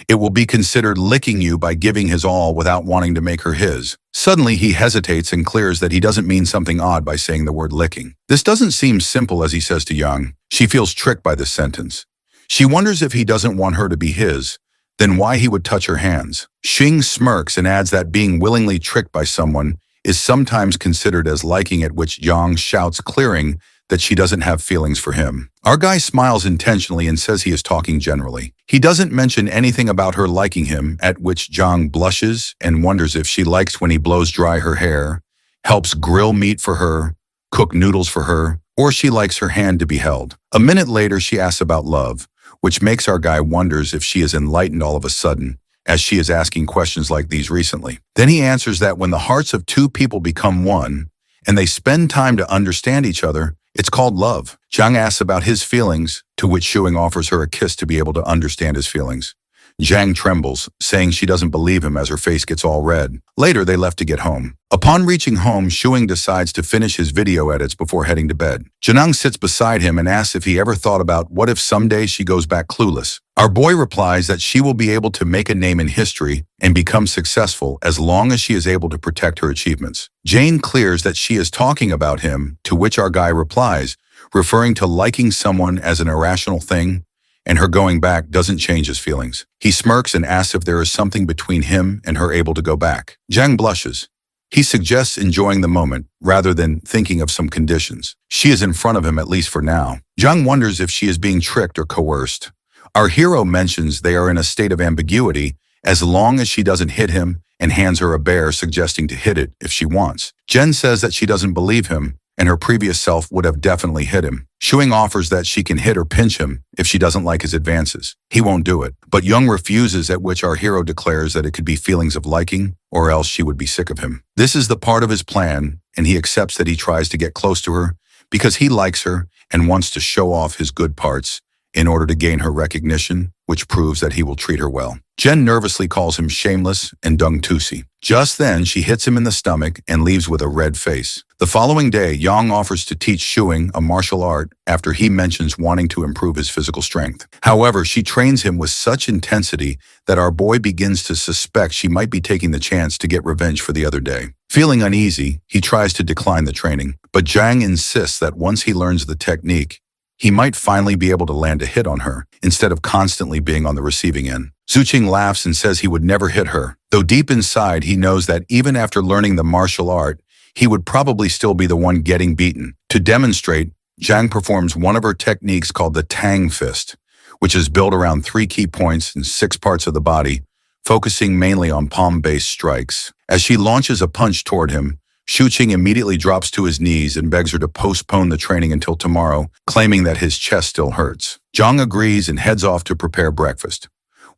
It will be considered licking you by giving his all without wanting to make her his. Suddenly, he hesitates and clears that he doesn't mean something odd by saying the word licking. This doesn't seem simple, as he says to Yang. She feels tricked by this sentence. She wonders if he doesn't want her to be his, then why he would touch her hands. Xing smirks and adds that being willingly tricked by someone is sometimes considered as liking, at which Yang shouts, clearing that she doesn't have feelings for him. Our guy smiles intentionally and says he is talking generally. He doesn't mention anything about her liking him, at which Jong blushes and wonders if she likes when he blows dry her hair, helps grill meat for her, cook noodles for her, or she likes her hand to be held. A minute later, she asks about love, which makes our guy wonders if she is enlightened all of a sudden, as she is asking questions like these recently. Then he answers that when the hearts of two people become one, and they spend time to understand each other, it's called love. Jang asks about his feelings, to which Shuing offers her a kiss to be able to understand his feelings. Jang trembles, saying she doesn't believe him as her face gets all red. Later, they left to get home. Upon reaching home, Shuing decides to finish his video edits before heading to bed. Janang sits beside him and asks if he ever thought about what if someday she goes back clueless. Our boy replies that she will be able to make a name in history and become successful as long as she is able to protect her achievements. Jane clears that she is talking about him, to which our guy replies, referring to liking someone as an irrational thing, and her going back doesn't change his feelings. He smirks and asks if there is something between him and her able to go back. Jang blushes. He suggests enjoying the moment rather than thinking of some conditions. She is in front of him, at least for now. Jang wonders if she is being tricked or coerced. Our hero mentions they are in a state of ambiguity as long as she doesn't hit him and hands her a bear, suggesting to hit it if she wants. Jen says that she doesn't believe him and her previous self would have definitely hit him. Shuing offers that she can hit or pinch him if she doesn't like his advances. He won't do it, but Young refuses, at which our hero declares that it could be feelings of liking or else she would be sick of him. This is the part of his plan, and he accepts that he tries to get close to her because he likes her and wants to show off his good parts in order to gain her recognition, which proves that he will treat her well. Jen nervously calls him shameless and dung-tusi. Just then, she hits him in the stomach and leaves with a red face. The following day, Yang offers to teach Shuing a martial art after he mentions wanting to improve his physical strength. However, she trains him with such intensity that our boy begins to suspect she might be taking the chance to get revenge for the other day. Feeling uneasy, he tries to decline the training, but Zhang insists that once he learns the technique, he might finally be able to land a hit on her, instead of constantly being on the receiving end. Zuqing laughs and says he would never hit her, though deep inside he knows that even after learning the martial art, he would probably still be the one getting beaten. To demonstrate, Zhang performs one of her techniques called the Tang Fist, which is built around 3 key points in 6 parts of the body, focusing mainly on palm-based strikes. As she launches a punch toward him, Shuqing immediately drops to his knees and begs her to postpone the training until tomorrow, claiming that his chest still hurts. Zhang agrees and heads off to prepare breakfast.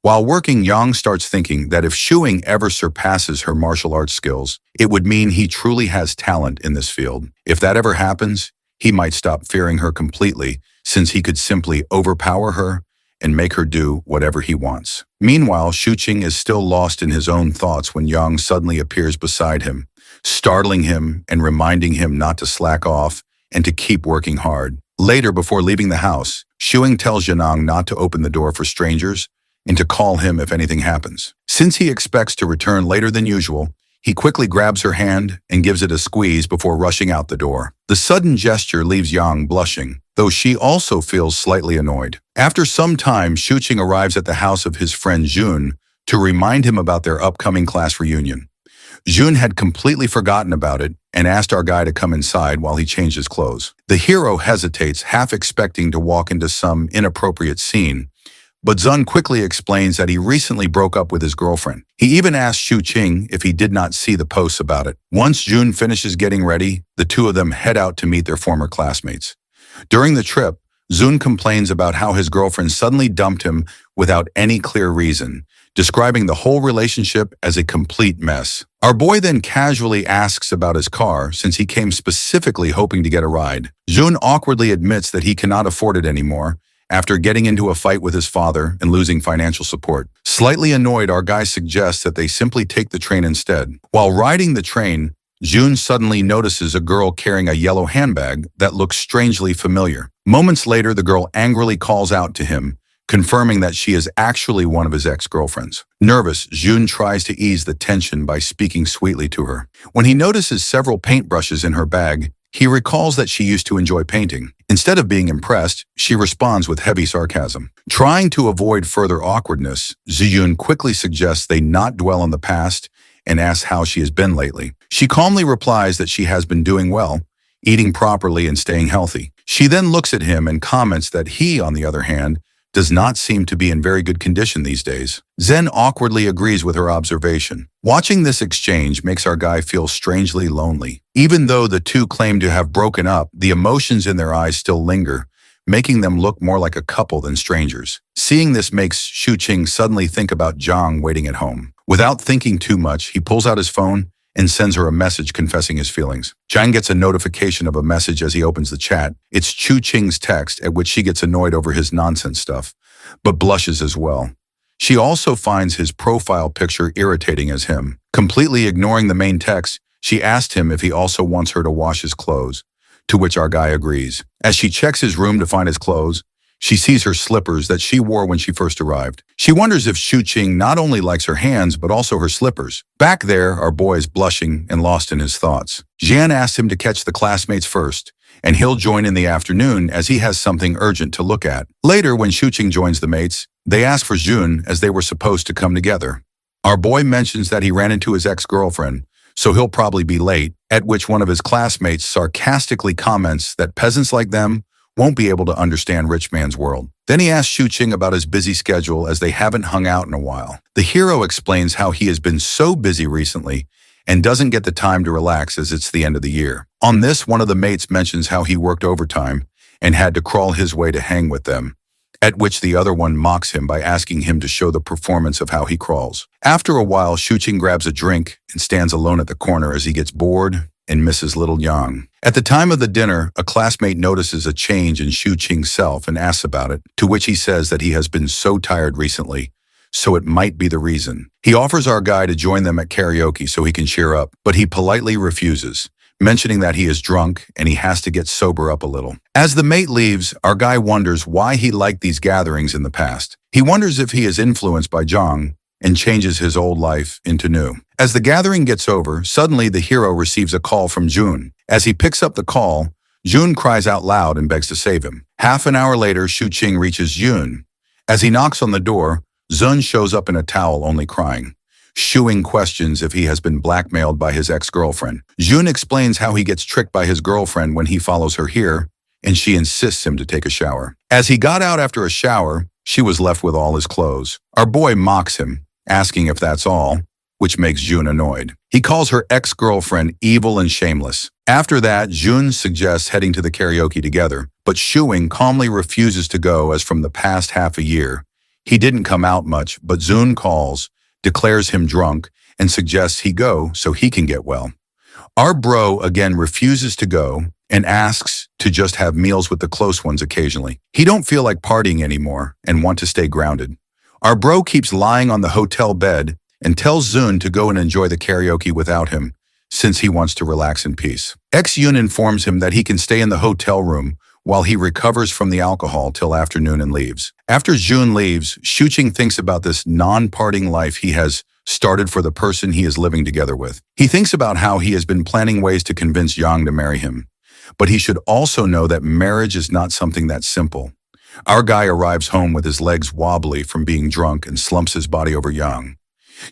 While working, Yang starts thinking that if Shuing ever surpasses her martial arts skills, it would mean he truly has talent in this field. If that ever happens, he might stop fearing her completely, since he could simply overpower her and make her do whatever he wants. Meanwhile, Shuqing is still lost in his own thoughts when Yang suddenly appears beside him, startling him and reminding him not to slack off and to keep working hard. Later, before leaving the house, Shuing tells Yanang not to open the door for strangers and to call him if anything happens. Since he expects to return later than usual, he quickly grabs her hand and gives it a squeeze before rushing out the door. The sudden gesture leaves Yang blushing, though she also feels slightly annoyed. After some time, Shuqing arrives at the house of his friend Jun to remind him about their upcoming class reunion. Jun had completely forgotten about it and asked our guy to come inside while he changed his clothes. The hero hesitates, half expecting to walk into some inappropriate scene, but Zun quickly explains that he recently broke up with his girlfriend. He even asked Shuqing if he did not see the posts about it. Once Jun finishes getting ready, the two of them head out to meet their former classmates. During the trip, Zun complains about how his girlfriend suddenly dumped him without any clear reason, describing the whole relationship as a complete mess. Our boy then casually asks about his car, since he came specifically hoping to get a ride. Jun awkwardly admits that he cannot afford it anymore, after getting into a fight with his father and losing financial support. Slightly annoyed, our guy suggests that they simply take the train instead. While riding the train, Jun suddenly notices a girl carrying a yellow handbag that looks strangely familiar. Moments later, the girl angrily calls out to him, confirming that she is actually one of his ex-girlfriends. Nervous, Jun tries to ease the tension by speaking sweetly to her. When he notices several paintbrushes in her bag, he recalls that she used to enjoy painting. Instead of being impressed, she responds with heavy sarcasm. Trying to avoid further awkwardness, Ziyun quickly suggests they not dwell on the past and asks how she has been lately. She calmly replies that she has been doing well, eating properly and staying healthy. She then looks at him and comments that he, on the other hand, does not seem to be in very good condition these days. Zen awkwardly agrees with her observation. Watching this exchange makes our guy feel strangely lonely. Even though the two claim to have broken up, the emotions in their eyes still linger, making them look more like a couple than strangers. Seeing this makes Shuqing suddenly think about Zhang waiting at home. Without thinking too much, he pulls out his phone and sends her a message confessing his feelings. Zhang gets a notification of a message as he opens the chat. It's Chu Qing's text, at which she gets annoyed over his nonsense stuff, but blushes as well. She also finds his profile picture irritating as him. Completely ignoring the main text, she asked him if he also wants her to wash his clothes, to which our guy agrees. As she checks his room to find his clothes, she sees her slippers that she wore when she first arrived. She wonders if Shuqing not only likes her hands, but also her slippers. Back there, our boy is blushing and lost in his thoughts. Jian asks him to catch the classmates first, and he'll join in the afternoon as he has something urgent to look at. Later, when Shuqing joins the mates, they ask for Jun as they were supposed to come together. Our boy mentions that he ran into his ex-girlfriend, so he'll probably be late, at which one of his classmates sarcastically comments that peasants like them won't be able to understand rich man's world. Then he asks Shuqing about his busy schedule as they haven't hung out in a while. The hero explains how he has been so busy recently and doesn't get the time to relax as it's the end of the year. On this, one of the mates mentions how he worked overtime and had to crawl his way to hang with them, at which the other one mocks him by asking him to show the performance of how he crawls. After a while, Shuqing grabs a drink and stands alone at the corner as he gets bored and misses little Yang. At the time of the dinner, a classmate notices a change in Shu Qing's self and asks about it, to which he says that he has been so tired recently, so it might be the reason. He offers our guy to join them at karaoke so he can cheer up, but he politely refuses, mentioning that he is drunk and he has to get sober up a little. As the mate leaves, our guy wonders why he liked these gatherings in the past. He wonders if he is influenced by Zhang and changes his old life into new. As the gathering gets over, suddenly the hero receives a call from Jun. As he picks up the call, Jun cries out loud and begs to save him. Half an hour later, Shu Qing reaches Jun. As he knocks on the door, Zun shows up in a towel, only crying. Shuing questions if he has been blackmailed by his ex-girlfriend. Jun explains how he gets tricked by his girlfriend when he follows her here, and she insists him to take a shower. As he got out after a shower, she was left with all his clothes. Our boy mocks him, asking if that's all, which makes Jun annoyed. He calls her ex-girlfriend evil and shameless. After that, Jun suggests heading to the karaoke together, but Shuing calmly refuses to go as from the past half a year. He didn't come out much, but Jun calls, declares him drunk, and suggests he go so he can get well. Our bro again refuses to go and asks to just have meals with the close ones occasionally. He don't feel like partying anymore and want to stay grounded. Our bro keeps lying on the hotel bed and tells Zun to go and enjoy the karaoke without him, since he wants to relax in peace. Ex-Yun informs him that he can stay in the hotel room while he recovers from the alcohol till afternoon and leaves. After Jun leaves, Shu Qing thinks about this non-partying life he has started for the person he is living together with. He thinks about how he has been planning ways to convince Yang to marry him. But he should also know that marriage is not something that simple. Our guy arrives home with his legs wobbly from being drunk and slumps his body over Yang.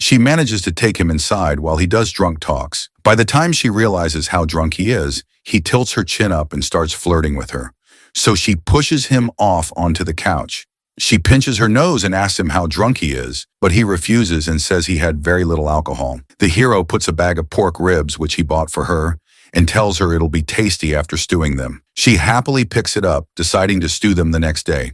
She manages to take him inside while he does drunk talks. By the time she realizes how drunk he is, he tilts her chin up and starts flirting with her. So she pushes him off onto the couch. She pinches her nose and asks him how drunk he is, but he refuses and says he had very little alcohol. The hero puts a bag of pork ribs, which he bought for her, and tells her it'll be tasty after stewing them. She happily picks it up, deciding to stew them the next day.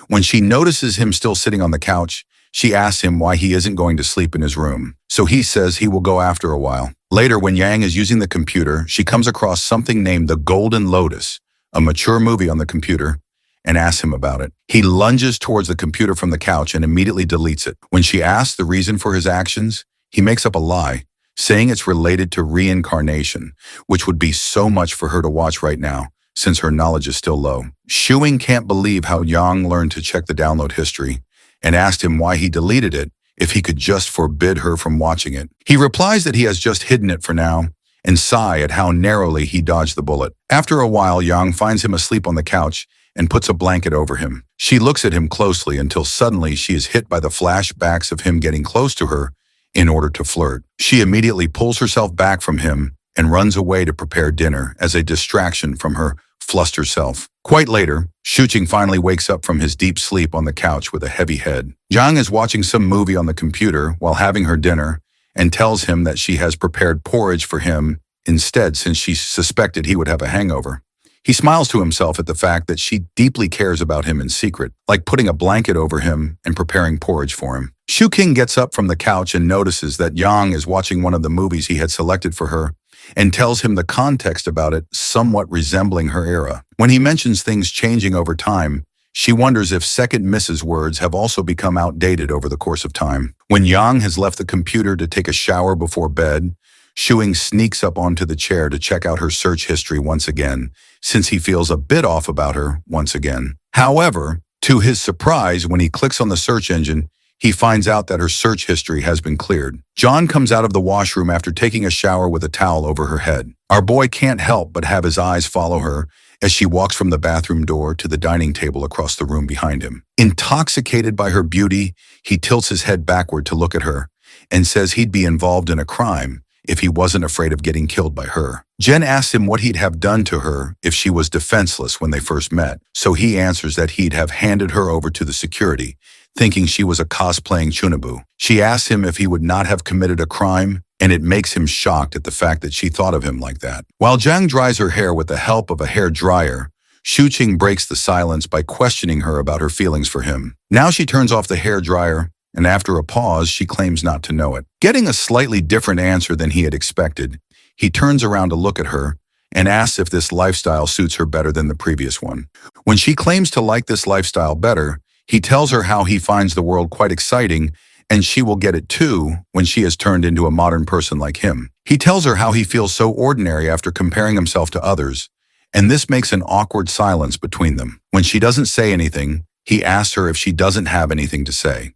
When she notices him still sitting on the couch, she asks him why he isn't going to sleep in his room. So he says he will go after a while. Later, when Yang is using the computer, she comes across something named the Golden Lotus, a mature movie on the computer, and asks him about it. He lunges towards the computer from the couch and immediately deletes it. When she asks the reason for his actions, he makes up a lie, saying it's related to reincarnation, which would be so much for her to watch right now, since her knowledge is still low. Shuing can't believe how Yang learned to check the download history, and asked him why he deleted it if he could just forbid her from watching it. He replies that he has just hidden it for now, and sigh at how narrowly he dodged the bullet. After a while, Yang finds him asleep on the couch and puts a blanket over him. She looks at him closely until suddenly she is hit by the flashbacks of him getting close to her in order to flirt. She immediately pulls herself back from him and runs away to prepare dinner as a distraction from her flustered self. Quite later, Shu Qing finally wakes up from his deep sleep on the couch with a heavy head. Zhang is watching some movie on the computer while having her dinner and tells him that she has prepared porridge for him instead since she suspected he would have a hangover. He smiles to himself at the fact that she deeply cares about him in secret, like putting a blanket over him and preparing porridge for him. Shu Qing gets up from the couch and notices that Yang is watching one of the movies he had selected for her and tells him the context about it somewhat resembling her era. When he mentions things changing over time, she wonders if second Mrs. words have also become outdated over the course of time. When Yang has left the computer to take a shower before bed, Shuing sneaks up onto the chair to check out her search history once again, since he feels a bit off about her once again. However, to his surprise, when he clicks on the search engine, he finds out that her search history has been cleared. John comes out of the washroom after taking a shower with a towel over her head. Our boy can't help but have his eyes follow her as she walks from the bathroom door to the dining table across the room behind him. Intoxicated by her beauty, he tilts his head backward to look at her and says he'd be involved in a crime if he wasn't afraid of getting killed by her. Jen asks him what he'd have done to her if she was defenseless when they first met, so he answers that he'd have handed her over to the security, thinking she was a cosplaying Chunabu. She asks him if he would not have committed a crime, and it makes him shocked at the fact that she thought of him like that. While Zhang dries her hair with the help of a hair dryer, Shu Qing breaks the silence by questioning her about her feelings for him. Now she turns off the hair dryer, and after a pause, she claims not to know it. Getting a slightly different answer than he had expected, he turns around to look at her and asks if this lifestyle suits her better than the previous one. When she claims to like this lifestyle better, he tells her how he finds the world quite exciting and she will get it too when she has turned into a modern person like him. He tells her how he feels so ordinary after comparing himself to others, and this makes an awkward silence between them. When she doesn't say anything, he asks her if she doesn't have anything to say.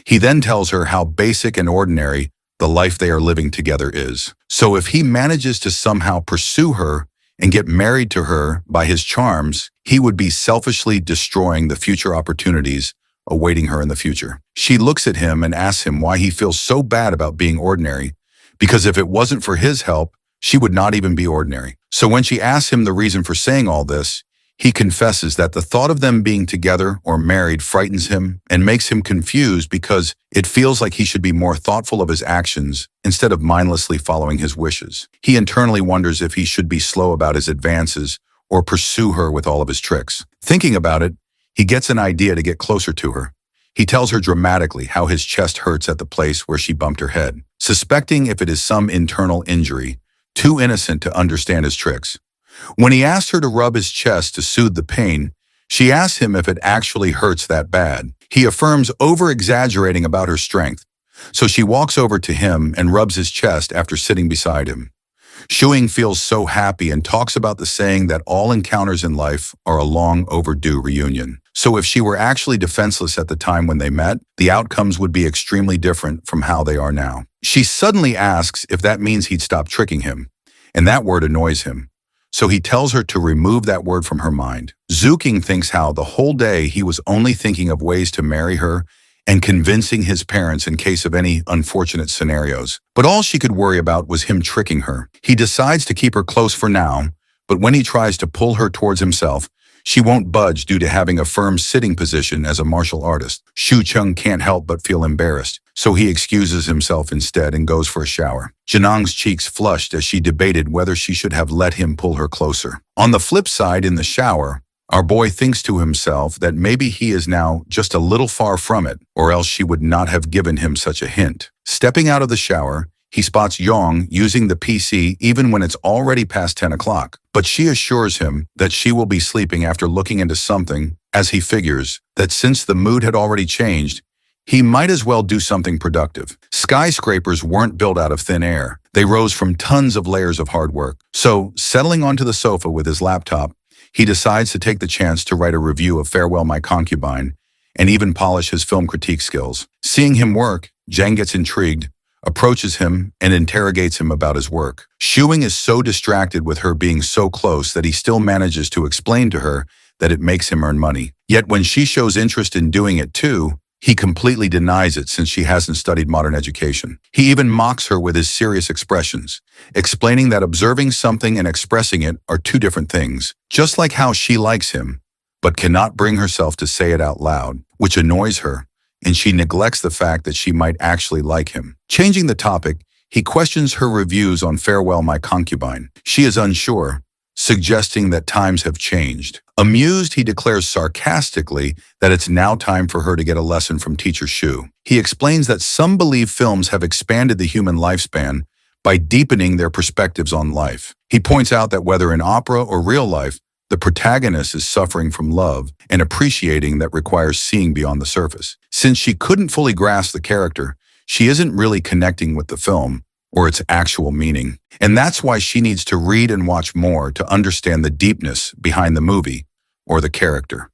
He then tells her how basic and ordinary the life they are living together is. So if he manages to somehow pursue her and get married to her by his charms, he would be selfishly destroying the future opportunities awaiting her in the future. She looks at him and asks him why he feels so bad about being ordinary, because if it wasn't for his help, she would not even be ordinary. So when she asks him the reason for saying all this, he confesses that the thought of them being together or married frightens him and makes him confused because it feels like he should be more thoughtful of his actions instead of mindlessly following his wishes. He internally wonders if he should be slow about his advances or pursue her with all of his tricks. Thinking about it, he gets an idea to get closer to her. He tells her dramatically how his chest hurts at the place where she bumped her head, suspecting if it is some internal injury, too innocent to understand his tricks. When he asks her to rub his chest to soothe the pain, she asks him if it actually hurts that bad. He affirms over-exaggerating about her strength, so she walks over to him and rubs his chest after sitting beside him. Shuing feels so happy and talks about the saying that all encounters in life are a long overdue reunion. So if she were actually defenseless at the time when they met, the outcomes would be extremely different from how they are now. She suddenly asks if that means he'd stop tricking him, and that word annoys him. So he tells her to remove that word from her mind. Zuking thinks how the whole day he was only thinking of ways to marry her and convincing his parents in case of any unfortunate scenarios. But all she could worry about was him tricking her. He decides to keep her close for now, but when he tries to pull her towards himself, she won't budge due to having a firm sitting position as a martial artist. Shu Chung can't help but feel embarrassed, so he excuses himself instead and goes for a shower. Janong's cheeks flushed as she debated whether she should have let him pull her closer. On the flip side, in the shower, our boy thinks to himself that maybe he is now just a little far from it, or else she would not have given him such a hint. Stepping out of the shower, he spots Yong using the PC even when it's already past 10 o'clock. But she assures him that she will be sleeping after looking into something, as he figures that since the mood had already changed, he might as well do something productive. Skyscrapers weren't built out of thin air. They rose from tons of layers of hard work. So, settling onto the sofa with his laptop, he decides to take the chance to write a review of Farewell My Concubine and even polish his film critique skills. Seeing him work, Jang gets intrigued, approaches him, and interrogates him about his work. Shuing is so distracted with her being so close that he still manages to explain to her that it makes him earn money. Yet when she shows interest in doing it too, he completely denies it since she hasn't studied modern education. He even mocks her with his serious expressions, explaining that observing something and expressing it are two different things, just like how she likes him, but cannot bring herself to say it out loud, which annoys her, and she neglects the fact that she might actually like him. Changing the topic, he questions her reviews on Farewell My Concubine. She is unsure, suggesting that times have changed. Amused, he declares sarcastically that it's now time for her to get a lesson from Teacher Shu. He explains that some believe films have expanded the human lifespan by deepening their perspectives on life. He points out that whether in opera or real life, the protagonist is suffering from love and appreciating that requires seeing beyond the surface. Since she couldn't fully grasp the character, she isn't really connecting with the film or its actual meaning. And that's why she needs to read and watch more to understand the deepness behind the movie or the character.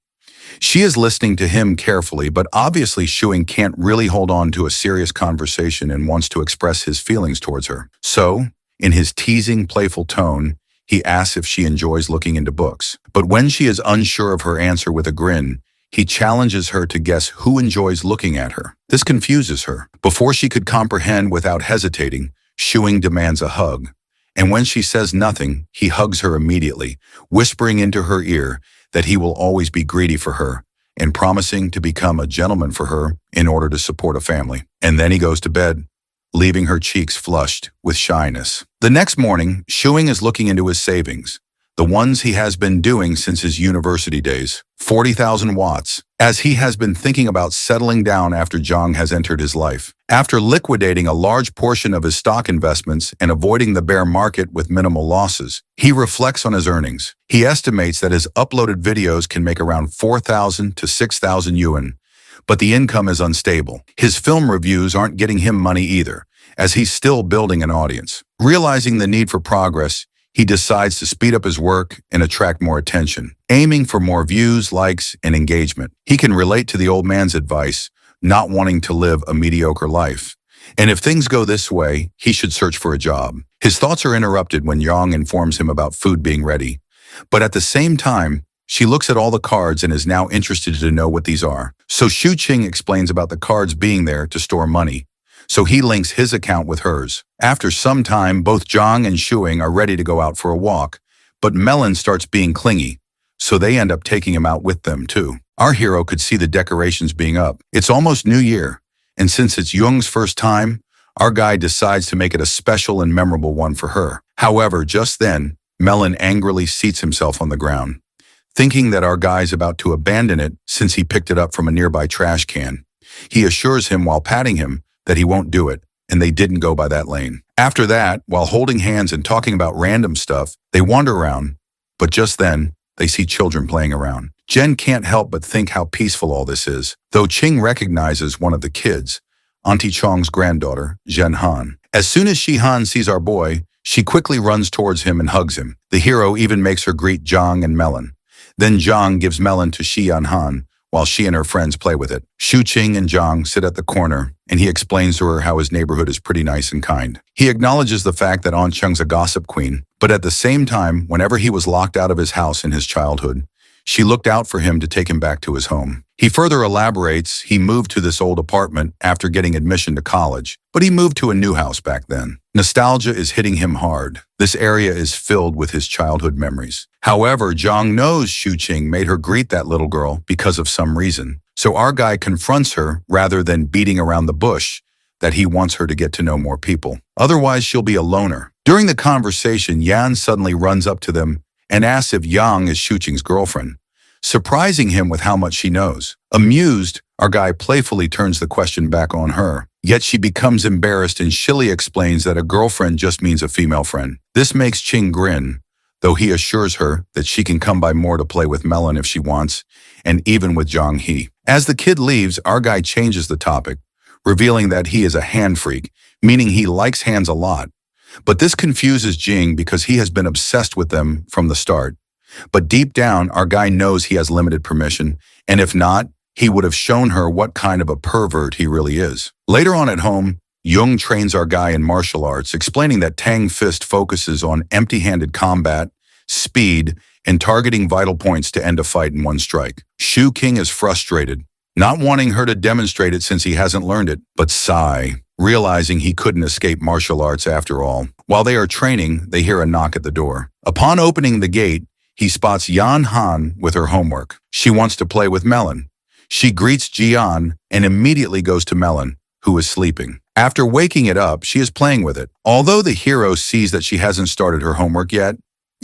She is listening to him carefully, but obviously Shuing can't really hold on to a serious conversation and wants to express his feelings towards her. So, in his teasing, playful tone, he asks if she enjoys looking into books. But when she is unsure of her answer with a grin, he challenges her to guess who enjoys looking at her. This confuses her. Before she could comprehend without hesitating, Shuing demands a hug. And when she says nothing, he hugs her immediately, whispering into her ear that he will always be greedy for her and promising to become a gentleman for her in order to support a family. And then he goes to bed, leaving her cheeks flushed with shyness. The next morning, Shuing is looking into his savings. the ones he has been doing since his university days. 40,000 watts, as he has been thinking about settling down after Jong has entered his life. After liquidating a large portion of his stock investments and avoiding the bear market with minimal losses, he reflects on his earnings. He estimates that his uploaded videos can make around 4,000 to 6,000 yuan, but the income is unstable. His film reviews aren't getting him money either, as he's still building an audience. Realizing the need for progress, he decides to speed up his work and attract more attention, aiming for more views, likes, and engagement. He can relate to the old man's advice, not wanting to live a mediocre life. And if things go this way, he should search for a job. His thoughts are interrupted when Yang informs him about food being ready. But at the same time, she looks at all the cards and is now interested to know what these are. So Shu-Ching explains about the cards being there to store money. So he links his account with hers. After some time, both Zhang and Shuing are ready to go out for a walk, but Melon starts being clingy, so they end up taking him out with them too. Our hero could see the decorations being up. It's almost New Year, and since it's Jung's first time, our guy decides to make it a special and memorable one for her. However, just then, Melon angrily seats himself on the ground, thinking that our guy's about to abandon it since he picked it up from a nearby trash can. He assures him while patting him that he won't do it, and they didn't go by that lane. After that, while holding hands and talking about random stuff, they wander around, but just then, they see children playing around. Jen can't help but think how peaceful all this is, though Ching recognizes one of the kids, Auntie Chong's granddaughter, Zhen Han. As soon as Shi Han sees our boy, she quickly runs towards him and hugs him. The hero even makes her greet Zhang and Melon. Then Zhang gives Melon to Shi Han, while she and her friends play with it. Shu-Ching and Zhang sit at the corner, and he explains to her how his neighborhood is pretty nice and kind. He acknowledges the fact that An Cheng's a gossip queen, but at the same time, whenever he was locked out of his house in his childhood, she looked out for him to take him back to his home. He further elaborates he moved to this old apartment after getting admission to college, but he moved to a new house back then. Nostalgia is hitting him hard. This area is filled with his childhood memories. However, Zhang knows Shu-Ching made her greet that little girl because of some reason. So our guy confronts her rather than beating around the bush that he wants her to get to know more people. Otherwise, she'll be a loner. During the conversation, Yan suddenly runs up to them and asks if Yang is Shu-Ching's girlfriend, surprising him with how much she knows. Amused, our guy playfully turns the question back on her. Yet she becomes embarrassed and shilly explains that a girlfriend just means a female friend. This makes Ching grin, though he assures her that she can come by more to play with Melon if she wants, and even with Zhang He. As the kid leaves, our guy changes the topic, revealing that he is a hand freak, meaning he likes hands a lot. But this confuses Jing because he has been obsessed with them from the start. But deep down, our guy knows he has limited permission, and if not, he would have shown her what kind of a pervert he really is. Later on at home, Jung trains our guy in martial arts, explaining that Tang Fist focuses on empty-handed combat, speed, and targeting vital points to end a fight in one strike. Shu King is frustrated, not wanting her to demonstrate it since he hasn't learned it, but sigh, realizing he couldn't escape martial arts after all. While they are training, they hear a knock at the door. Upon opening the gate, he spots Yan Han with her homework. She wants to play with Melon. She greets Jian and immediately goes to Melon, who is sleeping. After waking it up, she is playing with it. Although the hero sees that she hasn't started her homework yet,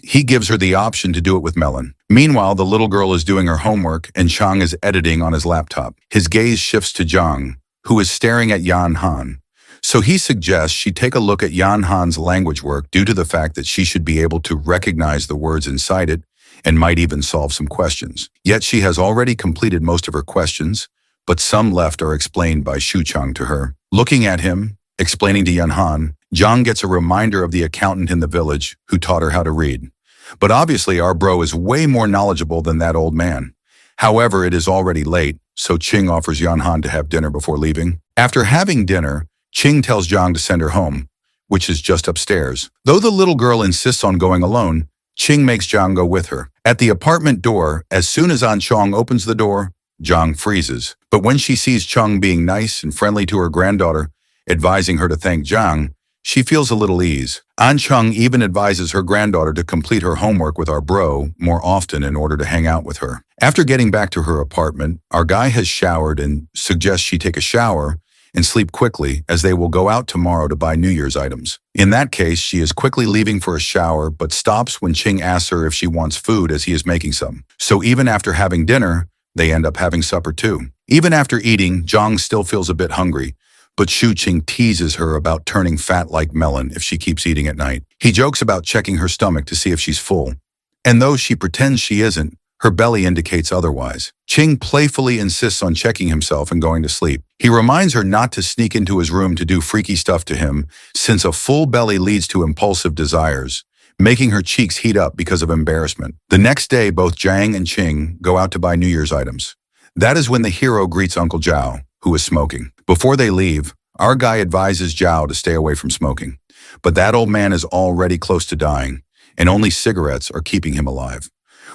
he gives her the option to do it with Melon. Meanwhile, the little girl is doing her homework and Chang is editing on his laptop. His gaze shifts to Zhang, who is staring at Yan Han. So he suggests she take a look at Yan Han's language work due to the fact that she should be able to recognize the words inside it and might even solve some questions. Yet she has already completed most of her questions, but some left are explained by Shu Chang to her. Looking at him, explaining to Yan Han, Zhang gets a reminder of the accountant in the village who taught her how to read. But obviously our bro is way more knowledgeable than that old man. However, it is already late, so Ching offers Yan Han to have dinner before leaving. After having dinner, Ching tells Zhang to send her home, which is just upstairs. Though the little girl insists on going alone, Ching makes Zhang go with her. At the apartment door, as soon as An Chong opens the door, Zhang freezes. But when she sees Chong being nice and friendly to her granddaughter, advising her to thank Zhang, she feels a little ease. An Chong even advises her granddaughter to complete her homework with our bro more often in order to hang out with her. After getting back to her apartment, our guy has showered and suggests she take a shower and sleep quickly as they will go out tomorrow to buy New Year's items. In that case, she is quickly leaving for a shower but stops when Ching asks her if she wants food as he is making some. So even after having dinner, they end up having supper too. Even after eating, Zhang still feels a bit hungry, but Shu Qing teases her about turning fat like melon if she keeps eating at night. He jokes about checking her stomach to see if she's full. And though she pretends she isn't, her belly indicates otherwise. Qing playfully insists on checking himself and going to sleep. He reminds her not to sneak into his room to do freaky stuff to him, since a full belly leads to impulsive desires, making her cheeks heat up because of embarrassment. The next day, both Zhang and Qing go out to buy New Year's items. That is when the hero greets Uncle Zhao, who is smoking. Before they leave, our guy advises Zhao to stay away from smoking. But that old man is already close to dying, and only cigarettes are keeping him alive.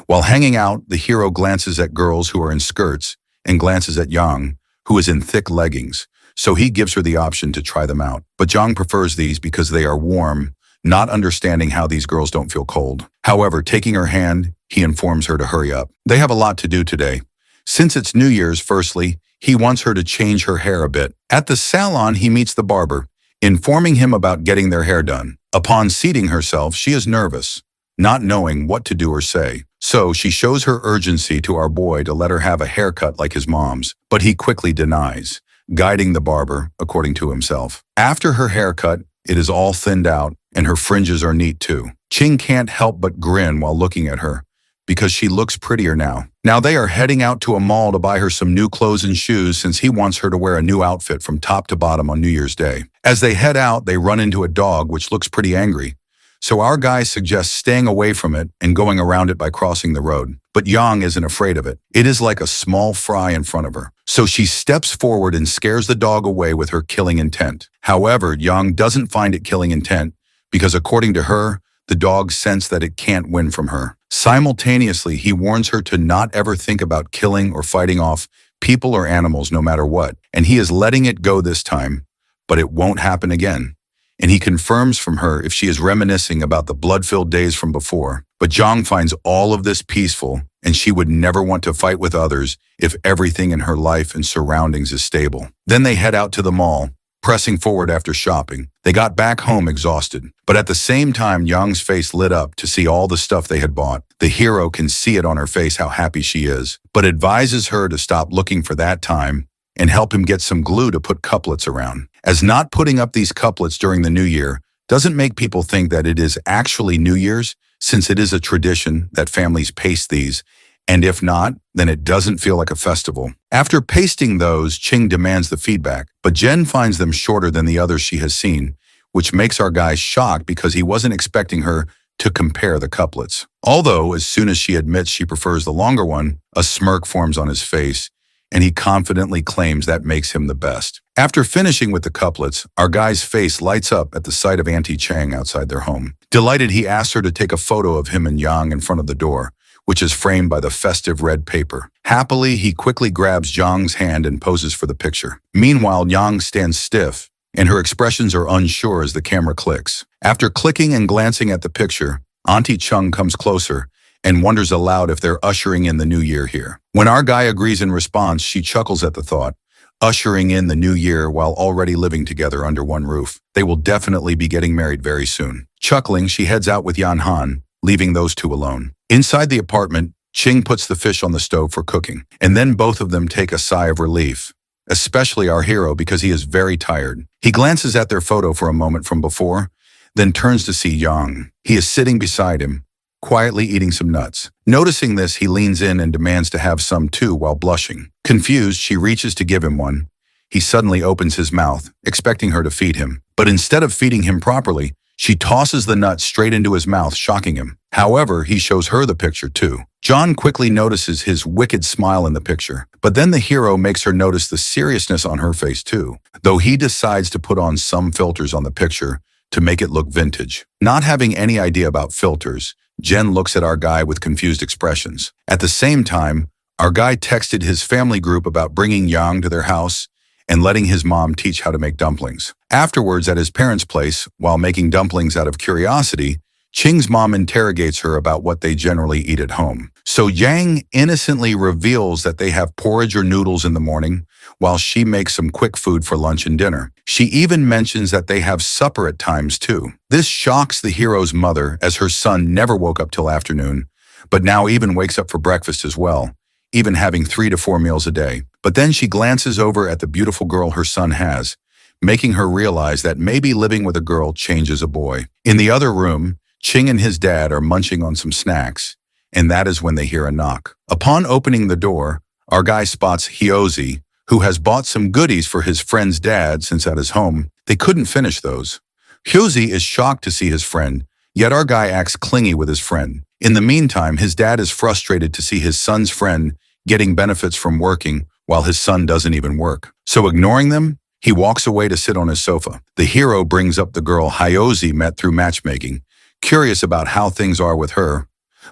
While hanging out, the hero glances at girls who are in skirts and glances at Yang, who is in thick leggings, so he gives her the option to try them out. But Zhang prefers these because they are warm, not understanding how these girls don't feel cold. However, taking her hand, he informs her to hurry up. They have a lot to do today. Since it's New Year's, firstly, he wants her to change her hair a bit. At the salon, he meets the barber, informing him about getting their hair done. Upon seating herself, she is nervous, not knowing what to do or say. So she shows her urgency to our boy to let her have a haircut like his mom's, but he quickly denies, guiding the barber according to himself. After her haircut, it is all thinned out, and her fringes are neat too. Qing can't help but grin while looking at her, because she looks prettier now. Now they are heading out to a mall to buy her some new clothes and shoes since he wants her to wear a new outfit from top to bottom on New Year's Day. As they head out, they run into a dog which looks pretty angry. So our guy suggests staying away from it and going around it by crossing the road. But Yang isn't afraid of it. It is like a small fry in front of her. So she steps forward and scares the dog away with her killing intent. However, Yang doesn't find it killing intent because according to her, the dog sensed that it can't win from her. Simultaneously, he warns her to not ever think about killing or fighting off people or animals no matter what. And he is letting it go this time, but it won't happen again. And he confirms from her if she is reminiscing about the blood-filled days from before. But Zhang finds all of this peaceful, and she would never want to fight with others if everything in her life and surroundings is stable. Then they head out to the mall, pressing forward after shopping. They got back home exhausted, but at the same time, Yang's face lit up to see all the stuff they had bought. The hero can see it on her face how happy she is, but advises her to stop looking for that time and help him get some glue to put couplets around. As not putting up these couplets during the New Year doesn't make people think that it is actually New Year's, since it is a tradition that families paste these, and if not, then it doesn't feel like a festival. After pasting those, Qing demands the feedback, but Jen finds them shorter than the others she has seen, which makes our guy shocked because he wasn't expecting her to compare the couplets. Although, as soon as she admits she prefers the longer one, a smirk forms on his face, and he confidently claims that makes him the best. After finishing with the couplets, our guy's face lights up at the sight of Auntie Chang outside their home. Delighted, he asks her to take a photo of him and Yang in front of the door, which is framed by the festive red paper. Happily, he quickly grabs Zhang's hand and poses for the picture. Meanwhile, Yang stands stiff, and her expressions are unsure as the camera clicks. After clicking and glancing at the picture, Auntie Chung comes closer and wonders aloud if they're ushering in the new year here. When our guy agrees in response, she chuckles at the thought, ushering in the new year while already living together under one roof. They will definitely be getting married very soon. Chuckling, she heads out with Yan Han, leaving those two alone. Inside the apartment, Qing puts the fish on the stove for cooking, and then both of them take a sigh of relief, especially our hero because he is very tired. He glances at their photo for a moment from before, then turns to see Yang. He is sitting beside him, quietly eating some nuts. Noticing this, he leans in and demands to have some too while blushing. Confused, she reaches to give him one. He suddenly opens his mouth, expecting her to feed him. But instead of feeding him properly, she tosses the nut straight into his mouth, shocking him. However, he shows her the picture too. John quickly notices his wicked smile in the picture, but then the hero makes her notice the seriousness on her face too, though he decides to put on some filters on the picture to make it look vintage. Not having any idea about filters, Jen looks at our guy with confused expressions. At the same time, our guy texted his family group about bringing Yang to their house and letting his mom teach how to make dumplings. Afterwards, at his parents' place, while making dumplings out of curiosity, Qing's mom interrogates her about what they generally eat at home. So Yang innocently reveals that they have porridge or noodles in the morning, while she makes some quick food for lunch and dinner. She even mentions that they have supper at times too. This shocks the hero's mother, as her son never woke up till afternoon, but now even wakes up for breakfast as well, even having 3 to 4 meals a day. But then she glances over at the beautiful girl her son has, making her realize that maybe living with a girl changes a boy. In the other room, Ching and his dad are munching on some snacks, and that is when they hear a knock. Upon opening the door, our guy spots Hyozi, who has bought some goodies for his friend's dad since at his home they couldn't finish those. Hyozi is shocked to see his friend, yet our guy acts clingy with his friend. In the meantime, his dad is frustrated to see his son's friend getting benefits from working while his son doesn't even work. So ignoring them, he walks away to sit on his sofa. The hero brings up the girl Hyozi met through matchmaking, curious about how things are with her.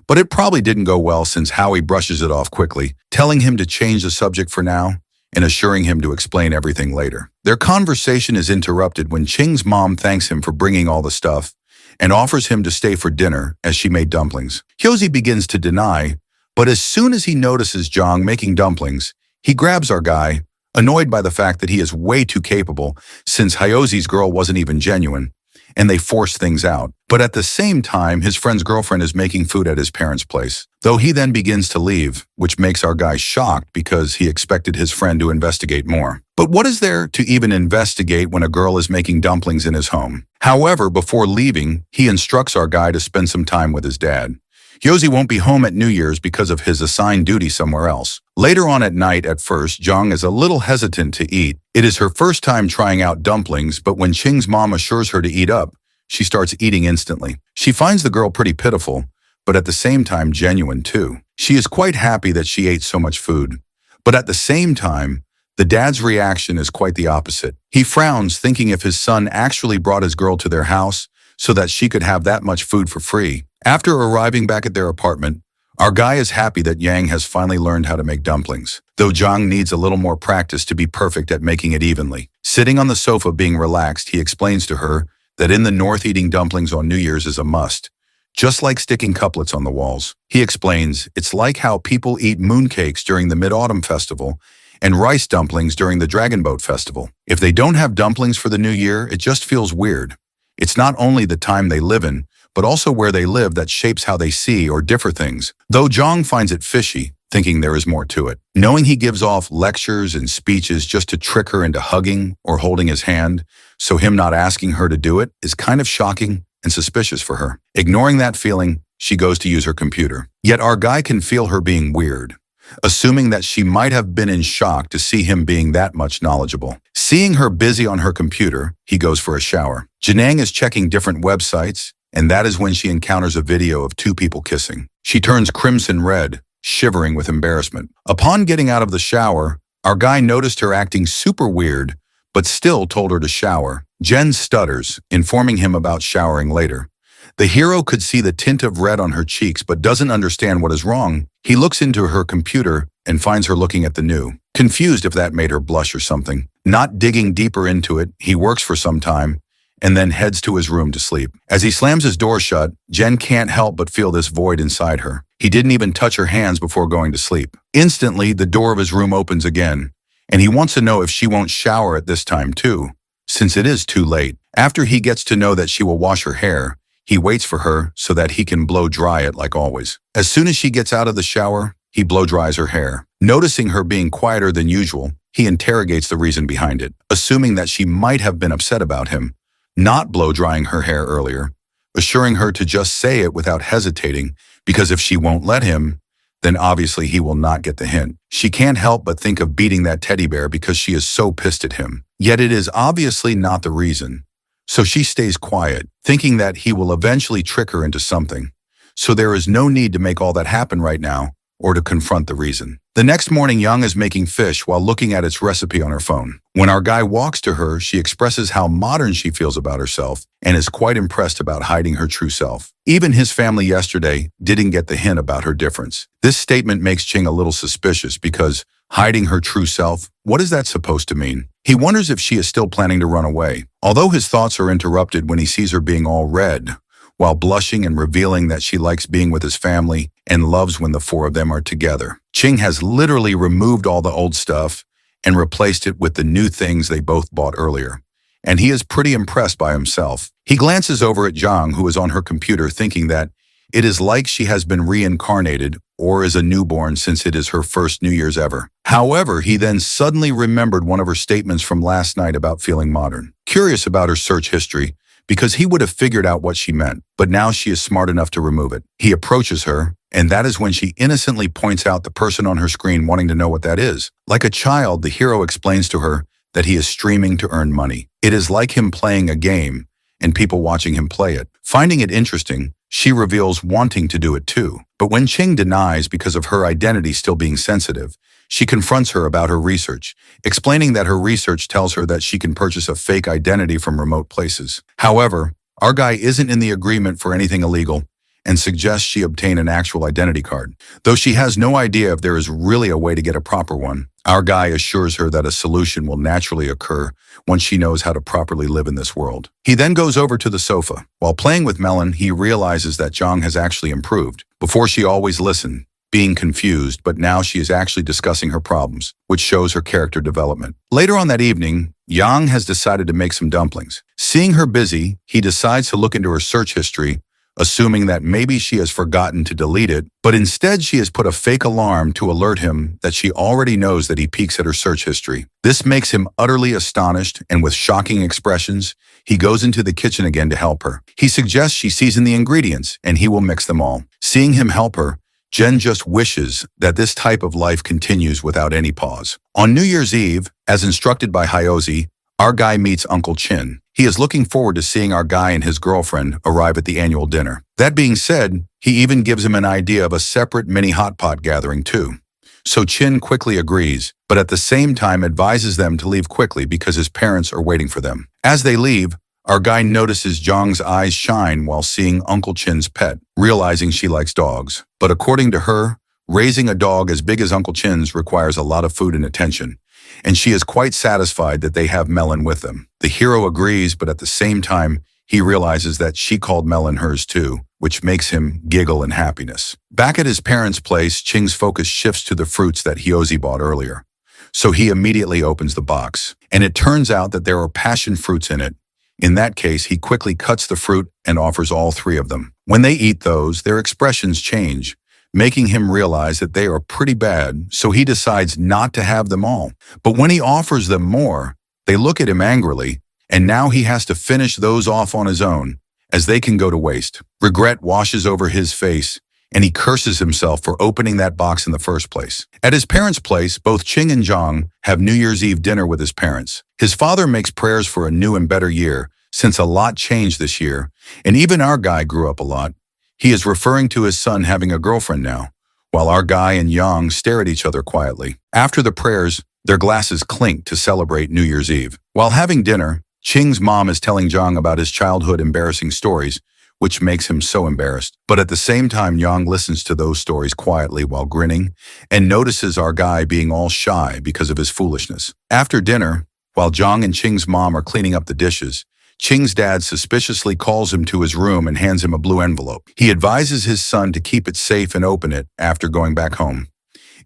But it probably didn't go well since Howie brushes it off quickly, telling him to change the subject for now and assuring him to explain everything later. Their conversation is interrupted when Ching's mom thanks him for bringing all the stuff and offers him to stay for dinner as she made dumplings. Hyozi begins to deny, but as soon as he notices Jong making dumplings, he grabs our guy, annoyed by the fact that he is way too capable since Hyozi's girl wasn't even genuine, and they force things out. But at the same time, his friend's girlfriend is making food at his parents' place, though he then begins to leave, which makes our guy shocked because he expected his friend to investigate more. But what is there to even investigate when a girl is making dumplings in his home? However, before leaving, he instructs our guy to spend some time with his dad. Hyozi won't be home at New Year's because of his assigned duty somewhere else. Later on at night, at first, Jong is a little hesitant to eat. It is her first time trying out dumplings, but when Ching's mom assures her to eat up, she starts eating instantly. She finds the girl pretty pitiful, but at the same time genuine too. She is quite happy that she ate so much food. But at the same time, the dad's reaction is quite the opposite. He frowns, thinking if his son actually brought his girl to their house so that she could have that much food for free. After arriving back at their apartment, our guy is happy that Yang has finally learned how to make dumplings, though Jong needs a little more practice to be perfect at making it evenly. Sitting on the sofa being relaxed, he explains to her that in the north eating dumplings on New Year's is a must, just like sticking couplets on the walls. He explains it's like how people eat mooncakes during the Mid-Autumn Festival and rice dumplings during the Dragon Boat Festival. If they don't have dumplings for the New Year, it just feels weird. It's not only the time they live in, but also where they live that shapes how they see or differ things. Though Jong finds it fishy, thinking there is more to it. Knowing he gives off lectures and speeches just to trick her into hugging or holding his hand, so him not asking her to do it is kind of shocking and suspicious for her. Ignoring that feeling, she goes to use her computer. Yet our guy can feel her being weird, assuming that she might have been in shock to see him being that much knowledgeable. Seeing her busy on her computer, he goes for a shower. Janang is checking different websites, and that is when she encounters a video of 2 people kissing. She turns crimson red, shivering with embarrassment. Upon getting out of the shower, our guy noticed her acting super weird, but still told her to shower. Jen stutters, informing him about showering later. The hero could see the tint of red on her cheeks but doesn't understand what is wrong. He looks into her computer and finds her looking at the new, confused if that made her blush or something. Not digging deeper into it, he works for some time and then heads to his room to sleep. As he slams his door shut, Jen can't help but feel this void inside her. He didn't even touch her hands before going to sleep. Instantly, the door of his room opens again, and he wants to know if she won't shower at this time too, since it is too late. After he gets to know that she will wash her hair, he waits for her so that he can blow dry it like always. As soon as she gets out of the shower, he blow dries her hair. Noticing her being quieter than usual, he interrogates the reason behind it, assuming that she might have been upset about him not blow drying her hair earlier, assuring her to just say it without hesitating, because if she won't let him, then obviously he will not get the hint. She can't help but think of beating that teddy bear because she is so pissed at him. Yet it is obviously not the reason. So she stays quiet, thinking that he will eventually trick her into something. So there is no need to make all that happen right now or to confront the reason. The next morning, Young is making fish while looking at its recipe on her phone. When our guy walks to her, she expresses how modern she feels about herself and is quite impressed about hiding her true self. Even his family yesterday didn't get the hint about her difference. This statement makes Ching a little suspicious because hiding her true self, what is that supposed to mean? He wonders if she is still planning to run away. Although his thoughts are interrupted when he sees her being all red, while blushing and revealing that she likes being with his family and loves when the four of them are together. Ching has literally removed all the old stuff and replaced it with the new things they both bought earlier. And he is pretty impressed by himself. He glances over at Zhang, who is on her computer, thinking that it is like she has been reincarnated or is a newborn since it is her first New Year's ever. However, he then suddenly remembered one of her statements from last night about feeling modern. Curious about her search history, because he would have figured out what she meant, but now she is smart enough to remove it. He approaches her, and that is when she innocently points out the person on her screen, wanting to know what that is. Like a child, the hero explains to her that he is streaming to earn money. It is like him playing a game and people watching him play it. Finding it interesting, she reveals wanting to do it too. But when Ching denies because of her identity still being sensitive, she confronts her about her research, explaining that her research tells her that she can purchase a fake identity from remote places. However, our guy isn't in the agreement for anything illegal and suggests she obtain an actual identity card. Though she has no idea if there is really a way to get a proper one, our guy assures her that a solution will naturally occur once she knows how to properly live in this world. He then goes over to the sofa. While playing with Melon, he realizes that Zhang has actually improved. Before, she always listened, being confused, but now she is actually discussing her problems, which shows her character development. Later on that evening, Yang has decided to make some dumplings. Seeing her busy, he decides to look into her search history, assuming that maybe she has forgotten to delete it, but instead she has put a fake alarm to alert him that she already knows that he peeks at her search history. This makes him utterly astonished, and with shocking expressions, he goes into the kitchen again to help her. He suggests she season the ingredients, and he will mix them all. Seeing him help her, Jen just wishes that this type of life continues without any pause. On New Year's Eve, as instructed by Hyozi, our guy meets Uncle Chin. He is looking forward to seeing our guy and his girlfriend arrive at the annual dinner. That being said, he even gives him an idea of a separate mini hot pot gathering too. So Chin quickly agrees, but at the same time advises them to leave quickly because his parents are waiting for them. As they leave, our guy notices Zhang's eyes shine while seeing Uncle Chin's pet, realizing she likes dogs. But according to her, raising a dog as big as Uncle Chin's requires a lot of food and attention, and she is quite satisfied that they have Melon with them. The hero agrees, but at the same time, he realizes that she called Melon hers too, which makes him giggle in happiness. Back at his parents' place, Ching's focus shifts to the fruits that Hyozi bought earlier. So he immediately opens the box, and it turns out that there are passion fruits in it. In that case, he quickly cuts the fruit and offers all three of them. When they eat those, their expressions change, making him realize that they are pretty bad, so he decides not to have them all. But when he offers them more, they look at him angrily, and now he has to finish those off on his own, as they can go to waste. Regret washes over his face, and he curses himself for opening that box in the first place. At his parents' place, both Ching and Zhang have New Year's Eve dinner with his parents. His father makes prayers for a new and better year, since a lot changed this year, and even our guy grew up a lot. He is referring to his son having a girlfriend now, while our guy and Yang stare at each other quietly. After the prayers, their glasses clink to celebrate New Year's Eve. While having dinner, Ching's mom is telling Zhang about his childhood embarrassing stories, which makes him so embarrassed. But at the same time, Yang listens to those stories quietly while grinning and notices our guy being all shy because of his foolishness. After dinner, while Zhang and Ching's mom are cleaning up the dishes, Ching's dad suspiciously calls him to his room and hands him a blue envelope. He advises his son to keep it safe and open it after going back home.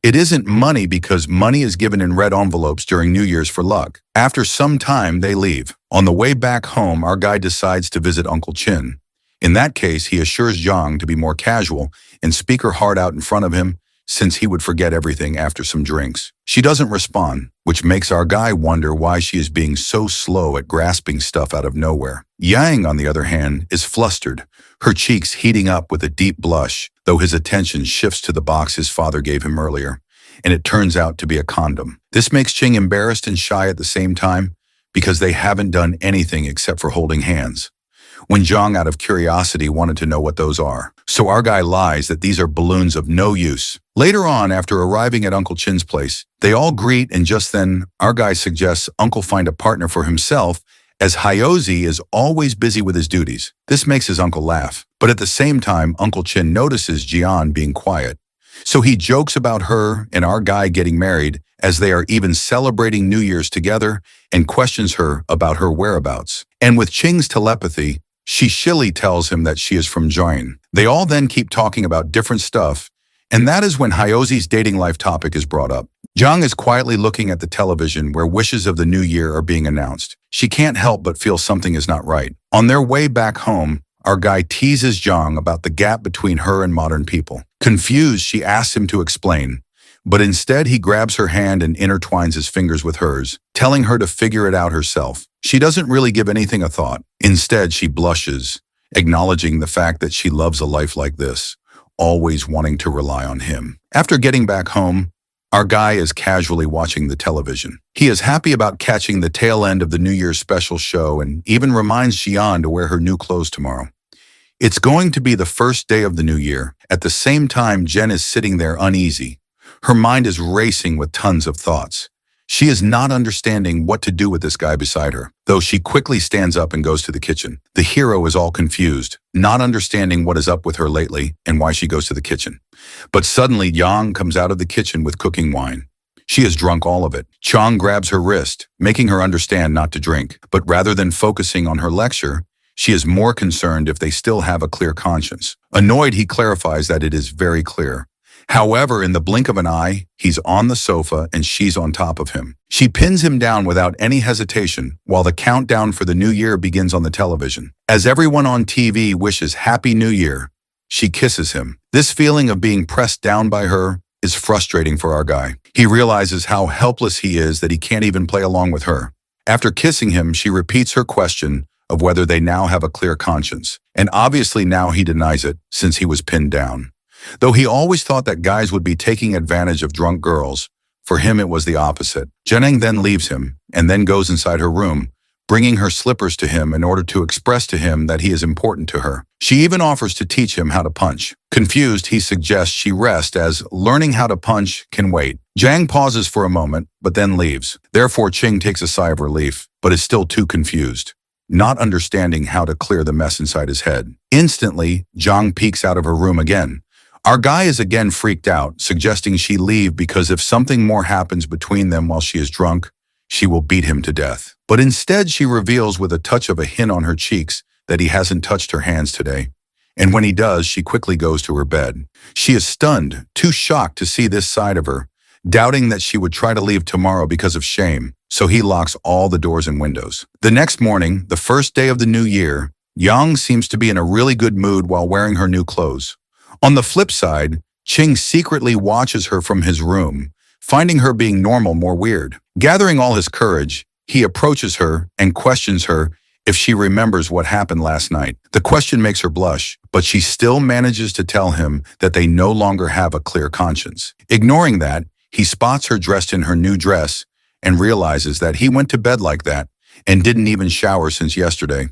It isn't money because money is given in red envelopes during New Year's for luck. After some time, they leave. On the way back home, our guy decides to visit Uncle Chin. In that case, he assures Zhang to be more casual and speak her heart out in front of him, since he would forget everything after some drinks. She doesn't respond, which makes our guy wonder why she is being so slow at grasping stuff out of nowhere. Yang, on the other hand, is flustered, her cheeks heating up with a deep blush, though his attention shifts to the box his father gave him earlier, and it turns out to be a condom. This makes Ching embarrassed and shy at the same time, because they haven't done anything except for holding hands, when Zhang, out of curiosity, wanted to know what those are. So our guy lies that these are balloons of no use. Later on, after arriving at Uncle Chin's place, they all greet, and just then, our guy suggests Uncle find a partner for himself, as Hyozi is always busy with his duties. This makes his uncle laugh. But at the same time, Uncle Chin notices Jian being quiet. So he jokes about her and our guy getting married, as they are even celebrating New Year's together, and questions her about her whereabouts. And with Ching's telepathy, She shilly tells him that she is from Join. They all then keep talking about different stuff, and that is when Hyose's dating life topic is brought up. Jung is quietly looking at the television where wishes of the new year are being announced. She can't help but feel something is not right. On their way back home, our guy teases Jung about the gap between her and modern people. Confused, she asks him to explain, but instead he grabs her hand and intertwines his fingers with hers, telling her to figure it out herself. She doesn't really give anything a thought. Instead, she blushes, acknowledging the fact that she loves a life like this, always wanting to rely on him. After getting back home, our guy is casually watching the television. He is happy about catching the tail end of the New Year's special show and even reminds Xian to wear her new clothes tomorrow. It's going to be the first day of the new year. At the same time, Jen is sitting there uneasy. Her mind is racing with tons of thoughts. She is not understanding what to do with this guy beside her, though she quickly stands up and goes to the kitchen. The hero is all confused, not understanding what is up with her lately and why she goes to the kitchen. But suddenly, Yang comes out of the kitchen with cooking wine. She has drunk all of it. Chong grabs her wrist, making her understand not to drink. But rather than focusing on her lecture, she is more concerned if they still have a clear conscience. Annoyed, he clarifies that it is very clear. However, in the blink of an eye, he's on the sofa and she's on top of him. She pins him down without any hesitation while the countdown for the new year begins on the television. As everyone on TV wishes Happy New Year, she kisses him. This feeling of being pressed down by her is frustrating for our guy. He realizes how helpless he is that he can't even play along with her. After kissing him, she repeats her question of whether they now have a clear conscience. And obviously now he denies it since he was pinned down. Though he always thought that guys would be taking advantage of drunk girls, for him it was the opposite. Jeneng then leaves him and then goes inside her room, bringing her slippers to him in order to express to him that he is important to her. She even offers to teach him how to punch. Confused, he suggests she rest as learning how to punch can wait. Jang pauses for a moment, but then leaves. Therefore, Ching takes a sigh of relief, but is still too confused, not understanding how to clear the mess inside his head. Instantly, Zhang peeks out of her room again. Our guy is again freaked out, suggesting she leave because if something more happens between them while she is drunk, she will beat him to death. But instead, she reveals with a touch of a hint on her cheeks that he hasn't touched her hands today. And when he does, she quickly goes to her bed. She is stunned, too shocked to see this side of her, doubting that she would try to leave tomorrow because of shame, so he locks all the doors and windows. The next morning, the first day of the new year, Yang seems to be in a really good mood while wearing her new clothes. On the flip side, Ching secretly watches her from his room, finding her being normal more weird. Gathering all his courage, he approaches her and questions her if she remembers what happened last night. The question makes her blush, but she still manages to tell him that they no longer have a clear conscience. Ignoring that, he spots her dressed in her new dress and realizes that he went to bed like that and didn't even shower since yesterday.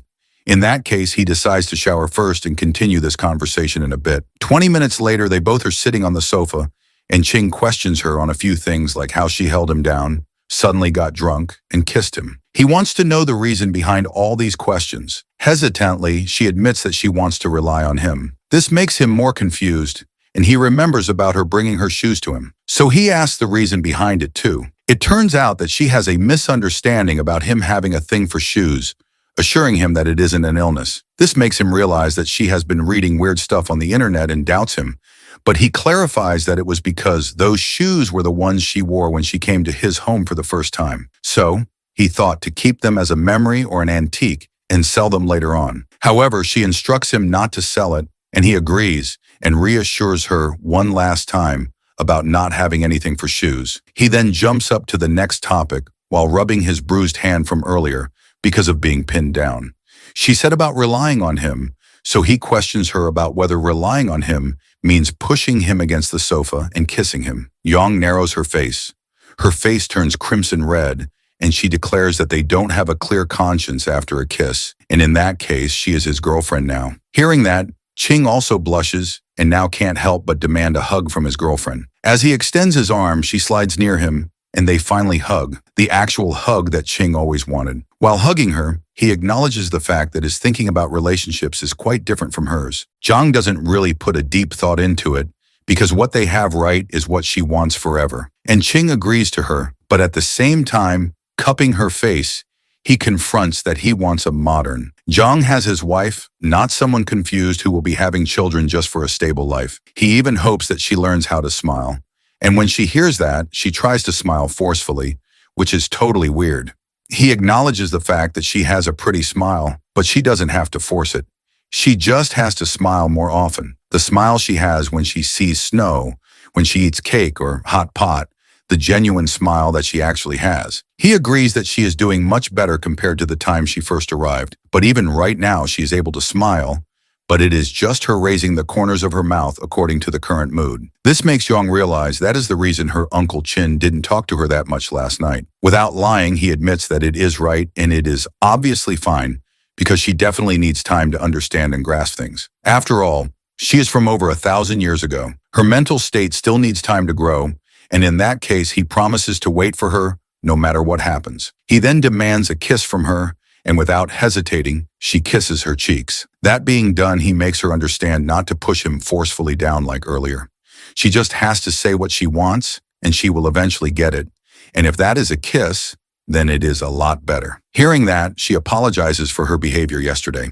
In that case, he decides to shower first and continue this conversation in a bit. 20 minutes later, they both are sitting on the sofa, and Ching questions her on a few things like how she held him down, suddenly got drunk, and kissed him. He wants to know the reason behind all these questions. Hesitantly, she admits that she wants to rely on him. This makes him more confused, and he remembers about her bringing her shoes to him. So he asks the reason behind it too. It turns out that she has a misunderstanding about him having a thing for shoes, assuring him that it isn't an illness. This makes him realize that she has been reading weird stuff on the internet and doubts him, but he clarifies that it was because those shoes were the ones she wore when she came to his home for the first time. So, he thought to keep them as a memory or an antique and sell them later on. However, she instructs him not to sell it, and he agrees and reassures her one last time about not having anything for shoes. He then jumps up to the next topic while rubbing his bruised hand from earlier, because of being pinned down. She said about relying on him, so he questions her about whether relying on him means pushing him against the sofa and kissing him. Yang narrows her face. Her face turns crimson red, and she declares that they don't have a clear conscience after a kiss, and in that case, she is his girlfriend now. Hearing that, Ching also blushes and now can't help but demand a hug from his girlfriend. As he extends his arm, she slides near him, and they finally hug, the actual hug that Ching always wanted. While hugging her, he acknowledges the fact that his thinking about relationships is quite different from hers. Zhang doesn't really put a deep thought into it, because what they have right is what she wants forever. And Ching agrees to her, but at the same time, cupping her face, He confronts that he wants a modern. Jong has his wife, not someone confused who will be having children just for a stable life. He even hopes that she learns how to smile. And when she hears that, she tries to smile forcefully, which is totally weird. He acknowledges the fact that she has a pretty smile, but she doesn't have to force it. She just has to smile more often. The smile she has when she sees snow, when she eats cake or hot pot, the genuine smile that she actually has. He agrees that she is doing much better compared to the time she first arrived, but even right now she is able to smile, but it is just her raising the corners of her mouth according to the current mood. This makes Young realize that is the reason her Uncle Chin didn't talk to her that much last night. Without lying, he admits that it is right and it is obviously fine because she definitely needs time to understand and grasp things. After all, she is from over 1,000 years ago. Her mental state still needs time to grow, and in that case, he promises to wait for her no matter what happens. He then demands a kiss from her, and without hesitating, she kisses her cheeks. That being done, he makes her understand not to push him forcefully down like earlier. She just has to say what she wants, and she will eventually get it. And if that is a kiss, then it is a lot better. Hearing that, she apologizes for her behavior yesterday.